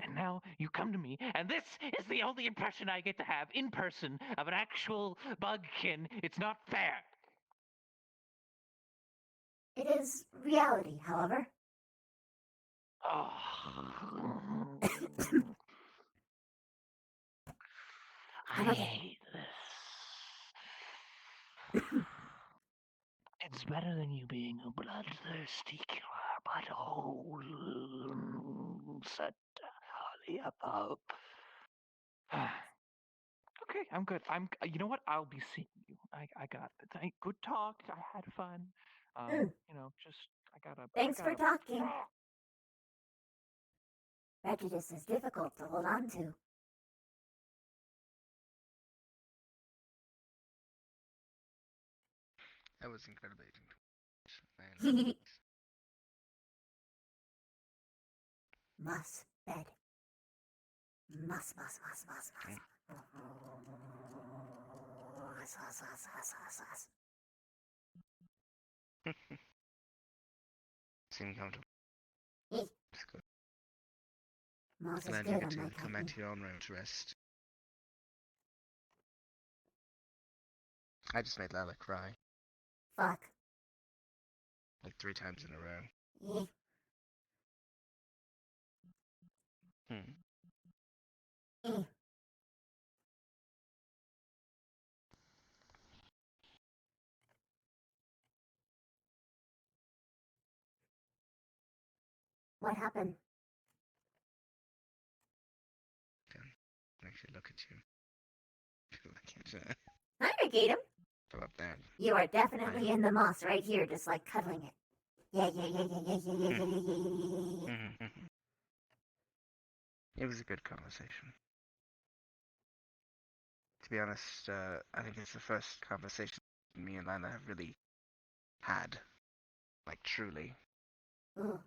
And now you come to me, and this is the only impression I get to have in person of an actual bugkin. It's not fair. It is reality, however. Oh. I hate this. It's better than you being a bloodthirsty killer, but oh, set up. Okay, I'm good. You know what? I'll be seeing you. I got it. Good talk. I had fun. You know, just I gotta. Thanks for talking. Prejudice is difficult to hold on to. That was incredibly man. Muss bed. Muss. Seem comfortable. Eh. It's good. Muss is Glad good you get on to my come back kidney. to your own room to rest. I just made Lala cry. Fuck. Like 3 times in a row. Eh. What happened? Actually, look at you. Look at Hi, Regatum. How about that? You are definitely in the moss right here, just like cuddling it. Yeah. It was a good conversation. To be honest, I think it's the first conversation me and Lila have really had. Like, truly. Ooh.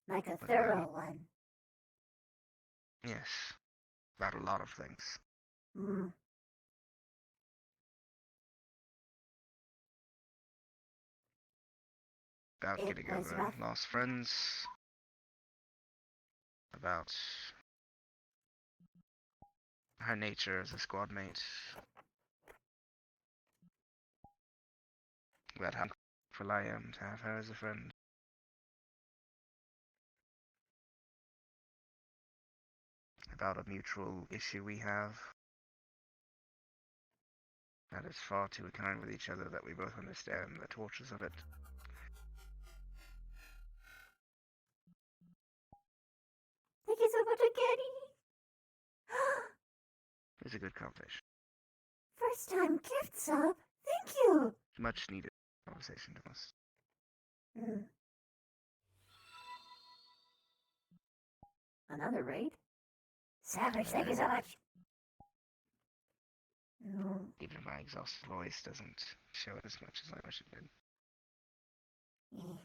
Like a thorough one. Yes. About a lot of things. Mm. About It getting was over rough. lost friends. About her nature as a squad mate. About how grateful I am to have her as a friend. About a mutual issue we have. That is far too kind with each other that we both understand the tortures of it. Thank you so much, Agatti. It was a good conversation. First time gift sub. Thank you. Much needed conversation to us. Mm. Another raid? Savage, thank you so much. Mm. Even my exhausted voice doesn't show it as much as I wish it did. Yeah.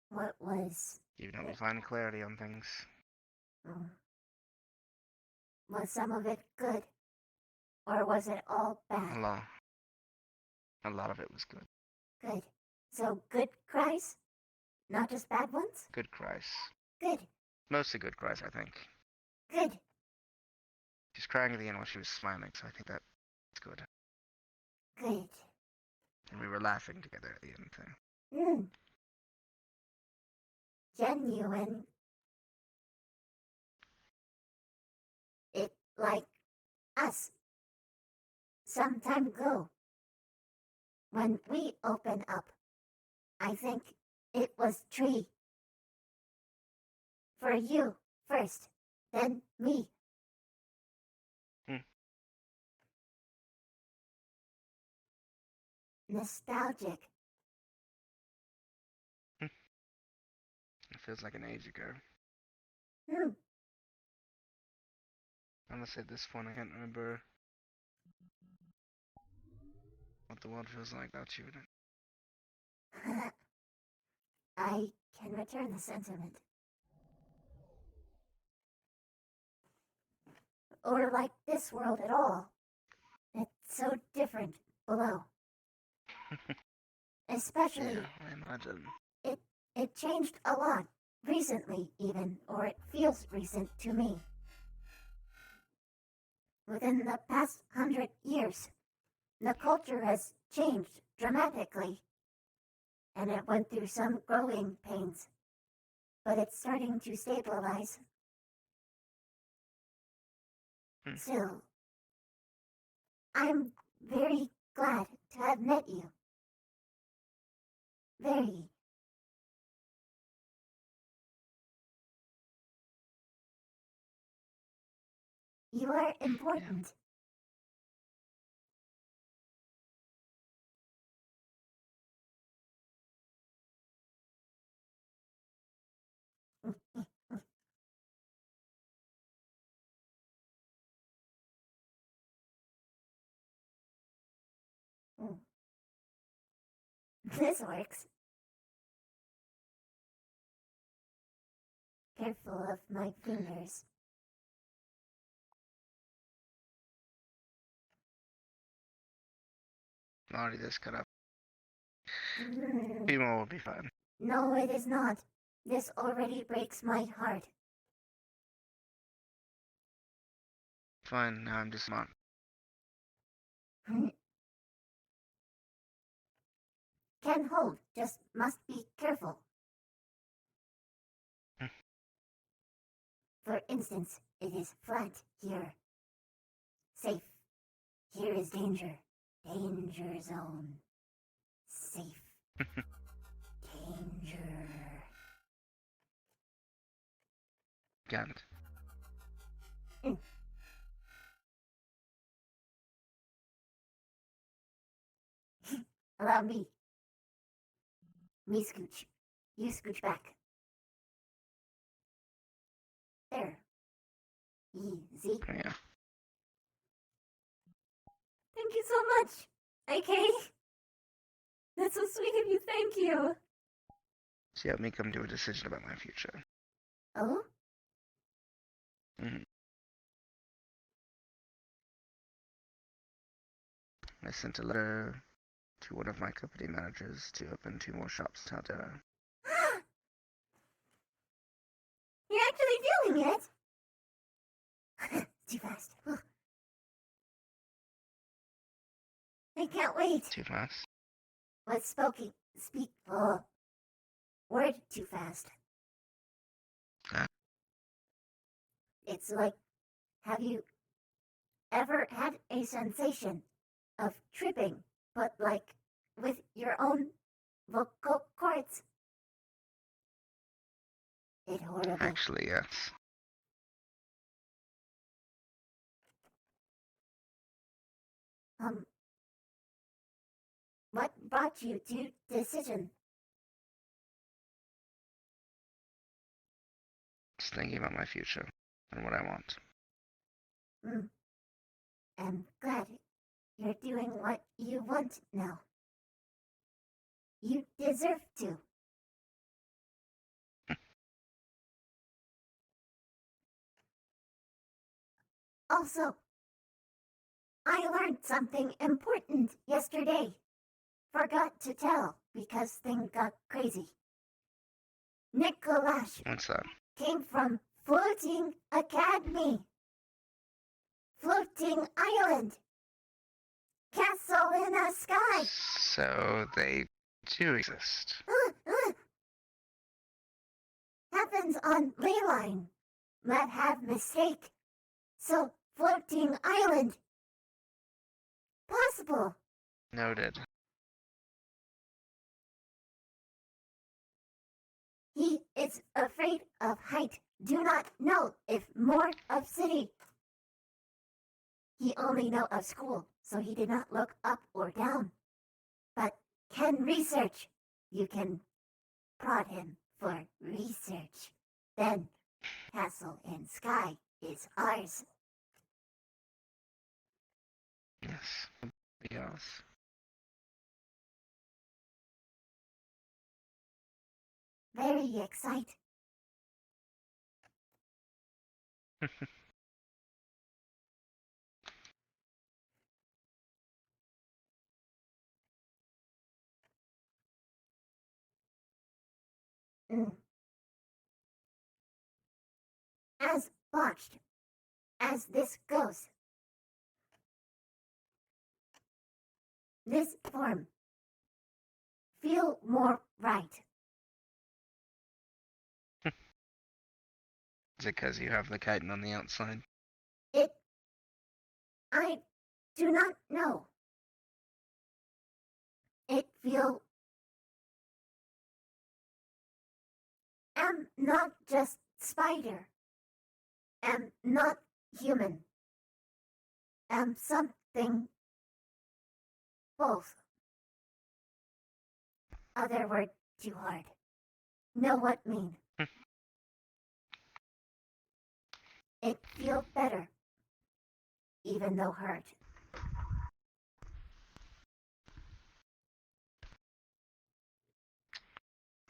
What was... You've helped me find clarity on things. Was some of it good? Or was it all bad? A lot of it was good. Good. So good cries? Not just bad ones? Good cries. Good. Mostly good cries, I think. Good. She's crying at the end while she was smiling, so I think that's good. Good. And we were laughing together at the end there. Genuine. It like us. Some time ago. When we open up, I think it was tree. For you first, then me. Nostalgic. It feels like an age ago. Honestly, at this point, I can't remember what the world feels like without you in it. I can return the sentiment. Or like this world at all. It's so different below. Especially, Yeah, I imagine. It changed a lot, recently even, or it feels recent to me. Within the past 100 years, the culture has changed dramatically, and it went through some growing pains, but it's starting to stabilize. Still, I'm very glad to have met you. Very. You are important. This works. Careful of my fingers. Already this cut up. Few more will be fine. No, it is not. This already breaks my heart. Fine, now I'm just smart. Can hold, just must be careful. For instance, it is flat here. Safe. Here is danger. Danger zone. Safe. Danger. Got it. Allow me. Me scooch. You scooch back. There. Easy. Yeah. Thank you so much, AK. That's so sweet of you, thank you. She helped me come to a decision about my future. Oh? I sent a letter to one of my company managers to open 2 more shops in Taldera. You're actually doing it? Too fast. I can't wait. Too fast? What's speak, word too fast. It's like, have you ever had a sensation of tripping, but like with your own vocal cords? It's horrible. Actually, yes. What brought you to decision? Just thinking about my future and what I want. I'm glad you're doing what you want now. You deserve to. Also, I learned something important yesterday. Forgot to tell because things got crazy. Nicholas What's that? came from Floating Academy. Floating Island. Castle in the sky. So they do exist. Happens on Leyline. Might have mistake. So, floating island. Possible. Noted. He is afraid of height. Do not know if more of city. He only know of school, so he did not look up or down. But can research. You can prod him for research. Then, castle in sky is ours. Yes. Yes. Very excited. As botched as this goes, this form feel more right. Is it because you have the chitin on the outside? I do not know. It feel am not just spider. Am not human. Am something both. Other word too hard. Know what mean. It feel better. Even though hurt.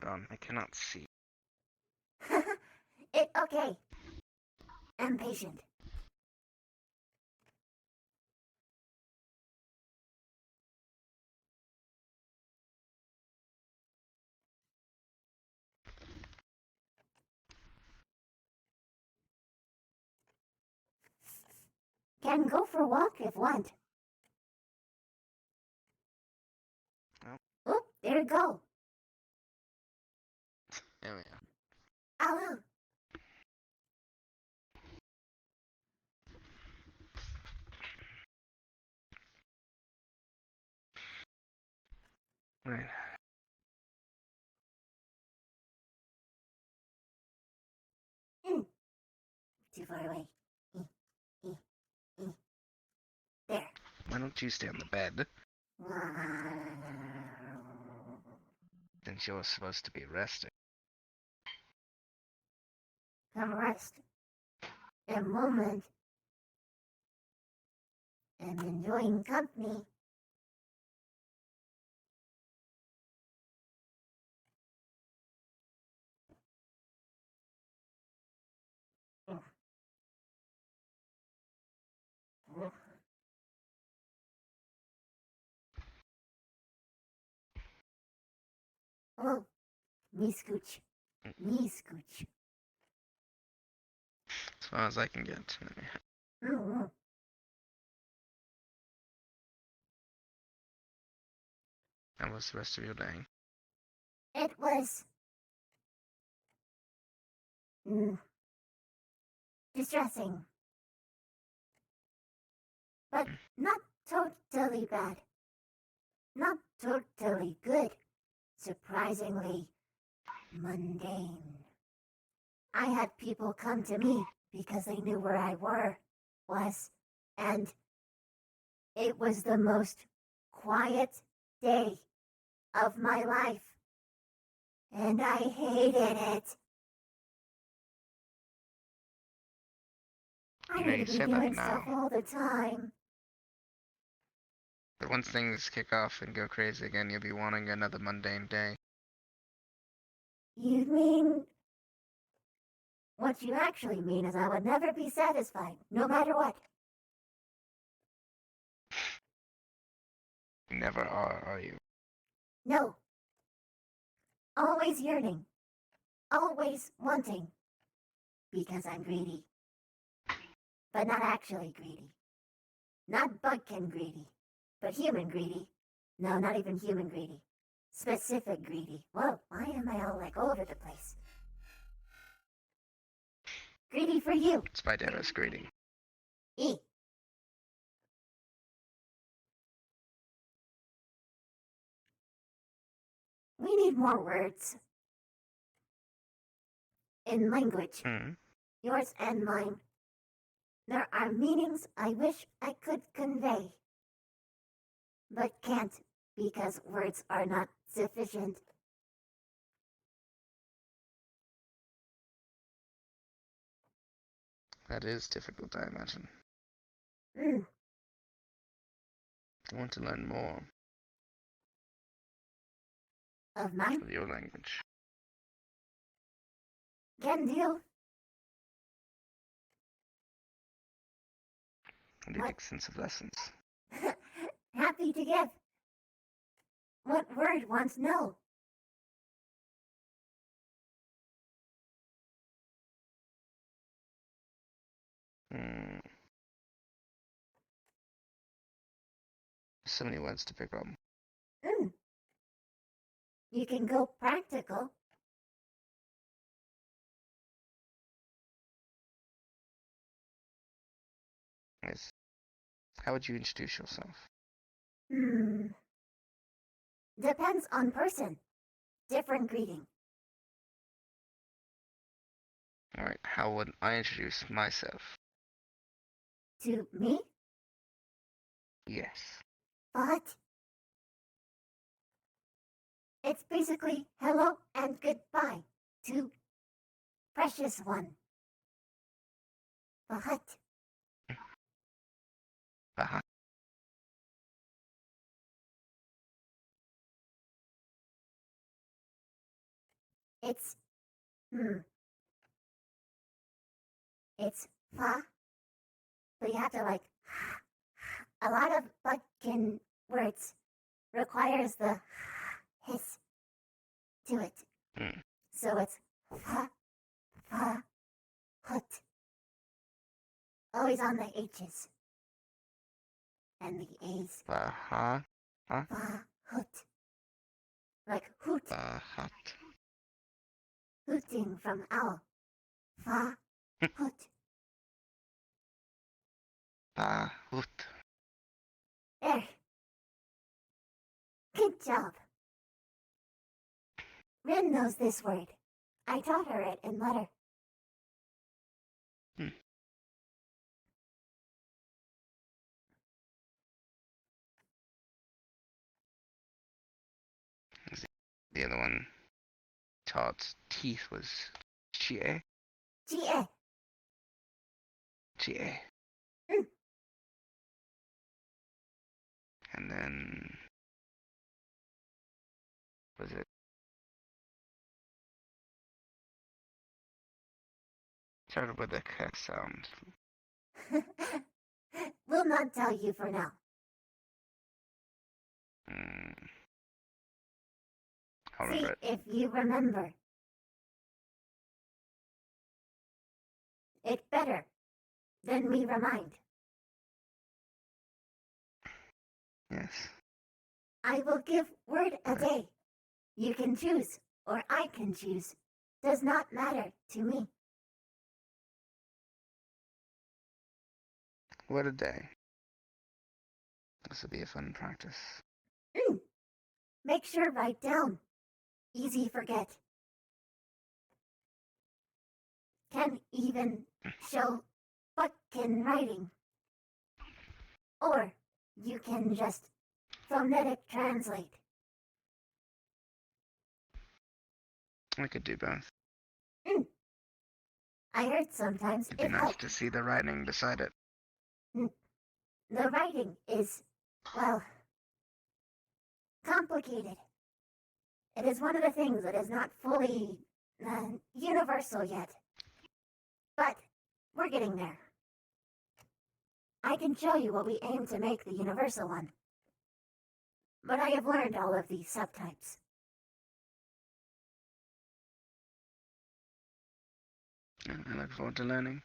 I cannot see. It okay. Am patient. Can go for walk if want. Oh, there you go. There we go. Hello. Right. Too far away. There. Why don't you stay on the bed? Since you're supposed to be resting. Come rest. A moment. And enjoying company. Oh, me scooch. Me scooch. As far as I can get. How was the rest of your day? It was distressing. But not totally bad. Not totally good. Surprisingly mundane. I had people come to me because they knew where I was, and it was the most quiet day of my life. And I hated it. I You know, need you to be said that doing stuff now. all the time. But once things kick off and go crazy again, you'll be wanting another mundane day. You mean... What you actually mean is I would never be satisfied, no matter what. You never are you? No. Always yearning. Always wanting. Because I'm greedy. But not actually greedy. Not bugkin greedy. but human greedy. No, not even human greedy. Specific greedy. Whoa, why am I all like all over the place? Greedy for you. Spidera's greeting. E. We need more words. In language. Yours and mine. There are meanings I wish I could convey, but can't because words are not sufficient. That is difficult, I imagine. I want to learn more Of mine? of your language. Can deal. I did extensive lessons. Happy to give. What word wants no? So many words to pick from. You can go practical. Yes. How would you introduce yourself? Depends on person. Different greeting. Alright, how would I introduce myself? To me? Yes. But it's basically hello and goodbye to precious one. But it's it's fa. So you have to like a lot of Butkin words requires the hiss to it. So it's fa, fa, hut. Always on the H's. And the A's. Huh? Fa, hut. Like hoot. Hut. Hooting from owl. Fa, hut. Hoot. There. Good job. Rin knows this word. I taught her it in letter. The other one, Todd's teeth was GA. GA. GA. And then was it started with a K sound. Will not tell you for now. I'll See remember it. if you remember. It better than me remind. Yes. I will give word a day. You can choose, or I can choose. Does not matter to me. What a day. This will be a fun practice. Make sure write down. Easy forget. Can even show Butkin writing. Or you can just phonetic translate. I could do both. I heard sometimes It'd be it nice helps. to see the writing beside it. The writing is, well, complicated. It is one of the things that is not fully universal yet. But we're getting there. I can show you what we aim to make the universal one. But I have learned all of these subtypes. I look forward to learning.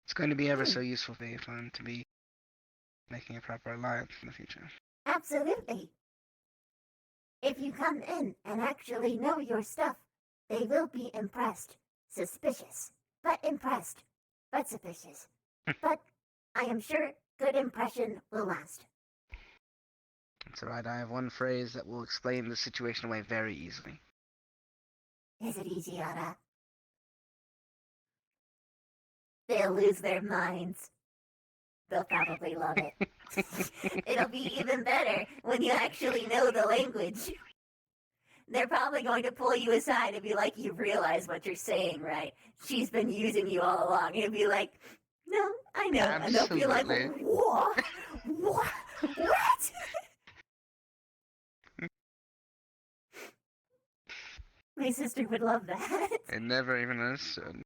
It's going to be ever so useful for you, Fun, to be making a proper alliance in the future. Absolutely. If you come in and actually know your stuff, they will be impressed. Suspicious, but impressed. But suspicious. But I am sure good impression will last. It's alright, I have one phrase that will explain the situation away very easily. Is it easy, Yara? They'll lose their minds. They'll probably love it. It'll be even better when you actually know the language. They're probably going to pull you aside and be like, you realize what you're saying, right? She's been using you all along. And you'll be like, no, I know. Absolutely. And they'll be like, what? What? What? My sister would love that. I never even understood.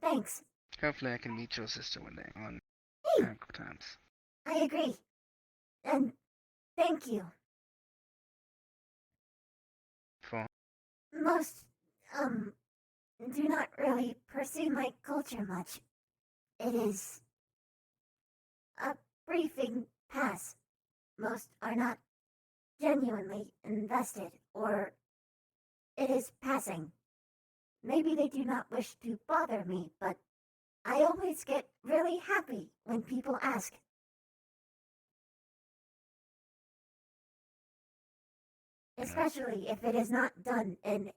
Thanks. Hopefully I can meet your sister one day on Hey, Miracle Times. I agree. And thank you. For Most, do not really pursue my culture much. It is a briefing pass. Most are not genuinely invested, or it is passing. Maybe they do not wish to bother me, but I always get really happy when people ask. Especially if it is not done in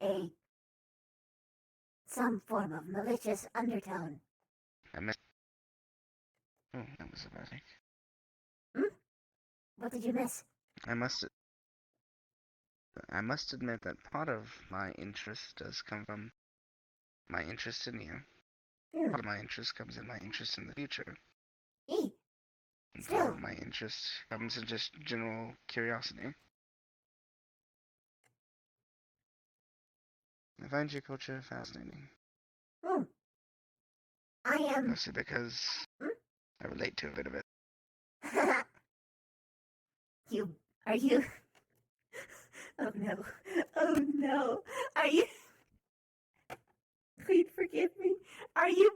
some form of malicious undertone. I missed. Oh, that was a bad thing. What did you miss? I must admit that part of my interest does come from my interest in you. Part of my interest comes in my interest in the future. And part of my interest comes in just general curiosity. I find your culture fascinating. I am. Mostly because I relate to a bit of it. Are you? Oh no. Oh no. Are you? Please forgive me. Are you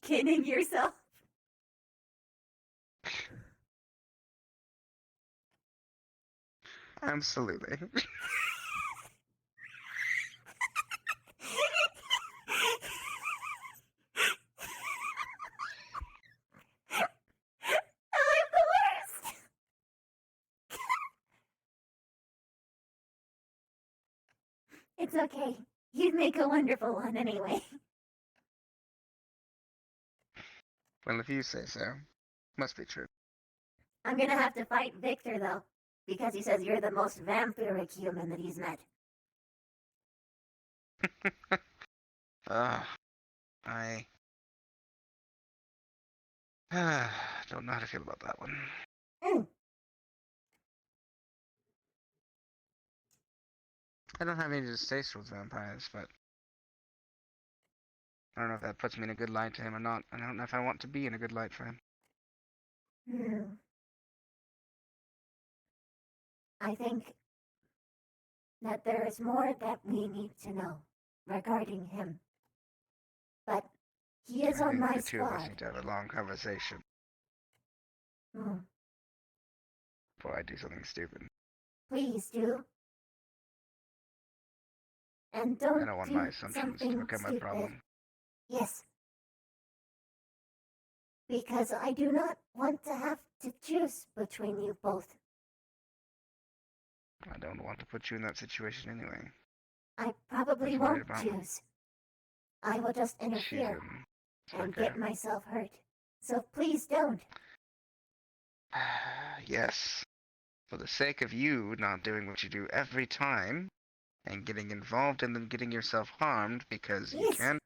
kinning yourself? Absolutely. I'm the worst. It's okay. You'd make a wonderful one anyway. Well, if you say so. Must be true. I'm gonna have to fight Victor though, because he says you're the most vampiric human that he's met. I don't know how to feel about that one. I don't have any distaste towards vampires, but I don't know if that puts me in a good light to him or not. I don't know if I want to be in a good light for him. I think that there is more that we need to know regarding him. But he is I on think my the two of us squad. need to have a long conversation before I do something stupid. Please do. And I don't don't want do my assumptions to something become a stupid. problem. Yes. Because I do not want to have to choose between you both. I don't want to put you in that situation anyway. I probably Just won't worried about choose. I will just interfere and okay. get myself hurt. So please don't. Yes. For the sake of you not doing what you do every time and getting involved and then getting yourself harmed because you can't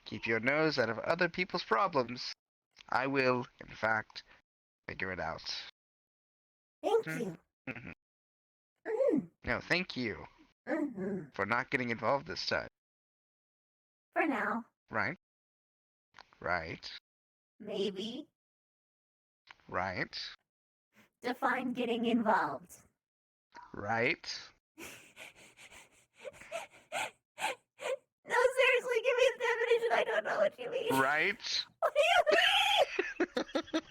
keep your nose out of other people's problems, I will, in fact, figure it out. Thank you. No, thank you for not getting involved this time. For now. Right? Right? Maybe. Right? Define getting involved. Right? Right? What do you mean?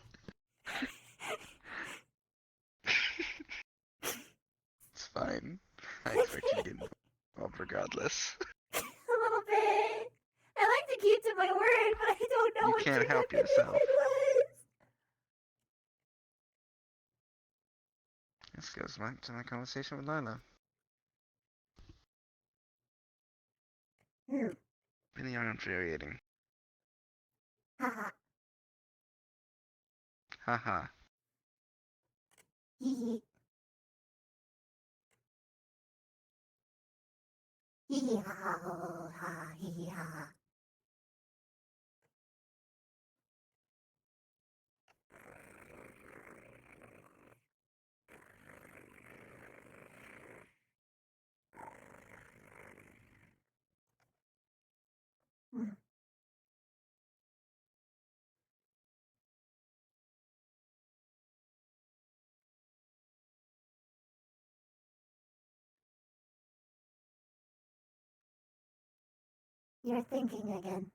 It's fine. I expect you to get involved regardless. A little bit. I like to keep to my word, but I don't know You what can't your help definition yourself. was. This goes back to my conversation with Lila. Really infuriating. Haha. Haha. Hee hee. Hee hee ha ha ho ha hee hee ha ha. You're thinking again.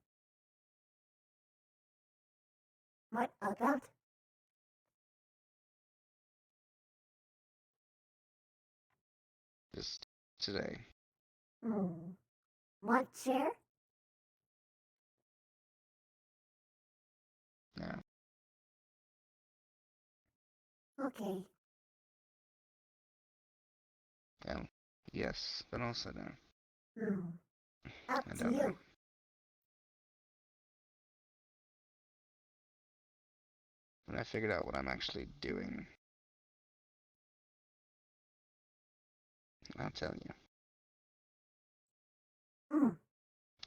What about? Just today. Want share? No. Okay. Well, yes, but also no. Up I to don't you. know. When I figured out what I'm actually doing, I'll tell you.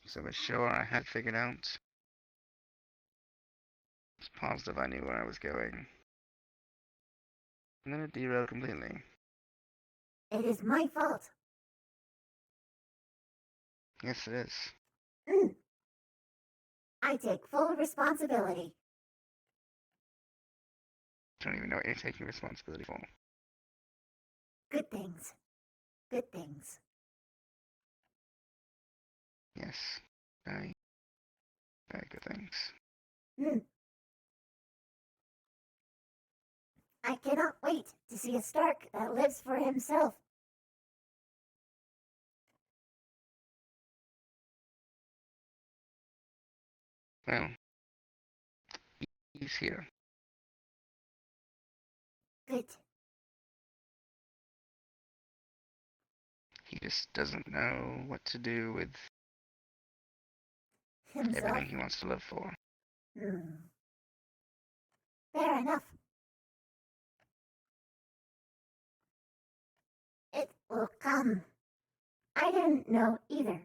So I was sure I had figured out. I was positive I knew where I was going. And then it derailed completely. It is my fault. Yes, it is. I take full responsibility. Don't even know what you're taking responsibility for. Good things. Good things. Yes. Very, very good things. I cannot wait to see a Stark that lives for himself. Well, he's here. Good. He just doesn't know what to do with Himself. everything he wants to live for. Fair enough. It will come. I didn't know either.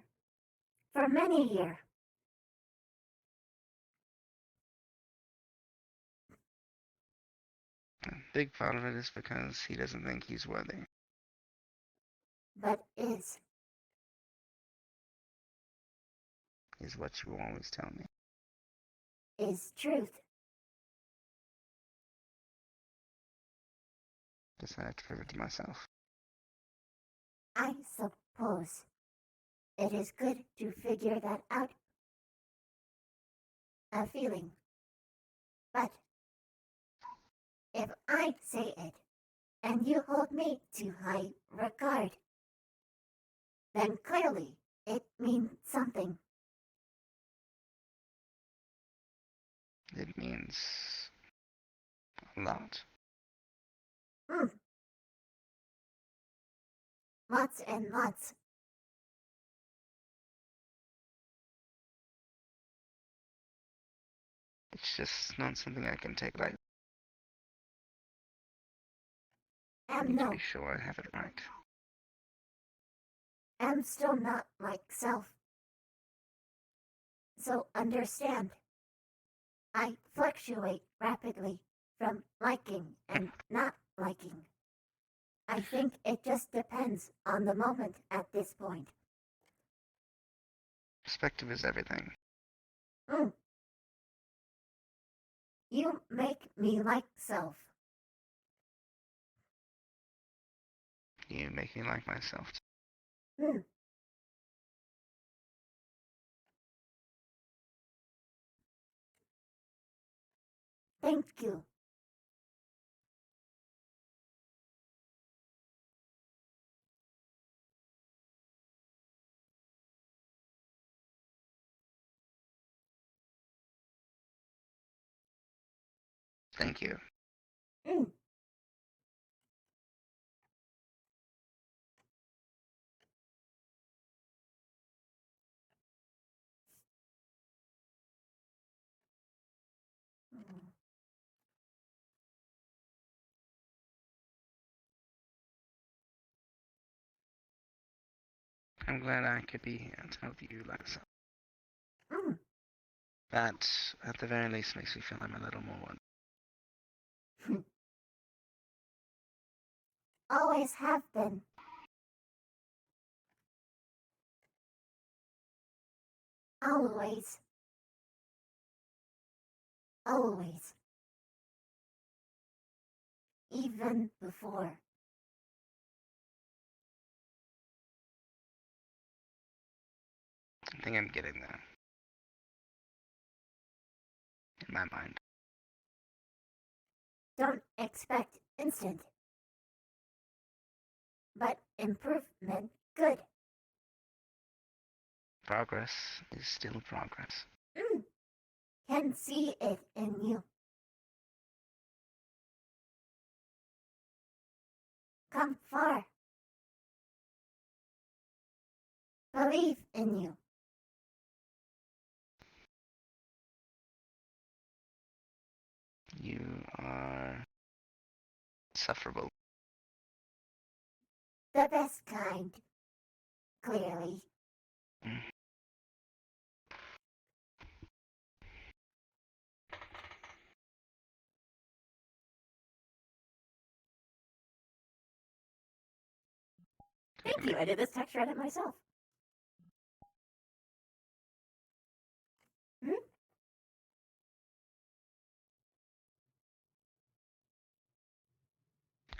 For many years. A big part of it is because he doesn't think he's worthy. But is What you always tell me. Truth. Guess I have to prove it to myself. I suppose it is good to figure that out. A feeling. But if I say it, and you hold me to high regard, then clearly it means something. It means a lot. Lots and lots. It's just not something I can take lightly. I need to be sure I have it right. Am still not myself. So understand, I fluctuate rapidly from liking and not liking. I think it just depends on the moment at this point. Perspective is everything. You make me like self. You make me like myself. Thank you. Thank you. Mm. I'm glad I could be here to help you, Liza. Mm. That, at the very least, makes me feel I'm a little more one. Always have been. Always. Always. Even before. I think I'm getting there. In my mind. Don't expect instant. But improvement good. Progress is still progress. Mm. Can see it in you. Come far. Believe in you. You are insufferable. The best kind. Clearly. Thank you. I did this text Reddit myself. Hmm?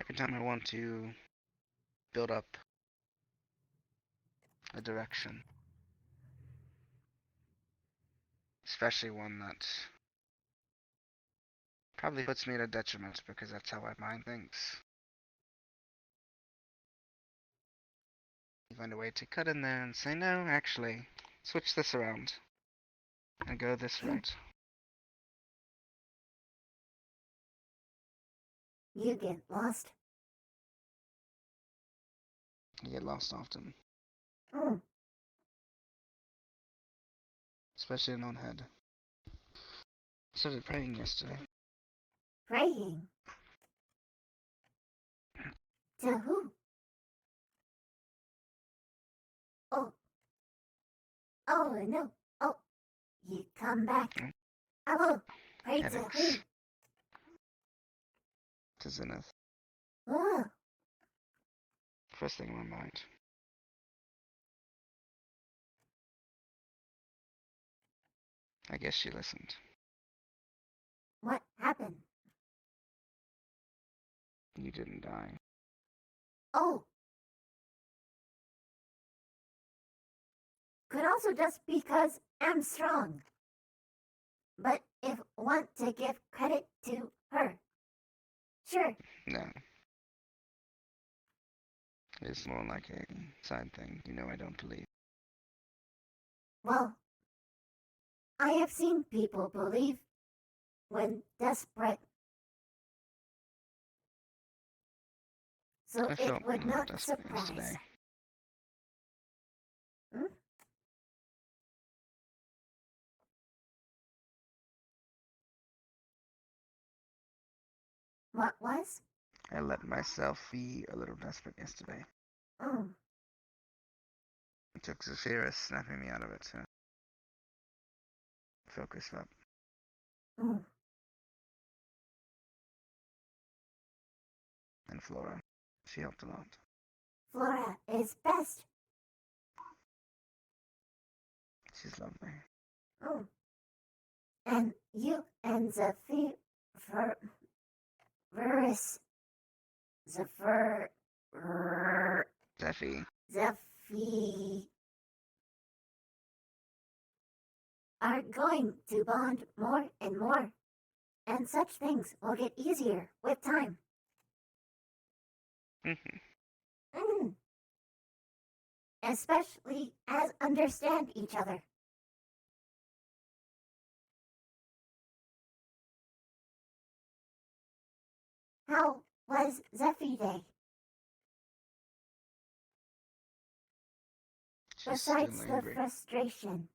Every time I want to build up a direction, especially one that probably puts me at a detriment because that's how I mind things. You find a way to cut in there and say, no, actually, switch this around and go this route. You get lost. You get lost often, Mm. especially in your own head. I started praying yesterday. Praying. To who? Oh. Oh, no. Oh. You come back. Hello. Pray to who? Headaches. To Zenith. Oh. First thing in my mind. I guess she listened. What happened? You didn't die. Oh. Could also just because I'm strong. But if want to give credit to her. Sure. No. It's more like a side thing. You know I don't believe. Well, I have seen people believe when desperate. So I it felt would a little not desperate surprise. yesterday. Hmm? What was? I let myself be a little desperate yesterday. Oh. It took Zephyrus snapping me out of it to focus up. Oh. And Flora. She helped a lot. Flora is best. She's lovely. Oh. And you and Zephyrus. Zephy. Zephy are going to bond more and more. and such things will get easier with time. Mm. Especially as understand each other. How was Zephy Day? She's Besides still the angry. frustration,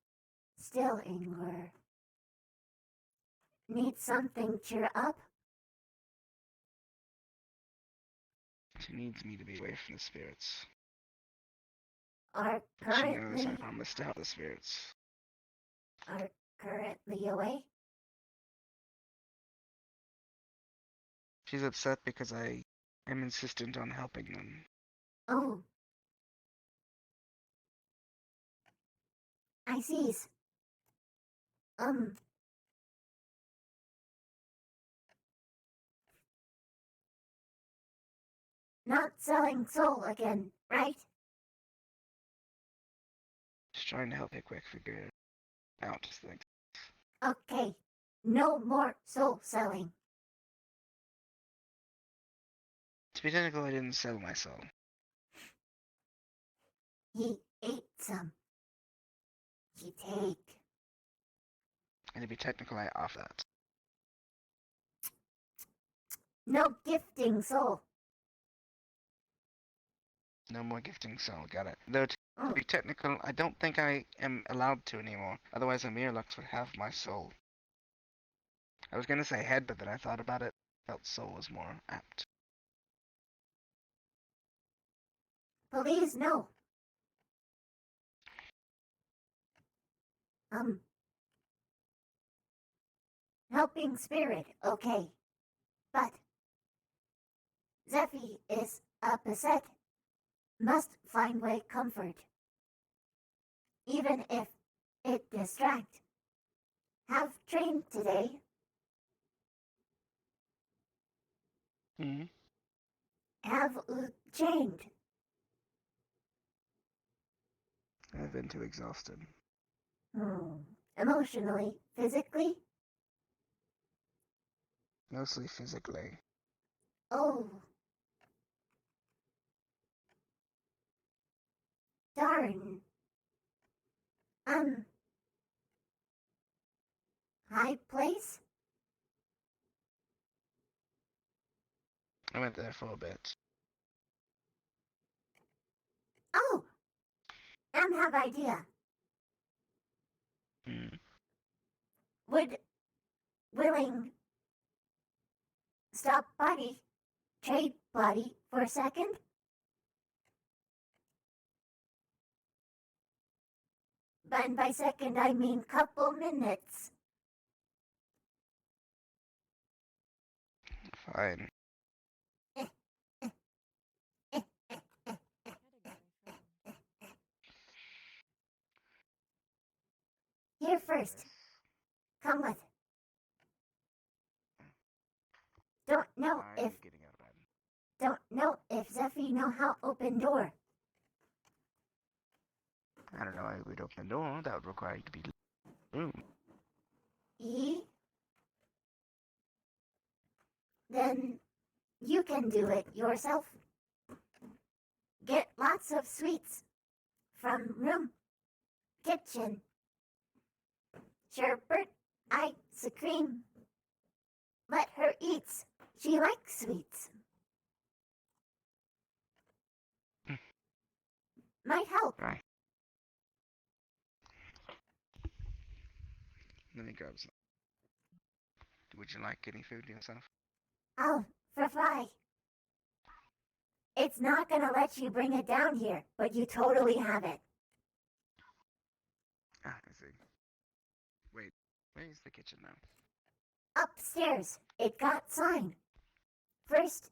still anger. Need something cheer up? She needs me to be away from the spirits. Are But she knows I currently promised to help the spirits. are currently away? She's upset because I am insistent on helping them. Oh. I sees. Not selling soul again, right? Just trying to help Pickwick figure out things. Okay. No more soul selling. To be technical, I didn't sell my soul. He ate some. He take. And to be technical, I offer that. No gifting soul. No more gifting soul, got it. Though to be technical, I don't think I am allowed to anymore. Otherwise, Amirlux would have my soul. I was gonna say head, but then I thought about it. Felt soul was more apt. Please no. Helping spirit, okay. But Zephy is upset. Must find way comfort. Even if it distract. Have trained today. Have chained. I've been too exhausted. Emotionally, physically? Mostly physically. Oh. Darn. High place? I went there for a bit. Oh! Have idea. Would willing stop body, trade body for a second? And by second I mean couple minutes. Fine. Here first. Come with. Don't know if Zephy know how open door. I don't know why we'd open the door. That would require you to be in the room. Then you can do it yourself. Get lots of sweets from room, kitchen. Sherbert, ice cream. Let her eat. She likes sweets. Might help. Right. Let me grab some. Would you like any food yourself? Oh, for fly. It's not gonna let you bring it down here, but you totally have it. Ah, I see. Wait, where's the kitchen now? Upstairs. It got sign. First.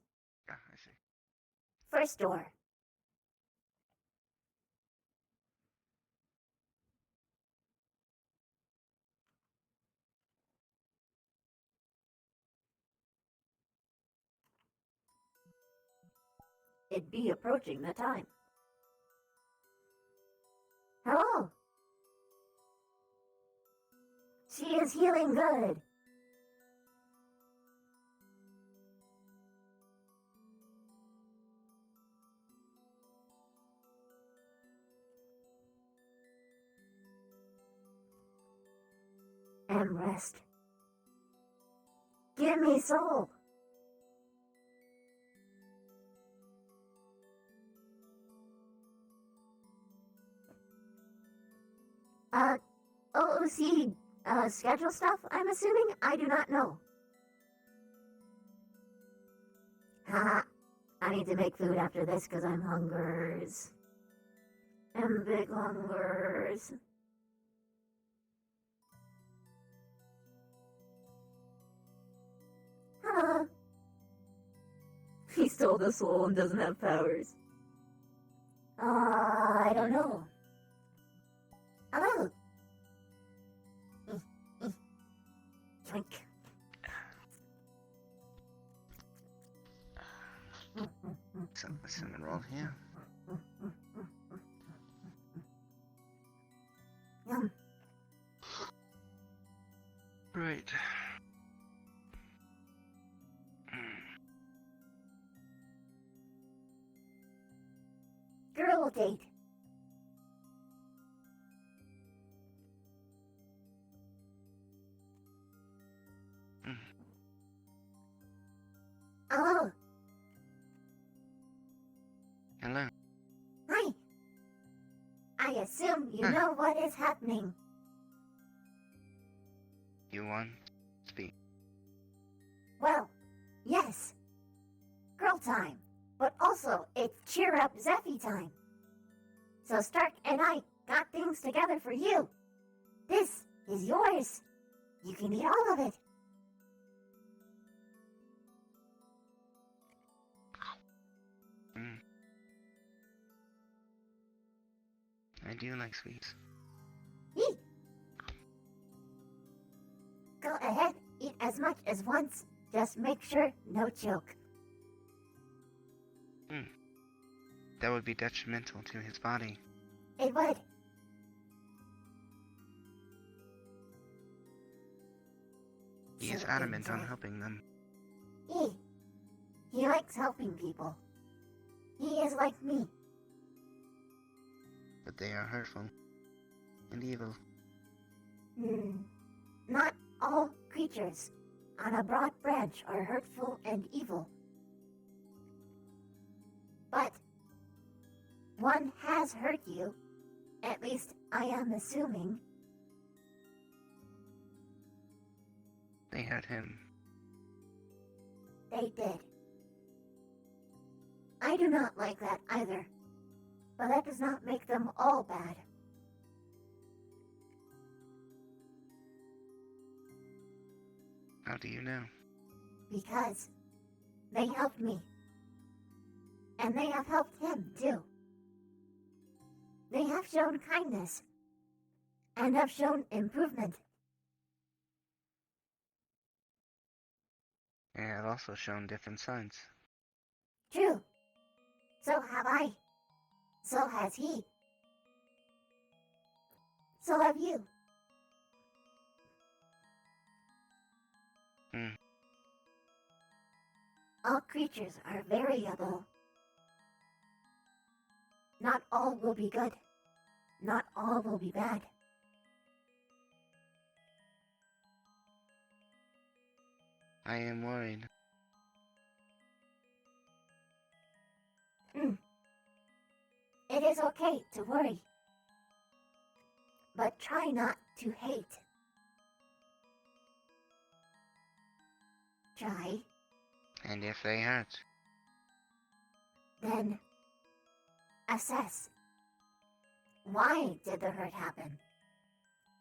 Ah, I see. First door. It'd be approaching the time. Hello. She is healing good. and rest. Give me soul. OOC, schedule stuff, I'm assuming? I do not know. Haha, I need to make food after this because I'm hungers. I'm big hungers. Hello. He stole the soul and doesn't have powers. I don't know. Hello. Drink. Some cinnamon roll here. Yum. Right. Girl date. Hello. Hello. Hi. I assume you know what is happening. You want to speak? Well, yes. Girl time. But also, it's cheer up Zeffy time. So Stark and I got things together for you. This is yours. You can eat all of it. I do like sweets. Eat. Go ahead, eat as much as once. Just make sure no choke. That would be detrimental to his body. It would. He is adamant on helping them. He likes helping people. He is like me. But they are hurtful and evil. Not all creatures on a broad branch are hurtful and evil. But one has hurt you. At least I am assuming. They hurt him. They did. I do not like that either. But that does not make them all bad. How do you know? Because they helped me. And they have helped him, too. They have shown kindness. And have shown improvement. They have also shown different signs. True. So have I. So has he. So have you. All creatures are variable. Not all will be good. Not all will be bad. I am worried. It is okay to worry. But try not to hate. Try. And if they hurt? Then assess. Why did the hurt happen?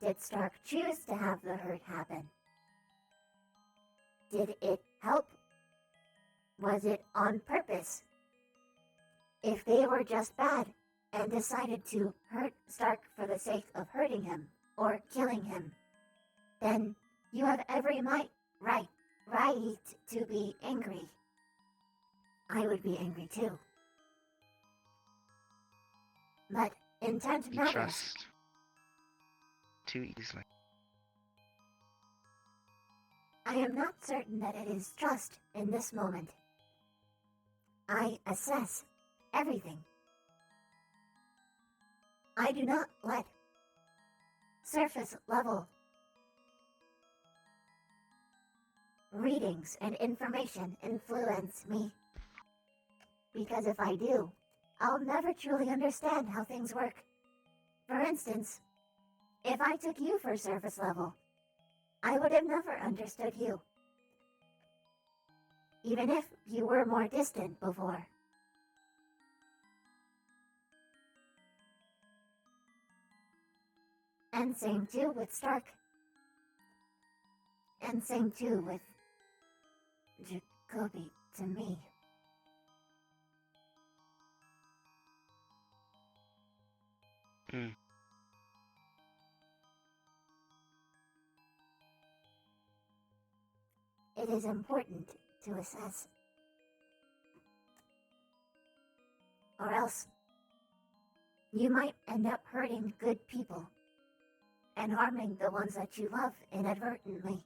Did Stark choose to have the hurt happen? Did it help? Was it on purpose? If they were just bad and decided to hurt Stark for the sake of hurting him or killing him, then you have every right to be angry. I would be angry too. But intent We matters. trust too easily. I am not certain that it is trust in this moment. I assess everything. I do not let surface level readings and information influence me. Because if I do, I'll never truly understand how things work. For instance, if I took you for surface level, I would have never understood you. Even if you were more distant before. And same too with Stark. And same too with Jacoby to me. It is important to assess. Or else, you might end up hurting good people and harming the ones that you love inadvertently.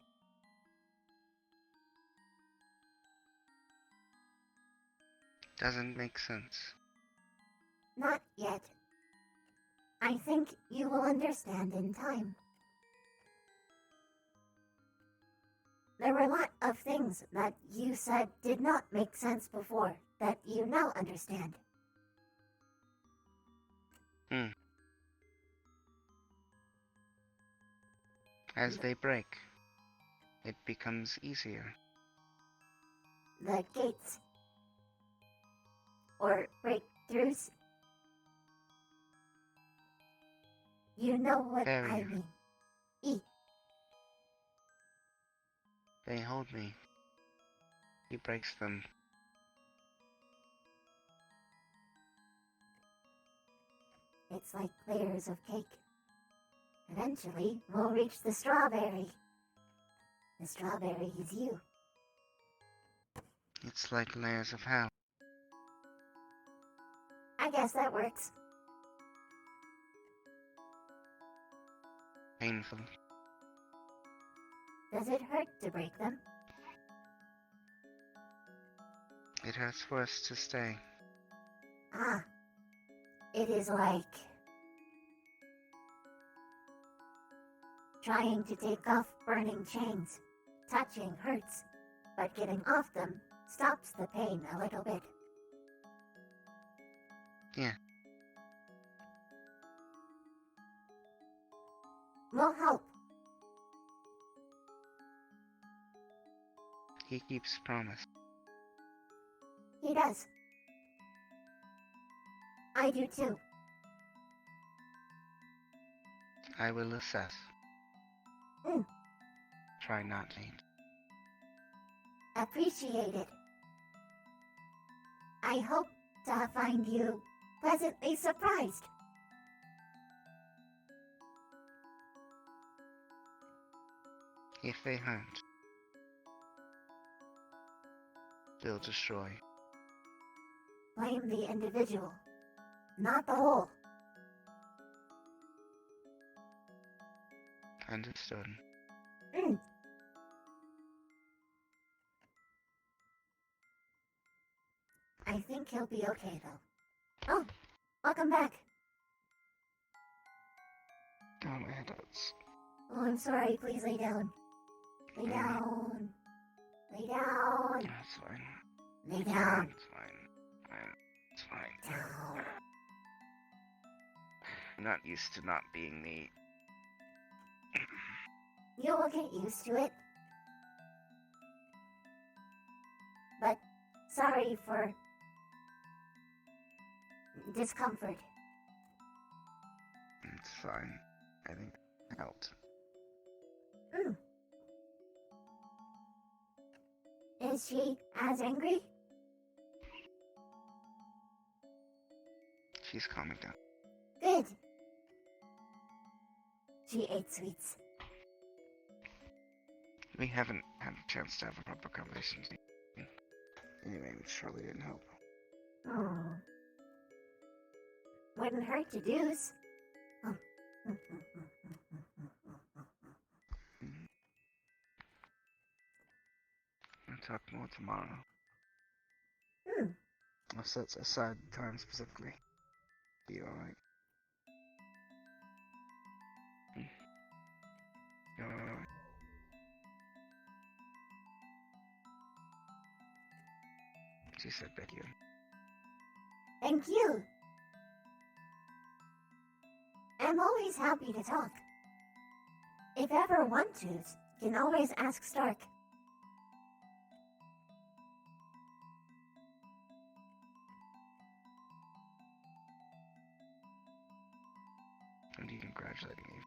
Doesn't make sense. Not yet. I think you will understand in time. There were a lot of things that you said did not make sense before that you now understand. As they break, it becomes easier. The gates. Or breakthroughs. You know what I mean. They hold me. He breaks them. It's like layers of cake. Eventually, we'll reach the strawberry. The strawberry is you. It's like layers of hell. I guess that works. Painful. Does it hurt to break them? It hurts worse to stay. Ah. It is like trying to take off burning chains. Touching hurts, but getting off them stops the pain a little bit. Yeah. Will help. He keeps promise. He does. I do too. I will assess. Try not late. Appreciate it. I hope to find you pleasantly surprised. If they hunt, they'll destroy. Blame the individual, not the whole. Understood. I think he'll be okay, though. Oh, welcome back. Oh, my head hurts. Oh, I'm sorry. Please lay down. Lay down. Lay down. That's fine. Lay down. It's fine. It's fine. Down. I'm not used to not being me. You will get used to it. But sorry for discomfort. It's fine. I think it helped. Is she as angry? She's calming down. Good. She ate sweets. We haven't had a chance to have a proper conversation. Anyway, it surely didn't help. Oh. Wouldn't hurt to deuce. Oh. We'll talk more tomorrow. I'll set aside time specifically. Be alright. You alright? She said thank you. Thank you. I'm always happy to talk. If ever want to, you can always ask Stark. And you congratulating me.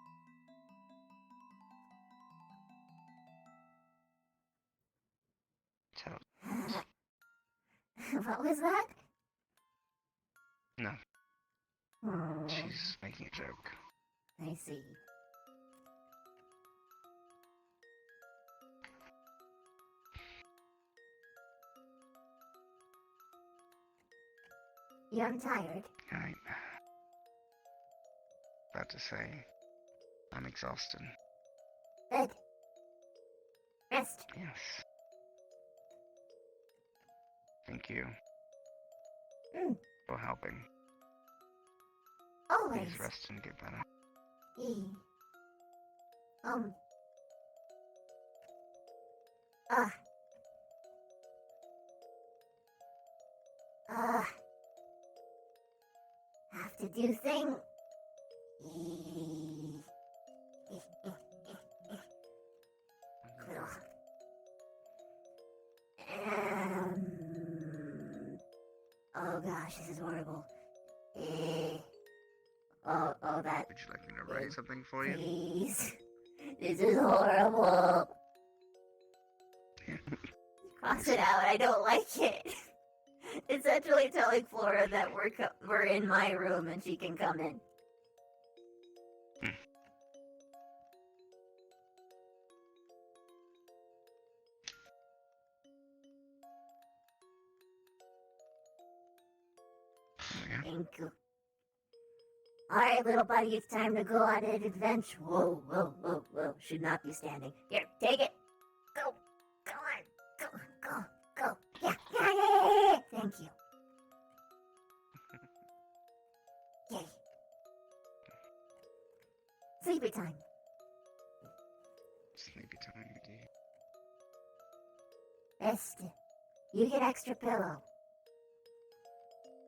Tell. What was that? No. Oh, She's making a joke. I see. You're tired. I'm about to say I'm exhausted. Good. Rest. Yes. Thank you for helping. Always. Please rest and get better. Have to do thing. Oh gosh, this is horrible. Oh, that. Would you like me to write something for you? Please. This is horrible. Cross it out. I don't like it. It's actually telling Flora that we're in my room and she can come in. Thank you. Alright, little buddy, it's time to go on an adventure. Whoa, whoa, whoa, whoa. Should not be standing. Here, take it. Go. Go on. Go, go, go. Yeah. Thank you. Yay. Sleepy time. Sleepy time, indeed. Rest. You get extra pillow.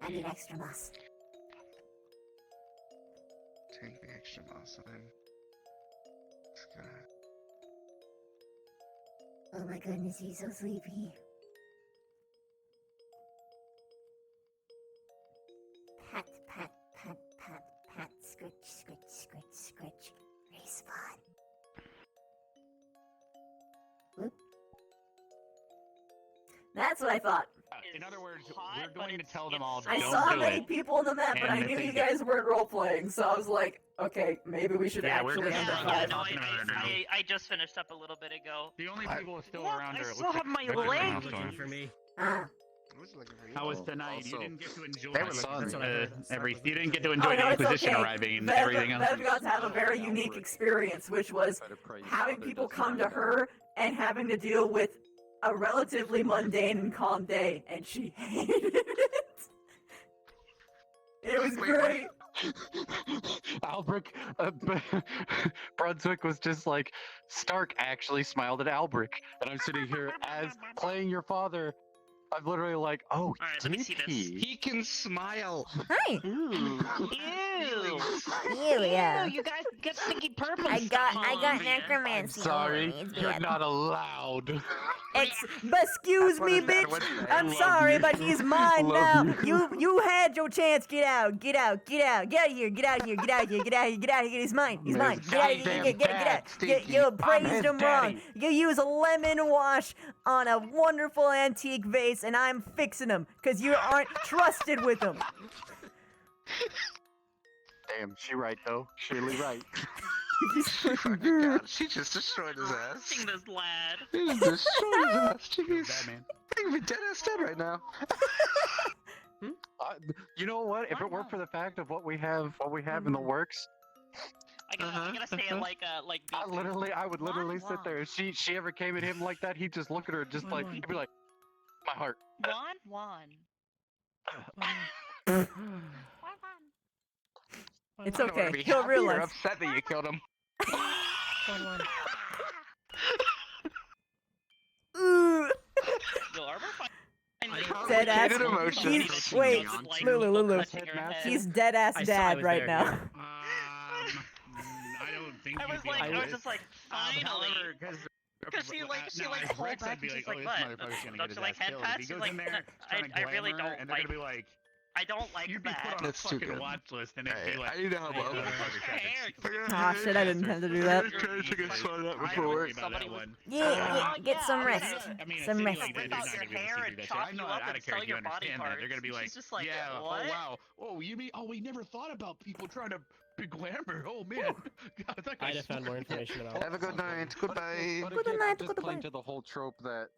I need extra moss. Take the extra moss then. It's gonna... Oh my goodness, he's so sleepy. Pat, pat, pat, pat, pat, scritch, scritch, scritch, scritch. Respawn. Whoop. That's what I thought. In other words, we're going to tell them all I don't saw do many it. people on the map, but And I if knew they you do- guys weren't role playing, so I was like, okay, maybe we should Yeah, we're actually just end at running 5. talking about it now. I just finished up a little bit ago. The only people still Look, around I are. still have my leg. For me. How was tonight? You didn't get to enjoy They were looking for me. you didn't get to enjoy Oh, no, the it's Inquisition okay. arriving and Bev- everything else. Bev got to have a very unique experience, which was having people come to her and having to deal with a relatively mundane and calm day, and she hated it. It was great. Albrecht, Brunswick was just like, Stark actually smiled at Albrecht, and I'm sitting here as playing your father. I'm literally like, oh, let me see this. He can smile. Hi. Ew. Yeah. You guys get stinky purple I got stuff all over you. necromancy. Sorry, on me. It's you're bad. not allowed. Excuse me, bitch. I'm sorry, but he's mine now. You had your chance. Get out. Get out. Get out. Get out of here. Get out of here. Get out of here. Get out of here. Get out of here. He's mine. He's mine. Get out of here. Get out. You praised him wrong. You use a lemon wash on a wonderful antique vase, and I'm fixing him because you aren't trusted with him. Damn, she right though. She really right. God, she just destroyed his ass. Sing this lad. She just destroyed his ass. Jeez. Batman. I think we're dead ass dead right now. You know what? If it weren't for the fact of what we have in the works, I gotta say it like I would literally sit there. If she ever came at him like that, he'd just look at her, just like he'd be like, my heart. One. It's I don't wanna okay. be He'll happy or realize. upset that you killed him. Ooh. Yo, Arbor finally dead ass. Complicated emotions. He's wait, Lulu. He's dead ass I dad was right there, now. I don't think I you'd was be like, able I was to- just like, finally. Because she like pulled back and she's like, what? Don't you like head pats? She's like, I really don't and they're like. gonna be like, I don't like you'd be that. put on a fucking watch list, and it'd be like, I need to help out. Aw, shit, I didn't intend to do that. To get swung up I before. worry about that one. Yeah, get some rest. I mean, a Some city rest. like that, Rip out they're your not gonna be hair able to and do that. chop I you know up that. I and don't care sell if you your body understand that. They're gonna be parts. like, She's just like, yeah, what? oh wow, oh you mean, oh we never thought about people trying to be glamour. Oh man, God, that I'd guy's have found more information about. Have a good night. Goodbye. But Good again, night, I'm just goodbye. playing to the whole trope that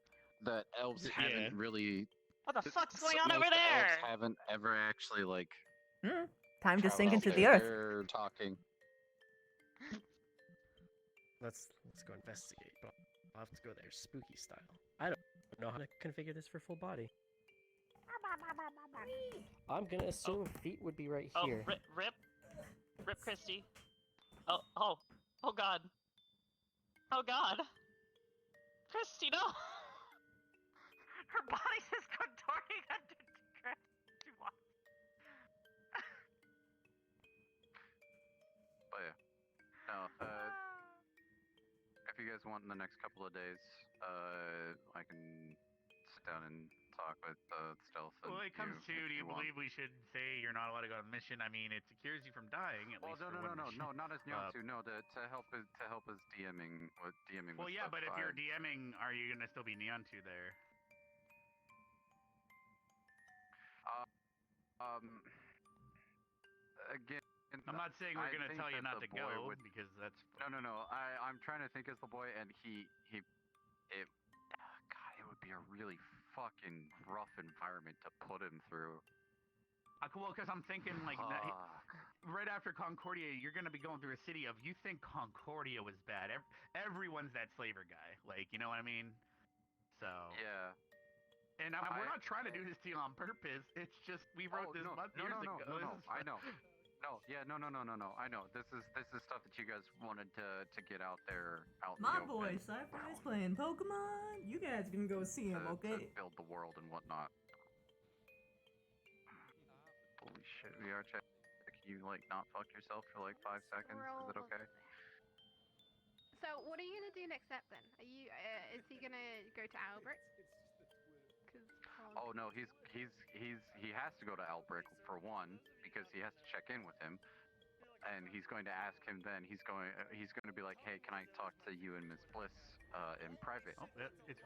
elves haven't really. What the fuck's going on most over there? Elves haven't ever actually like. Time to sink well, into the earth. They're talking. Let's go investigate. But I'll have to go there spooky style. I don't know how to configure this for full body. I'm gonna assume feet would be right Oh, here. rip, Christy. Oh God. Oh God. Christy, no. Her body is contorting under Christy. But yeah, no. If you guys want in the next couple of days, I can sit down and talk with Stealth. Well, it comes to, do you believe we should say you're not allowed to go on a mission? I mean, it cures you from dying. At least no, for one mission. not as Nyantu. No, to help us DMing. DMing. Well, with yeah, stuff. but if you're DMing, are you gonna still be Nyantu there? Again, I'm not saying we're gonna think tell you that not the to go boy would- because that's. No. I'm trying to think as the boy, and God, it would be a really fucking rough environment to put him through. Well, because I'm thinking like right after Concordia, you're gonna be going through a city of. You think Concordia was bad? Everyone's that slaver guy. Like, you know what I mean? So. Yeah. And we're not trying to do this to you on purpose. It's just we wrote this month years ago. No. I know. No. I know. This is stuff that you guys wanted to get out there. My boy Cypher's playing Pokemon. You guys can go see him, okay? To build the world and whatnot. Holy shit, VR check. Can you like not fuck yourself for like 5 seconds? Is it okay? So, what are you gonna do next step then? Are you? Is he gonna go to Albert? Oh no, he has to go to Albrecht for one because he has to check in with him, and he's going to ask him. Then he's going to be like, hey, can I talk to you and Miss Bliss in private? Oh, it's